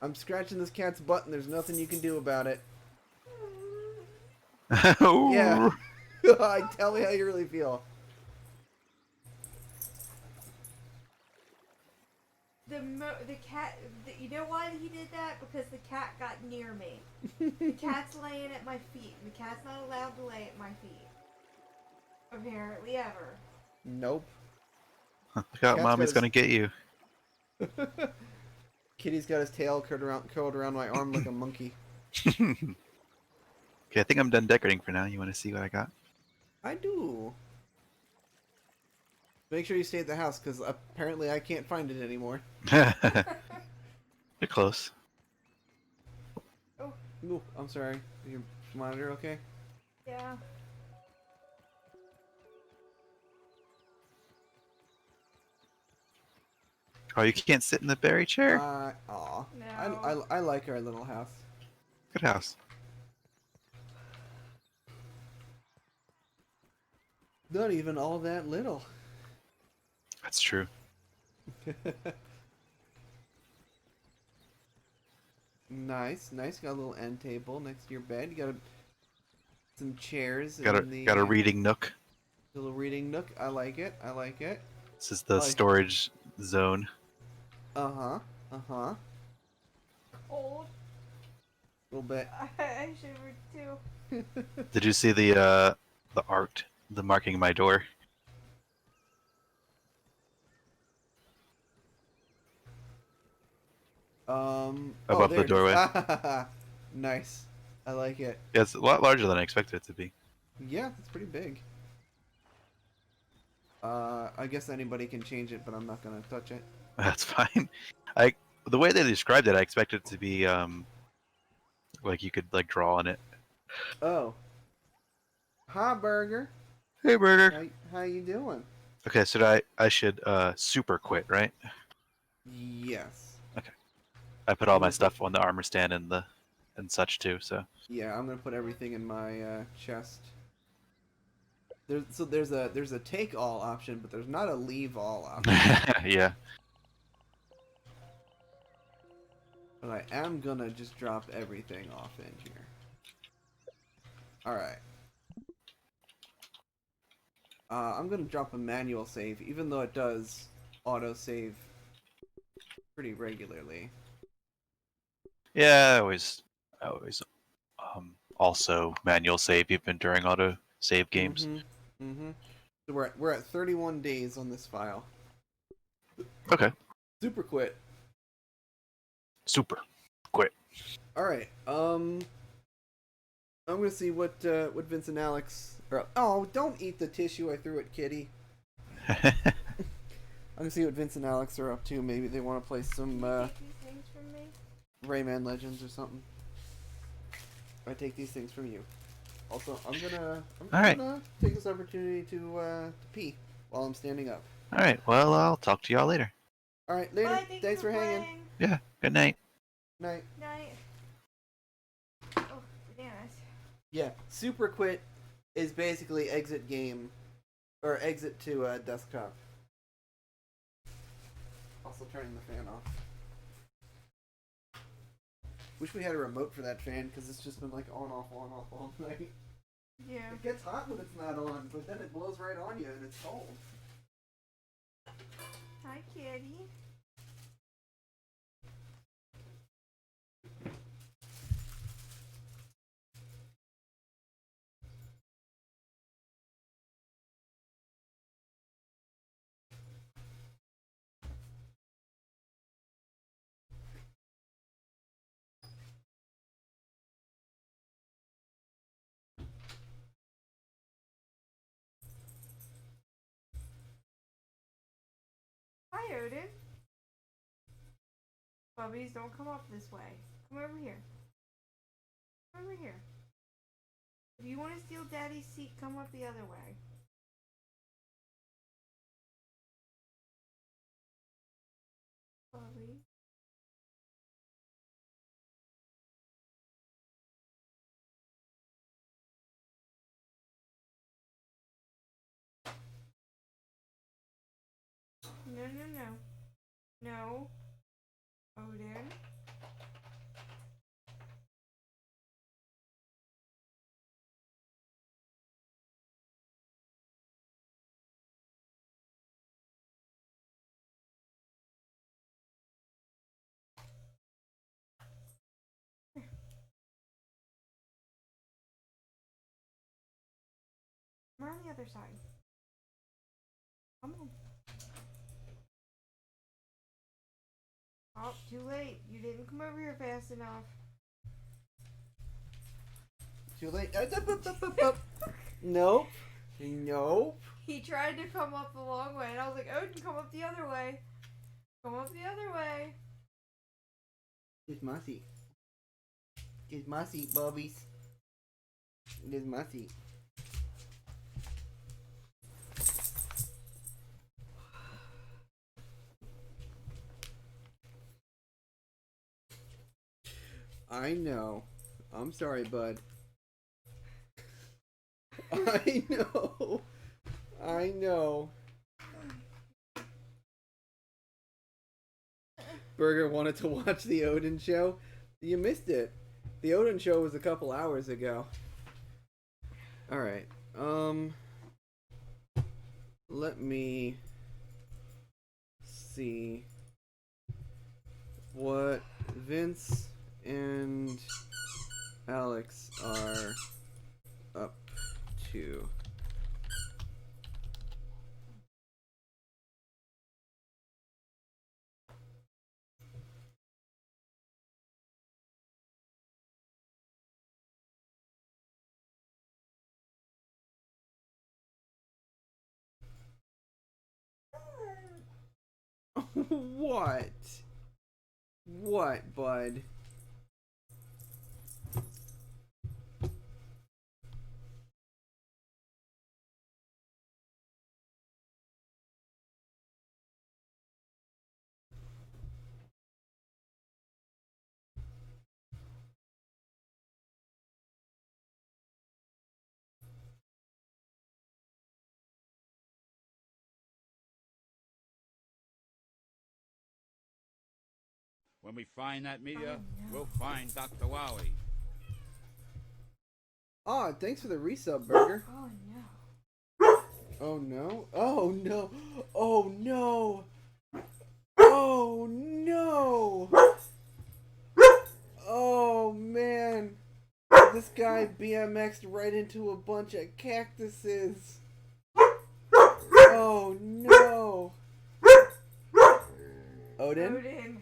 Speaker 1: I'm scratching this cat's butt and there's nothing you can do about it. Yeah. Tell me how you really feel.
Speaker 3: The cat. You know why he did that? Because the cat got near me. The cat's laying at my feet. The cat's not allowed to lay at my feet. Apparently, ever.
Speaker 1: Nope.
Speaker 2: Look out,
Speaker 1: Cat's
Speaker 2: mommy's
Speaker 1: got
Speaker 2: gonna get you.
Speaker 1: Kitty's got his tail curled around my arm like a monkey.
Speaker 2: Okay, I think I'm done decorating for now. You want to see what I got?
Speaker 1: I do. Make sure you stay at the house, because apparently I can't find it anymore.
Speaker 2: You're close.
Speaker 1: Ooh, I'm sorry. Your monitor okay?
Speaker 3: Yeah.
Speaker 2: Oh, you can't sit in the berry chair?
Speaker 1: Aw.
Speaker 3: No.
Speaker 1: I like our little house.
Speaker 2: Good house.
Speaker 1: Not even all that little.
Speaker 2: That's true.
Speaker 1: Nice. Got a little end table next to your bed. You got some chairs.
Speaker 2: Got a reading nook.
Speaker 1: Little reading nook. I like it.
Speaker 2: This is the storage zone.
Speaker 1: Uh-huh.
Speaker 3: Old.
Speaker 1: A little bit.
Speaker 3: I shivered too.
Speaker 2: Did you see the art, the marking my door? Above
Speaker 1: there
Speaker 2: the doorway.
Speaker 1: it is. Nice. I like it.
Speaker 2: Yeah, it's a lot larger than I expected it to be.
Speaker 1: Yeah, it's pretty big. I guess anybody can change it, but I'm not gonna touch it.
Speaker 2: That's fine. I the way they described it, I expected it to be like you could like draw on it.
Speaker 1: Oh. Hi, Burger.
Speaker 2: Hey, Burger.
Speaker 1: How you doing?
Speaker 2: Okay, so I should super quit, right?
Speaker 1: Yes.
Speaker 2: I put all my stuff on the armor stand and such too. So
Speaker 1: Yeah, I'm gonna put everything in my chest. There's a take all option, but there's not a leave all option.
Speaker 2: yeah.
Speaker 1: But I am gonna just drop everything off in here. Alright. I'm gonna drop a manual save, even though it does auto-save pretty regularly.
Speaker 2: Yeah, I always also manual save even during auto save games.
Speaker 1: So we're at 31 days on this file.
Speaker 2: Okay.
Speaker 1: Super quit.
Speaker 2: Super quit.
Speaker 1: Alright, I'm gonna see what Vince and Alex are. Oh, don't eat the tissue I threw at Kitty. I'm gonna see what Vince and Alex are up to. Maybe they want to play some
Speaker 3: Take these things from me.
Speaker 1: Rayman Legends or something. I take these things from you. Also, I'm gonna take this opportunity to pee while I'm standing up.
Speaker 2: All right. Well, I'll talk to y'all later.
Speaker 1: All right, later.
Speaker 3: Bye,
Speaker 1: Thanks for hanging.
Speaker 3: playing.
Speaker 2: Yeah. Good night.
Speaker 1: Night.
Speaker 3: Night. Oh, damn it.
Speaker 1: Yeah, super quit is basically exit game or exit to desktop. Also turning the fan off. Wish we had a remote for that fan because it's just been like on off all night.
Speaker 3: Yeah.
Speaker 1: It gets hot when it's not on, but then it blows right on you and it's cold.
Speaker 3: Hi, kitty. Hi, Odin. Bubbies, don't come up this way. Come over here. Come over here. If you want to steal Daddy's seat, come up the other way. Bubby. No, no, no. No. Odin. We're on the other side. Come on. Oh, too late. You didn't come over here fast enough.
Speaker 1: Too late. Nope. Nope.
Speaker 3: He tried to come up the long way, and I was like, Odin, come up the other way. Come up the other way.
Speaker 1: It's my seat. It's my seat, Bubbies. It's my seat. I know. I'm sorry, bud. I know. I know. Burger wanted to watch the Odin show. You missed it. The Odin show was a couple hours ago. Alright. Let me see what Vince and Alex are up to. What? What, bud?
Speaker 10: When we find that meteor,
Speaker 3: Oh, no.
Speaker 10: we'll find Dr. Wowie.
Speaker 1: Ah, thanks for the resub, Burger.
Speaker 3: Oh no.
Speaker 1: Oh no. Oh no. Oh no. Oh no. Oh man. This guy BMX'd right into a bunch of cactuses. Oh no. Odin?
Speaker 3: Odin.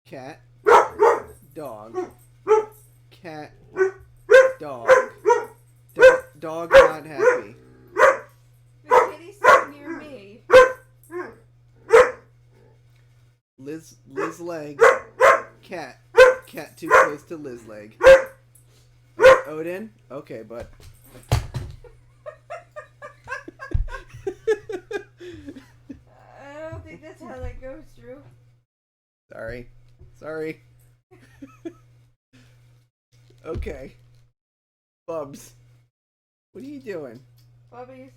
Speaker 1: Cat. Dog. Cat. Dog. Dog not happy.
Speaker 3: The kitty's so near me.
Speaker 1: Liz leg. Cat. Cat too close to Liz leg. Odin? Okay, bud.
Speaker 3: I don't think that's how that goes, Drew.
Speaker 1: Sorry. Okay. Bubs. What are you doing?
Speaker 3: Bubbies.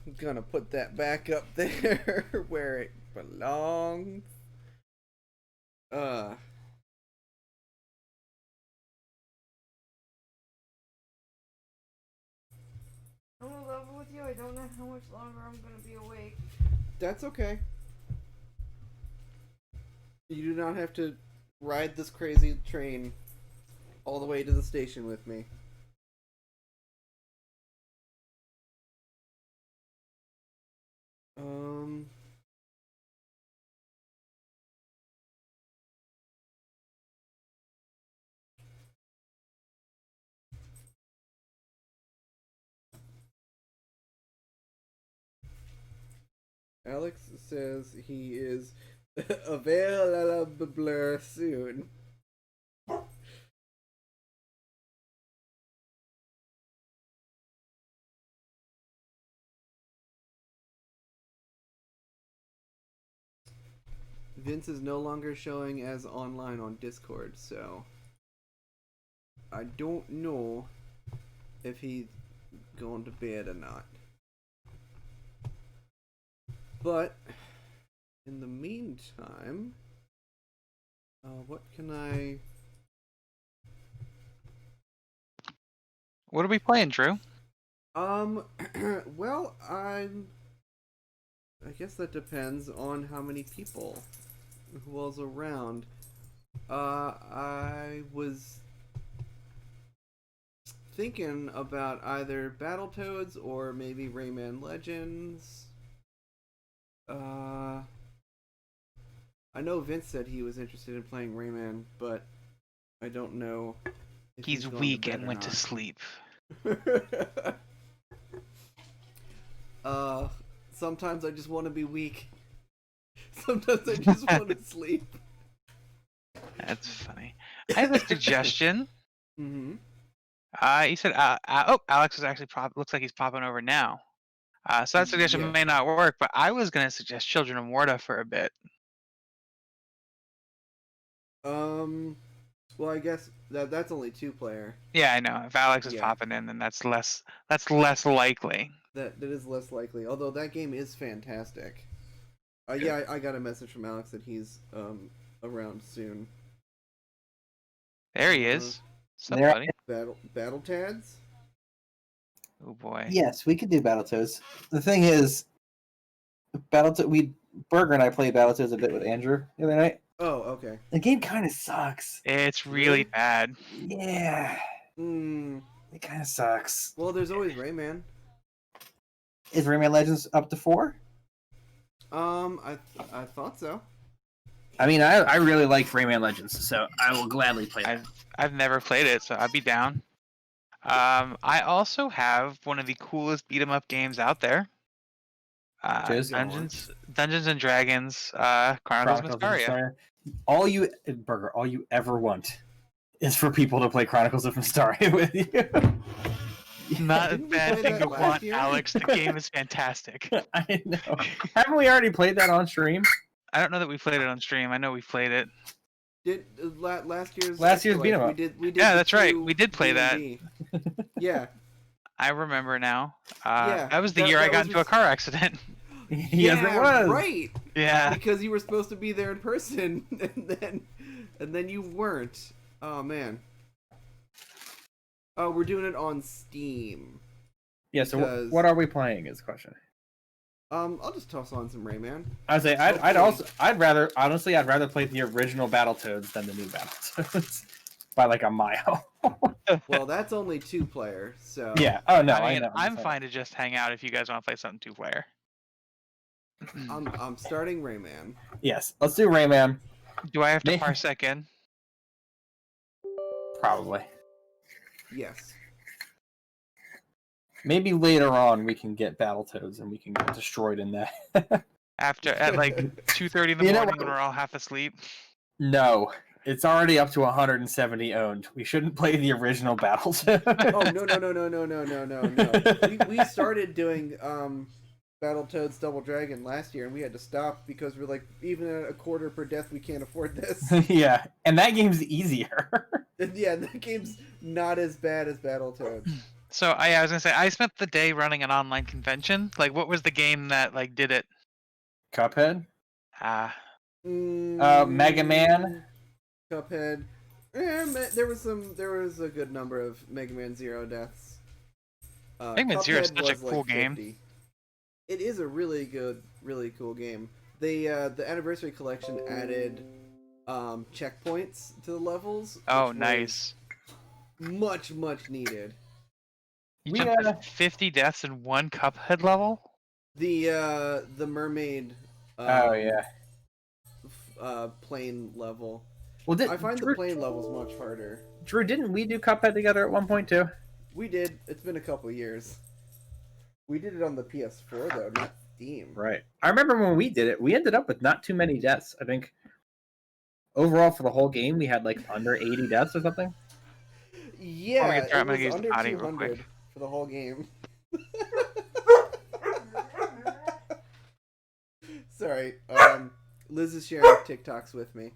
Speaker 1: I'm gonna put that back up there where it belongs.
Speaker 3: I'm in love with you. I don't know how much longer I'm gonna be awake.
Speaker 1: That's okay. You do not have to ride this crazy train all the way to the station with me. Alex says he is available soon. Vince is no longer showing as online on Discord, so I don't know if he's going to bed or not. But in the meantime, what can I...
Speaker 11: What are we playing, Drew?
Speaker 1: Well, I guess that depends on how many people, who else around. I was thinking about either Battletoads or maybe Rayman Legends. I know Vince said he was interested in playing Rayman, but I don't know if
Speaker 11: He's
Speaker 1: gone to
Speaker 11: weak
Speaker 1: bed
Speaker 11: and
Speaker 1: or
Speaker 11: went to
Speaker 1: not.
Speaker 11: sleep.
Speaker 1: Sometimes I just want to be weak. Sometimes I just want to sleep.
Speaker 11: That's funny. I have a suggestion.
Speaker 1: Mm-hmm.
Speaker 11: You said, Alex is actually looks like he's popping over now. So that suggestion
Speaker 1: Yeah.
Speaker 11: may not work, but I was going to suggest Children of Morta for a bit.
Speaker 1: Well, I guess that's only 2-player.
Speaker 11: Yeah, I know. If Alex is
Speaker 1: Yeah.
Speaker 11: popping in, then that's less likely.
Speaker 1: That is less likely. Although that game is fantastic. Yeah, I got a message from Alex that he's around soon.
Speaker 11: There he is. What's up,
Speaker 6: There-
Speaker 11: buddy?
Speaker 1: Battle Tads?
Speaker 11: Oh boy.
Speaker 6: Yes, we could do Battletoads. The thing is, Burger and I played Battletoads a bit with Andrew the other night.
Speaker 1: Oh, okay.
Speaker 6: The game kind of sucks.
Speaker 11: It's really bad.
Speaker 6: Yeah,
Speaker 1: Hmm.
Speaker 6: it kind of sucks.
Speaker 1: Well, there's always Rayman.
Speaker 6: Is Rayman Legends up to 4?
Speaker 1: I thought so.
Speaker 6: I mean, I really like Rayman Legends, so I will gladly play that.
Speaker 11: I've never played it, so I'd be down. I also have one of the coolest beat 'em up games out there.
Speaker 6: Cheers.
Speaker 11: Dungeons and Dragons, Chronicles of
Speaker 6: Chronicles of
Speaker 11: Mystaria.
Speaker 6: Mystaria. All you ever want is for people to play Chronicles of Mystaria with you.
Speaker 11: Not a
Speaker 1: Didn't we
Speaker 11: bad
Speaker 1: play
Speaker 11: thing
Speaker 1: that
Speaker 11: to
Speaker 1: last
Speaker 11: want,
Speaker 1: year?
Speaker 11: Alex. The game is fantastic.
Speaker 6: I know. Haven't we already played that on stream?
Speaker 11: I don't know that we played it on stream. I know we played it.
Speaker 1: Did last year's
Speaker 6: beat 'em
Speaker 1: we
Speaker 6: up.
Speaker 1: did
Speaker 11: Yeah,
Speaker 1: the
Speaker 11: that's right.
Speaker 1: two
Speaker 11: We did play that.
Speaker 1: D&D. Yeah.
Speaker 11: I remember now.
Speaker 1: Yeah,
Speaker 11: That was the
Speaker 1: that-
Speaker 11: year I
Speaker 1: that
Speaker 11: got
Speaker 1: was
Speaker 11: into a
Speaker 1: res-
Speaker 11: car accident.
Speaker 6: Yes,
Speaker 1: Yeah,
Speaker 6: it was.
Speaker 1: right.
Speaker 11: Yeah.
Speaker 1: Because you were supposed to be there in person, and then you weren't. Oh man. Oh, we're doing it on Steam.
Speaker 6: Yeah. So
Speaker 1: Because-
Speaker 6: what are we playing? Is the question.
Speaker 1: I'll just toss on some Rayman.
Speaker 6: I'd say I'd rather play the original Battletoads than the new Battletoads by like a mile.
Speaker 1: Well, that's only 2-player, so
Speaker 6: Yeah. Oh no,
Speaker 11: I
Speaker 6: I
Speaker 11: mean,
Speaker 6: know.
Speaker 11: I'm fine to just hang out if you guys want to play something 2-player.
Speaker 1: I'm starting Rayman.
Speaker 6: Yes. Let's do Rayman.
Speaker 11: Do I have to
Speaker 6: Me-
Speaker 11: parsec in?
Speaker 6: Probably.
Speaker 1: Yes.
Speaker 6: Maybe later on we can get Battletoads and we can get destroyed in that.
Speaker 11: After at like 2:30 in the
Speaker 6: You know
Speaker 11: morning
Speaker 6: what?
Speaker 11: when we're all half asleep.
Speaker 6: No, it's already up to 170 owned. We shouldn't play the original Battletoads.
Speaker 1: Oh no. We started doing Battletoads Double Dragon last year, and we had to stop because we're like, even at a quarter per death, we can't afford this.
Speaker 6: Yeah, and that game's easier.
Speaker 1: And yeah, that game's not as bad as Battletoads.
Speaker 11: So I was gonna say I spent the day running an online convention. Like, what was the game that like did it?
Speaker 6: Cuphead?
Speaker 1: Mega
Speaker 6: Man?
Speaker 1: Cuphead. There was a good number of Mega Man Zero deaths.
Speaker 11: Mega Man Zero is
Speaker 1: Cuphead
Speaker 11: such a
Speaker 1: was, like,
Speaker 11: cool game.
Speaker 1: 50. It is a really good, really cool game. The Anniversary Collection added checkpoints to the levels.
Speaker 11: Oh,
Speaker 1: which was
Speaker 11: nice.
Speaker 1: Much needed.
Speaker 11: You
Speaker 6: We,
Speaker 11: jumped to 50 deaths in one Cuphead level.
Speaker 1: The mermaid.
Speaker 6: Oh yeah.
Speaker 1: Plane level.
Speaker 6: Well,
Speaker 1: I find the plane levels much harder.
Speaker 6: Drew, didn't we do Cuphead together at one point too?
Speaker 1: We did. It's been a couple years. We did it on the PS4 though, not Steam.
Speaker 6: Right. I remember when we did it, we ended up with not too many deaths. I think overall for the whole game we had like under 80 deaths or something.
Speaker 1: Yeah,
Speaker 11: I'm gonna
Speaker 1: it
Speaker 11: use
Speaker 1: was
Speaker 11: the
Speaker 1: under
Speaker 11: potty real
Speaker 1: 200
Speaker 11: quick.
Speaker 1: for the whole game. Sorry. Liz is sharing TikToks with me.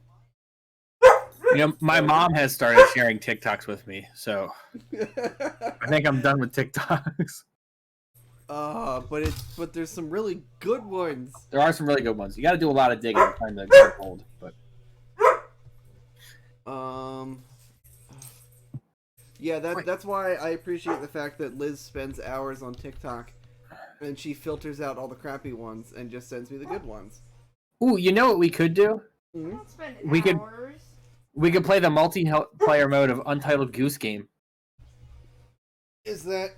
Speaker 6: You know, my mom has started sharing TikToks with me, so I think I'm done with TikToks.
Speaker 1: But there's some really good ones.
Speaker 6: There are some really good ones. You got to do a lot of digging to find the good gold, but
Speaker 1: yeah, that's why I appreciate the fact that Liz spends hours on TikTok, and she filters out all the crappy ones and just sends me the good ones.
Speaker 6: ooh, you know what we could do?
Speaker 1: Mhm.
Speaker 3: Don't spend
Speaker 6: We could-
Speaker 3: hours.
Speaker 6: We could play the multiplayer mode of Untitled Goose Game.
Speaker 1: Is that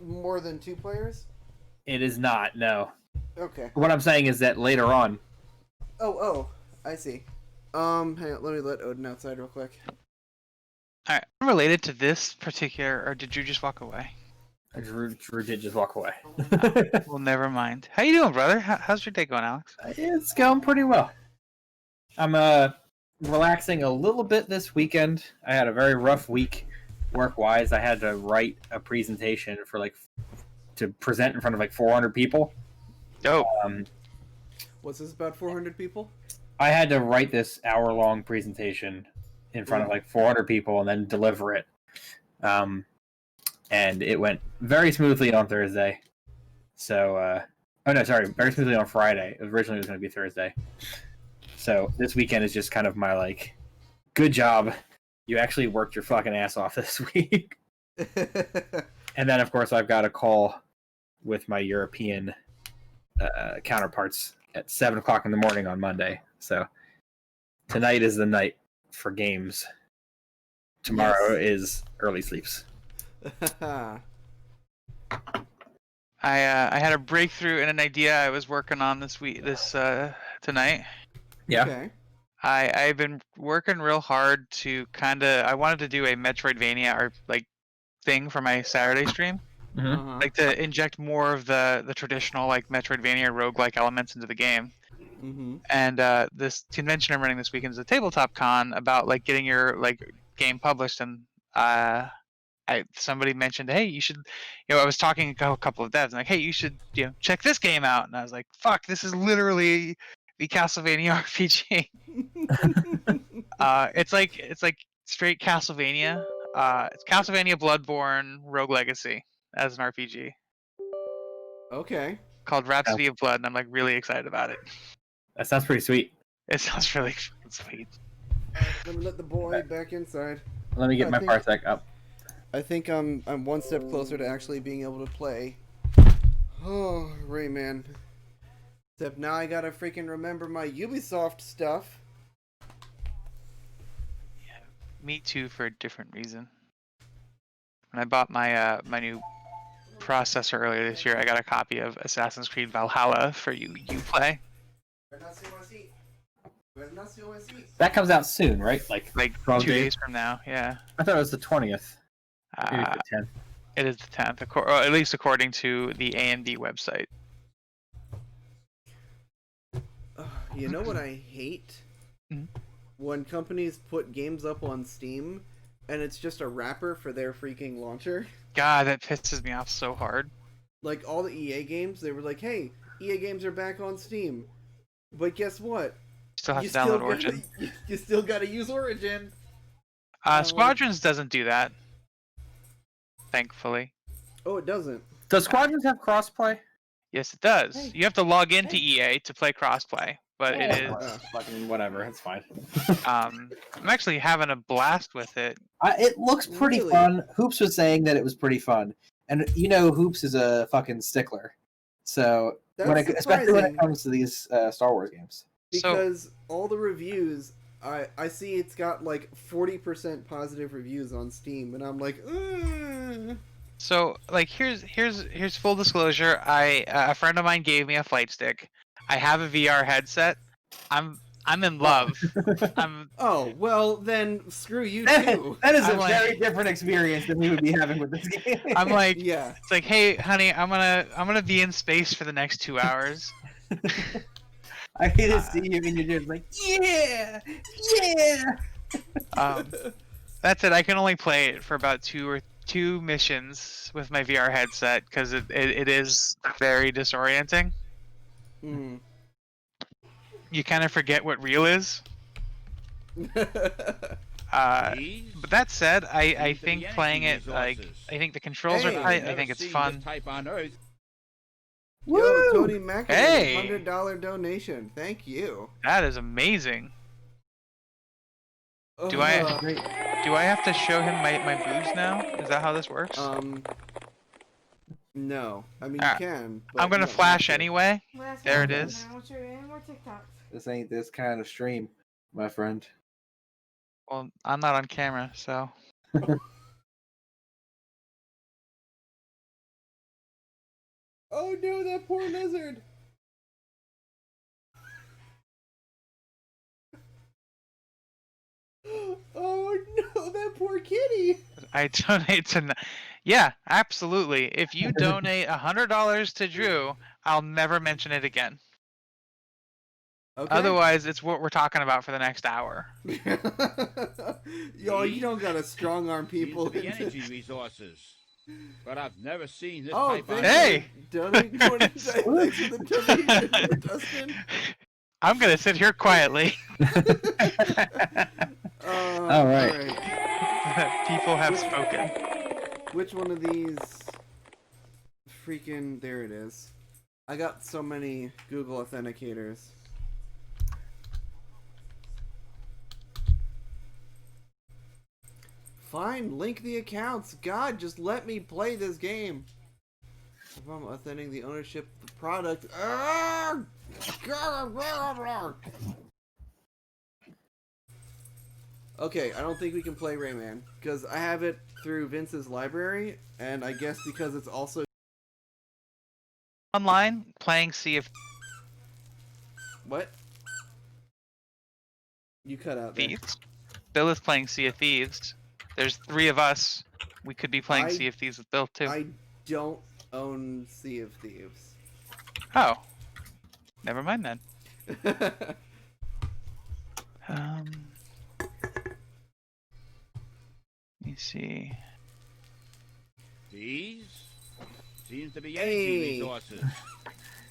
Speaker 1: more than 2 players?
Speaker 6: It is not, no.
Speaker 1: Okay.
Speaker 6: What I'm saying is that later on,
Speaker 1: Oh, I see. Hang on, let me let Odin outside real quick.
Speaker 11: All right, unrelated to this particular, or did you just walk away?
Speaker 6: Drew did just walk away.
Speaker 11: Well, never mind. How you doing, brother? How's your day going, Alex?
Speaker 6: It's going pretty well. I'm relaxing a little bit this weekend. I had a very rough week work-wise. I had to write a presentation for to present in front of 400 people.
Speaker 11: Dope.
Speaker 1: Was this about 400 people?
Speaker 6: I had to write this hour-long presentation in front of 400 people and then deliver it. And it went very smoothly on Thursday. So, very smoothly on Friday. Originally it was going to be Thursday. So this weekend is just kind of my good job. You actually worked your fucking ass off this week. And then of course I've got a call with my European counterparts at 7 o'clock in the morning on Monday. So tonight is the night for games. Tomorrow is early sleeps.
Speaker 11: I had a breakthrough in an idea I was working on tonight.
Speaker 6: Yeah.
Speaker 1: Okay.
Speaker 11: I've been working real hard to I wanted to do a Metroidvania or thing for my Saturday stream.
Speaker 1: Uh-huh.
Speaker 11: Like to inject more of the traditional like Metroidvania roguelike elements into the game.
Speaker 1: Mm-hmm.
Speaker 11: And this convention I'm running this weekend is a tabletop con about like getting your like game published. And somebody mentioned, hey, you should, I was talking to a couple of devs and like, hey, you should check this game out. And I was like, fuck, this is literally the Castlevania RPG. It's like straight Castlevania. It's Castlevania Bloodborne Rogue Legacy as an RPG
Speaker 1: Okay.
Speaker 11: called Rhapsody of Blood, and I'm like really excited about it.
Speaker 6: That sounds pretty sweet.
Speaker 11: It sounds really fucking sweet.
Speaker 1: Let me let the boy back inside.
Speaker 6: Let me get
Speaker 1: I
Speaker 6: my
Speaker 1: think-
Speaker 6: Parsec up.
Speaker 1: I think I'm one step closer to actually being able to play. Oh, Rayman. Except now I gotta freaking remember my Ubisoft stuff.
Speaker 11: Me too, for a different reason. When I bought my my new processor earlier this year, I got a copy of Assassin's Creed Valhalla for Uplay.
Speaker 6: That comes out soon, right? Like 12
Speaker 11: 2 days from now. Yeah.
Speaker 6: I thought it was the 20th. Maybe
Speaker 11: Uh,
Speaker 6: the 10th.
Speaker 11: it is the 10th, or at least according to the AMD website.
Speaker 1: You know what I hate?
Speaker 11: Mhm.
Speaker 1: When companies put games up on Steam and it's just a wrapper for their freaking launcher.
Speaker 11: God, that pisses me off so hard.
Speaker 1: Like all the EA games, they were like, hey, EA games are back on Steam. But guess what?
Speaker 11: Still have
Speaker 1: You
Speaker 11: to download
Speaker 1: gotta-
Speaker 11: Origin.
Speaker 1: You still gotta use Origin.
Speaker 11: Squadrons doesn't do that. Thankfully.
Speaker 1: Oh, it doesn't.
Speaker 6: Does Squadrons have crossplay?
Speaker 11: Yes, it does.
Speaker 1: Hey.
Speaker 11: You have to log into EA to play crossplay, but it is.
Speaker 6: Fucking whatever, it's fine.
Speaker 11: I'm actually having a blast with it.
Speaker 6: It looks pretty
Speaker 1: Really?
Speaker 6: fun. Hoops was saying that it was pretty fun, and Hoops is a fucking stickler. So
Speaker 1: That's
Speaker 6: especially when it
Speaker 1: surprising.
Speaker 6: comes to these Star Wars games.
Speaker 1: Because all the reviews, I see it's got like 40% positive reviews on Steam, and I'm like, ugh.
Speaker 11: So, like, here's full disclosure. A friend of mine gave me a flight stick. I have a VR headset. I'm in love. I'm
Speaker 1: Oh, well, then screw you
Speaker 6: That
Speaker 1: too.
Speaker 6: is a
Speaker 11: I'm like-
Speaker 6: very different experience than we would be having with this game.
Speaker 11: I'm like,
Speaker 1: Yeah.
Speaker 11: it's like, hey, honey, I'm gonna be in space for the next 2 hours.
Speaker 6: I hate to see you and you're just like, yeah, yeah.
Speaker 11: That's it. I can only play it for about two missions with my VR headset because it is very disorienting.
Speaker 1: Mm.
Speaker 11: You kind of forget what real is.
Speaker 10: Please?
Speaker 11: But that said, I
Speaker 10: Use the
Speaker 11: think
Speaker 10: energy
Speaker 11: playing it like
Speaker 10: resources.
Speaker 11: I think the controls
Speaker 1: Hey.
Speaker 11: are tight. I
Speaker 10: Never
Speaker 11: think it's
Speaker 10: seen
Speaker 11: fun.
Speaker 10: this type on Earth.
Speaker 1: Yo, Tony McInerney,
Speaker 11: Hey.
Speaker 1: $100 donation. Thank you.
Speaker 11: That is amazing. Do I have to show him my boobs now? Is that how this works?
Speaker 1: No. I mean,
Speaker 11: Ah,
Speaker 1: you can. But
Speaker 11: I'm
Speaker 1: you
Speaker 11: gonna
Speaker 1: don't
Speaker 11: flash
Speaker 1: have to.
Speaker 11: anyway.
Speaker 3: Last
Speaker 11: There
Speaker 3: one,
Speaker 11: it
Speaker 3: and
Speaker 11: is.
Speaker 3: I won't show you any more TikToks.
Speaker 6: This ain't this kind of stream, my friend.
Speaker 11: Well, I'm not on camera, so.
Speaker 1: Oh no, that poor lizard. Oh no, that poor kitty.
Speaker 11: I donate to. Yeah, absolutely. If you donate $100 to Drew, I'll never mention it again.
Speaker 1: Okay.
Speaker 11: Otherwise, it's what we're talking about for the next hour.
Speaker 1: Yo, you don't gotta strong arm people.
Speaker 10: Use the
Speaker 1: into-
Speaker 10: energy resources. But I've never seen this
Speaker 1: Oh,
Speaker 10: type on
Speaker 1: thank
Speaker 11: Hey!
Speaker 1: you. Donate thanks for the donation, Dustin.
Speaker 11: I'm gonna sit here quietly.
Speaker 6: All right.
Speaker 11: People have spoken.
Speaker 1: Which one of these? Freaking, there it is. I got so many Google authenticators. Fine, link the accounts. God, just let me play this game. If I'm authenticating the ownership of the product. Okay, I don't think we can play Rayman because I have it through Vince's library, and I guess because it's also
Speaker 11: Online, playing Sea of
Speaker 1: what? You cut out there.
Speaker 11: Thieves. Bill is playing Sea of Thieves. There's 3 of us. We could be playing
Speaker 1: I-
Speaker 11: Sea of Thieves with Bill too.
Speaker 1: I don't own Sea of Thieves.
Speaker 11: Oh, never mind then. Let me see.
Speaker 10: These seems to be
Speaker 1: Hey.
Speaker 10: energy resources.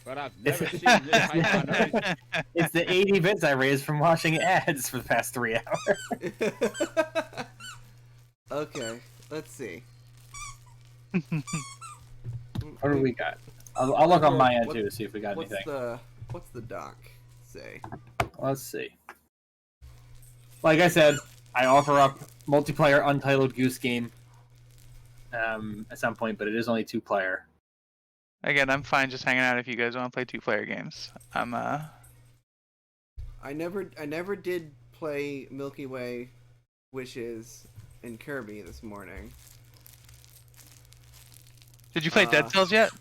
Speaker 10: But I've never seen this hype on Earth.
Speaker 6: It's the 80 bits I raised from watching ads for the past 3 hours.
Speaker 1: Okay, let's see.
Speaker 6: What do we got? I'll look on my end
Speaker 1: What-
Speaker 6: too to see if we got
Speaker 1: What's
Speaker 6: anything.
Speaker 1: what's the doc say?
Speaker 6: Let's see. Like I said, I offer up multiplayer Untitled Goose Game at some point, but it is only 2-player.
Speaker 11: Again, I'm fine just hanging out if you guys want to play 2-player games.
Speaker 1: I never did play Milky Way, Wishes, and Kirby this morning.
Speaker 11: Did you play Dead Cells yet?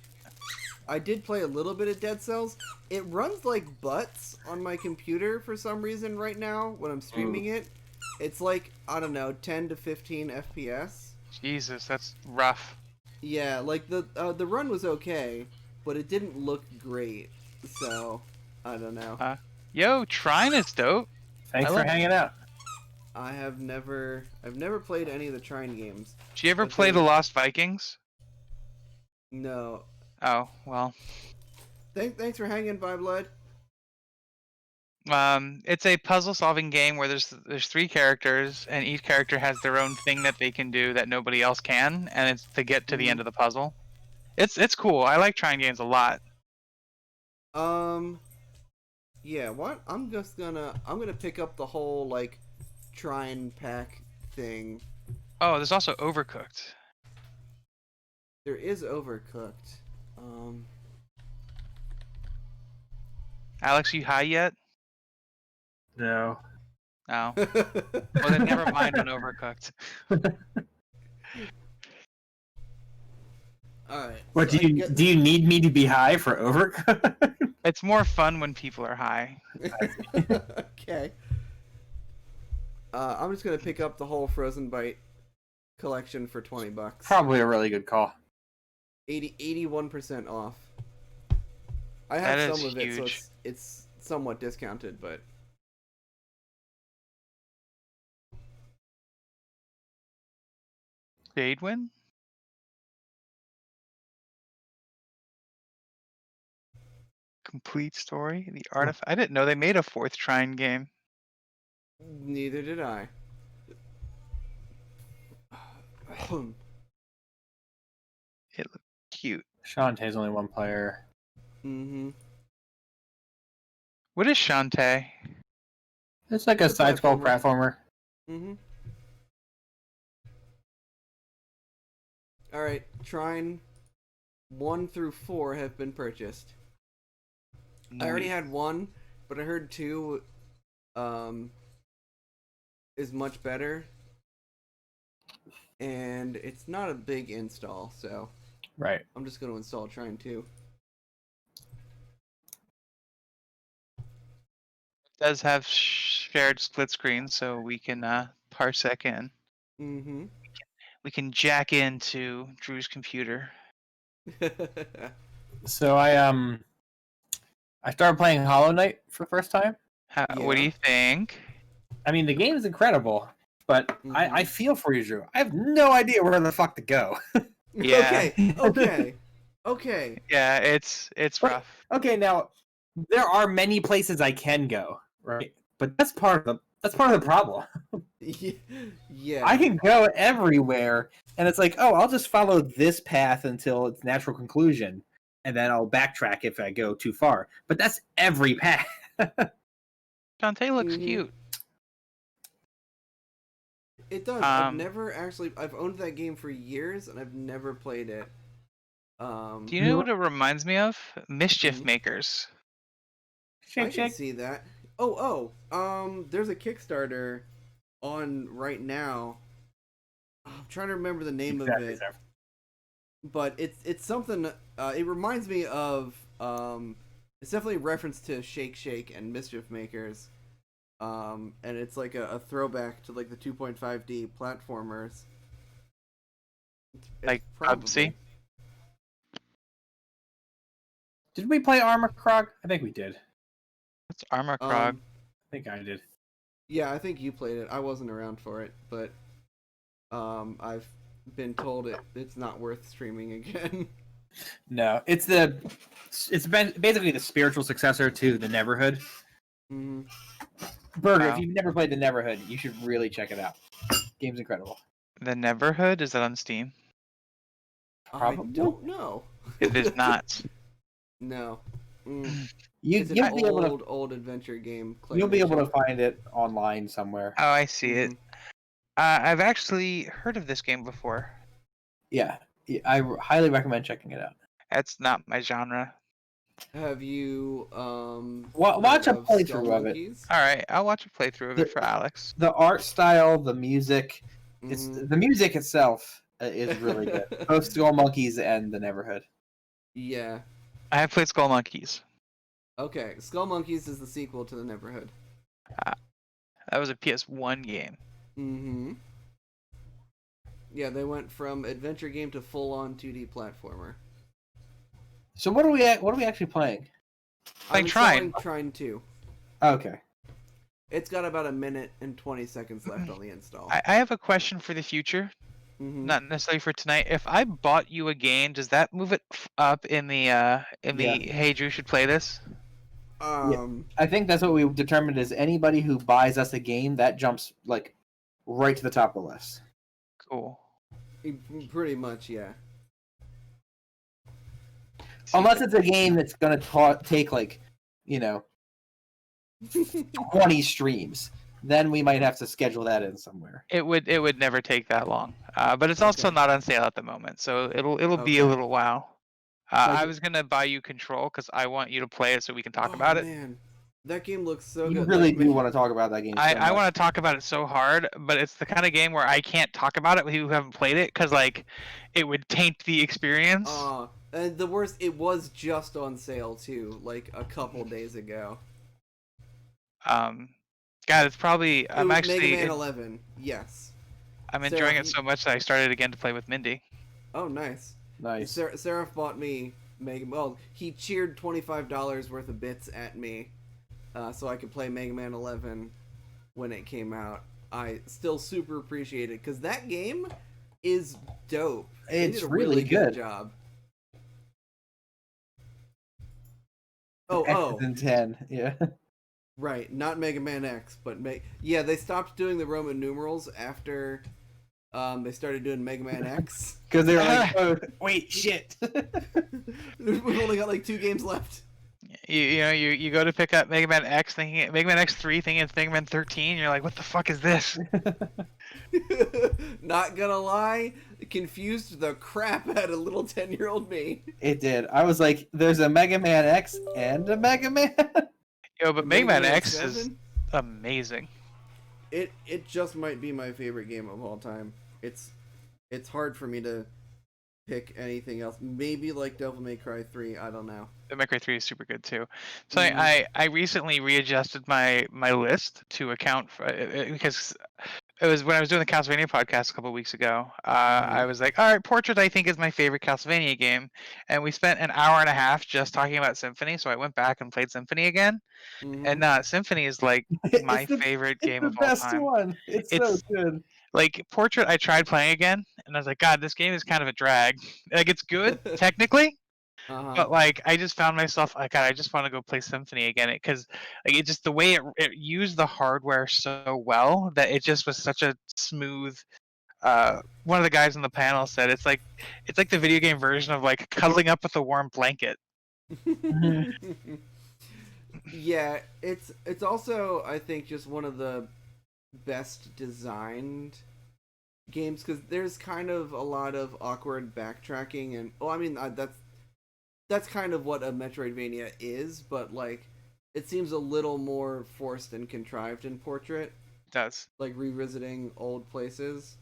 Speaker 1: I did play a little bit of Dead Cells. It runs like butts on my computer for some reason right now when I'm streaming it. It's like, I don't know, 10 to 15 FPS.
Speaker 11: Jesus, that's rough.
Speaker 1: Yeah, like the run was okay, but it didn't look great. So, I don't know.
Speaker 11: Yo, Trine is dope.
Speaker 6: Thanks
Speaker 11: I
Speaker 6: for
Speaker 11: love-
Speaker 6: hanging out.
Speaker 1: I've never played any of the Trine games.
Speaker 11: Did you ever
Speaker 1: But
Speaker 11: play
Speaker 1: they-
Speaker 11: The Lost Vikings?
Speaker 1: No.
Speaker 11: Oh, well.
Speaker 1: Thanks for hanging by, Blood.
Speaker 11: It's a puzzle-solving game where there's 3 characters, and each character has their own thing that they can do that nobody else can, and it's to get to the end of the puzzle. It's cool. I like Trine games a lot.
Speaker 1: Yeah, what? I'm gonna pick up the whole, like, Trine pack thing.
Speaker 11: Oh, there's also Overcooked.
Speaker 1: There is Overcooked.
Speaker 11: Alex, you high yet?
Speaker 6: No.
Speaker 11: Oh. Well, then never mind on Overcooked.
Speaker 1: Alright.
Speaker 6: What
Speaker 1: so
Speaker 6: do you do? You need me to be high for Overcooked?
Speaker 11: It's more fun when people are high.
Speaker 1: Okay. I'm just gonna pick up the whole Frozen Bite collection for $20.
Speaker 6: Probably a really good call.
Speaker 1: 81% off. I
Speaker 11: That
Speaker 1: have
Speaker 11: is
Speaker 1: some of it, so
Speaker 11: huge.
Speaker 1: it's somewhat discounted, but
Speaker 11: Jadewin? Complete story? The artifact? I didn't know they made a 4th Trine game.
Speaker 1: neither did I.
Speaker 11: It looked cute.
Speaker 6: Shantae's only 1 player.
Speaker 1: Mm-hmm.
Speaker 11: What is Shantae?
Speaker 6: It's like a
Speaker 1: It's a
Speaker 6: side-scroll
Speaker 1: platformer.
Speaker 6: platformer.
Speaker 1: Mm-hmm. Alright, Trine 1 through 4 have been purchased. I already had 1, but I heard 2 is much better. And it's not a big install, so
Speaker 6: Right.
Speaker 1: I'm just gonna install Trine 2.
Speaker 11: Does have shared split screen, so we can parsec in.
Speaker 1: Mm-hmm.
Speaker 11: We can jack into Drew's computer.
Speaker 6: So I started playing Hollow Knight for the first time.
Speaker 11: What do
Speaker 1: Yeah.
Speaker 11: you think?
Speaker 6: I mean, the game is incredible, but I feel for you, Drew. I have no idea where the fuck to go.
Speaker 11: Yeah.
Speaker 1: Okay.
Speaker 11: Yeah, it's rough.
Speaker 6: Okay, now there are many places I can go, right? But that's part of the problem.
Speaker 1: Yeah.
Speaker 6: I can go everywhere, and it's like, oh, I'll just follow this path until its natural conclusion, and then I'll backtrack if I go too far. But that's every path.
Speaker 11: Shantae looks
Speaker 1: Mhm.
Speaker 11: cute.
Speaker 1: It does. I've owned that game for years, and I've never played it.
Speaker 11: Do you know what it reminds me of? Mischief Makers.
Speaker 1: I can see that. There's a Kickstarter on right now. I'm trying to remember the name of it, but it's something. It reminds me of. It's definitely a reference to Shake Shake and Mischief Makers, and it's like a throwback to like the 2.5D platformers.
Speaker 11: Like
Speaker 1: probably.
Speaker 11: PUBG?
Speaker 6: Did we play Armor Krog? I think we did.
Speaker 11: It's Armor Krog.
Speaker 6: I think I did.
Speaker 1: Yeah, I think you played it. I wasn't around for it, but I've been told it's not worth streaming again.
Speaker 6: No, it's been basically the spiritual successor to the Neverhood.
Speaker 1: Hmm.
Speaker 6: Burger,
Speaker 11: Wow.
Speaker 6: if you've never played the Neverhood, you should really check it out. Game's incredible.
Speaker 11: The Neverhood, is that on Steam?
Speaker 1: I
Speaker 6: Probably.
Speaker 1: don't know.
Speaker 11: It is not.
Speaker 1: No. Mm.
Speaker 6: You'll
Speaker 1: It's an
Speaker 6: be able to
Speaker 1: old adventure game.
Speaker 6: you'll be able to
Speaker 1: claymation.
Speaker 6: find it online somewhere.
Speaker 11: Oh, I see it.
Speaker 1: Mhm.
Speaker 11: I've actually heard of this game before.
Speaker 6: Yeah, I highly recommend checking it out.
Speaker 11: That's not my genre.
Speaker 1: Have you
Speaker 6: Watch a
Speaker 1: heard of
Speaker 6: playthrough
Speaker 1: Skull
Speaker 6: of it.
Speaker 1: Monkeys?
Speaker 11: All right, I'll watch a playthrough of it for Alex.
Speaker 6: The art style, the music,
Speaker 1: Mhm.
Speaker 6: the music itself is really good. Both Skull Monkeys and the Neverhood.
Speaker 1: Yeah.
Speaker 11: I have played Skull Monkeys.
Speaker 1: Okay. Skull Monkeys is the sequel to the Neverhood.
Speaker 11: That was a PS1 game.
Speaker 1: Mm-hmm. Yeah, they went from adventure game to full-on 2D platformer.
Speaker 6: So what are we actually playing?
Speaker 11: Playing
Speaker 1: I'm
Speaker 11: Trine.
Speaker 1: installing Trine 2.
Speaker 6: Okay.
Speaker 1: It's got about 1 minute and 20 seconds left on the install.
Speaker 11: I have a question for the future,
Speaker 1: Mhm.
Speaker 11: not necessarily for tonight. If I bought you a game, does that move it up in the Hey Drew should play this?
Speaker 6: I think that's what we determined is anybody who buys us a game that jumps like right to the top of the list.
Speaker 11: Cool.
Speaker 1: Pretty much, yeah.
Speaker 6: Unless it's a game that's gonna take like, 20 streams, then we might have to schedule that in somewhere.
Speaker 11: It would never take that long. But it's also not on sale at the moment, so it'll be a
Speaker 1: Okay.
Speaker 11: little while. I was gonna buy you Control because I want you to play it so we can talk about it.
Speaker 1: Man, that game looks so
Speaker 6: You
Speaker 1: good.
Speaker 6: really
Speaker 1: Like,
Speaker 6: do want to talk about that game.
Speaker 11: I want to talk about it so hard, but it's the kind of game where I can't talk about it with people who haven't played it because like it would taint the experience.
Speaker 1: And the worst, it was just on sale too, like a couple days ago.
Speaker 11: God, it's probably
Speaker 1: It was Mega Man
Speaker 11: actually
Speaker 1: 11. Yes.
Speaker 11: I'm
Speaker 1: Sarah,
Speaker 11: enjoying it so much that I started again to play with Mindy.
Speaker 1: Oh, nice.
Speaker 6: Nice.
Speaker 1: Seraph bought me Mega. Well, he cheered $25 worth of bits at me, so I could play Mega Man 11 when it came out. I still super appreciate it because that game is dope. They
Speaker 6: It's
Speaker 1: did a
Speaker 6: really good.
Speaker 1: job.
Speaker 6: X
Speaker 1: Oh,
Speaker 6: than 10. Yeah.
Speaker 1: right. Not Mega Man X, but yeah, they stopped doing the Roman numerals after they started doing Mega Man X.
Speaker 6: Because they were like, oh, wait, shit.
Speaker 1: We've only got like 2 games left.
Speaker 11: You go to pick up Mega Man X, thinking Mega Man X3, thinking it's Mega Man 13. You're like, what the fuck is this?
Speaker 1: Not gonna lie, it confused the crap out of little 10-year-old me.
Speaker 6: It did. I was like, there's a Mega Man X and a Mega Man.
Speaker 11: Yo, but Mega Man X
Speaker 1: 7?
Speaker 11: is amazing.
Speaker 1: It just might be my favorite game of all time. It's hard for me to pick anything else. Maybe like Devil May Cry 3. I don't know.
Speaker 11: Devil May Cry 3 is super good too. So I recently readjusted my list to account for because it was when I was doing the Castlevania podcast a couple of weeks ago. I was like, all right, Portrait I think is my favorite Castlevania game, and we spent an hour and a half just talking about Symphony. So I went back and played Symphony again, and Symphony is like my favorite game
Speaker 6: the
Speaker 11: of all
Speaker 6: best
Speaker 11: time.
Speaker 6: one. It's so good.
Speaker 11: Like Portrait, I tried playing again, and I was like, God, this game is kind of a drag. Like it's good technically, but like I just found myself like, God, I just want to go play Symphony again because like it just the way it used the hardware so well that it just was such a smooth. One of the guys on the panel said it's like the video game version of like cuddling up with a warm blanket.
Speaker 1: Yeah, it's also I think just one of the best designed games because there's kind of a lot of awkward backtracking and I mean that's kind of what a Metroidvania is, but like it seems a little more forced and contrived in Portrait.
Speaker 11: It does,
Speaker 1: like revisiting old places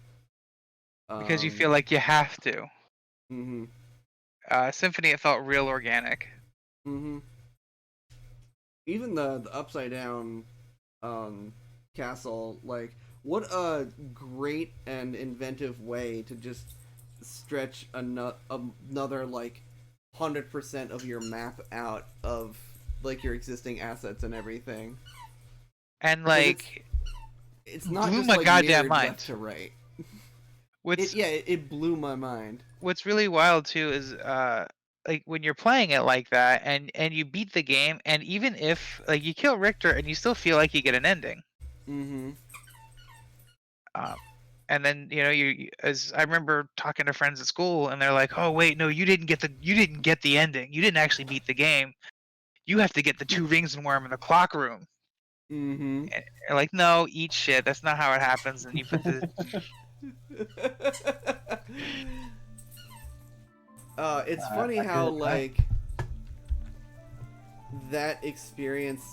Speaker 11: because you feel like you have to.
Speaker 1: Mm-hmm.
Speaker 11: Symphony, it felt real organic.
Speaker 1: Mm-hmm. Even the upside down castle, like what a great and inventive way to just stretch another like 100% of your map out of like your existing assets and everything.
Speaker 11: And like,
Speaker 1: it's not
Speaker 11: blew
Speaker 1: just
Speaker 11: my
Speaker 1: like
Speaker 11: goddamn
Speaker 1: mirrored
Speaker 11: mind.
Speaker 1: left to right.
Speaker 11: What's
Speaker 1: It blew my mind.
Speaker 11: what's really wild too is like when you're playing it like that and you beat the game, and even if like you kill Richter and you still feel like you get an ending.
Speaker 1: Mm-hmm.
Speaker 11: And then as I remember talking to friends at school, and they're like, "Oh wait, no, you didn't get the ending. You didn't actually beat the game. You have to get the 2 rings and wear them in the clock room."
Speaker 1: Mm-hmm.
Speaker 11: And you're like, "No, eat shit. That's not how it happens." And you put the
Speaker 1: it's funny how like that experience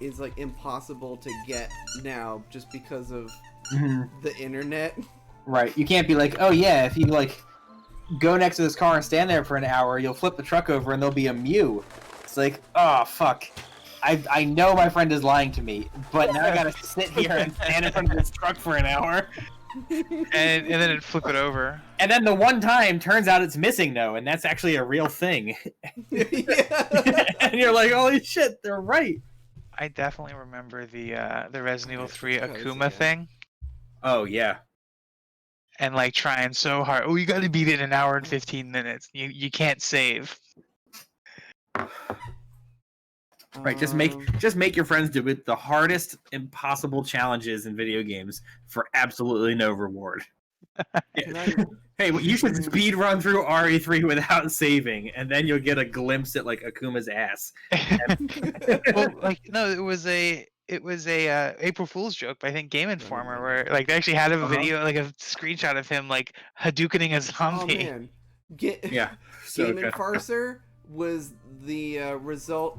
Speaker 1: is like impossible to get now just because of the internet.
Speaker 6: Right. You can't be like, oh yeah, if you like go next to this car and stand there for an hour, you'll flip the truck over and there'll be a Mew. It's like, oh fuck. I know my friend is lying to me, but now I gotta sit here and stand in front of this truck for an hour.
Speaker 11: and then it'd flip it over.
Speaker 6: And then the one time turns out it's missing though, and that's actually a real thing. And you're like, holy shit, they're right.
Speaker 11: I definitely remember the Resident Evil 3
Speaker 1: try this
Speaker 11: Akuma
Speaker 1: again.
Speaker 11: thing,
Speaker 6: Oh yeah.
Speaker 11: and like trying so hard. Oh, you got to beat it in an hour and 15 minutes. You can't save.
Speaker 6: Right, just make your friends do it. The hardest impossible challenges in video games for absolutely no reward. Hey, well, you should speed run through RE3 without saving, and then you'll get a glimpse at like Akuma's ass.
Speaker 11: Well, like no, it was a April Fool's joke, but I think Game Informer, where like they actually had a video, like a screenshot of him like Hadoukening a
Speaker 1: Oh
Speaker 11: zombie.
Speaker 1: man,
Speaker 6: Yeah, so
Speaker 1: Game
Speaker 6: good.
Speaker 1: Enforcer was the result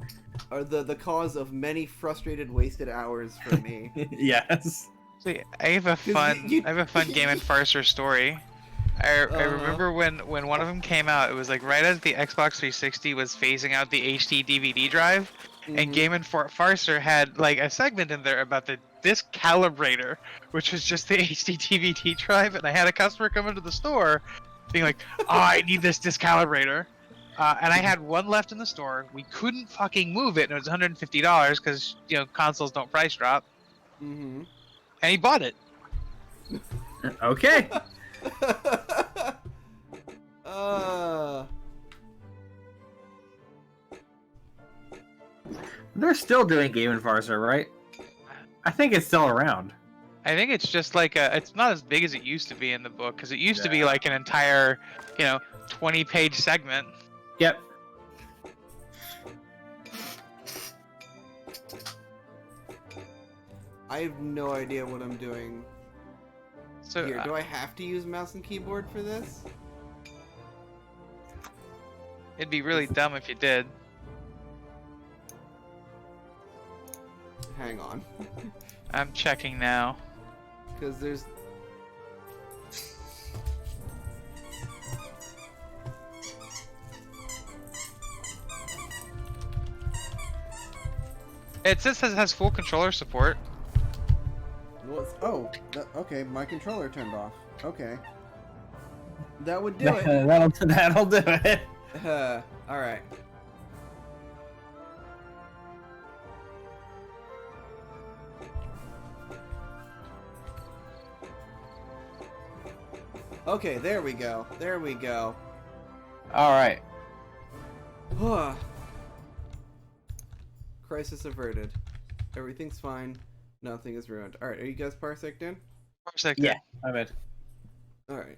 Speaker 1: or the cause of many frustrated wasted hours for me.
Speaker 6: Yes.
Speaker 11: So, I have a fun Game Enforcer story. I remember when one of them came out. It was like right as the Xbox 360 was phasing out the HD DVD drive, and Game Enforcer had like a segment in there about the disc calibrator, which was just the HD DVD drive. And I had a customer come into the store, being like, "Oh, I need this disc calibrator," and I had one left in the store. We couldn't fucking move it, and it was $150 because consoles don't price drop.
Speaker 1: Mm-hmm.
Speaker 11: And he bought it.
Speaker 6: Okay. They're still doing Game Enforcer, right? I think it's still around.
Speaker 11: I think it's just like it's not as big as it used to be in the book, because it used to be like an entire, 20-page segment.
Speaker 6: Yep.
Speaker 1: I have no idea what I'm doing.
Speaker 11: So
Speaker 1: Here, do I have to use mouse and keyboard for this?
Speaker 11: it'd be really dumb if you did.
Speaker 1: Hang on.
Speaker 11: I'm checking now.
Speaker 1: Because there's...
Speaker 11: It says it has full controller support.
Speaker 1: Okay, my controller turned off. Okay. That would do it.
Speaker 6: That'll do it.
Speaker 1: Alright. Okay, there we go. There we go.
Speaker 6: Alright.
Speaker 1: Crisis averted. Everything's fine. Nothing is ruined. Alright, are you guys parsec in?
Speaker 11: Parsec.
Speaker 6: Yeah, I'm in.
Speaker 1: Alright.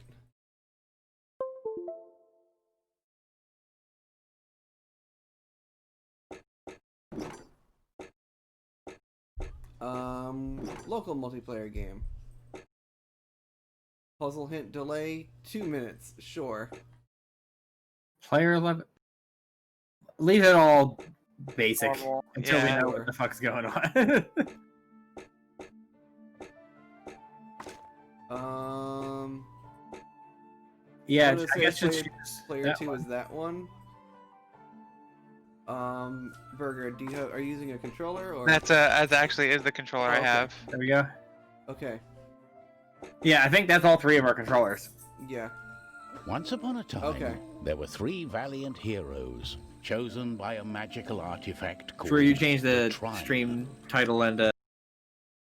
Speaker 1: Local multiplayer game. Puzzle hint delay 2 minutes. Sure.
Speaker 6: Player 11. Leave it all basic
Speaker 11: Normal.
Speaker 6: until we
Speaker 11: Yeah.
Speaker 6: know what the fuck's going on. Yeah,
Speaker 1: I'm gonna
Speaker 6: I
Speaker 1: say
Speaker 6: guess just
Speaker 1: player,
Speaker 6: choose
Speaker 1: player
Speaker 6: that
Speaker 1: 2
Speaker 6: one.
Speaker 1: is that one. Burger, are you using a controller or?
Speaker 11: That's actually is the controller I
Speaker 1: Okay.
Speaker 11: have.
Speaker 6: There we go.
Speaker 1: Okay.
Speaker 6: Yeah, I think that's all 3 of our controllers.
Speaker 1: Yeah.
Speaker 12: Once upon a time, there were 3 valiant heroes chosen by a magical artifact called
Speaker 6: Drew, you changed the
Speaker 12: Tribe.
Speaker 6: stream title and